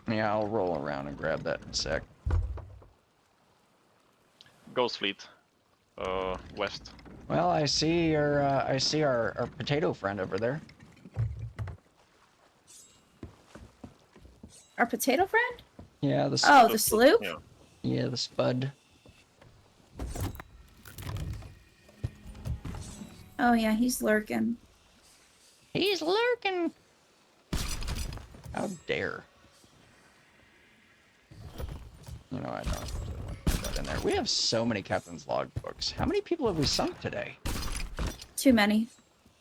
Yeah, I'll roll around and grab that in a sec. Ghost Fleet. West. Well, I see our potato friend over there. Our potato friend? Yeah, the Oh, the sloop? Yeah. Yeah, the spud. Oh yeah, he's lurking. He's lurking. How dare. You know, I don't really want to put that in there. We have so many captain's log books. How many people have we sunk today? Too many.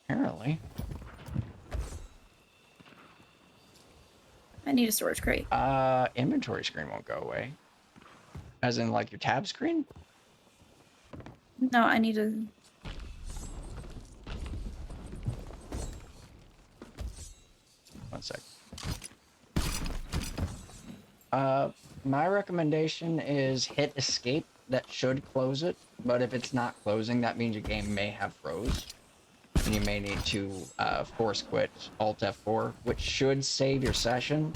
Apparently. I need a storage crate. Inventory screen won't go away. As in, like, your tab screen? No, I need a... One sec. My recommendation is hit escape. That should close it, but if it's not closing, that means your game may have froze. And you may need to force quit Alt F4, which should save your session,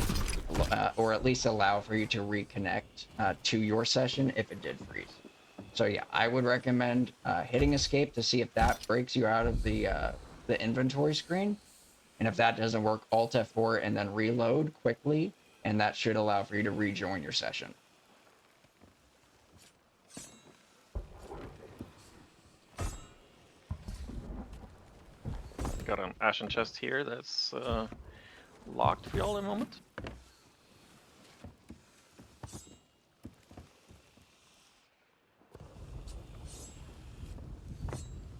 or at least allow for you to reconnect to your session if it did freeze. So yeah, I would recommend hitting escape to see if that breaks you out of the inventory screen. And if that doesn't work, Alt F4 and then reload quickly, and that should allow for you to rejoin your session. Got an ashen chest here that's locked for y'all in a moment.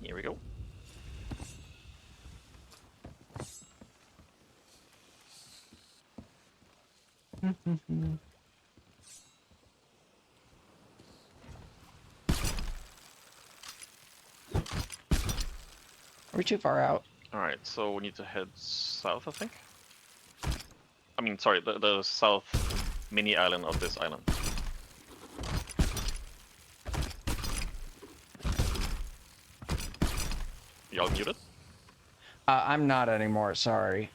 Here we go. Are we too far out? Alright, so we need to head south, I think. I mean, sorry, the south mini island of this island. Y'all muted? I'm not anymore, sorry.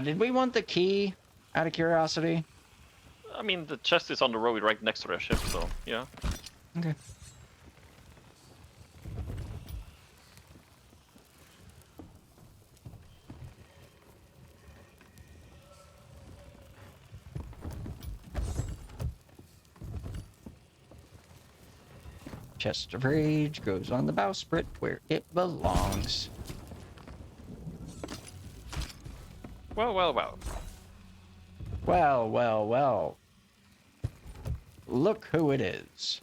Did we want the key, out of curiosity? I mean, the chest is on the road right next to their ship, so yeah. Okay. Chest of Rage goes on the bowsprit where it belongs. Well, well, well. Well, well, well. Look who it is.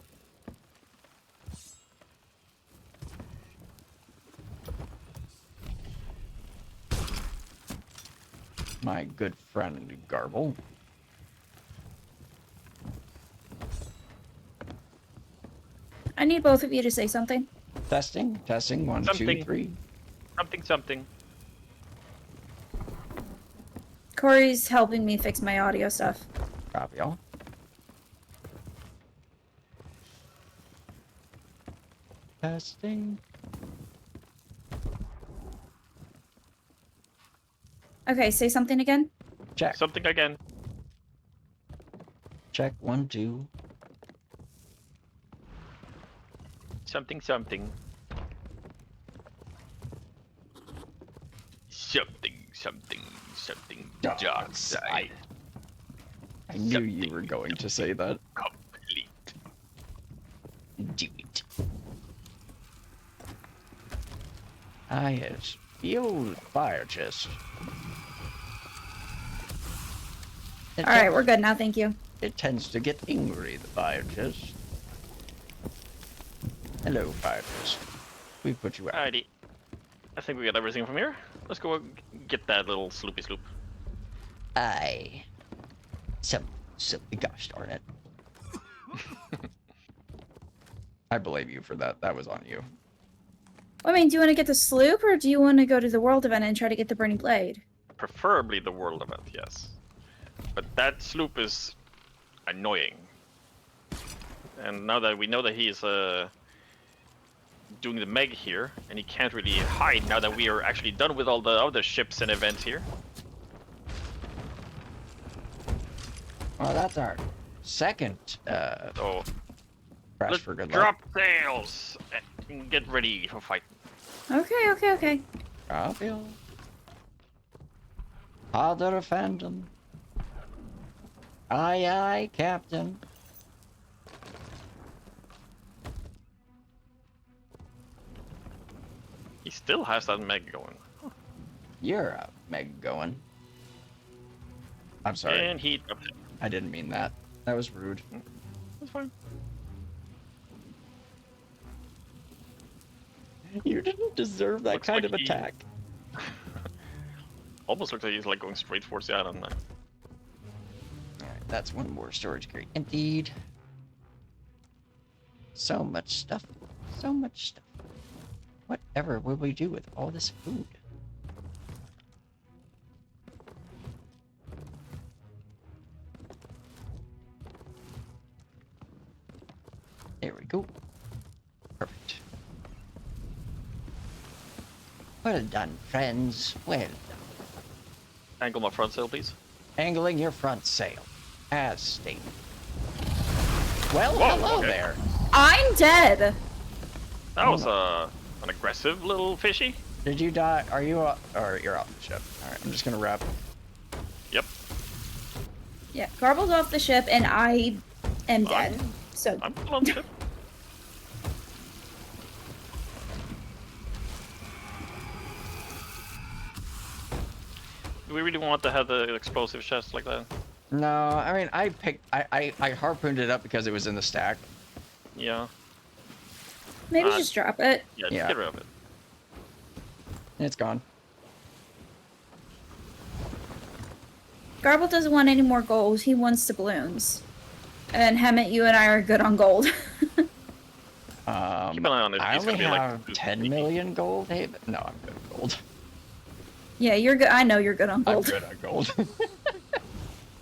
my good friend Garbl. I need both of you to say something. Testing, testing, 1, 2, Something. 3. Something. Corey's helping me fix my audio stuff. Copy all. Testing. Okay, say something again. Check. Something again. Check, 1, 2. Something. Something. Dark side. I knew you were going to say that. Complete. Do it. Ah, yes. The old fire chest. Alright, we're good now, thank you. It tends to get angry, the fire chest. Hello, fire chest. We put you out. Alrighty. I think we got everything from here. Let's go get that little sloopy sloop. Aye. Gosh darn it. I believe you for that. That was on you. I mean, do you want to get the sloop, or do you want to go to the world event and try to get the burning blade? Preferably the world event, yes. But that sloop is annoying. And now that we know that he is doing the Meg here, and he can't really hide now that we are actually done with all the other ships and events here. Oh, that's our second So crash let's for good luck. drop sails and get ready for fight. Okay. Copy all. Father Phantom. Aye, Captain. He still has that Meg going. You're a Meg going. I'm sorry. And he... I didn't mean that. That was rude. That's fine. You didn't deserve that Looks kind like of he- attack. Almost looks like he's like going straight towards the island now. Alright, that's one more storage crate emptied. So much stuff. So much stuff. Whatever will we do with all this food? There we go. Perfect. Well done, friends. Well done. Angle my front sail, please. Angling your front sail, as stated. Well, Whoa, hello okay. there. I'm dead! That was an aggressive little fishy. Did you die? Are you or you're off the ship? All right, I'm just gonna wrap. Yep. Yeah, Garbl's off the ship, and I am dead. So, I'm still on the ship. Do we really want to have the explosive chest like that? No, I mean I harpooned it up because it was in the stack. Yeah. maybe just drop it. Yeah, just Yeah. get rid of it. It's gone. Garble doesn't want any more gold. He wants doubloons. And Hammett, you and I are good on gold. Keep an eye on it. I He's only gonna be like have 10 million gold. Hey, no, I'm good on gold. Yeah, you're good. I know you're good on I'm gold. good on gold.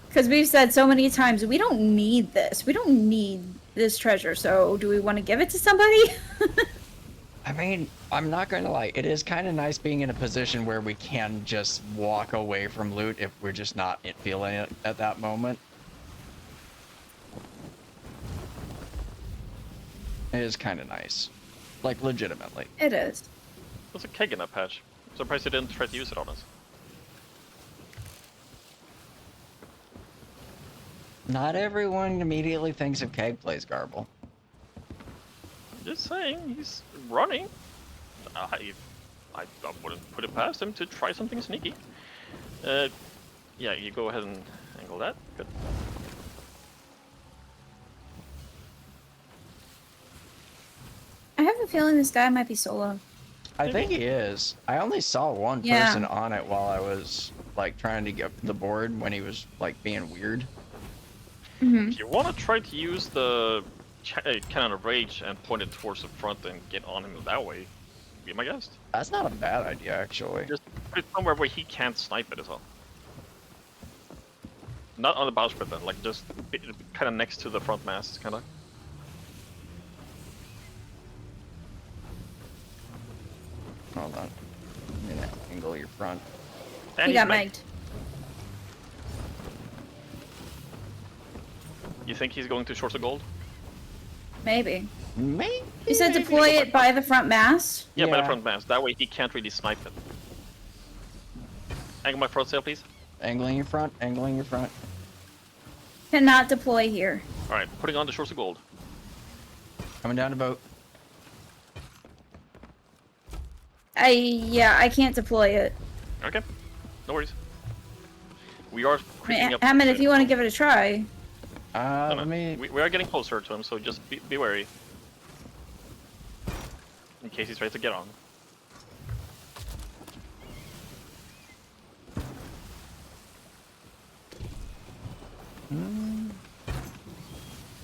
Because we've said so many times, we don't need this. We don't need this treasure. So do we want to give it to somebody? I mean, I'm not gonna lie. It is kind of nice being in a position where we can just walk away from loot if we're just not feeling it at that moment. It is kind of nice. Like, legitimately. It is. There's a keg in that patch. I'm surprised you didn't try to use it on us. Not everyone immediately thinks of keg plays Garbl. Just saying, he's running. I wouldn't put it past him to try something sneaky. Yeah, you go ahead and angle that. Good. I have a feeling this guy might be solo. I think he is. I only saw one Yeah. person on it while I was like trying to get the board when he was like being weird. Hmm. If you want to try to use the cannon of rage and point it towards the front and get on him that way, be my guest. That's not a bad idea, actually. Just put it somewhere where he can't snipe it as well. Not on the bowsprit then, like just kind of next to the front mast, kind of. Hold on. I'm gonna angle your front. And He he's got meg. megged. You think he's going to short of gold? Maybe. Maybe. You said deploy it by the front mast? Yeah, by the Yeah. front mast. That way he can't really snipe it. Angle my front sail, please. Angling your front. Angling your front. Cannot deploy here. Alright, putting on the shorts of gold. Coming down to boat. Yeah, I can't deploy it. Okay, no worries. We are I creeping mean, up. Hammond, if you want to give it a try. No, Let me. we are getting closer to him, so just be wary. In case he's ready to get on.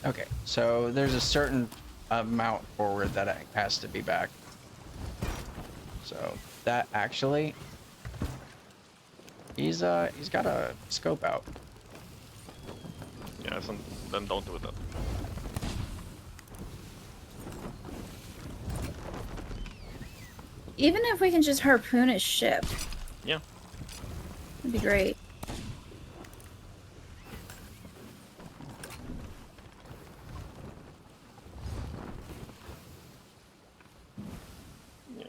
Okay, so there's a certain amount forward that it has to be back. So that actually, he's got a scope out. Yeah, so then don't do it then. Even if we can just harpoon his ship, Yeah. that'd be great. Yeah.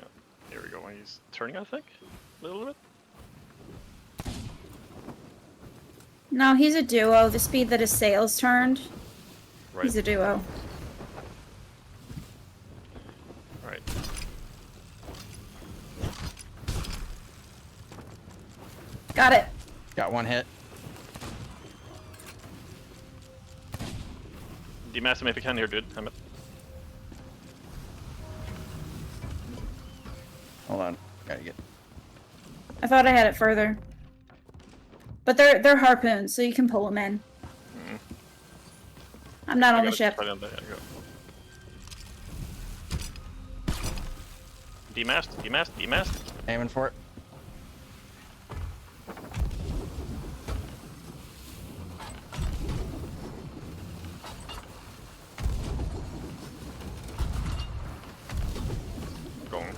Here we go. He's turning, I think, a little bit. No, he's a duo. The speed that his sails turned, Right. he's a duo. Right. Got it. Got one hit. Demass him if you can here, dude. Damn it. Hold on. Gotta get. I thought I had it further. But they're harpoons, so you can pull them in. Mm. I'm not I on the got it ship. right on there. There you go. Demast, demast, demast. Aiming for it. Going.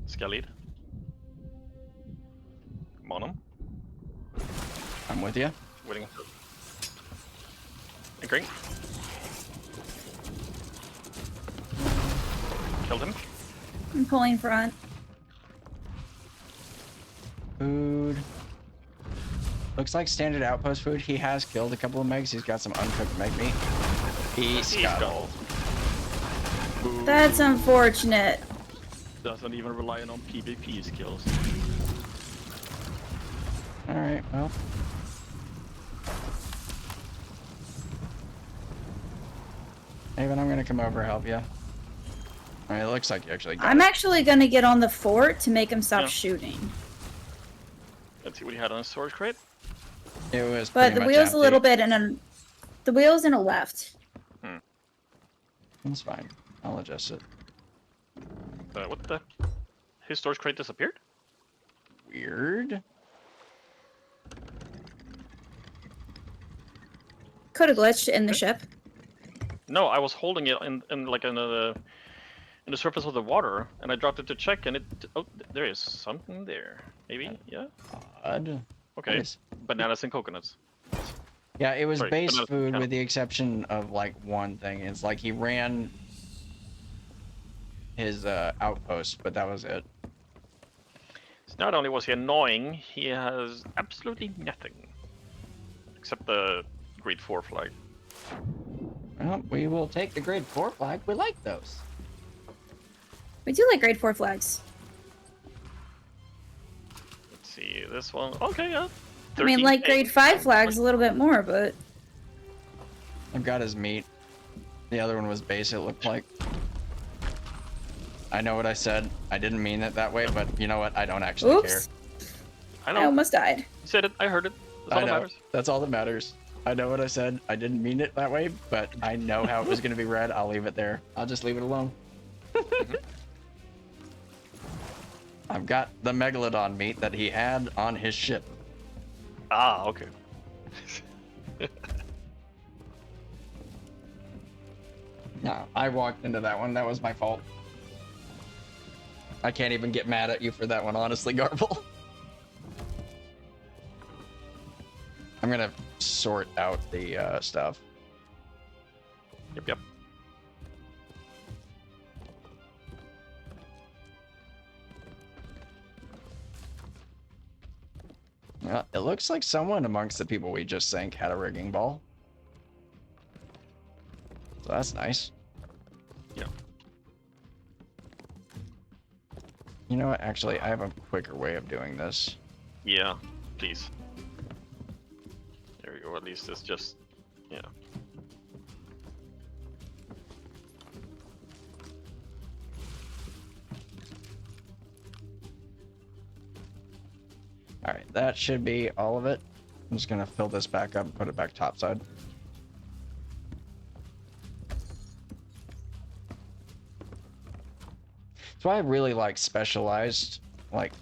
Scallied. Come on him. I'm with you. Waiting. Anchoring. Killed him. I'm pulling front. Food. Looks like standard outpost food. He has killed a couple of megs. He's got some uncooked meg meat. He's He's scuttled. That's unfortunate. Doesn't even rely on PvP skills. Alright, well. Haven, I'm gonna come over and help you. Alright, it looks like you actually got I'm it. actually gonna get on the fort to make him stop Yeah. shooting. Let's see what he had on his storage crate. It was But pretty the much wheel's empty. a little bit and a, the wheel's in a left. It's fine. I'll adjust it. What the? His storage crate disappeared? Weird. Could have glitched in the ship. No, I was holding it in like in the surface of the water, and I dropped it to check, and it. Oh, there is something there. Maybe, yeah. Odd. Okay. Nice. Bananas and coconuts. Yeah, it was Sorry, base banana food count. with the exception of like one thing. It's like he ran his outpost, but that was it. So not only was he annoying, he has absolutely nothing except the grade 4 flag. Well, we will take the grade 4 flag. We like those. We do like grade 4 flags. Let's see. This one, okay, yeah. I mean, like 13K. grade 5 flags a little bit more, but I've got his meat. The other one was base, it looked like. I know what I said. I didn't mean it that way, but you know what? I don't actually care. oops, I I know. almost died. You said it. I heard it. That's all I that know. matters. That's all that matters. I know what I said. I didn't mean it that way, but I know how it was going to be read. I'll leave it there. I'll just leave it alone. I've got the megalodon meat that he had on his ship. Ah, okay. No, I walked into that one. That was my fault. I can't even get mad at you for that one, honestly, Garbl. I'm gonna sort out the stuff. Yep. It looks like someone amongst the people we just sank had a rigging ball. So that's nice. Yeah. You know what? Actually, I have a quicker way of doing this. Yeah, please. There you go. At least it's just, yeah. All right, that should be all of it. I'm just gonna fill this back up and put it back topside. That's why I really like specialized, like,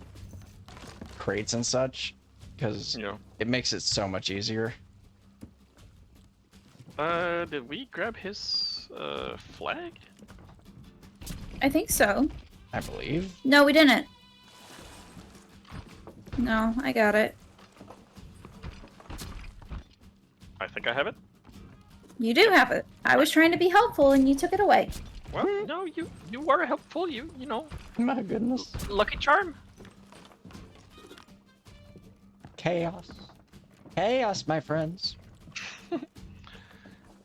crates and such, because Yeah. it makes it so much easier. Did we grab his flag? I think so. I believe. No, we didn't. No, I got it. I think I have it. You do have it. I was trying to be helpful and you took it away. Well, no, you were helpful. You know, My goodness. lucky charm. Chaos. Chaos, my friends.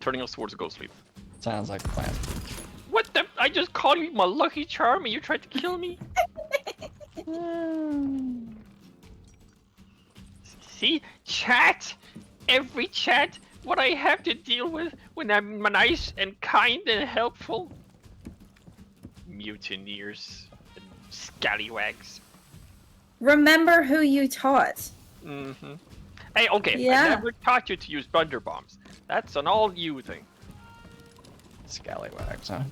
Turning us towards a ghost leaf. Sounds like a plan. What the? I just called you my lucky charm and you tried to kill me? See? Chat! Every chat! What I have to deal with when I'm nice and kind and helpful. Mutineers and scallywags. Remember who you taught. Mm-hmm. Hey, okay, Yeah. I never taught you to use thunder bombs. That's an all you thing. Scallywags, huh?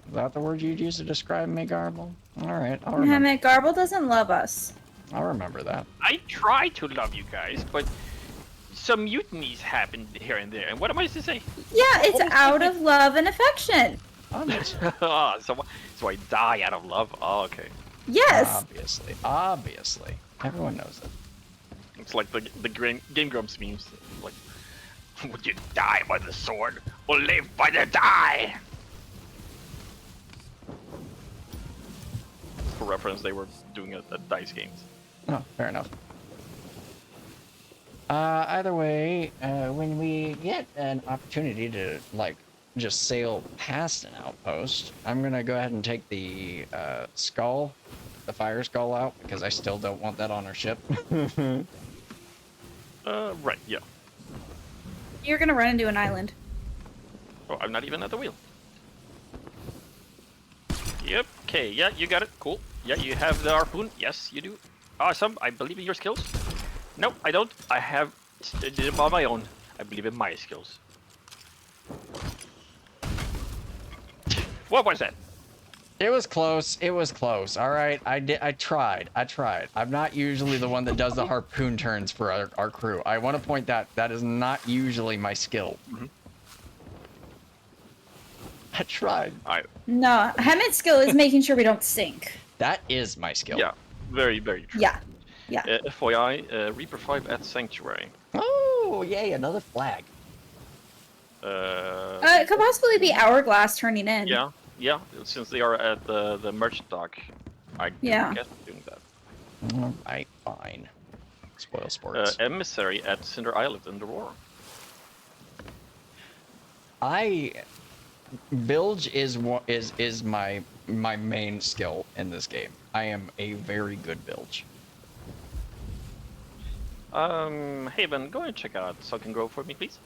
Is that the word you'd use to describe me, Garbl? Alright, I'll remember. Hammett, Garbl doesn't love us. I'll remember that. I try to love you guys, but some mutinies happen here and there. And what am I to say? Yeah, it's out of love and affection. Obviously. So I die out of love? Oh, okay. Yes. Obviously. Everyone knows it. It's like the Game Grumps memes. Like, would you die by the sword or live by the die? For reference, they were doing a dice games. Oh, fair enough. Either way, when we get an opportunity to, like, just sail past an outpost, I'm gonna go ahead and take the skull, the fire skull out, because I still don't want that on our ship. Right, yeah. You're gonna run into an island. Oh, I'm not even at the wheel. Yep, okay, yeah, you got it, cool. Yeah, you have the harpoon, yes, you do. Awesome, I believe in your skills. No, I don't. I have did it on my own. I believe in my skills. What was that? It was close. It was close. All right. I tried. I'm not usually the one that does the harpoon turns for our crew. I want to point that is not usually my skill. Mm-hmm. I tried. No, Hammett's skill is making sure we don't sink. That is my skill. Yeah, very, very true. Yeah. Yeah. FYI, Reaper 5 at Sanctuary. Oh, yay, another flag. It could possibly be Hourglass turning in. Yeah, since they are at the merchant dock, I Yeah. guess doing that. All right, fine. Spoil sports. Emissary at Cinder Islet in the Roar. Bilge is my main skill in this game. I am a very good bilge. Haven, go and check out Sunken Grove for me, please.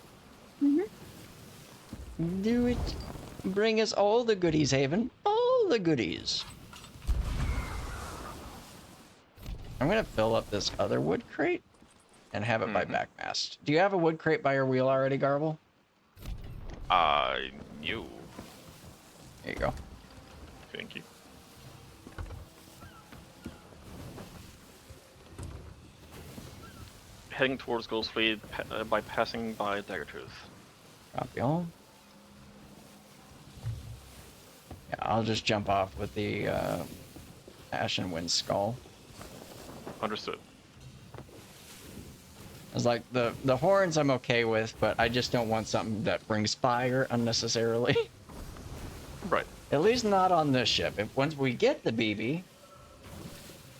Do it. Bring us all the goodies, Haven. All the goodies. I'm gonna fill up this other wood crate and have it by backmast. Do you have a wood crate by your wheel already, Garbl? You. There you go. Thank you. Heading towards Ghostfleet by passing by Daggertooth. Copy all. Yeah, I'll just jump off with the Ashen Wind Skull. Understood. It's like the horns I'm okay with, but I just don't want something that brings fire unnecessarily. Right. At least not on this ship. If once we get the BB.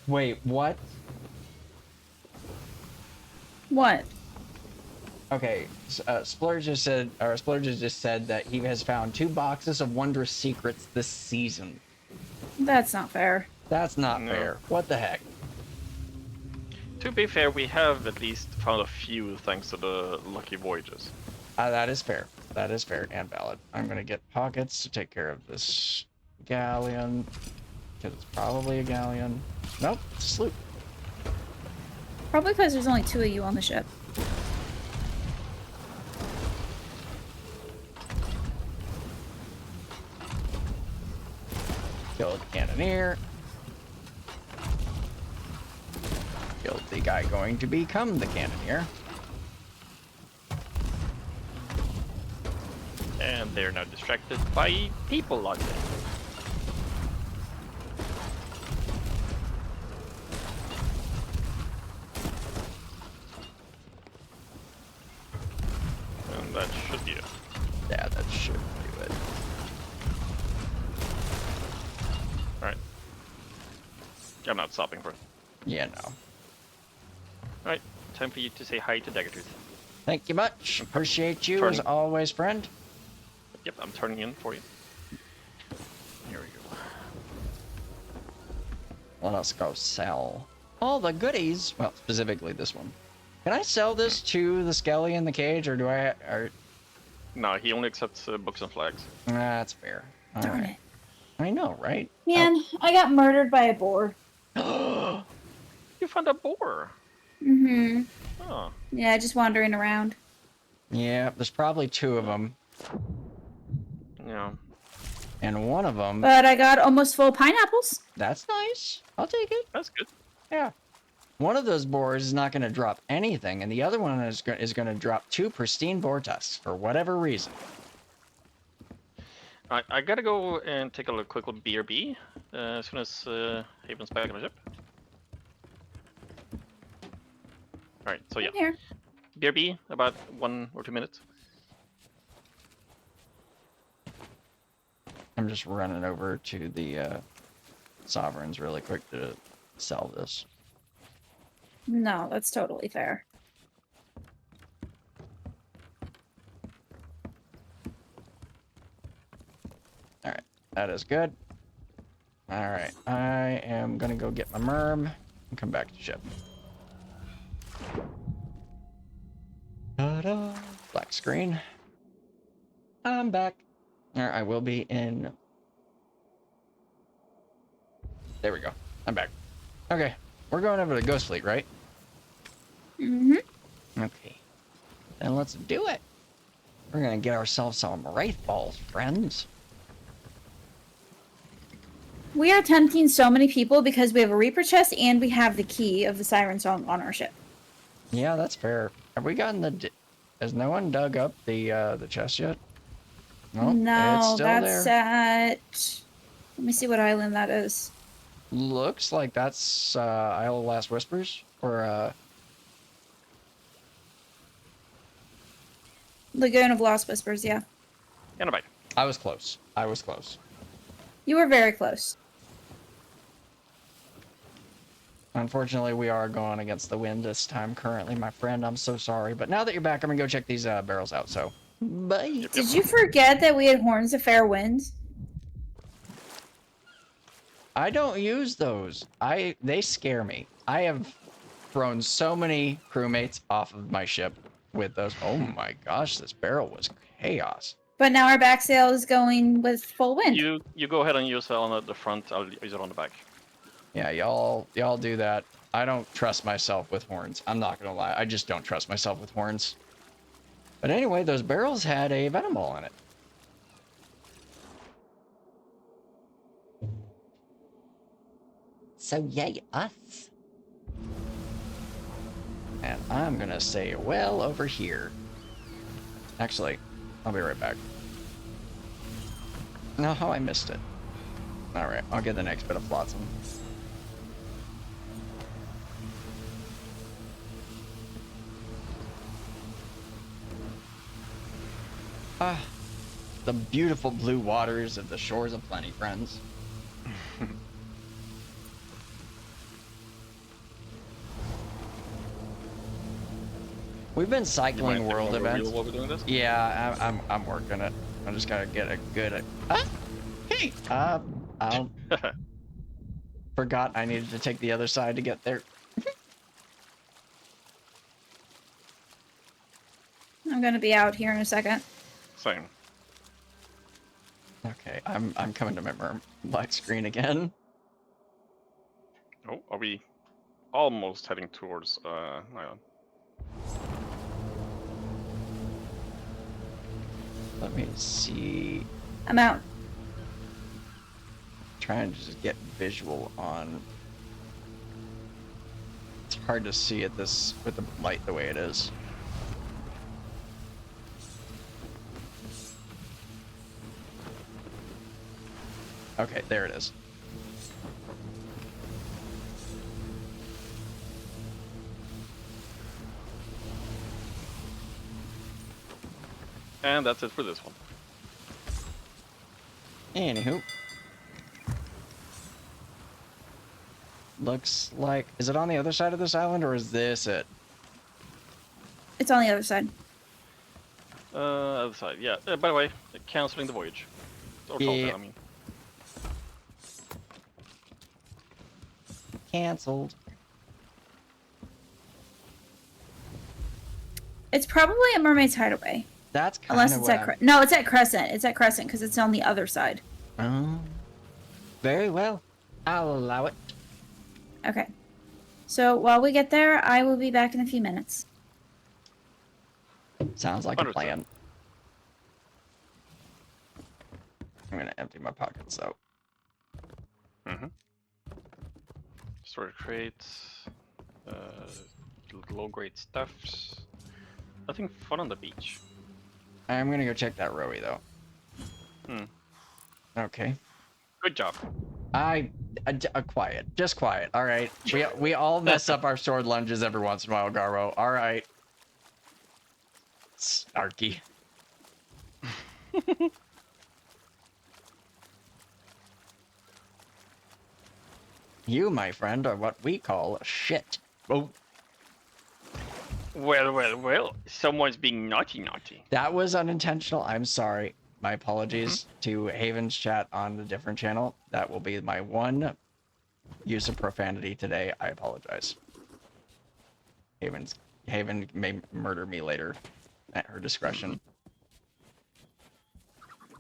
Wait, what? What? Okay, Splurge just said, or Splurge just said that he has found 2 boxes of wondrous secrets this season. That's not fair. That's not No. fair. What the heck? To be fair, we have at least found a few thanks to the lucky voyages. That is fair. That is fair and valid. I'm gonna get pockets to take care of this galleon. Because it's probably a galleon. Nope, it's a sloop. Probably because there's only 2 of you on the ship. Killed the cannoneer. Killed the guy going to become the cannoneer. And they're now distracted by people logged in. And that should be it. Yeah, that should do it. Alright. I'm not stopping for it. Yeah, no. Alright, time for you to say hi to Daggertooth. Thank you much. Appreciate you as Turning. always, friend. Yep, I'm turning in for you. Here we go. Let us go sell all the goodies. Well, specifically this one. Can I sell this to the Skelly in the cage, or do I? Or No, he only accepts books and flags. that's fair. All Darn right. it. I know, right? Man, I got murdered by a boar. You found a boar. Mm-hmm. Oh, Yeah, just wandering around. Yeah, there's probably 2 of them, yeah. and one of them. But I got almost full pineapples. That's nice. I'll take it. That's good. Yeah. One of those boars is not going to drop anything, and the other one is going to drop 2 pristine boar tusks for whatever reason. I gotta go and take a quick look at BRB as soon as Haven's back on the ship. Alright, so yeah. I'm here. BRB, about 1 or 2 minutes. I'm just running over to the Sovereigns really quick to sell this. No, that's totally fair. Alright, that is good. Alright, I am gonna go get my merm and come back to ship. Ta-da! Black screen. I'm back. Alright, I will be in... There we go. I'm back. Okay, we're going over to Ghost Fleet, right? Mm-hmm. Okay. Then let's do it. We're gonna get ourselves some wraith balls, friends. We are tempting so many people because we have a Reaper chest and we have the key of the Siren Song on our ship. Yeah, that's fair. Have we gotten the... Has no one dug up the chest yet? Nope, No, it's still that's there. at... Let me see what island that is. Looks like that's Isle of Last Whispers, or Lagoon of Lost Whispers, yeah. And a bite. I was close. I was close. You were very close. Unfortunately, we are going against the wind this time currently, my friend. I'm so sorry. But now that you're back, I'm gonna go check these barrels out, so... Bye! Did you forget that we had Horns of Fair Winds? I don't use those. They scare me. I have thrown so many crewmates off of my ship with those. Oh my gosh, this barrel was chaos. But now our back sail is going with full wind. You go ahead and use it on the front. I'll use it on the back. Yeah, y'all do that. I don't trust myself with horns. I'm not gonna lie. I just don't trust myself with horns. But anyway, those barrels had a venom ball in it. So yay us. And I'm gonna say, well, over here. Actually, I'll be right back. No, I missed it. Alright, I'll get the next bit of flotsam. Ah, the beautiful blue waters of the shores of plenty, friends. We've been cycling world events. While we're doing this? Yeah, I'm working it. I just gotta get a good. Hey, I forgot I needed to take the other side to get there. I'm gonna be out here in a second. Same. Okay, I'm coming to my black screen again. Oh, are we almost heading towards hang on. Let me see. I'm out. Trying to just get visual on. It's hard to see it this with the light the way it is. Okay, there it is. And that's it for this one. Anywho. Looks like... Is it on the other side of this island, or is this it? It's on the other side. Other side, yeah. By the way, canceling the voyage. Or Yeah. I mean. Cancelled. It's probably at Mermaid's Hideaway. That's kind Unless of it's what at no, it's at Crescent. It's at Crescent because it's on the other side. Oh. Very well. I'll allow it. Okay. So while we get there, I will be back in a few minutes. Sounds like a Understood. plan. I'm gonna empty my pockets out. Storage crates. Low-grade stuffs. Nothing fun on the beach. I'm gonna go check that rowie though. Hmm. Okay. Good job. Quiet. Just quiet. All right. We all mess up our sword lunges every once in a while, Garbo. All right. Snarky. You, my friend, are what we call shit. Oh, Well. Someone's being naughty. that was unintentional. I'm sorry. My apologies to Haven's chat on the different channel. That will be my one use of profanity today. I apologize. Haven may murder me later at her discretion.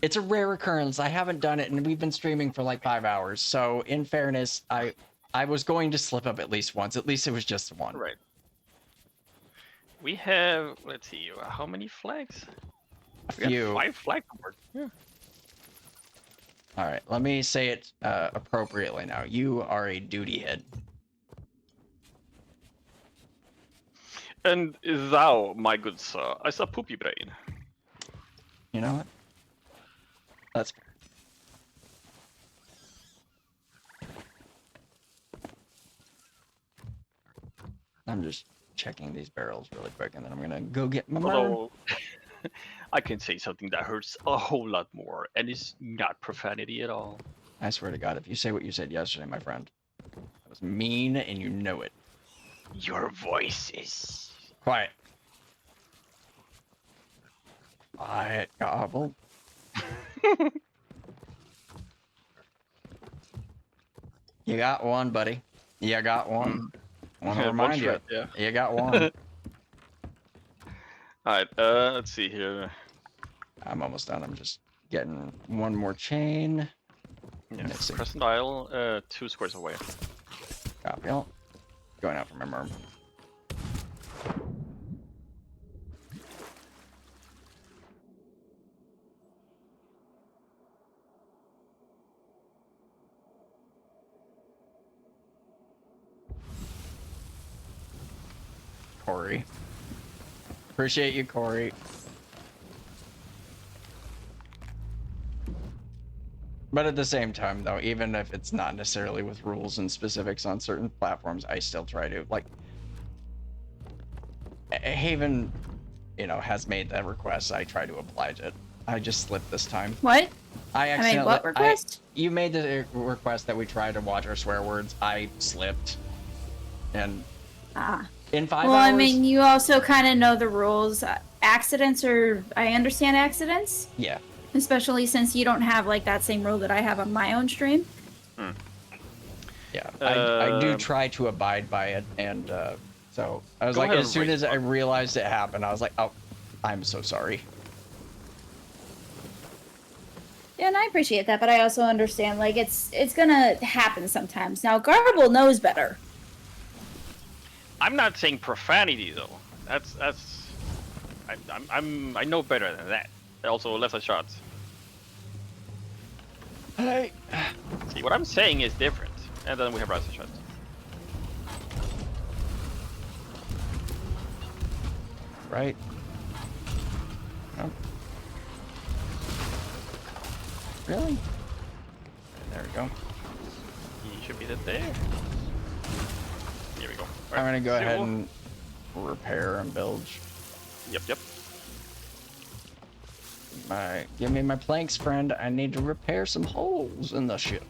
It's a rare occurrence. I haven't done it, and we've been streaming for like 5 hours. So, in fairness, I was going to slip up at least once. At least it was just one. Right. We have, let's see, how many flags? A few. We have 5 flag board. Yeah. All right, let me say it appropriately now. You are a duty head. And thou, my good sir, is a poopy brain. You know what? That's fair. I'm just checking these barrels really quick, and then I'm gonna go get my murder. Although, I can say something that hurts a whole lot more, and it's not profanity at all. I swear to God, if you say what you said yesterday, my friend, that was mean, and you know it. Your voice is... Quiet. Quiet, Gobble. You got one, buddy. You got one. Want to One remind you, shot, yeah. you got one. Alright, let's see here. I'm almost done. I'm just getting one more chain. Yeah, Let's see. Crescent Isle, 2 squares away. Copy all. Going out for my merm. Corey. Appreciate you, Corey. But at the same time, though, even if it's not necessarily with rules and specifics on certain platforms, I still try to, like, Haven, you know, has made that request. I try to oblige it. I just slipped this time. What? I I accidentally. made what request? You made the request that we try to watch our swear words. I slipped. And Ah. in 5 Well, hours. I mean, you also kind of know the rules. Accidents are. I understand accidents, Yeah. especially since you don't have like that same rule that I have on my own stream. Yeah. I do try to abide by it. And so I was Go like, ahead as and soon rate as I button. realized it happened, I was like, oh, I'm so sorry. Yeah, and I appreciate that, but I also understand like it's gonna happen sometimes. Now, Garbl knows better. I'm not saying profanity though. I know better than that. Also, left side shots. Hey. See, what I'm saying is different. And then we have right side shots. Right. Oh. Really? There we go. He should be there. Here we go. I'm gonna go ahead Zero. and repair and build. Yep. Give me my planks, friend. I need to repair some holes in the ship.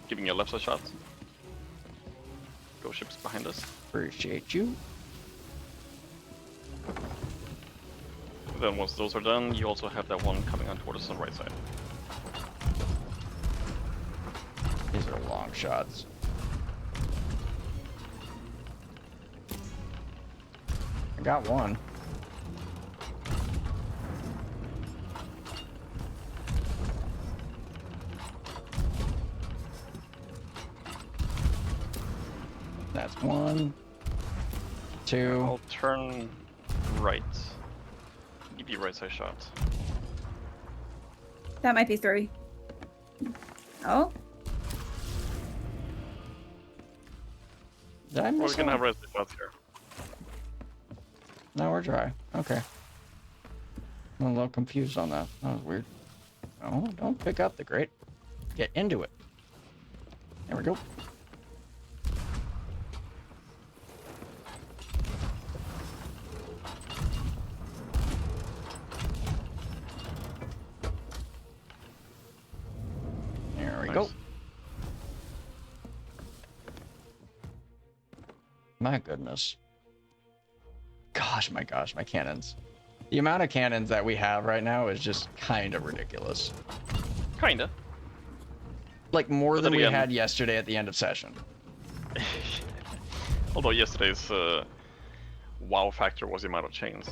Giving you a left side shot. Go ships behind us. Appreciate you. Then once those are done, you also have that one coming on toward us on the right side. These are long shots. I got one. That's one. Two. I'll turn right. Give you right side shot. That might be 3. Oh, Did I We're miss gonna one? have right side shots here. No, we're dry. Okay. I'm a little confused on that. That was weird. Oh, don't pick up the grate. Get into it. There we go. There we go. Nice. My goodness. Gosh, my cannons. The amount of cannons that we have right now is just kind of ridiculous. Kinda. Like more But than then we again- had yesterday at the end of session. Although yesterday's wow factor was the amount of chains.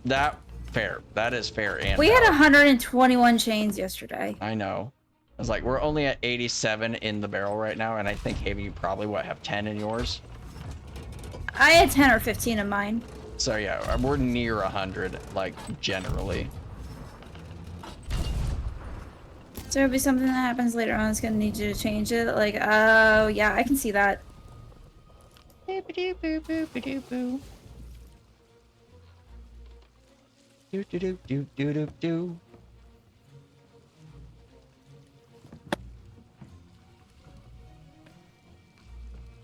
That fair. That is fair and we had valid. 121 chains yesterday. I know. I was like, we're only at 87 in the barrel right now, and I think Haven, you probably have 10 in yours. I had 10 or 15 in mine. So yeah, we're near 100, like generally. So there'll be something that happens later on that's gonna need you to change it. Like, oh yeah, I can see that. Boop-a-doo-boo-boop-a-doo-boo. Do-do-do-do-do-do-do.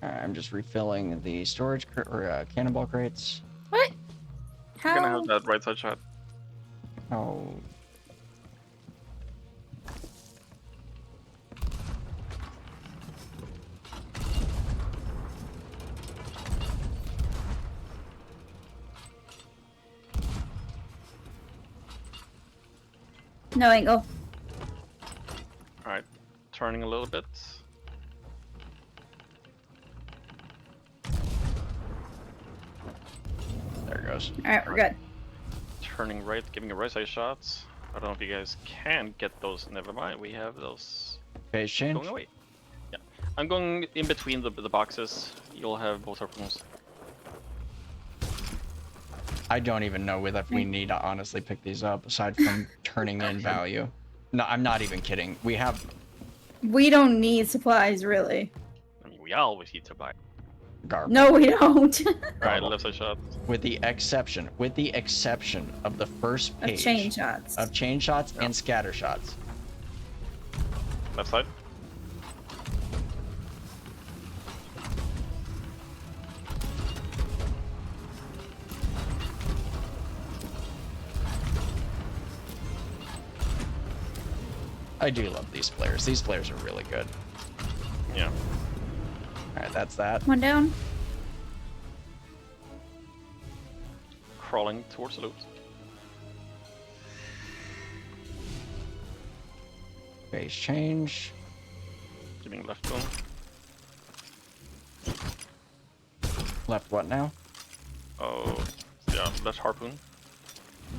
Alright, I'm just refilling the storage cannonball crates. What? You're gonna How? have that right side shot. Oh. No angle. Alright, turning a little bit. There it goes. All right, we're good. Turning right, giving a right side shots. I don't know if you guys can get those. Never mind, we have those Phase change. going away. Yeah, I'm going in between the boxes. You'll have both harpoons. I don't even know if we need to honestly pick these up, aside from turning in value. No, I'm not even kidding. We don't need supplies, really. I mean, we always need to buy. Garbl. No, we don't. Alright, left side shot. With the exception of the first Of page chain shots. of chain shots Yeah. and scatter shots. Left side. I do love these players. These players are really good. Yeah. Alright, that's that. One down. Crawling towards the loot. Phase change. Giving left one. Left what now? Oh, yeah, left harpoon.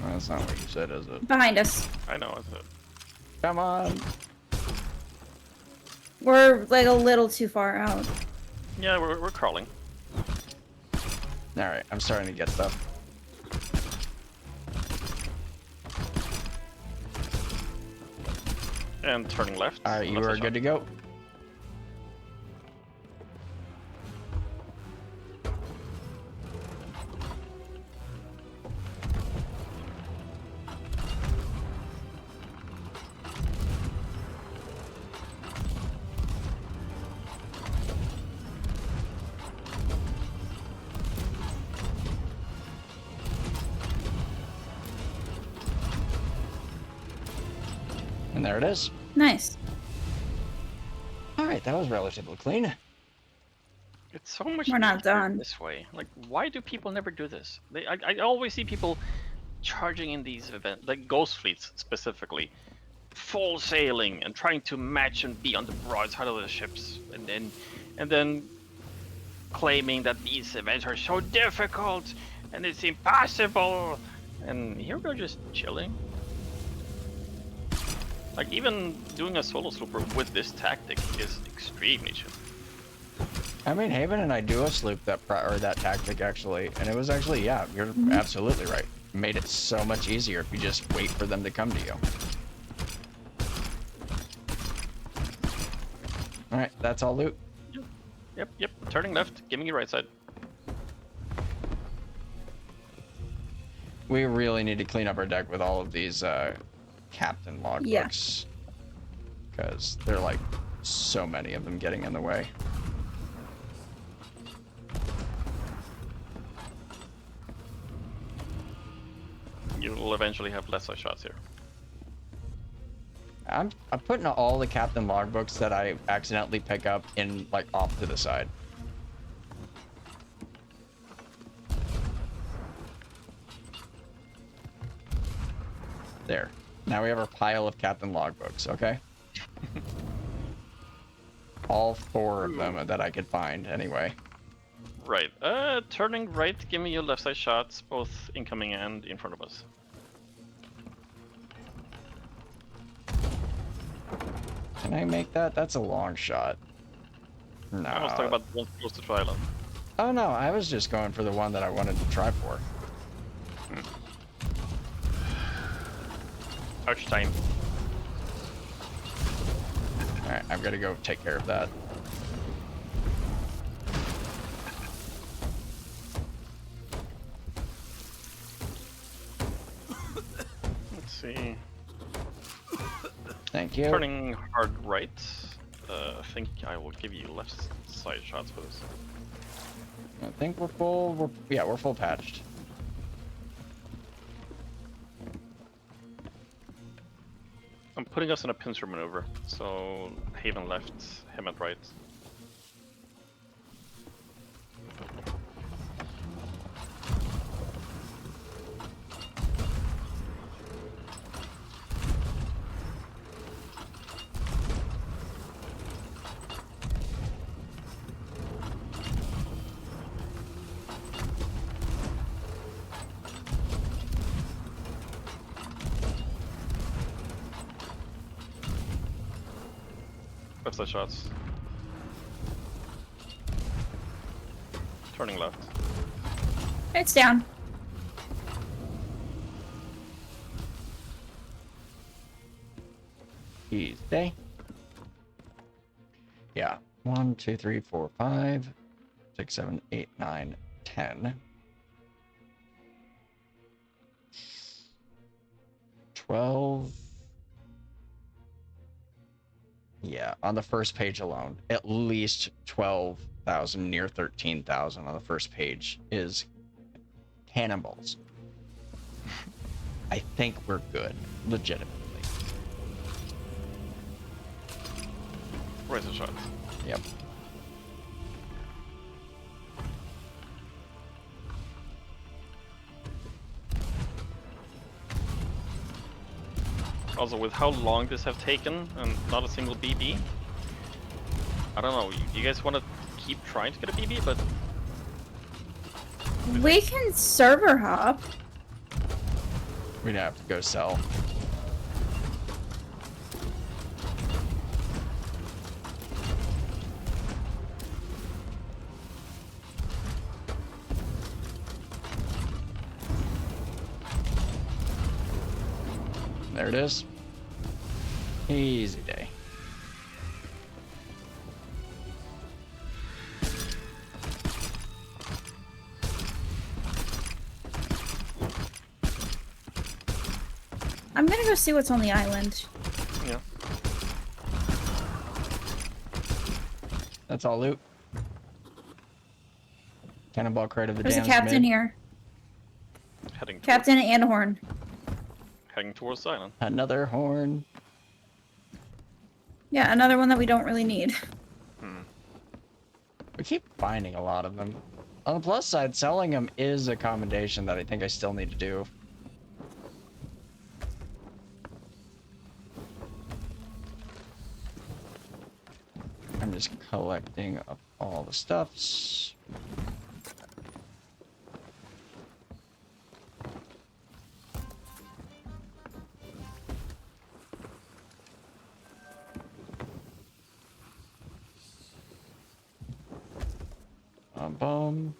No, that's not what you said, is it? Behind us. I know, I said. Come on. We're like a little too far out. Yeah, we're crawling. Alright, I'm starting to get stuff. And turning left. Alright, you left are side good to shot. go. And there it is. Nice. Alright, that was relatively clean. It's so much We're not easier done. this way. Like, why do people never do this? I always see people charging in these events, like ghost fleets specifically, full sailing and trying to match and be on the broadside of the ships, and then claiming that these events are so difficult and it's impossible. And here we're just chilling. Like, even doing a solo slooper with this tactic is extremely chill. I mean, Haven and I do a sloop that tactic actually, and it was actually, yeah, you're absolutely right. It made it so much easier if you just wait for them to come to you. All right, that's all loot. Yep. Turning left, giving you right side. We really need to clean up our deck with all of these captain logbooks, because there are like so many of them getting in the way. You will eventually have less shots here. I'm putting all the captain logbooks that I accidentally pick up in like off to the side. There. Now we have our pile of captain logbooks, okay? All 4 of them that I could find, anyway. Right. Turning right, give me your left side shots, both incoming and in front of us. Can I make that? That's a long shot. No. I was talking about the one close to Tri Island. Oh no, I was just going for the one that I wanted to try for. Ouch time. Alright, I've got to go take care of that. Let's see. Thank you. Turning hard right. I think I will give you left side shots for this. I think we're full. We're full patched. I'm putting us in a pincer maneuver, so Haven left, him at right. That's the shots. Turning left. It's down. Easy. Yeah. 1, 2, 3, 4, 5, 6, 7, 8, 9, 10. 12. Yeah, on the first page alone, at least 12,000, near 13,000 on the first page is cannonballs. I think we're good, legitimately. Razor shot. Yep. Also, with how long this have taken and not a single BB, I don't know. You guys want to keep trying to get a BB, but We can server hop. We'd have to go sell. There it is. Easy day. I'm gonna go see what's on the island. yeah. That's all loot. Cannonball crate of the There's a damned captain mid. here. Heading Captain and a horn. towards the island. Another horn. Yeah, another one that we don't really need. We keep finding a lot of them. On the plus side, selling them is a commendation that I think I still need to do. I'm just collecting up all the stuffs. Boom.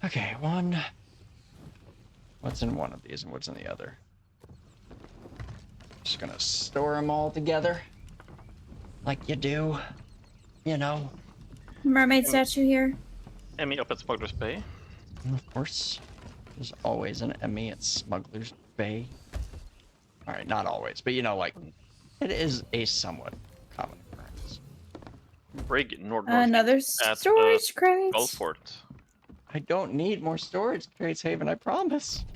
Okay, one. What's in one of these and what's in the other? Just gonna store them all together. Like you do. You know. Mermaid statue here. Emmy up at Smuggler's Bay. And of course, there's always an Emmy at Smuggler's Bay. Alright, not always, but you know, like, it is a somewhat common occurrence. Brig north. Another storage crate. Gulfport. I don't need more storage crates, Haven, I promise.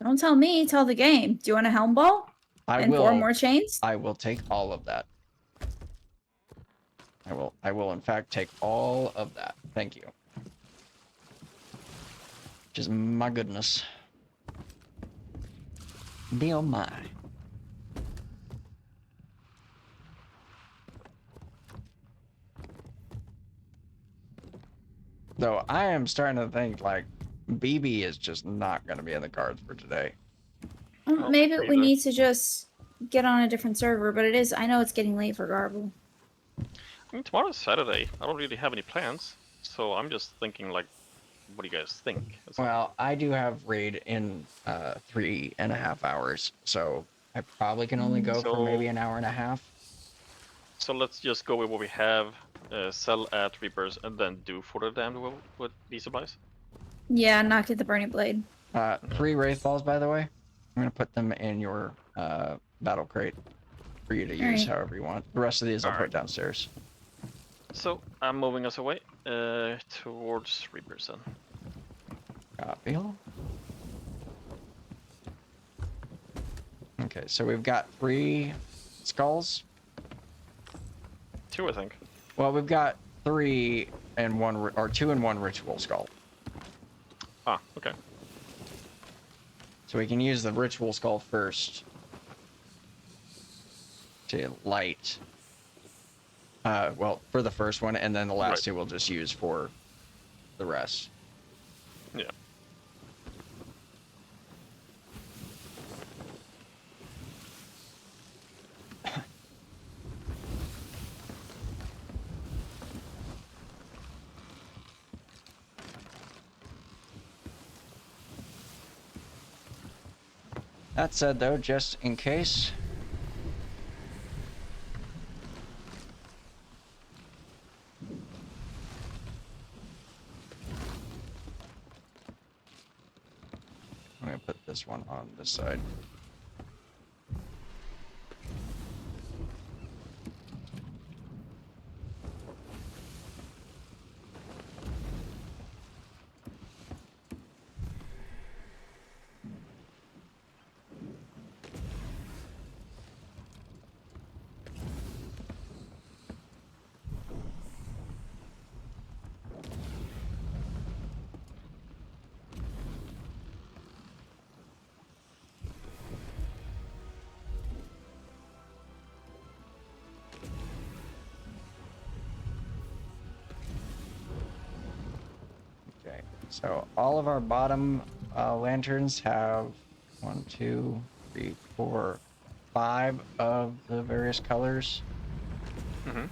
Don't tell me, tell the game. Do you want a helm ball? I And will. 4 more chains? I will take all of that. I will in fact take all of that. Thank you. Just my goodness. Be oh my. Though I am starting to think like BB is just not going to be in the cards for today. Oh, Maybe pretty we good. need to just get on a different server, but it is. I know it's getting late for Garbl. I mean, tomorrow's Saturday. I don't really have any plans, so I'm just thinking like, what do you guys think? Well, I do have raid in 3.5 hours, so I probably can only go for maybe an hour and a half. So let's just go with what we have, sell at Reapers, and then do for the damned with these supplies. Yeah, not get the burning blade. 3 wraith balls, by the way. I'm gonna put them in your battle crate for you to use Alright. however you want. The rest of these I'll put Alright. downstairs. So I'm moving us away towards Reapers then. Copy. Okay, so we've got 3 skulls. 2, I think. Well, we've got 3 and 1, or 2 and 1 ritual skull. Ah, okay. So we can use the ritual skull first to light. Well, for the first one, and then the last Right. 2 we'll just use for the rest. Yeah. That said, though, just in case. I'm gonna put this one on this side. Okay, so all of our bottom lanterns have 1, 2, 3, 4, 5 of the various colors. Mm-hmm.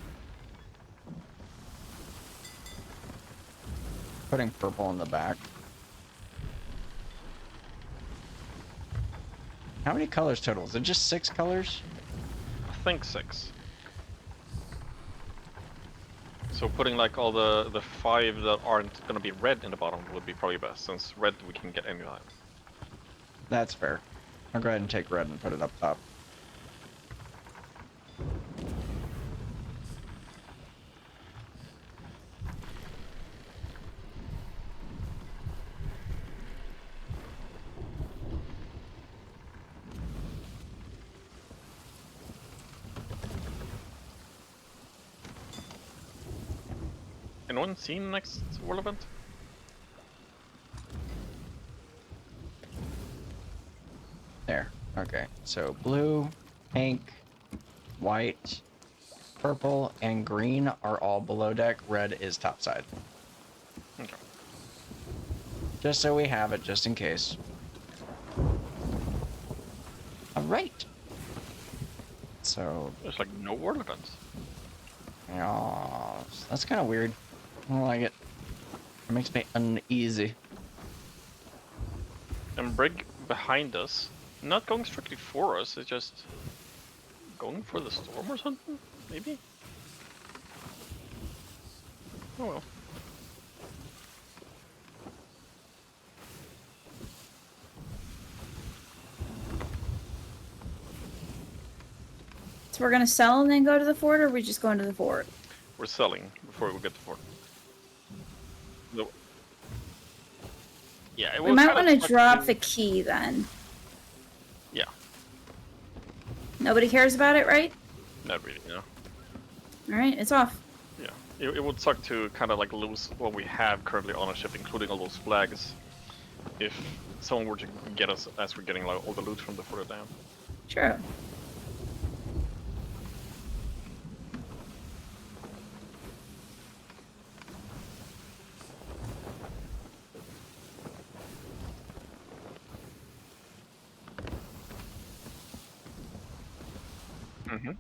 Putting purple in the back. How many colors total? Is it just 6 colors? I think 6. So putting like all the 5 that aren't gonna be red in the bottom would be probably best, since red we can get anytime. That's fair. I'll go ahead and take red and put it up top. Anyone seen next world event? There. Okay. So blue, pink, white, purple, and green are all below deck. Red is topside. Okay. Just so we have it, just in case. All right. So, There's like no world events. yeah, that's kind of weird. I don't like it. It makes me uneasy. And Brig behind us, not going strictly for us, it's just going for the storm or something, maybe? Oh well. So we're gonna sell and then go to the fort, or are we just going to the fort? We're selling before we get to fort. No. Yeah, it We was might kind of want to stuck drop to- the key then. Yeah, Nobody cares about it, right? not really, no. Alright, it's off. Yeah, it would suck to kind of like lose what we have currently on our ship, including all those flags, if someone were to get us as we're getting like all the loot from the further down. True. Mm-hmm.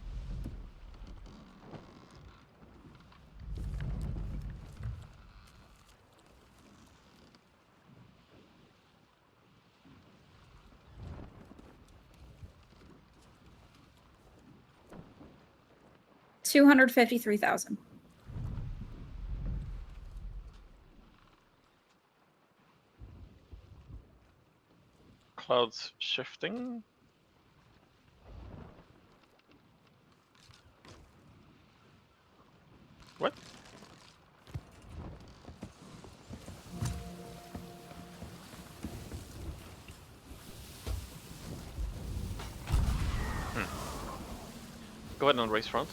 $253,000. Clouds shifting. What? Go ahead and race front.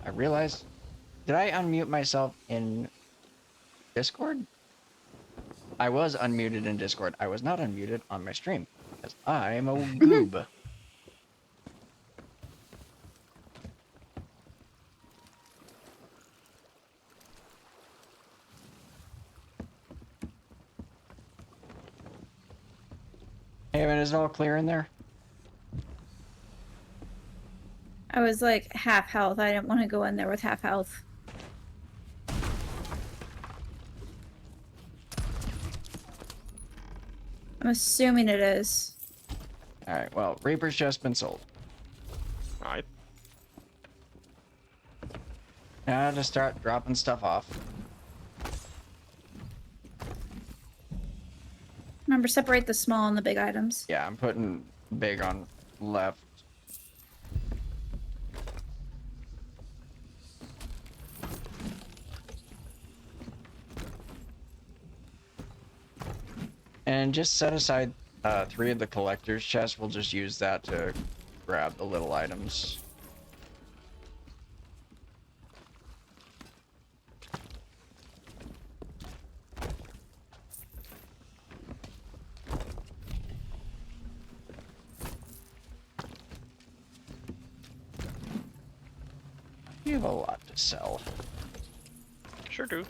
I realized, did I unmute myself in Discord? I was unmuted in Discord. I was not unmuted on my stream because I'm a goob. Haven, is it all clear in there? I was like half health. I didn't want to go in there with half health. I'm assuming it is. Alright, well, Reaper's just been sold. Alright. Now to start dropping stuff off. Remember, separate the small and the big items. Yeah, I'm putting big on left. And just set aside 3 of the collector's chests. We'll just use that to grab the little items. You have a lot to sell. Sure do.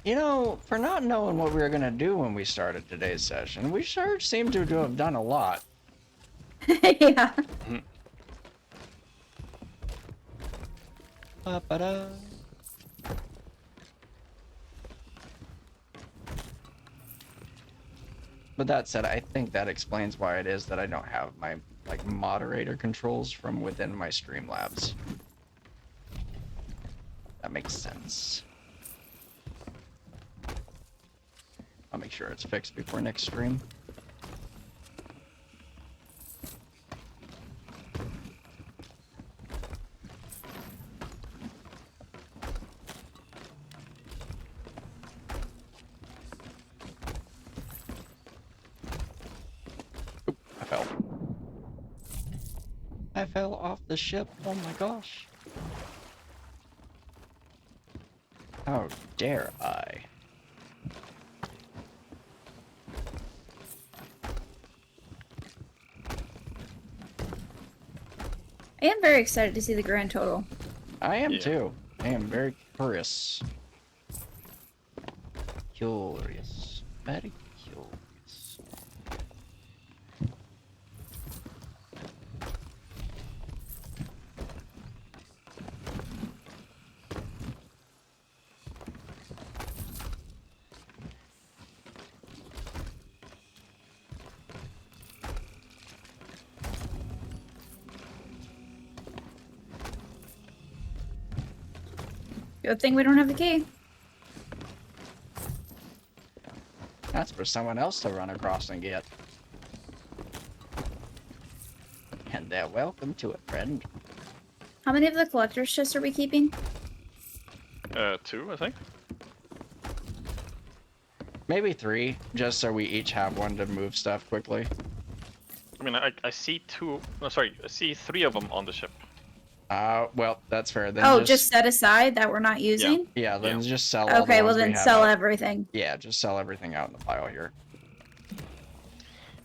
You know, for not knowing what we were gonna do when we started today's session, we sure seem to have done a lot. Yeah. Ba-ba-da. But that said, I think that explains why it is that I don't have my like moderator controls from within my Streamlabs. That makes sense. I'll make sure it's fixed before next stream. Oop, I fell. I fell off the ship. Oh my gosh. How dare I? I am very excited to see the grand total. I am Yeah. too. I am very curious. Curious. Very curious. Good thing we don't have the key. That's for someone else to run across and get. And they're welcome to it, friend. How many of the collector's chests are we keeping? 2, I think. Maybe 3, just so we each have one to move stuff quickly. I mean, I see 2. No, sorry, I see 3 of them on the ship. Well, that's fair. Then Oh, just set aside that we're not using? yeah, then Yeah. just sell all Okay, the well ones we then have sell out. everything. Yeah, just sell everything out in the pile here.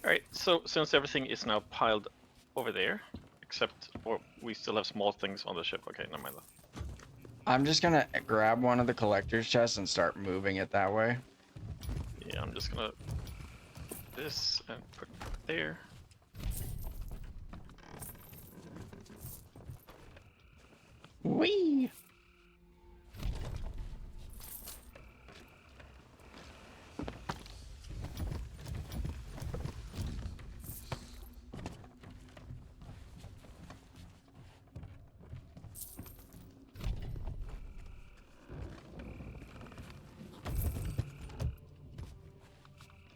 Alright, so since everything is now piled over there, except we still have small things on the ship. Okay, never mind that. I'm just gonna grab one of the collector's chests and start moving it that way. Yeah, I'm just gonna put this and put it there. Whee!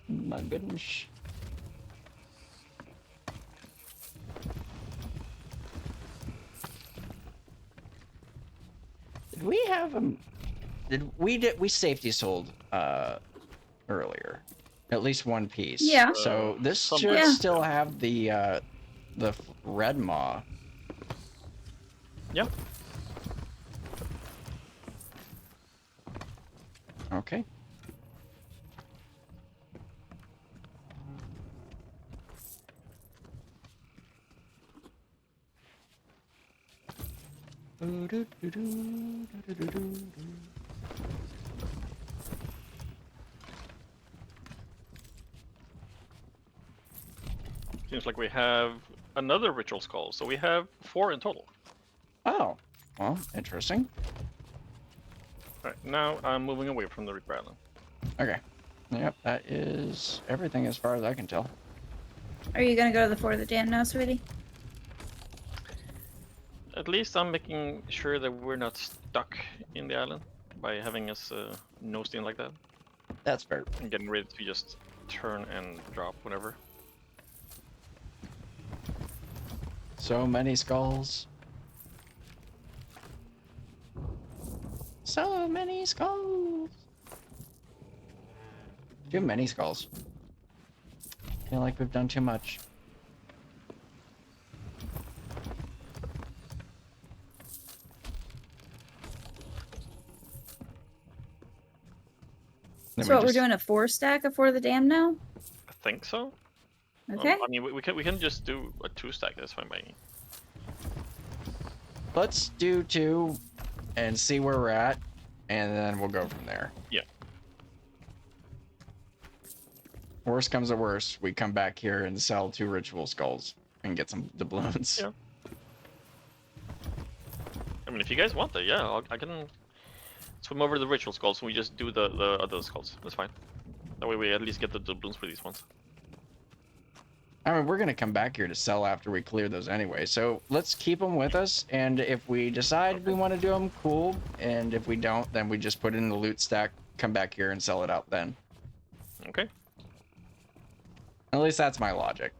My goodness. Did we have we safety sold earlier. At least one piece. Yeah. So this Some should Yeah. still have the red maw. Yeah. Okay. Seems like we have another ritual skull, so we have 4 in total. Oh, well, interesting. Alright, now I'm moving away from the Reaper Island. Okay. Yep, that is everything as far as I can tell. Are you gonna go to the Fort of the Dam now, sweetie? At least I'm making sure that we're not stuck in the island by having us nosed in like that. That's fair. And getting ready to just turn and drop whenever. So many skulls. So many skulls. Too many skulls. I feel like we've done too much. Then So we what, we're just- doing a 4-stack of Fort of the Dam now? I think so. Okay. I mean, we can just do a 2-stack. That's fine by me. Let's do 2 and see where we're at, and then we'll go from there. Yeah. Worst comes to worst, we come back here and sell 2 ritual skulls and get some doubloons. Yeah. I mean, if you guys want that, yeah, I can swim over the ritual skulls and we just do the other skulls. That's fine. That way we at least get the doubloons for these ones. I mean, we're gonna come back here to sell after we clear those anyway, so let's keep them with us, and if we decide we want to do them, cool, and if we don't, then we just put it in the loot stack, come back here and sell it out then. Okay. At least that's my logic.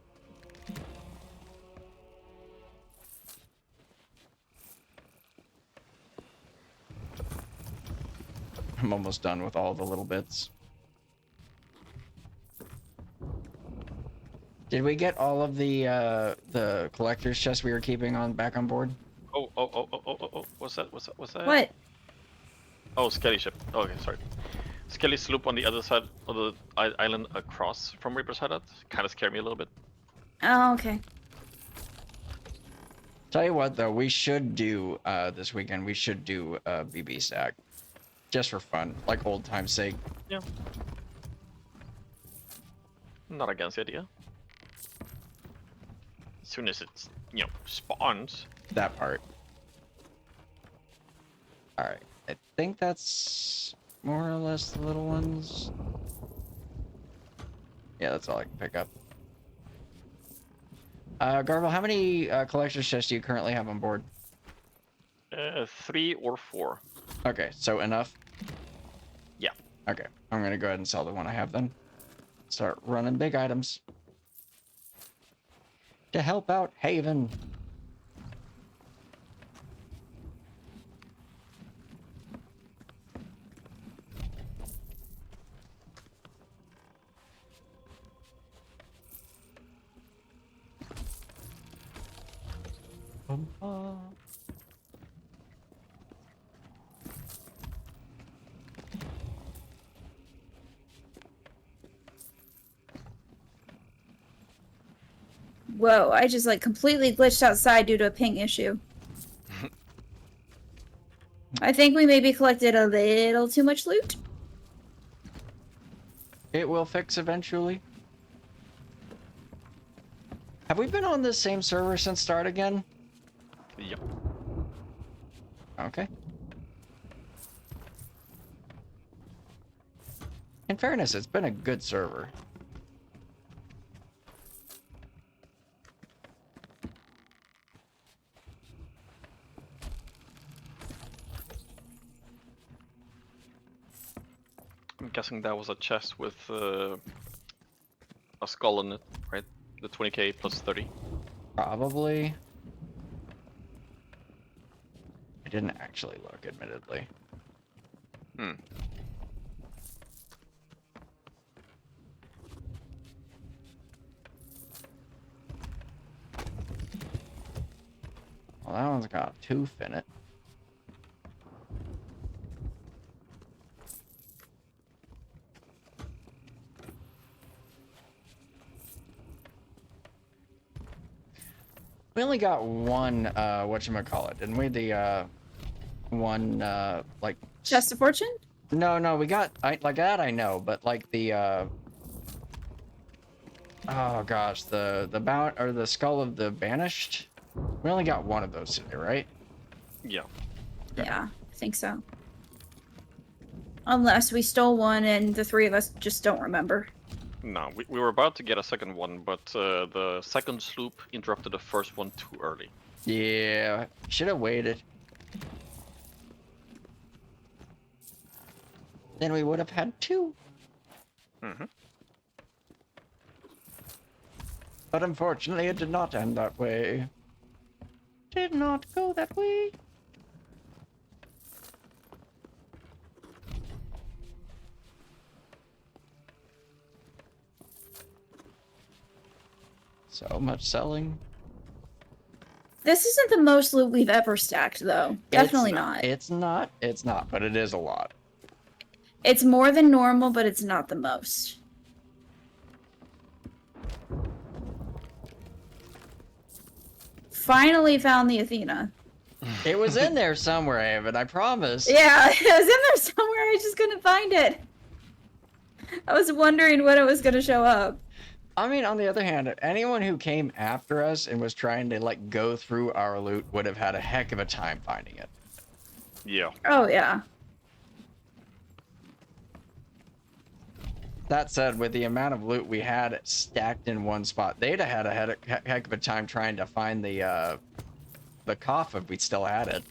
I'm almost done with all the little bits. Did we get all of the collector's chests we were keeping on back on board? Oh. What's that? What's that? What? Oh, Skelly ship. Oh, okay, sorry. Skelly sloop on the other side of the island across from Reaper's Hideout. Kind of scared me a little bit. Oh, okay. Tell you what, though, we should do this weekend. We should do a BB stack, just for fun, like old time's sake. Yeah. Not against the idea. As soon as it's, spawns. That part. All right, I think that's more or less the little ones. Yeah, that's all I can pick up. Garbl, how many collector's chests do you currently have on board? 3 or 4. Okay, so enough? Yeah. Okay, I'm gonna go ahead and sell the one I have then. Start running big items. To help out Haven. Whoa, I just like completely glitched outside due to a ping issue. I think we maybe collected a little too much loot. It will fix eventually. Have we been on this same server since start again? Yep. Okay. In fairness, it's been a good server. I'm guessing that was a chest with a skull in it, right? The 20k plus 30. Probably. I didn't actually look, admittedly. Well, that one's got a tooth in it. We only got one, whatchamacallit, didn't we? The, one, like... Chest of Fortune? No, we got, like that I know, but like the, oh gosh, the skull of the Banished? We only got one of those today, right? Yeah. Yeah, I think so. Unless we stole one and the three of us just don't remember. No, we were about to get a second one, but the second sloop interrupted the first one too early. Yeah, should have waited. Then we would have had two. Mm-hmm. But unfortunately, it did not end that way. Did not go that way. So much selling. This isn't the most loot we've ever stacked, though. Definitely not. It's not. It's not, but it is a lot. It's more than normal, but it's not the most. Finally found the Athena. It was in there somewhere, Haven, I promise. Yeah, it was in there somewhere. I just couldn't find it. I was wondering when it was going to show up. I mean, on the other hand, anyone who came after us and was trying to, like, go through our loot would have had a heck of a time finding it. Yeah. Oh, yeah. That said, with the amount of loot we had stacked in one spot, they'd have had a heck of a time trying to find the cough if we still had it.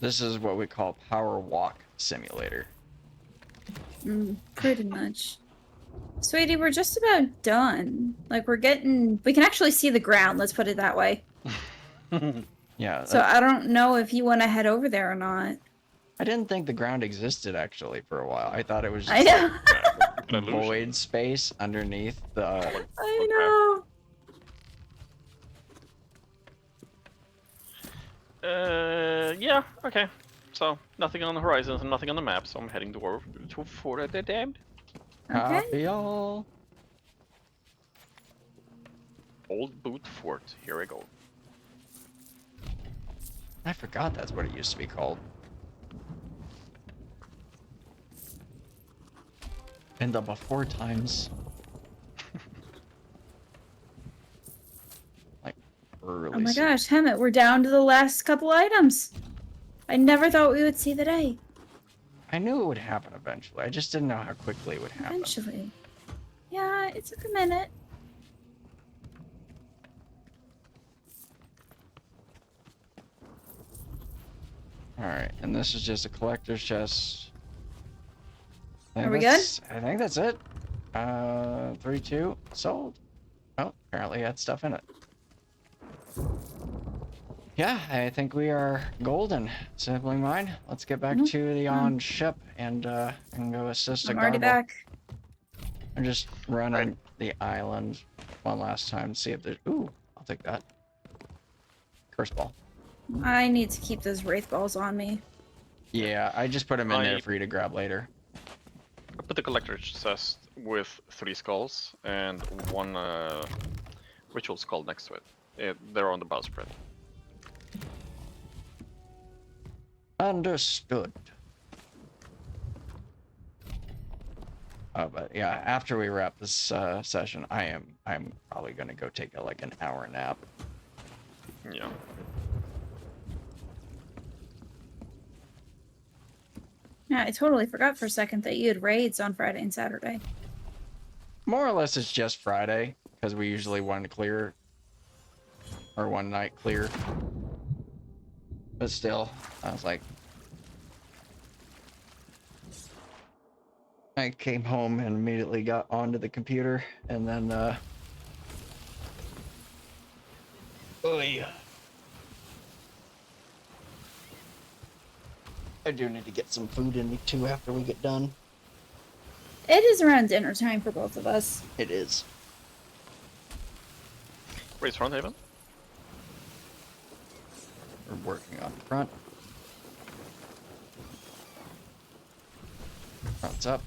This is what we call Power Walk Simulator. Pretty much. Sweetie, we're just about done. Like, we can actually see the ground, let's put it that way. Yeah. So I don't know if you want to head over there or not. I didn't think the ground existed, actually, for a while. I thought it was I just know. like void space underneath the... I know. Yeah, okay. So, nothing on the horizon and nothing on the map, so I'm heading for the damned. Okay. Copy all. Old Boot Fort, here I go. I forgot that's what it used to be called. Been done before times. Like, early. Oh my gosh, Hemet, we're down to the last couple items. I never thought we would see the day. I knew it would happen eventually. I just didn't know how quickly it would happen. Eventually. Yeah, it took a minute. Alright, and this is just a collector's chest. Are we good? I think that's it. 3-2, sold. Oh, apparently it had stuff in it. Yeah, I think we are golden. Simply mine. Let's get back to the on ship and go assist I'm a already Garbl. back. I'm just running the island one last time to see if there's... Ooh, I'll take that. Curse ball. I need to keep those wraith balls on me. Yeah, I just put them in there for you to grab later. I put the collector's chest with 3 skulls and 1 ritual skull next to it. They're on the bowsprit. Understood. Oh, but yeah, after we wrap this session, I'm probably gonna go take like an hour nap. Yeah. Yeah, I totally forgot for a second that you had raids on Friday and Saturday. More or less, it's just Friday because we usually one clear or one night clear. But still, I was like, I came home and immediately got onto the computer, and then Oh yeah. I do need to get some food in me too after we get done. It is around dinner time for both of us. It is. Where's front Haven? We're working on the front. Front's up.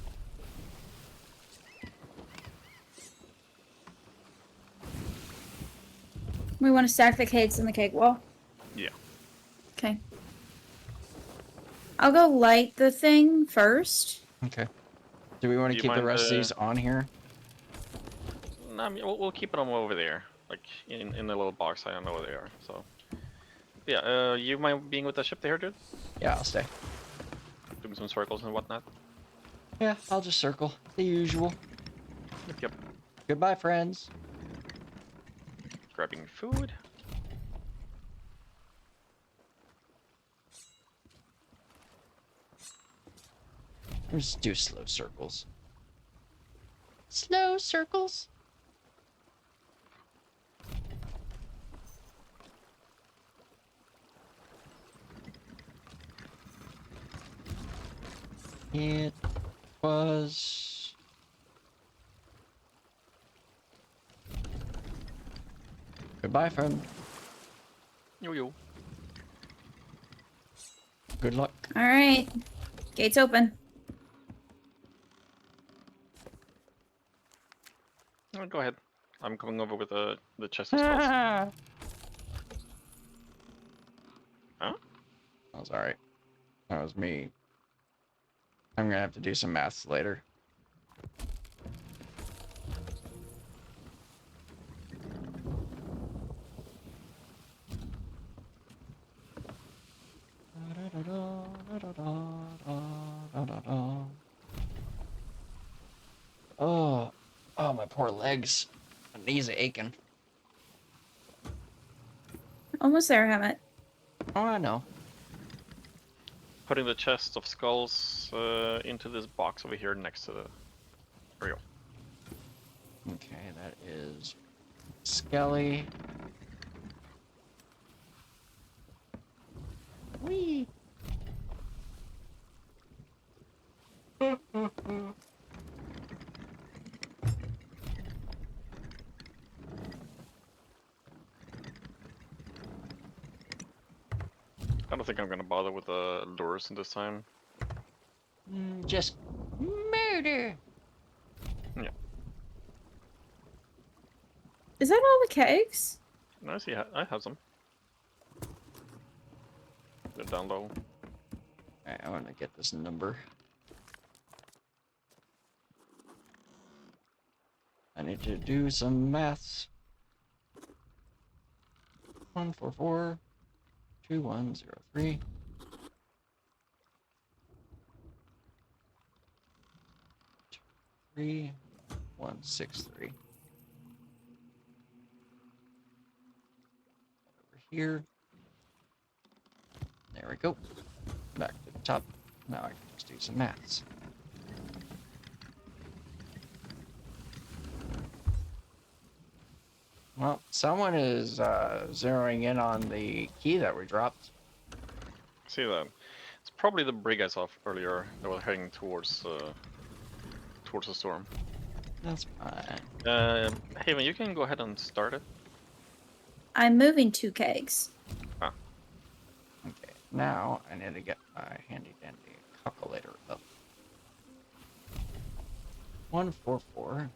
We want to stack the cakes in the cake wall. Yeah. Okay. I'll go light the thing first. Okay. Do we want Do to you keep the mind, rest of these on here? No, I mean, we'll keep them over there, like in the little box. I don't know where they are. So yeah, you mind being with the ship there, dude? Yeah, I'll stay. Doing some circles and whatnot. Yeah, I'll just circle. The usual. Yep. Goodbye, friends. Grabbing food. Let's do slow circles. Slow circles. It was... Goodbye, friend. Yo. Good luck. All right. Gates open. Oh, go ahead. I'm coming over with the chest of skulls. That Huh? was alright. That was me. I'm gonna have to do some maths later. Oh, my poor legs. My knees are aching. Almost there, Hammett. Oh, I know. Putting the chest of skulls into this box over here next to the. There we go. Okay, that is Skelly. Whee! I don't think I'm gonna bother with the lures this time. Just murder. Is that all the kegs? No, I see. I have some. They're down low. Alright, I want to get this number. I need to do some maths. 144 2103 3163. Over here. There we go. Back to the top. Now I can just do some maths. Well, someone is zeroing in on the key that we dropped. See that? It's probably the brig I saw earlier that was heading towards the storm. That's fine. Haven, you can go ahead and start it. I'm moving 2 kegs. Okay, now I need to get my handy dandy calculator up. 144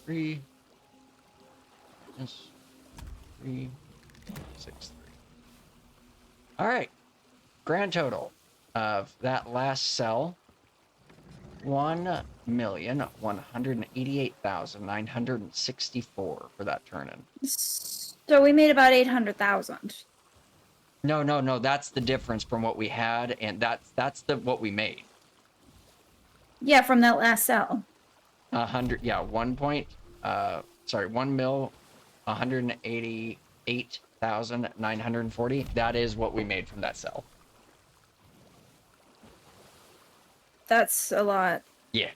3 minus 363. All right, grand total of that last cell: 1,188,964 for that turn-in. So we made about 800,000. No, that's the difference from what we had, and that's what we made. Yeah, from that last cell. 100, yeah, 1,188,940. That is what we made from that cell. That's a lot. Yeah.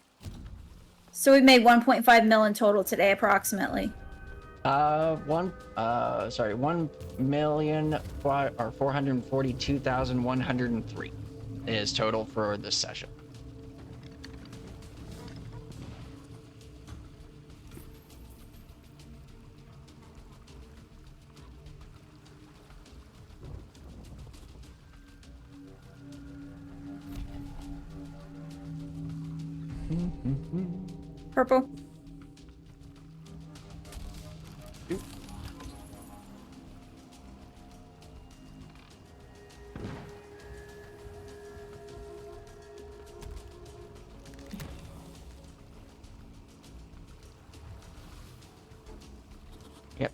So we made 1.5 mil in total today, approximately. Sorry, 442,103 is total for this session. Purple. Yep.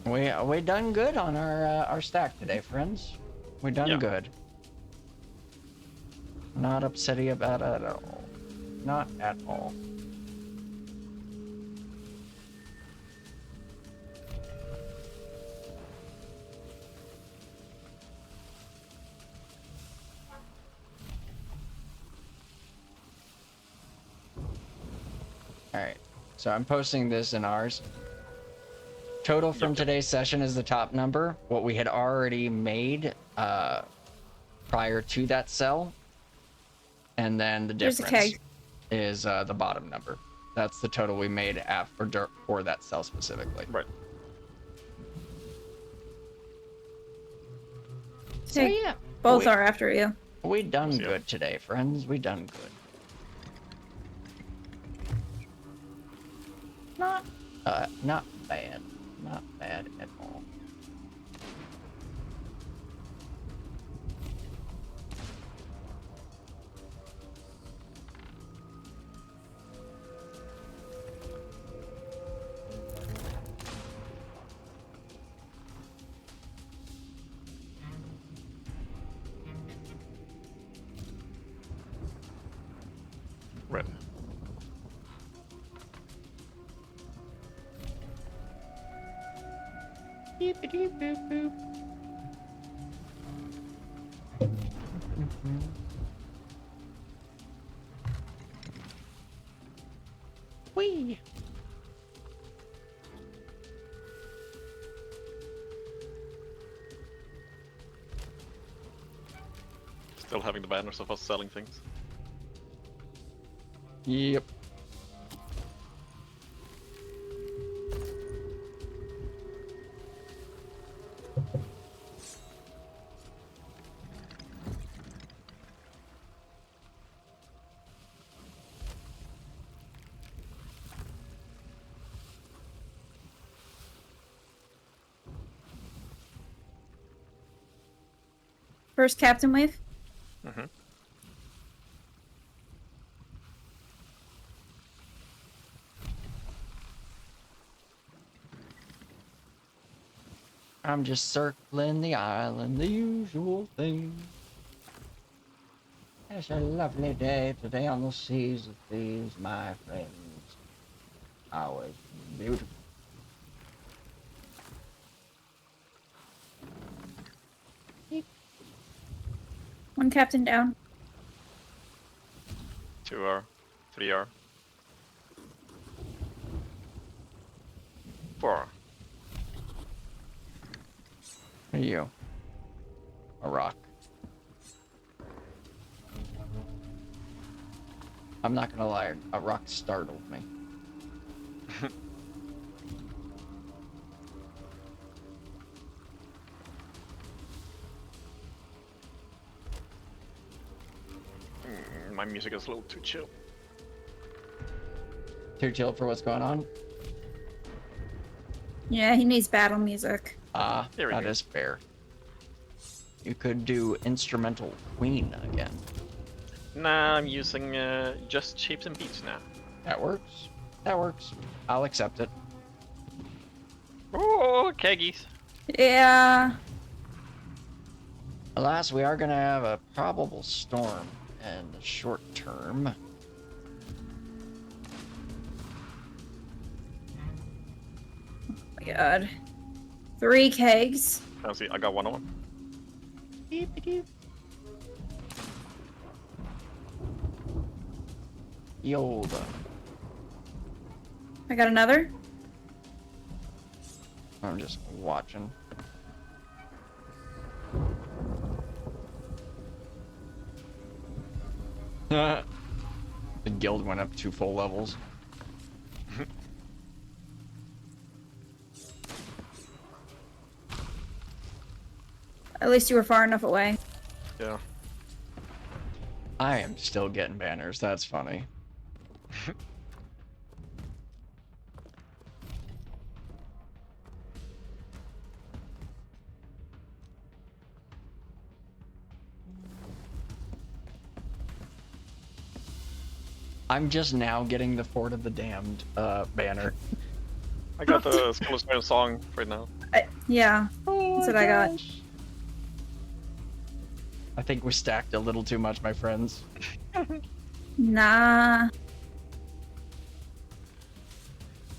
We done good on our stack today, friends. We done good. Not upsetty about it at all. Not at all. Alright, so I'm posting this in ours. Total from today's session is the top number. What we had already made prior to that sell. And then the There's a difference keg. is the bottom number. That's the total we made for that sell specifically. Right. So Hey, yeah, both are after you. we done Yeah. good today, friends. We done good. Not bad. Not bad at all. Right. Whee! Still having the banners of us selling things. Yep. First captain wave. Mm-hmm. I'm just circling the island, the usual thing. It's a lovely day today on the seas of thieves, my friends. Always beautiful. One captain down. 2R, 3R, 4R. Who are you? A rock. I'm not gonna lie, a rock startled me. My music is a little too chill. Too chill for what's going on? Yeah, he needs battle music. Ah, There we that go. is fair. You could do instrumental Queen again. Nah, I'm using just shapes and beats now. That works. That works. I'll accept it. Oh, keggies. Yeah. Alas, we are gonna have a probable storm in the short term. Oh my god. 3 kegs. I see. I got one of them. Yoda. I got another. I'm just watching. The guild went up 2 full levels. At least you were far enough away. Yeah. I am still getting banners. That's funny. I'm just now getting the Fort of the Damned banner. I got the Skull of Stone song right now. Yeah, that's what I got. I think we stacked a little too much, my friends. Nah.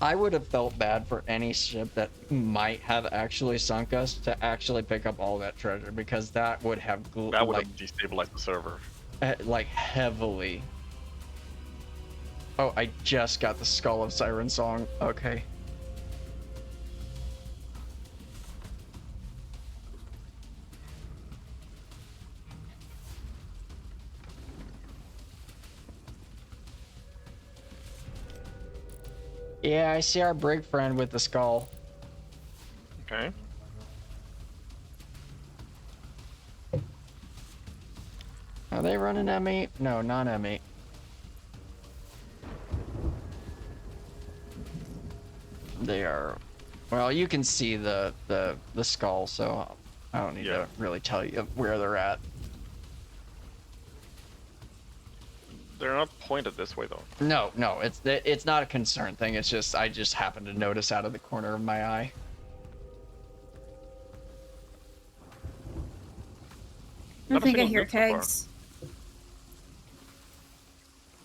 I would have felt bad for any ship that might have actually sunk us to actually pick up all that treasure, because that would have That would have destabilized the server. like heavily. Oh, I just got the Skull of Siren song. Okay. Yeah, I see our brig friend with the skull. Okay. Are they running M8? No, not M8. They are. Well, you can see the skull, so I don't need to really tell you where they're at. They're not pointed this way though. No, it's not a concern thing. It's just I just happened to notice out of the corner of my eye. I think I hear kegs.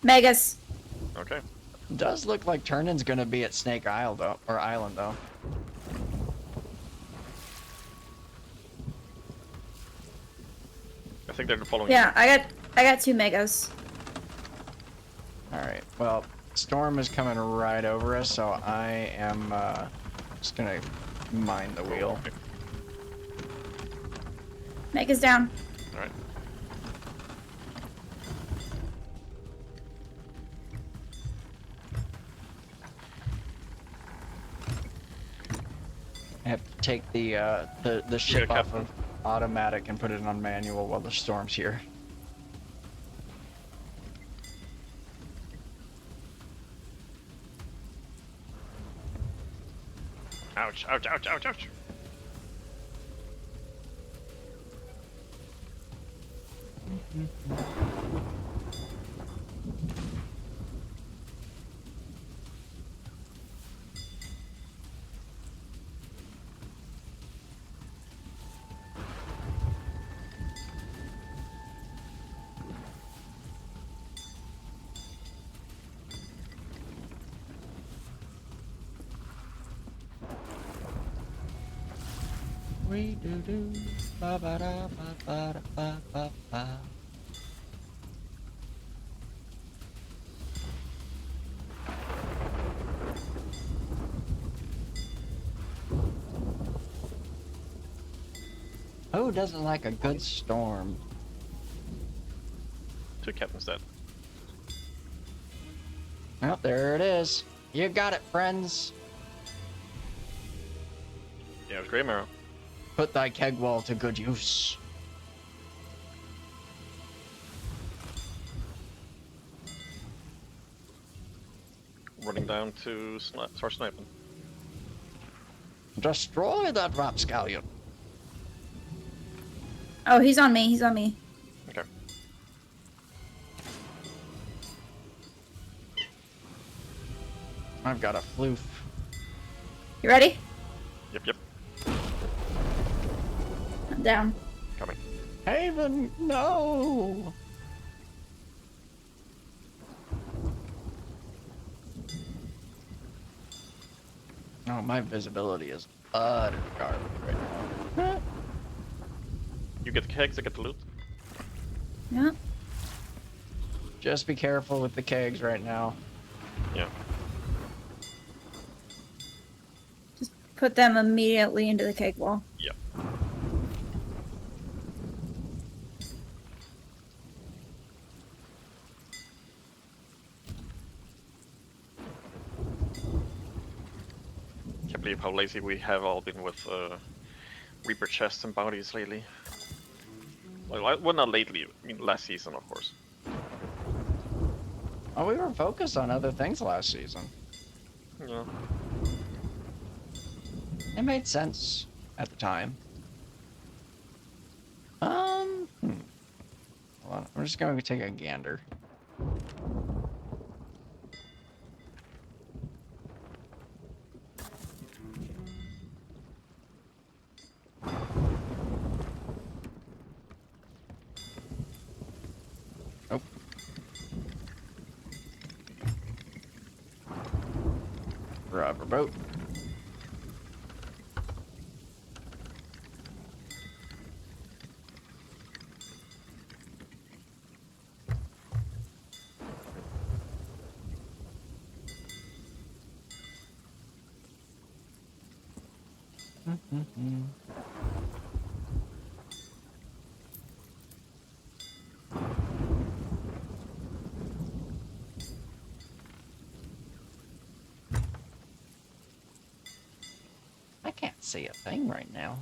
Megas. Okay. Does look like Turnin's gonna be at Snake Isle though, or Island though. I think they're following. Yeah, I got 2 megas. All right. Well, storm is coming right over us, so I am just gonna mind the wheel. Okay. Megas down. All right. I have to take the ship off of automatic and put it on manual while the storm's here. Ouch! Ouch! Ouch! Ouch! Ouch! We do do ba ba da ba ba da ba ba ba. Who doesn't like a good storm? 2 captains dead. Well, there it is. You got it, friends. Yeah, it was Grey Marrow. Put thy keg wall to good use. Running down to start sniping. Destroy that rapscallion. Oh, he's on me. He's on me. Okay. I've got a floof. You ready? Yep. Yep. I'm down. Coming. Haven, no! Oh, my visibility is utter garbage right now. You get the kegs, I get the loot. Yeah. Just be careful with the kegs right now. Yeah. Put them immediately into the cake wall. Yep. Can't believe how lazy we have all been with Reaper chests and bounties lately. Well, not lately. I mean, last season, of course. Oh, we were focused on other things last season. Yeah. It made sense at the time. Hold on. I'm just going to take a gander. Nope. Rubber boat. I can't see a thing right now.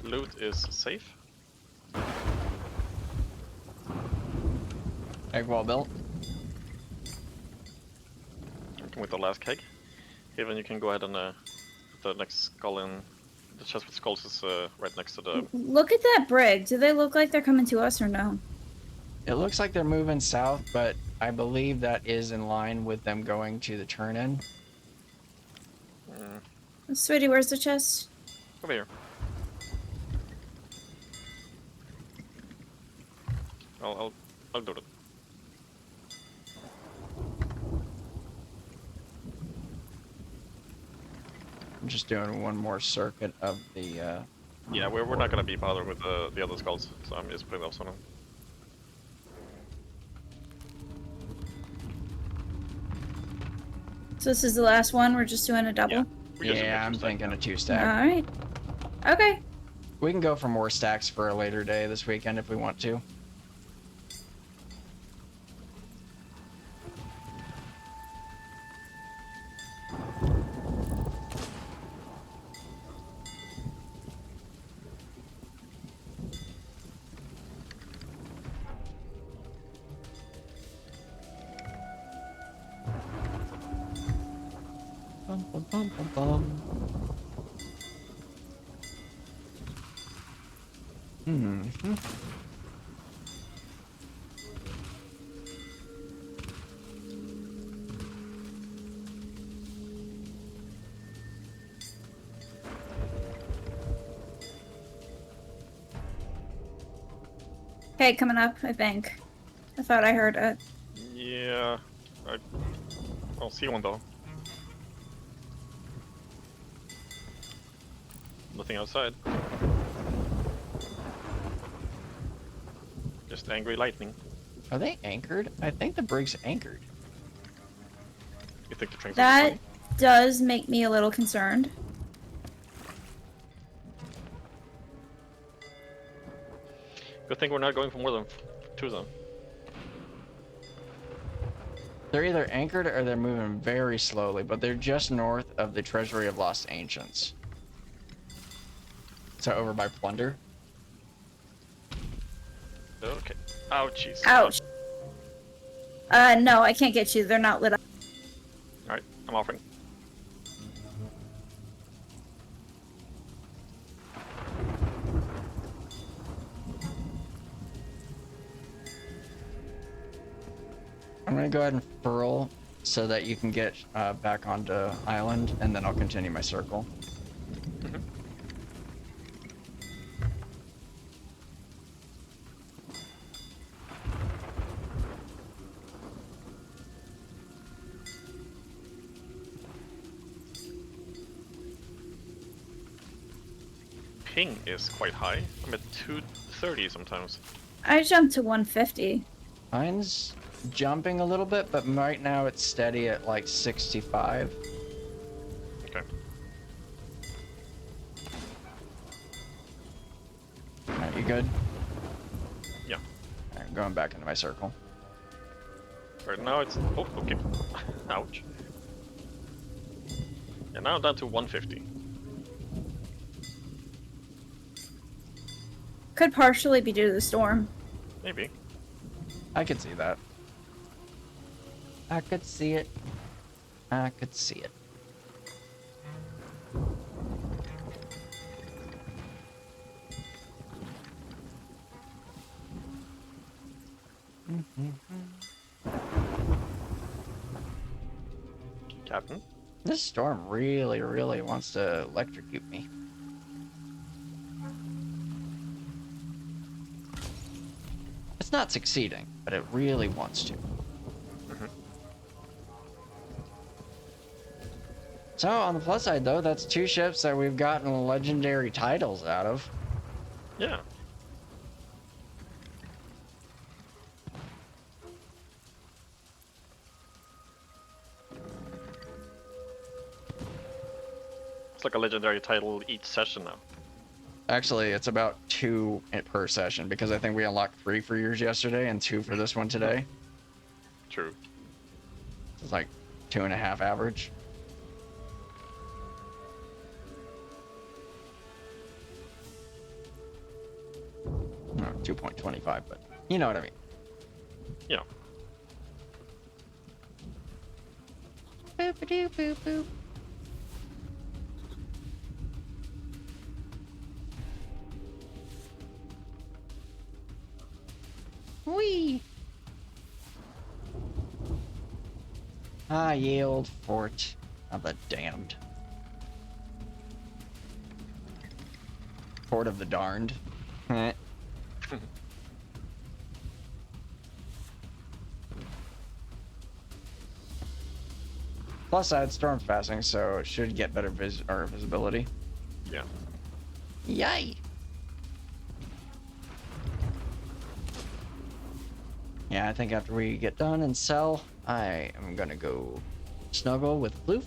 Loot is safe. Egg wall built. Working with the last keg. Haven, you can go ahead and put the next skull in. The chest with skulls is right next to the. Look at that brig. Do they look like they're coming to us or no? It looks like they're moving south, but I believe that is in line with them going to the turn-in. Sweetie, where's the chest? Over here. I'll do it. I'm just doing one more circuit of the. Yeah, we're not gonna be bothered with the other skulls, so I'm just putting those on them. So this is the last one. We're just doing a double. Yeah. We're just Yeah, gonna I'm do stack thinking now. a 2 All stack. right. Okay. We can go for more stacks for a later day this weekend if we want to. Bum, bum, bum, bum, bum. Hmm. Okay, coming up, I think. I thought I heard it. Yeah, I don't see one though. Nothing outside. Just angry lightning. Are they anchored? I think the brig's anchored. You think the train's That does make me a little concerned. Good thing we're not going for more than 2 of them. They're either anchored or they're moving very slowly, but they're just north of the Treasury of Lost Ancients. So over by Plunder. Okay. Ouchies. Ouch. No, I can't get you. They're not lit up. Alright, I'm offering. I'm gonna go ahead and furl so that you can get back onto island, and then I'll continue my circle. ping is quite high. I'm at 230 sometimes. I jumped to 150. Mine's jumping a little bit, but right now it's steady at like 65. Okay. Alright, you good? Yeah. Alright, I'm going back into my circle. Right now it's... Oh, okay. Ouch. And now I'm down to 150. Could partially be due to the storm. Maybe. I could see that. I could see it. I could see it. Captain? This storm really, really wants to electrocute me. It's not succeeding, but it really wants to. So, on the plus side, though, that's 2 ships that we've gotten legendary titles out of. Yeah. It's like a legendary title each session now. Actually, it's about 2 per session, because I think we unlocked 3 for yours yesterday and 2 for this one today. True. It's like 2.5 average. No, 2.25, but you know what I mean. Yeah. Boop-a-doo, boop, boop. Whee! Ah, ye old fort of the damned. Fort of the darned. Heh. Plus side, storm's passing, so it should get better visibility. Yeah. Yay! Yeah, I think after we get done and sell, I am gonna go snuggle with Floof.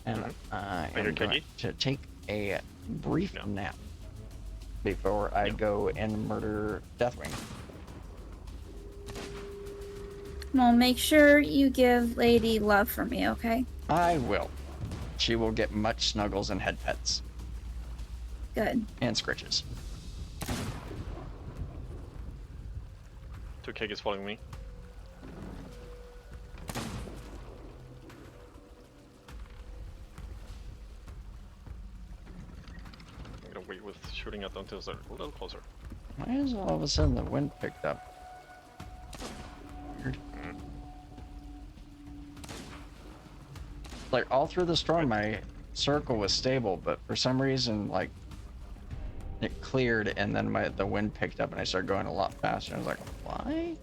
And I am Later, going Keggy. to take a brief No. nap before I Yeah. go and murder Deathwing. Well, make sure you give Lady love for me, okay? I will. She will get much snuggles and head pets. Good. And scritches. 2K is following me. I'm gonna wait with shooting at them until they're a little closer. Why is all of a sudden the wind picked up? Weird. Like all through the storm, my circle was stable, but for some reason, like it cleared, and then the wind picked up, and I started going a lot faster. I was like, why?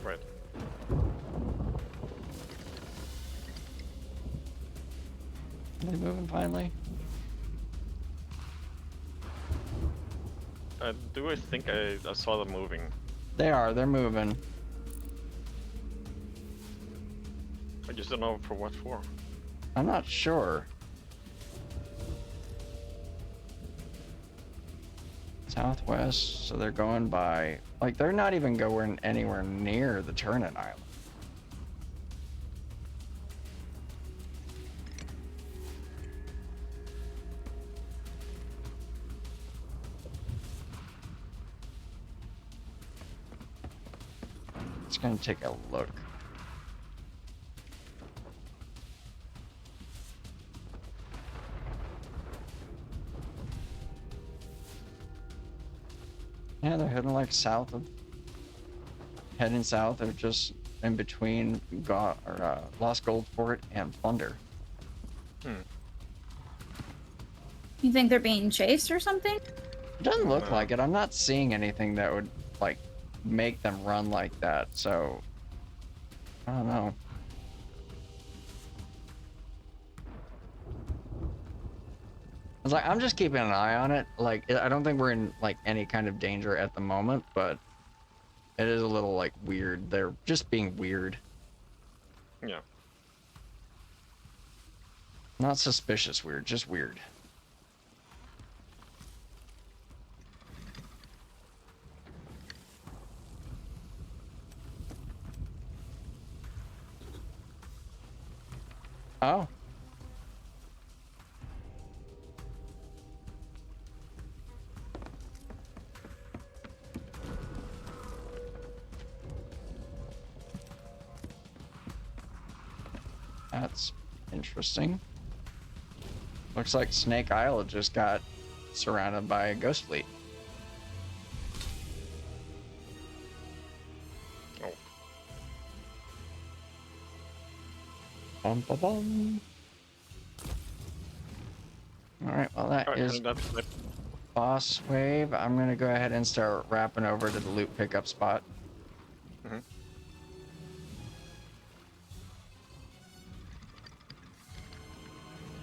Right. Are they moving finally? Do I think I saw them moving? They are. They're moving. I just don't know for what for. I'm not sure. Southwest, so they're going by, like, they're not even going anywhere near the Turnet Island. It's gonna take a look. Yeah, they're heading like heading south. They're just in between Lost Gold Fort and Plunder. You think they're being chased or something? It doesn't look like it. I'm not seeing anything that would like make them run like that. So I don't know. was like, I'm just keeping an eye on it. Like, I don't think we're in like any kind of danger at the moment, but it is a little like weird. They're just being weird. Yeah. Not suspicious weird, just weird. Oh. That's interesting. Looks like Snake Isle just got surrounded by a ghost fleet. Oh. Bum, bum, bum. Alright, well that Alright, is boss wave. I'm gonna go ahead and start wrapping over to the loot pickup spot. Mhm.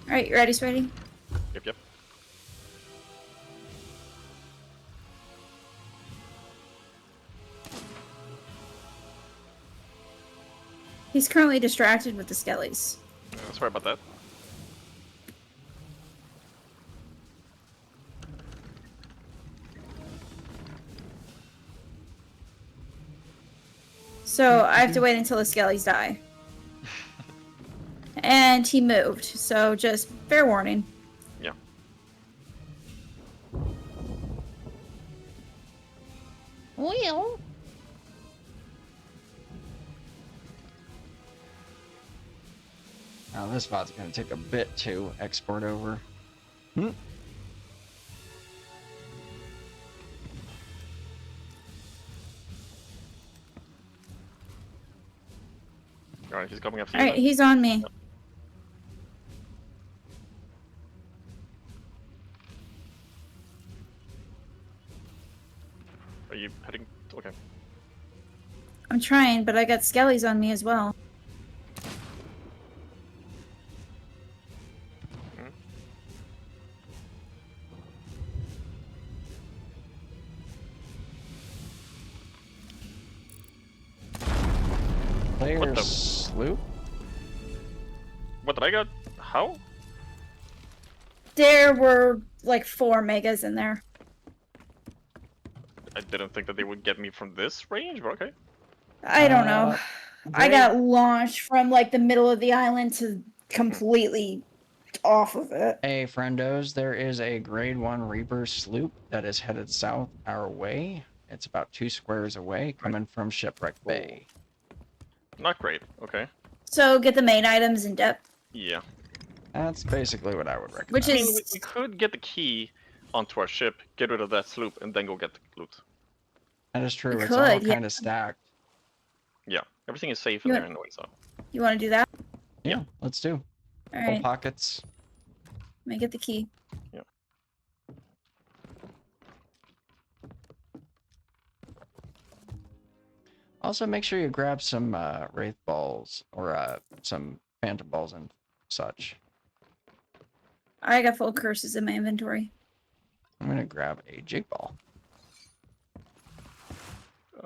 All right, you ready, Sweaty? Yep, yep. He's currently distracted with the skellies. Sorry about that. So I have to wait until the skellies die. And he moved, so just fair warning. Yeah. Well, Now this spot's gonna take a bit to export over. Hmm. Alright, he's coming after All you. right, he's on me. Are you heading? Okay. I'm trying, but I got skellies on me as well. Player What the- sloop? What did I get? How? There were like 4 megas in there. I didn't think that they would get me from this range, but okay. I don't know. I got launched from like the middle of the island to completely off of it. Hey, friendos, there is a grade 1 Reaper sloop that is headed south our way. It's about 2 squares away, coming from Shipwreck Bay. Not great. Okay. So get the main items in depth, Yeah. That's basically what I would recommend. which I mean, is we could get the key onto our ship, get rid of that sloop, and then go get the loot. That is true. We It's all could, yeah. kind of stacked. Yeah. Everything is safe in You there want- anyway, so. you want to do that? Yeah, let's do. All Full right, pockets. let me get the key. Also, make sure you grab some Wraith balls or some Phantom balls and such. I got full curses in my inventory. I'm gonna grab a jig ball.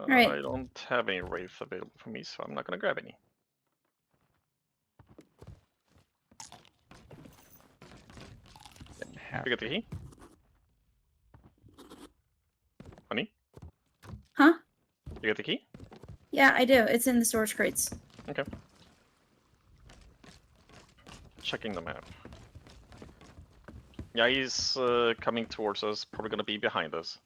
Right. I don't have any wraith available for me, so I'm not gonna grab any. Didn't have You get the key? Honey? Huh? You get the key? Yeah, I do. It's in the storage crates. Okay. Checking the map. Yeah, he's coming towards us, probably gonna be behind us.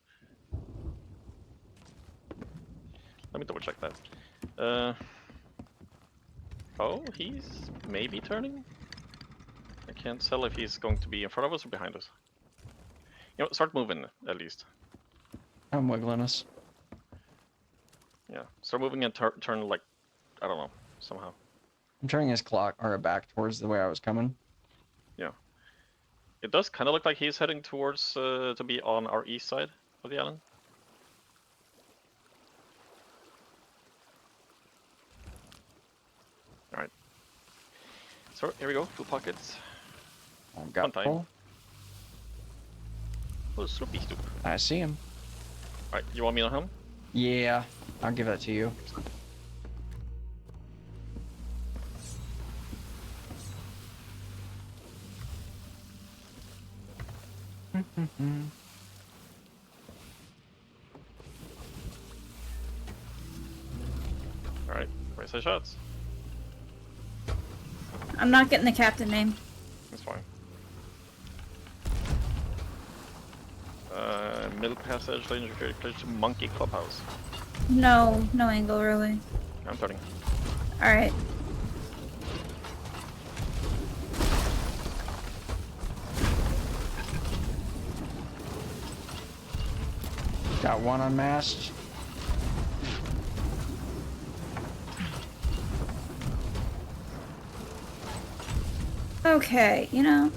Let me double check that. Oh, he's maybe turning? I can't tell if he's going to be in front of us or behind us. You know, start moving at least. I'm wiggling us. Yeah, start moving and turn like, I don't know, somehow. I'm turning his clock or back towards the way I was coming. Yeah. It does kind of look like he's heading towards to be on our east side of the island. Alright. So here we go, full pockets. I've Fun got time. full. Oh, Sloopy Stoop. I see him. Alright, you want me on him? Yeah, I'll give that to you. Alright, raise the shots. I'm not getting the captain name. That's fine. Middle passage, legendary clear to Monkey Clubhouse. No, no angle really. I'm turning. Alright. Got one unmasked. Okay, you know.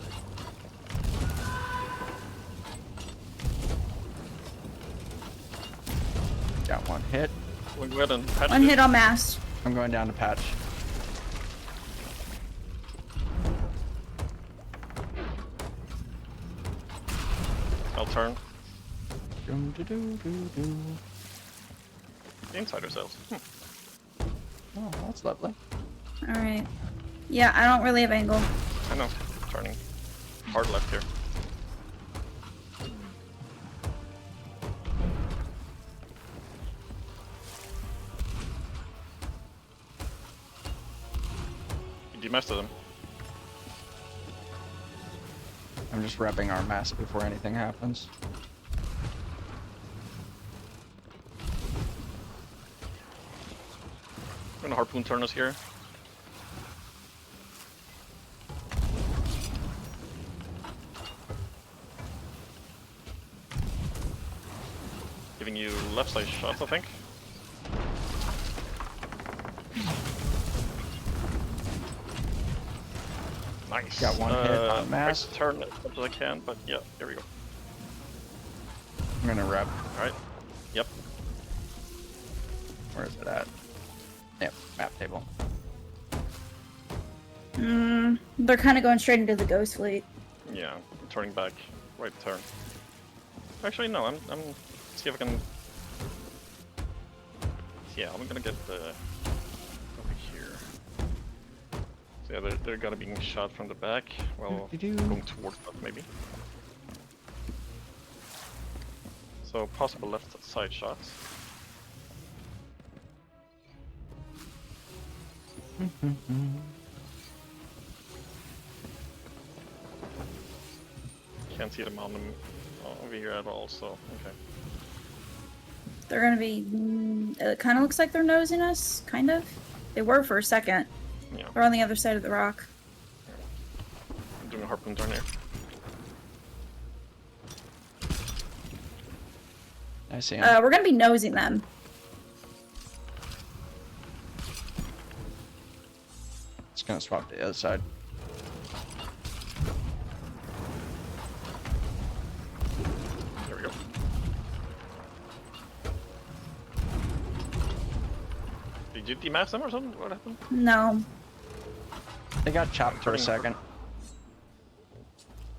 Got one hit. We'll go ahead and patch One it. hit on mast. I'm going down to patch. I'll turn. Dum-de-doo-doo-doo. Inside ourselves. Oh, that's lovely. Alright. Yeah, I don't really have angle. I know. Turning. Hard left here. You demasted him. I'm just repping our mast before anything happens. I'm gonna harpoon turn us here. Giving you left side shots, I think. Nice. Got one hit on Try mast. to turn as much as I can, but yeah, here we go. I'm gonna rep. Alright. Yep. Where is it at? Yep, map table. They're kind of going straight into the ghost fleet. Yeah, I'm turning back. Right turn. Actually, no, I'm see if I can. Yeah, I'm gonna get the over here. So yeah, they're gonna be being shot from the back. Well, going towards us maybe. So possible left side shots. Can't see them on them over here at all. So okay. They're gonna be. It kind of looks like they're nosing us. Kind of. They were for a second. Yeah, They're on the other side of the rock. I'm doing a harpoon turn here. I see him. We're gonna be nosing them. Just gonna swap to the other side. There we go. Did you demask them or something? What happened? No. They got chopped for a second.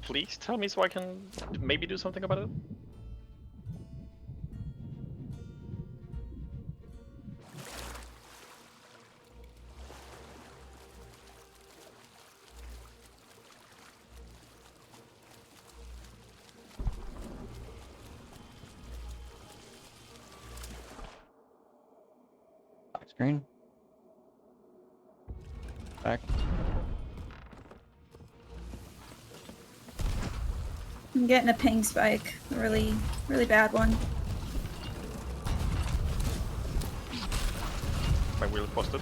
Please tell me so I can maybe do something about it. Black screen. Back. I'm getting a ping spike. A really, really bad one. My wheel is busted.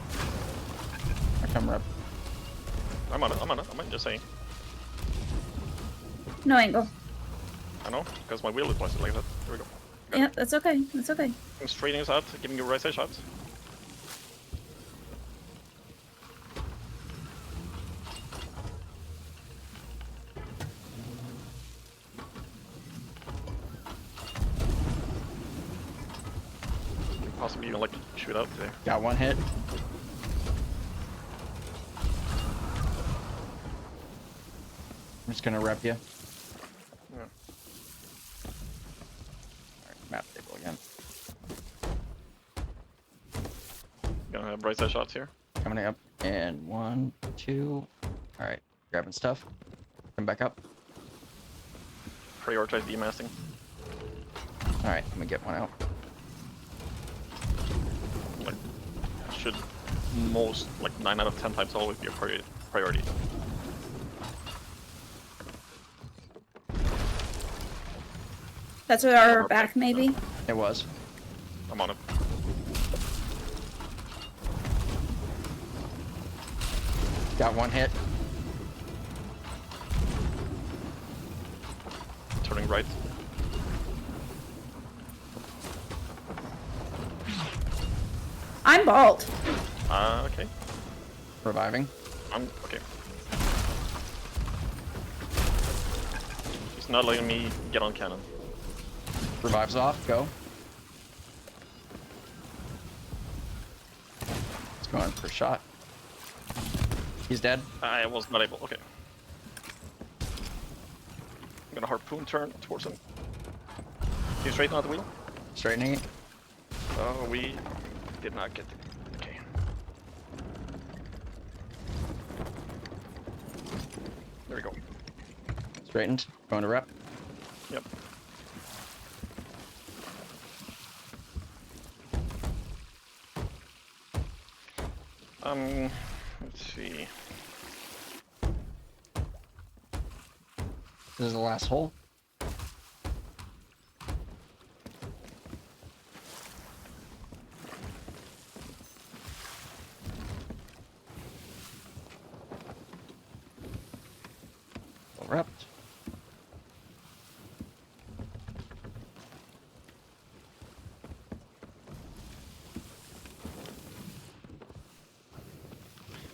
I come rep. I'm on it, just saying. No angle. I know, because my wheel is busted like that. There we go. Yeah, that's okay. That's okay. I'm straightening us out, giving you right side shots. Possibly even like shoot out there. Got one hit. I'm just gonna rep you. Yeah. map table again. Gonna have bright side shots here. Coming up in 1, 2. All right, grabbing stuff. Come back up. Prioritize demasting. All right, let me get one out. Like, should most, like 9 out of 10 times always be a priority. That's what our back, maybe? It was. I'm on it. Got one hit. Turning right. I'm bald. Okay. Reviving. I'm okay. He's not letting me get on cannon. Revives off. Go. It's going for shot. He's dead. I was not able. Okay. I'm gonna harpoon turn towards him. Can you straighten out the wheel? Straightening it. Oh, we did not get the. Okay. There we go. Straightened. Going to rep. Yep. Let's see. This is the last hole. Well repped.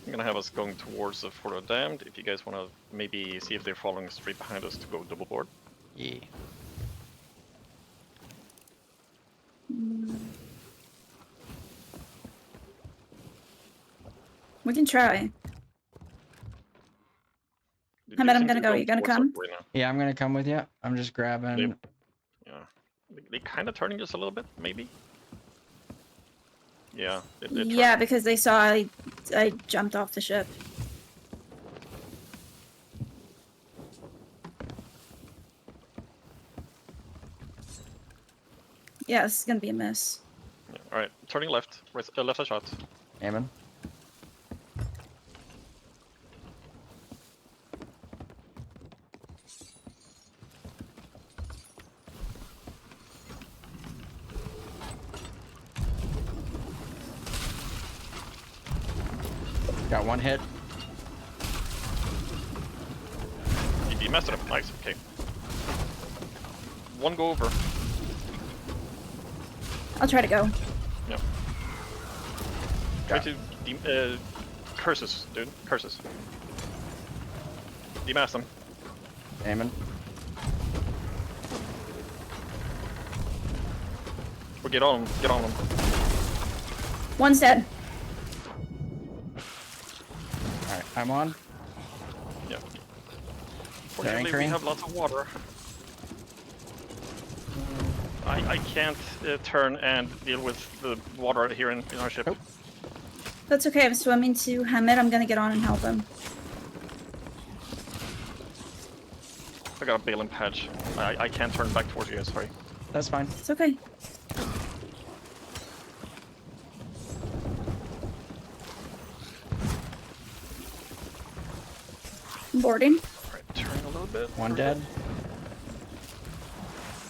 I'm gonna have us going towards the Fort of Damned. If you guys wanna maybe see if they're following straight behind us to go double board. Yeah. We can try. They Hamed, I'm seem to gonna go. be You gonna towards us come? right now. Yeah, I'm gonna come with you. I'm just grabbing. Yeah. They kind of turning just a little bit, maybe. Yeah. It Yeah, because they saw I jumped off the ship. Yeah, this is gonna be a miss. Yeah. All right. Turning left. Right. Left side shot. Aiming. Got one hit. You messed it up. Nice. Okay. One go over. I'll try to go. Yeah. Try to curses, dude. Curses. Demask them. Aiming. Or get on them. Get on them. One's dead. Alright, I'm on. Yeah. Fortunately, we anchoring? have lots of water. I can't turn and deal with the water here in our ship. Nope. That's okay. I'm swimming to Hamed. I'm gonna get on and help him. I got a bailing patch. I can't turn back towards you guys, sorry. That's fine. It's okay. I'm boarding. Alright, turn a little bit. One dead.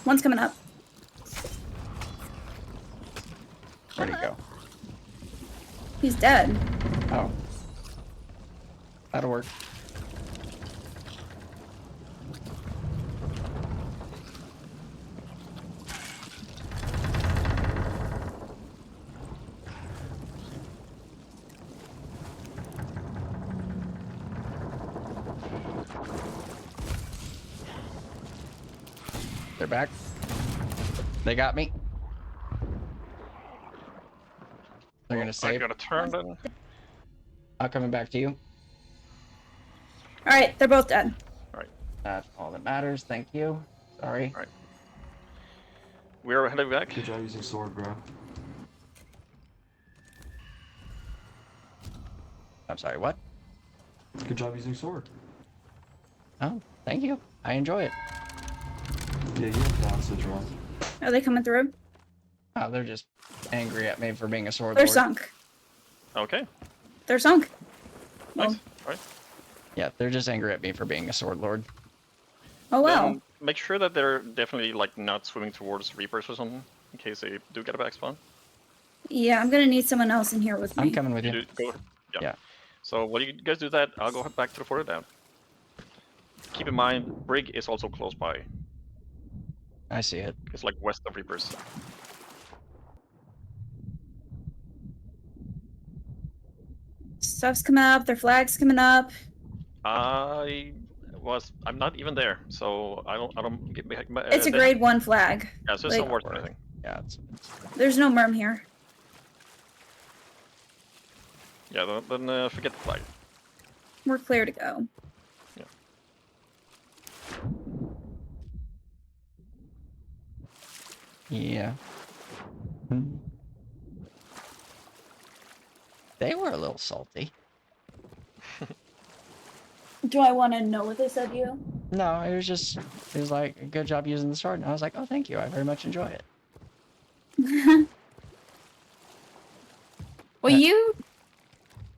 One's coming up. Where'd he go? He's dead. Oh. That'll work. They're back. They got me. They're gonna I save. gotta turn then. I'm coming back to you. All right, they're both dead. That's all that matters. Thank you. Sorry. Alright. We're heading back. Good job using sword, bro. I'm sorry, what? Good job using sword. Oh, thank you. I enjoy it. Yeah, you have down switch wrong. Are they coming through? Oh, they're just angry at me for being a sword They're lord. sunk. Okay. They're sunk. Nice. Well, Alright. Yeah, they're just angry at me for being a sword lord. oh wow. Then make sure that they're definitely like not swimming towards Reapers or something, in case they do get a back spawn. Yeah, I'm gonna need someone else in here with me. I'm coming with You you. do, go. Yeah. Yeah. So while you guys do that, I'll go back to the fort down. Keep in mind, Brig is also close by. I see it. It's like west of Reapers. Stuff's coming up. Their flag's coming up. I'm not even there, so I don't get behind. It's a grade 1 flag. Yeah, so it's Like, not worth Worth. anything. Yeah, there's no merm here. Yeah, then forget the flag. We're clear to go. yeah. Hmm. They were a little salty. Do I want to know what they said to you? No, it was like, good job using the sword. And I was like, oh, thank you. I very much enjoy it. Well,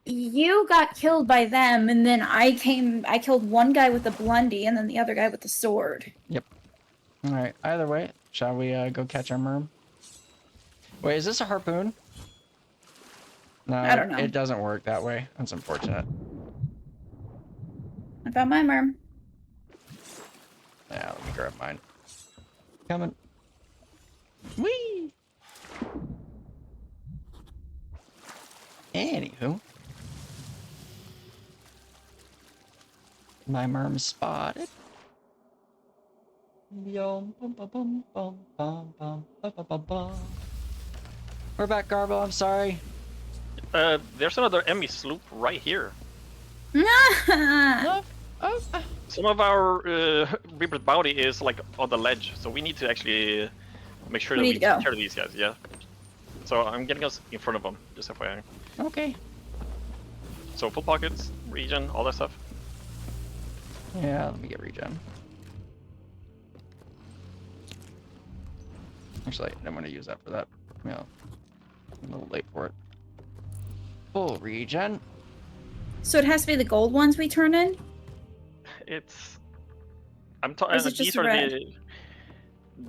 you got killed by them, and then I killed one guy with the blundy, and then the other guy with the sword. Yep. All right. Either way, shall we go catch our merm? Wait, is this a harpoon? No, I don't know. It doesn't work that way. That's unfortunate. I found my merm. Yeah, let me grab mine. Coming. Whee! Anywho. My merm spotted. Yum, bum, bum, bum, bum, bum, bum, bum, bum, bum, bum. We're back, Garbl. I'm sorry. There's another enemy sloop right here. Oh, Some of our Reaper's bounty is like on the ledge, so we need to actually make sure that We we need to go. take care of these guys. Yeah. So I'm getting us in front of them, just FYI. okay. So full pockets, regen, all that stuff. Yeah, let me get regen. Actually, I'm gonna use that for that. Yeah, I'm a little late for it. Full regen. So it has to be the gold ones we turn in? It's. I'm Or talking. is it just These are red?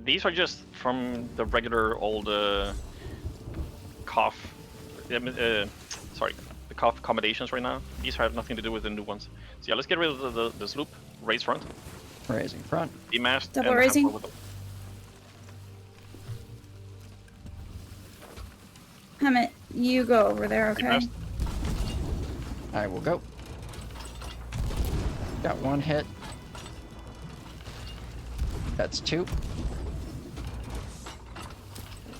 These are just from the regular old cough. Sorry, the cough accommodations right now. These have nothing to do with the new ones. So yeah, let's get rid of the sloop. Raise front. Raising front. Demast. Double and raising? have one with them. Hammett, you go over there, okay? Demast. I will go. Got one hit. That's two.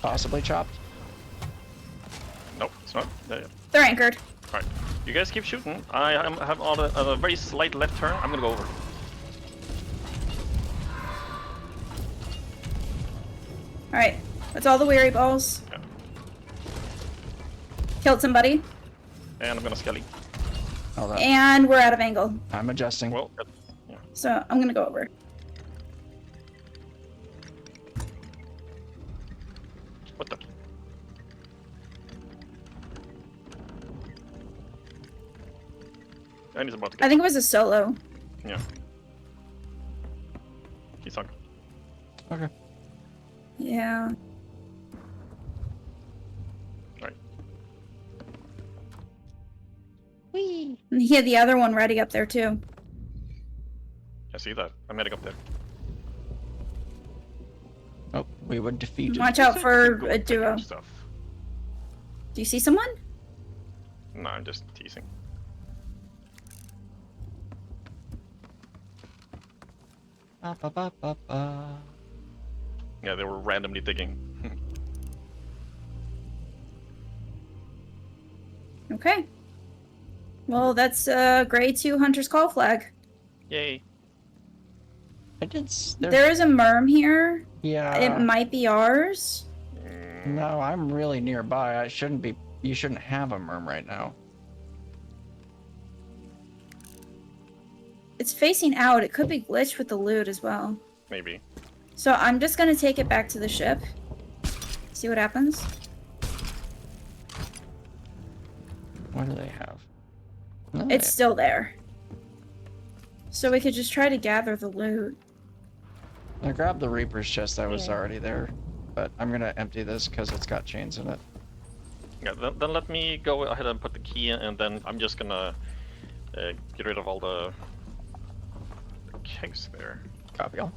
Possibly chopped. Nope, it's not. They're anchored. Alright. You guys keep shooting. I have on a very slight left turn. I'm gonna go over. Alright, that's all the weary balls. Yeah. Killed somebody. And I'm gonna skelly. Hold on. And we're out of angle. I'm adjusting. Well, So I'm gonna go over. what the? And he's about to get. I think it was a solo. Yeah. He's sunk. Okay. Yeah. Alright. Whee! And he had the other one ready up there too. I see that. I'm heading up there. Oh, we would defeat. Watch out for Go a pick up duo. Stuff. Do you see someone? No, I'm just teasing. Ba, ba, ba, ba, ba. Yeah, they were randomly digging. Okay. Well, that's grade 2 Hunter's Call flag. Yay. I did. There is a merm here. Yeah. It might be ours. No, I'm really nearby. I shouldn't be. You shouldn't have a merm right now. It's facing out. It could be glitched with the loot as well. Maybe. So I'm just gonna take it back to the ship. See what happens. What do they have? No, It's still there. So we could just try to gather the loot. I grabbed the Reaper's chest that was Yeah. already there, but I'm gonna empty this because it's got chains in it. Yeah, then let me go ahead and put the key in, and then I'm just gonna get rid of all the kegs there. Copy all.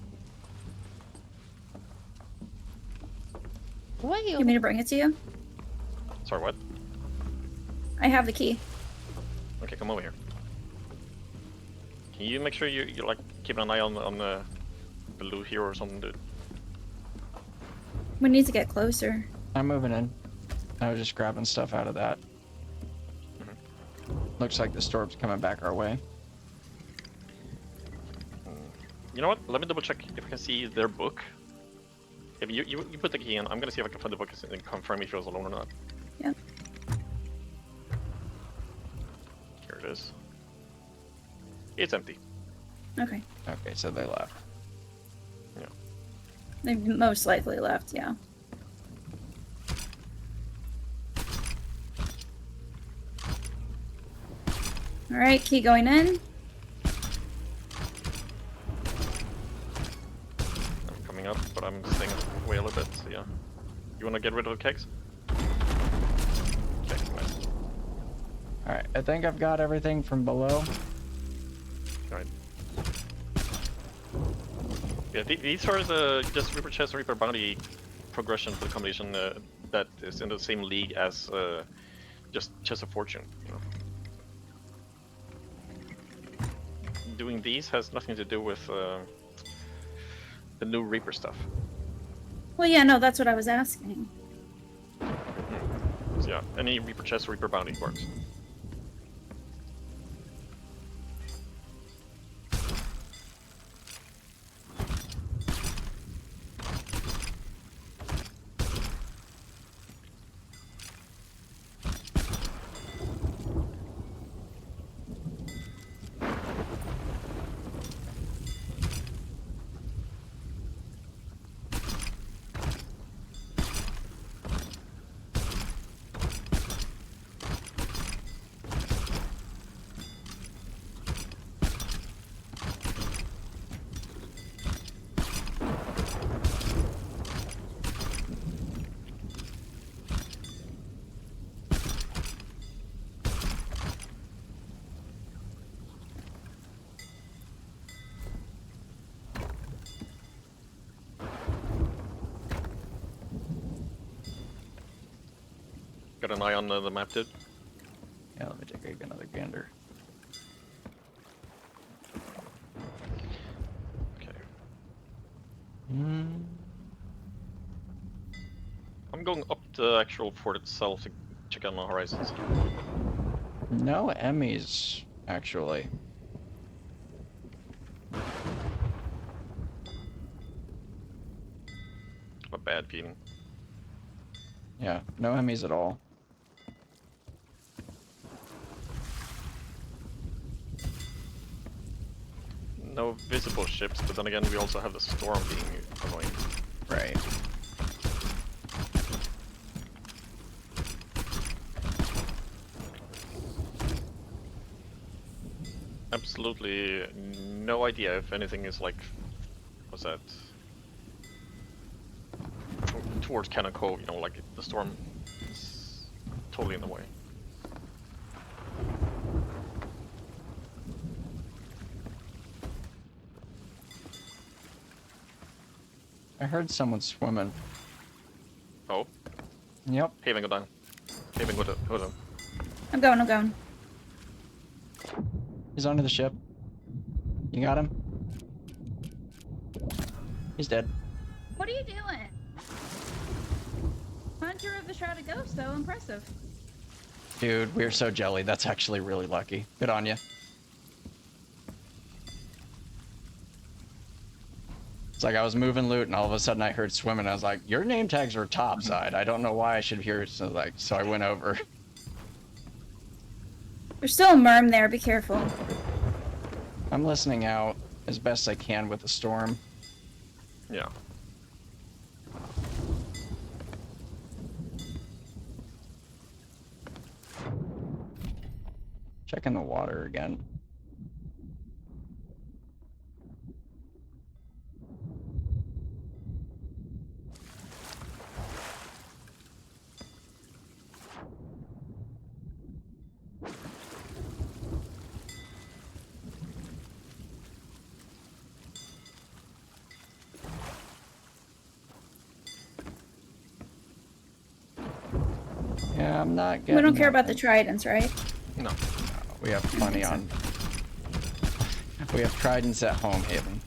You want me to bring it to you? Sorry, what? I have the key. Okay, come over here. Can you make sure you like keep an eye on the loot here or something, dude? We need to get closer. I'm moving in. I was just grabbing stuff out of that. Looks like the storm's coming back our way. You know what? Let me double check if I can see their book. If you put the key in, I'm gonna see if I can find the book and confirm if it was alone or not. Yep. Here it is. It's empty. Okay. Okay, so they left. Yeah. They most likely left, yeah. Alright, key going in. I'm coming up, but I'm staying away a little bit, so yeah. You wanna get rid of the kegs? Okay, nice. Alright, I think I've got everything from below. Alright. Yeah, these are the just Reaper Chest, Reaper Bounty progression for the combination that is in the same league as just Chest of Fortune, you know. Doing these has nothing to do with the new Reaper stuff. Well, yeah, no, that's what I was asking. So yeah, any Reaper Chest, Reaper Bounty works. Got an eye on the map, dude? Yeah, let me take another gander. Okay. Hmm. I'm going up the actual fort itself to check out the horizons. No Emmys, actually. A bad feeling. Yeah, no Emmys at all. No visible ships, but then again we also have the storm being annoying. Right. Absolutely no idea if anything is like, what's that? Towards Cannon Cove, you know, like the storm is totally in the way. I heard someone swimming. Oh, Yep. Haven, go down. Haven, go down. I'm going. He's under the ship. You got him? He's dead. What are you doing? Hunter of the Shrouded Ghost, though, impressive. Dude, we're so jelly. That's actually really lucky. Good on you. It's like I was moving loot and all of a sudden I heard swimming. I was like, your name tags are topside. I don't know why I should hear it. So I went over. There's still a merm there, be careful. I'm listening out as best I can with the storm. Yeah. Checking the water again. Yeah, I'm not getting. We don't care about the tridents, right? No. We have plenty on. We have tridents at home, Haven.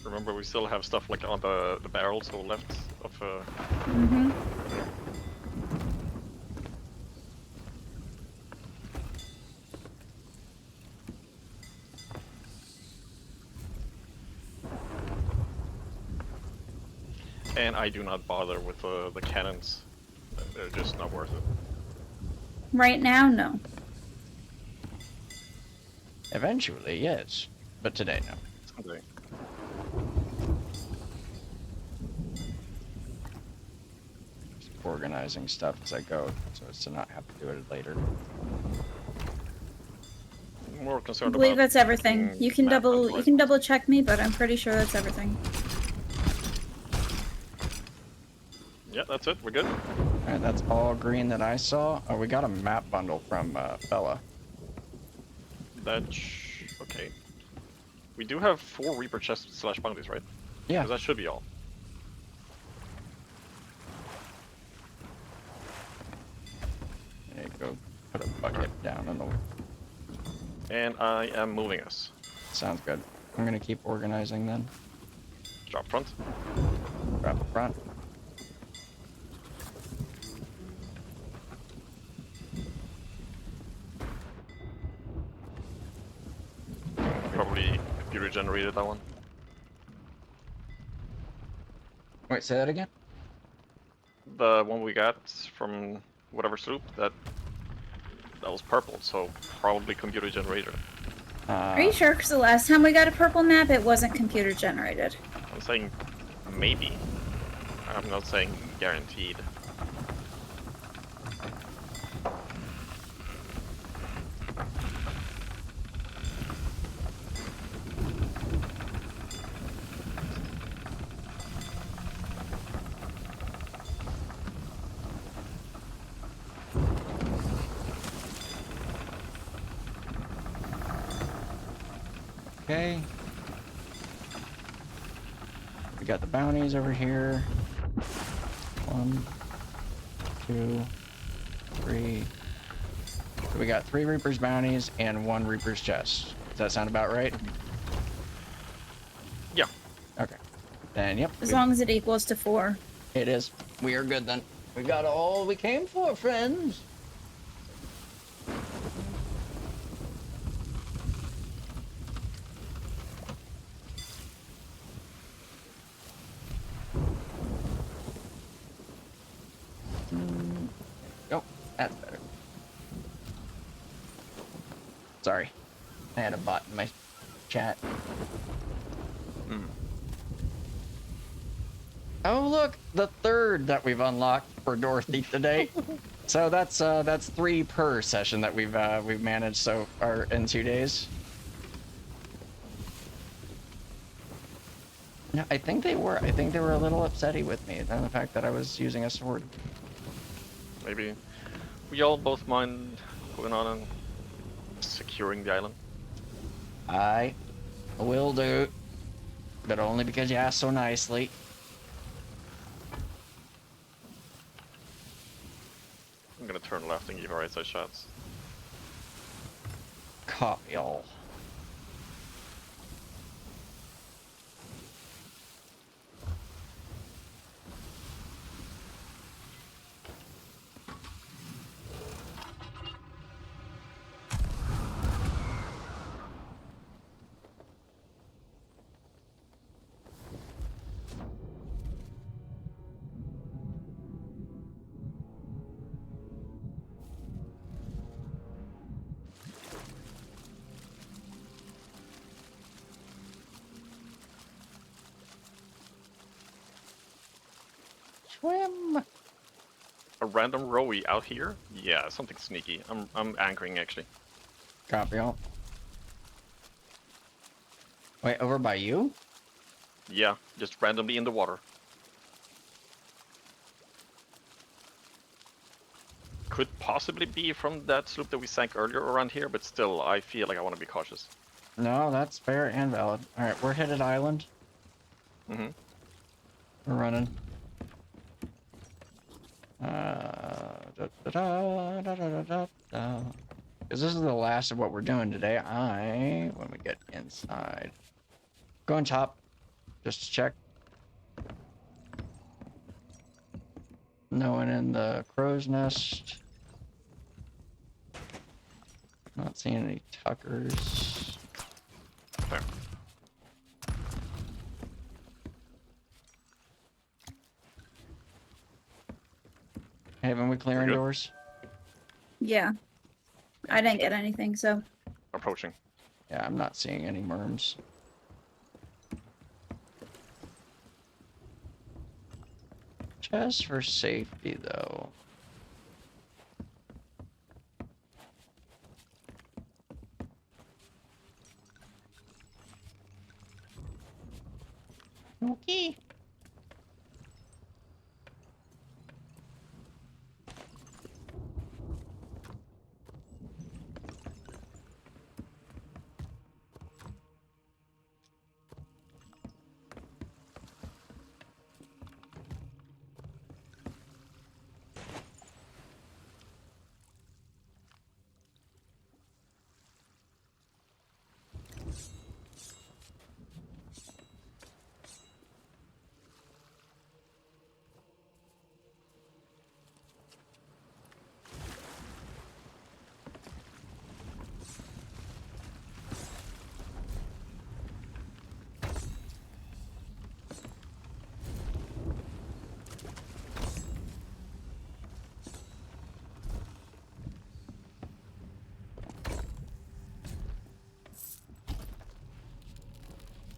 Remember, we still have stuff like on the barrels or left of. Mm-hmm. And I do not bother with the cannons. They're just not worth it. Right now, no. Eventually, yes, but today, no. Okay. Just organizing stuff as I go, so as to not have to do it later. More I concerned believe about. that's everything. You can map double and check me, but I'm pretty sure that's everything. Yeah, that's it. We're good. Alright, that's all green that I saw. Oh, we got a map bundle from Bella. Okay. We do have 4 Reaper chests / bounties, right? Yeah. 'Cause that should be all. There you go. Put a bucket down in the. And I am moving us. Sounds good. I'm gonna keep organizing then. Drop front. Grab the front. Probably computer generated that one. Wait, say that again? The one we got from whatever sloop, that was purple, so probably computer generated. Are you sure? Because the last time we got a purple map, it wasn't computer generated. I'm saying maybe. I'm not saying guaranteed. Okay. We got the bounties over here. 1, 2, 3. So we got 3 Reaper's bounties and 1 Reaper's chest. Does that sound about right? Yeah. Okay. Then, yep. As long as it equals to 4. It is. We are good then. We got all we came for, friends. Oh, that's better. Sorry. I had a bot in my chat. Oh look, the 3rd that we've unlocked for Dorothy today. So that's 3 per session that we've managed so far in 2 days. Yeah, I think they were a little upsetty with me than the fact that I was using a sword. Maybe we all both mind going on and securing the island. I will do, but only because you asked so nicely. I'm gonna turn left and give our right side shots. Copy all. swim. A random rowie out here? Yeah, something sneaky. I'm anchoring actually. Copy all. Wait, over by you? Yeah, just randomly in the water. Could possibly be from that sloop that we sank earlier around here, but still, I feel like I want to be cautious. No, that's fair and valid. All right, we're headed island. Mm-hmm. We're running. Because this is the last of what we're doing today. When we get inside, go on top, just to check. No one in the crow's nest. Not seeing any tuckers. Fair. Haven't we clearing good? doors? Yeah. I didn't get anything, so. Approaching. Yeah, I'm not seeing any worms. Just for safety, though. Okay.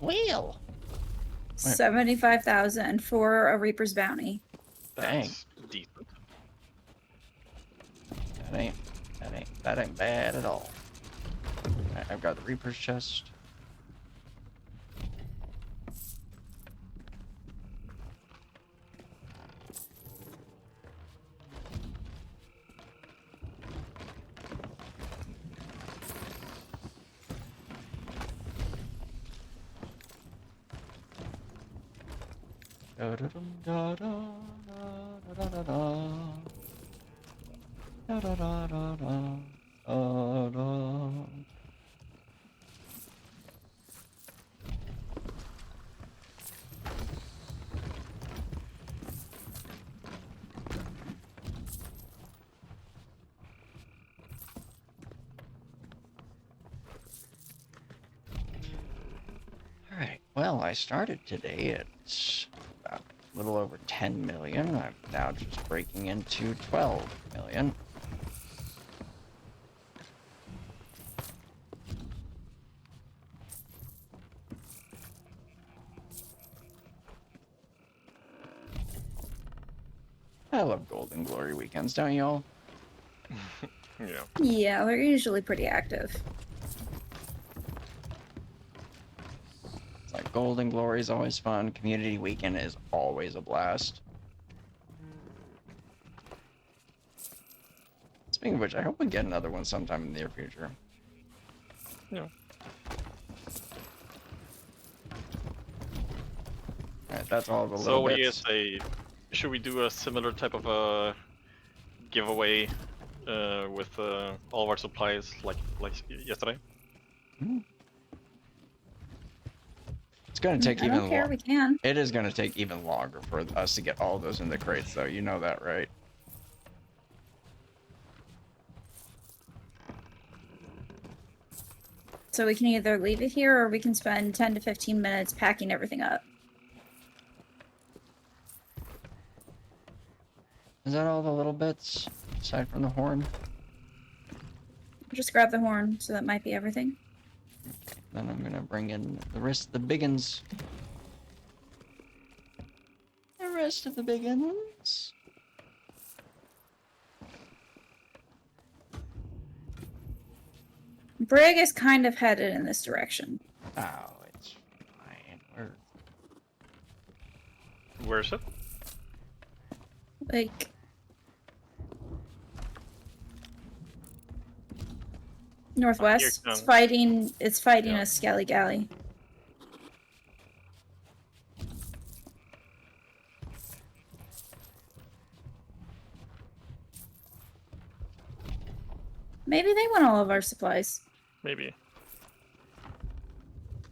Well. 75,000 for a Reaper's bounty. That's decent. That ain't bad at all. Right, I've got the Reaper's chest. Alright, well, I started today at about a little over 10 million. I'm now just breaking into 12 million. I love Golden Glory weekends, don't y'all? Yeah. Yeah, they're usually pretty active. It's like Golden Glory is always fun. Community weekend is always a blast. Speaking of which, I hope we get another one sometime in the near future. Yeah. Alright, that's all the little So what do you bits. say? Should we do a similar type of a giveaway with all of our supplies like yesterday? It's gonna take I even don't care, we can. It is gonna take even longer for us to get all those in the crates, though. You know that, right? So we can either leave it here or we can spend 10 to 15 minutes packing everything up. Is that all the little bits aside from the horn? Just grab the horn, so that might be everything. Then I'm gonna bring in the rest of the biggins. The rest of the biggins. supplies. Brig is kind of headed in this direction. Oh, it's fine. Where is it? Like, northwest. Here It's comes- fighting. It's fighting Yeah. a Skelly Galley. Maybe they want all of our supplies. Maybe.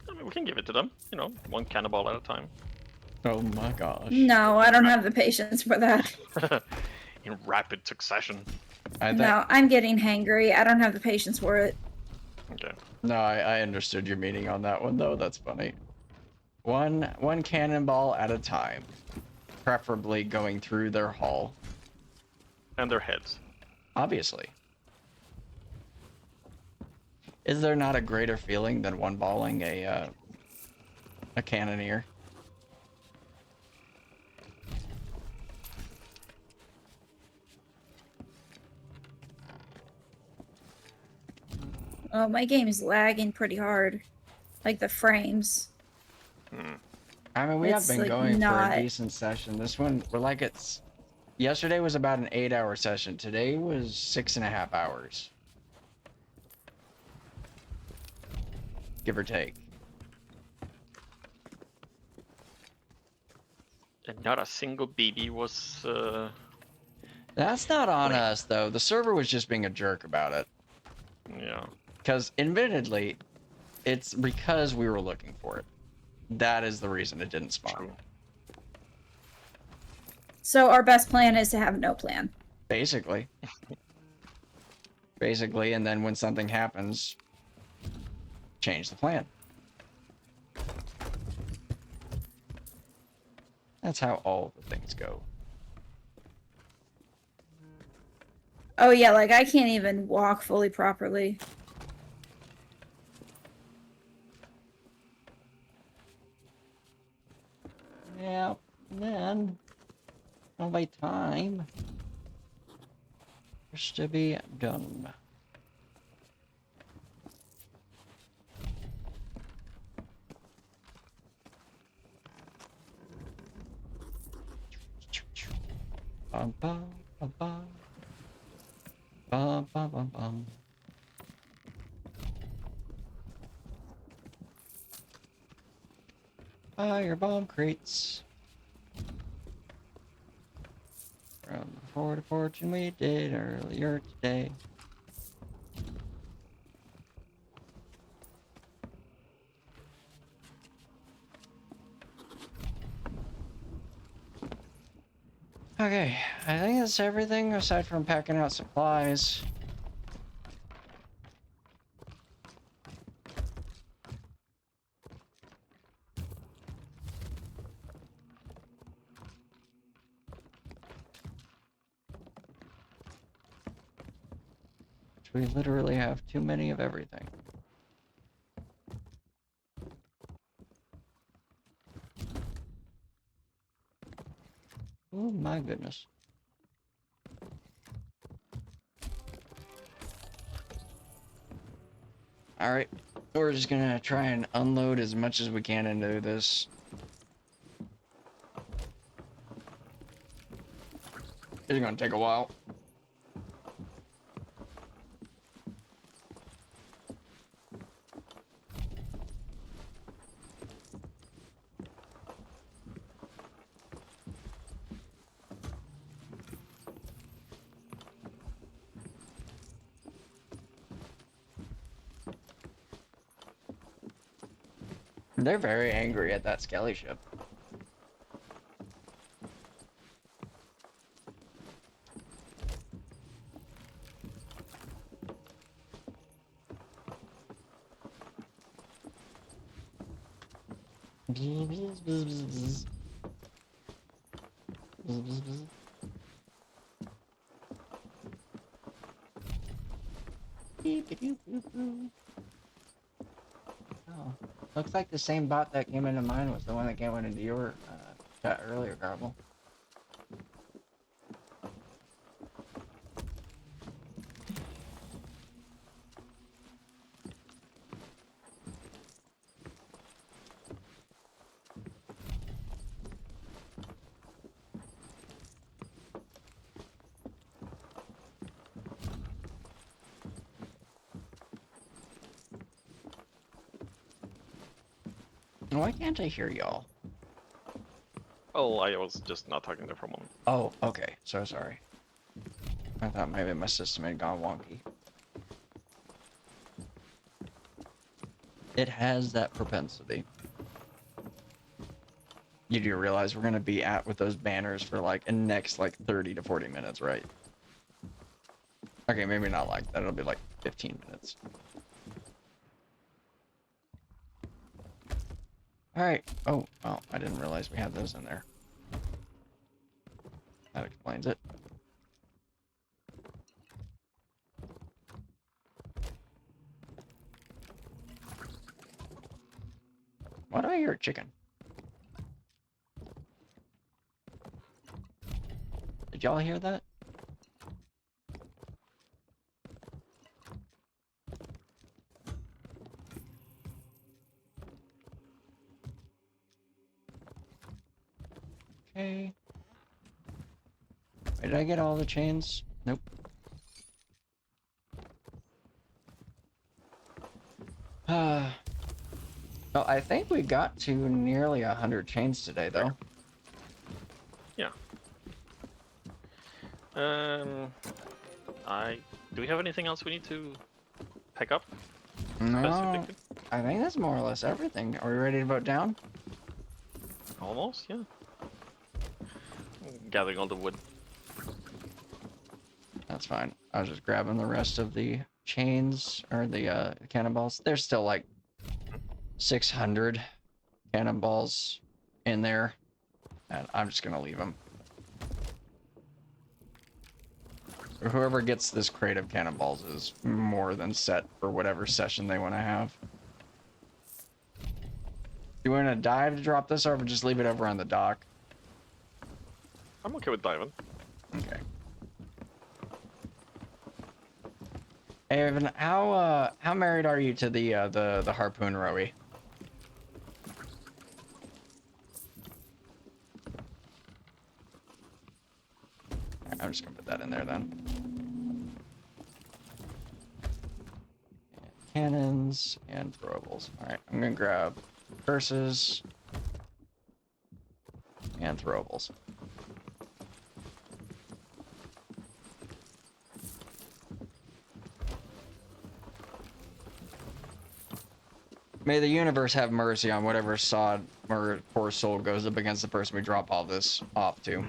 I mean, we can give it to them. You know, one cannonball at a time. Oh my gosh. No, I don't have the patience for that. In rapid succession. No, I'm getting hangry. I don't have the patience for it. Okay. No, I understood your meaning on that one though. That's funny. One cannonball at a time, preferably going through their hull. And their heads. Obviously. Is there not a greater feeling than one balling a cannoneer? Oh, my game is lagging pretty hard. Like the frames. Hmm. I mean, we have It's, been like, going for not- a decent session. This one, we're like it's. Yesterday was about an 8-hour session. Today was 6.5 hours. Give or take. And not a single BB was. That's not on Wait. us though. The server was just being a jerk about it. Yeah. Because admittedly, it's because we were looking for it. That is the reason it didn't spawn. True. So our best plan is to have no plan. Basically. Basically, and then when something happens, change the plan. That's how all the things go. Oh yeah, like I can't even walk fully properly. Yeah, then only time is to be done. Bum, bum, bum, bum. Bum, bum, bum, bum. Fire bomb crates. From the Fort of Fortune we did earlier today. Okay, I think that's everything aside from packing out supplies. We literally have too many of everything. Oh my goodness. Alright, we're just gonna try and unload as much as we can into this. It's gonna take a while. They're very angry at that Skelly ship. Oh, looks like the same bot that came into mine was the one that came into your chat earlier, Garbl. Why can't I hear y'all? Oh, I was just not talking there for a moment. Oh, okay. So sorry. I thought maybe my system had gone wonky. It has that propensity. You do realize we're gonna be at with those banners for like the next like 30 to 40 minutes, right? Okay, maybe not like that. It'll be like 15 minutes. All right. Oh, well, I didn't realize we had those in there. That explains it. Why do I hear a chicken? Did y'all hear that? Okay. Wait, did I get all the chains? Nope. Well, I think we got to nearly 100 chains today, though. Yeah. Do we have anything else we need to pick up? No, Specifically? I think that's more or less everything. Are we ready to vote down? Almost, yeah. Gathering all the wood. That's fine. I was just grabbing the rest of the chains, or the cannonballs. There's still like 600 cannonballs in there, and I'm just gonna leave them. Whoever gets this crate of cannonballs is more than set for whatever session they want to have. You want to dive to drop this, or just leave it over on the dock? I'm okay with diving. Okay. Hey, Evan, how married are you to the harpoon rowie? I'm just gonna put that in there then. And cannons and throwables. All right, I'm gonna grab curses and throwables. May the universe have mercy on whatever sod or poor soul goes up against the person we drop all this off to.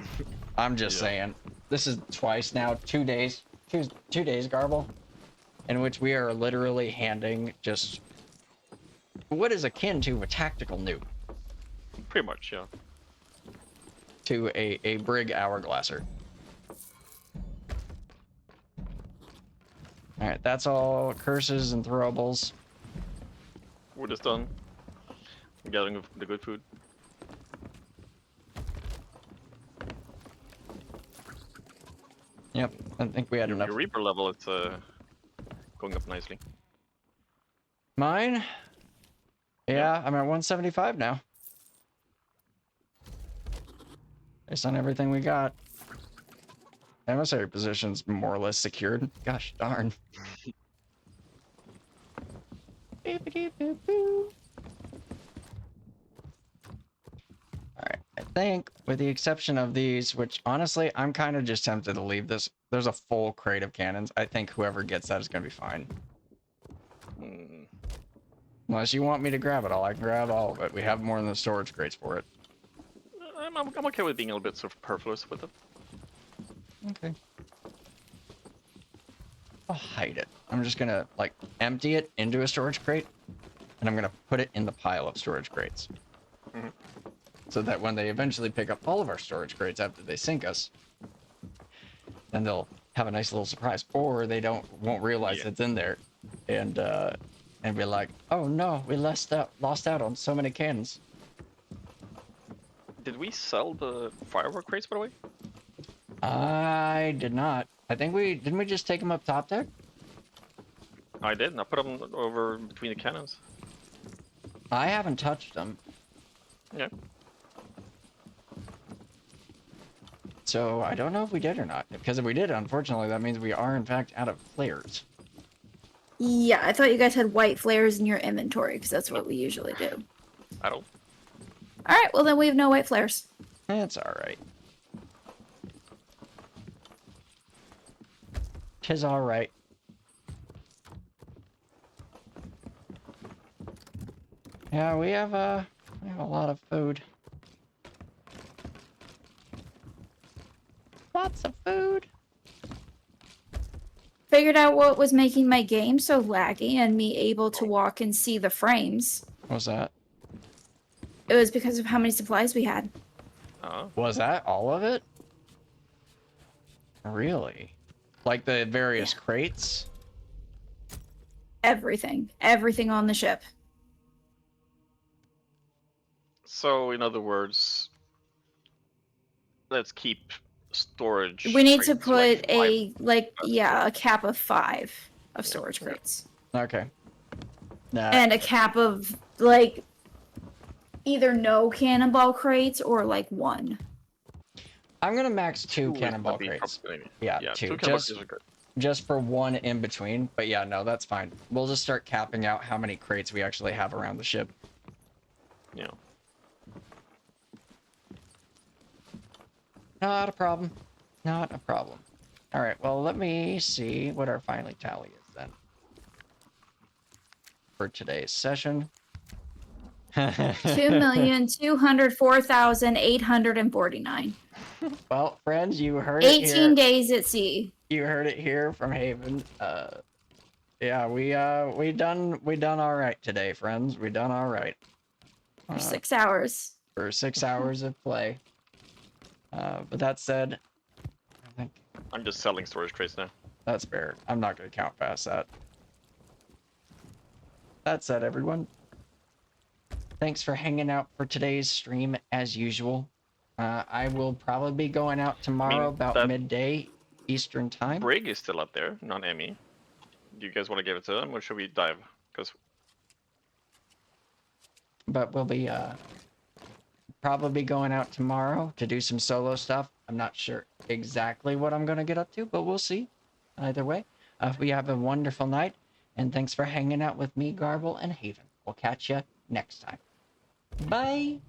I'm just saying. This is twice now, 2 days, two days, Garbl, in which we are literally handing just what is akin to a tactical nuke Pretty much, yeah. to a brig hourglasser. All right, that's all curses and throwables. Wood is done. Gathering the good food. Yep, I think we had enough. Your Reaper level, it's going up nicely. Mine? Yeah, I'm at 175 now. Based on everything we got. Emissary position's more or less secured. Gosh darn. Alright, I think with the exception of these, which honestly, I'm kind of just tempted to leave this. There's a full crate of cannons. I think whoever gets that is going to be fine. Mm, Unless you want me to grab it all, I can grab all of it. We have more than the storage crates for it. I'm okay with being a little bit superfluous with it. Okay. I'll hide it. I'm just gonna like empty it into a storage crate, and I'm gonna put it in the pile of storage crates. Mhm. So that when they eventually pick up all of our storage crates after they sink us, then they'll have a nice little surprise, or they won't realize it's in there, and be like, oh no, we lost out on so many cannons. Did we sell the firework crates, by the way? I did not. I think didn't we just take them up top deck? I did, and I put them over between the cannons. I haven't touched them. Yeah. So I don't know if we did or not. Because if we did, unfortunately, that means we are in fact out of flares. Yeah, I thought you guys had white flares in your inventory because that's what we usually do. I don't. All right, well then we have no white flares. It's all right. Tis all right. Yeah, we have a lot of food. Lots of food. Figured out what was making my game so laggy and me able to walk and see the frames. What's that? It was because of how many supplies we had. Was that all of it? Really? Like the various crates? Everything. Everything on the ship. So, in other words, let's keep storage. We need to crates put like a cap of 5 of storage crates. Okay. Nah. And a cap of like either no cannonball crates or like 1. I'm gonna max 2 Two cannonball would be crates. probably- Yeah, yeah, 2. two cannonball crates are good. Just for 1 in between. But yeah, no, that's fine. We'll just start capping out how many crates we actually have around the ship. Yeah. Not a problem. Not a problem. All right, well, let me see what our final tally is then. For today's session. 2,204,849. Well, friends, you heard it 18 here. days at sea. You heard it here from Haven. Yeah, we done all right today, friends. We done all right. For 6 hours. For 6 hours of play. But that said, I think I'm just selling storage crates now. that's fair. I'm not gonna count past that. That said, everyone, thanks for hanging out for today's stream as usual. I will probably be going out tomorrow about that- midday Eastern time. Brig is still up there, not Emmy. Do you guys want to give it to them, or should we dive? Because But we'll be probably going out tomorrow to do some solo stuff. I'm not sure exactly what I'm gonna get up to, but we'll see. Either way, we have a wonderful night, and thanks for hanging out with me, Garbl, and Haven. We'll catch you next time. Bye.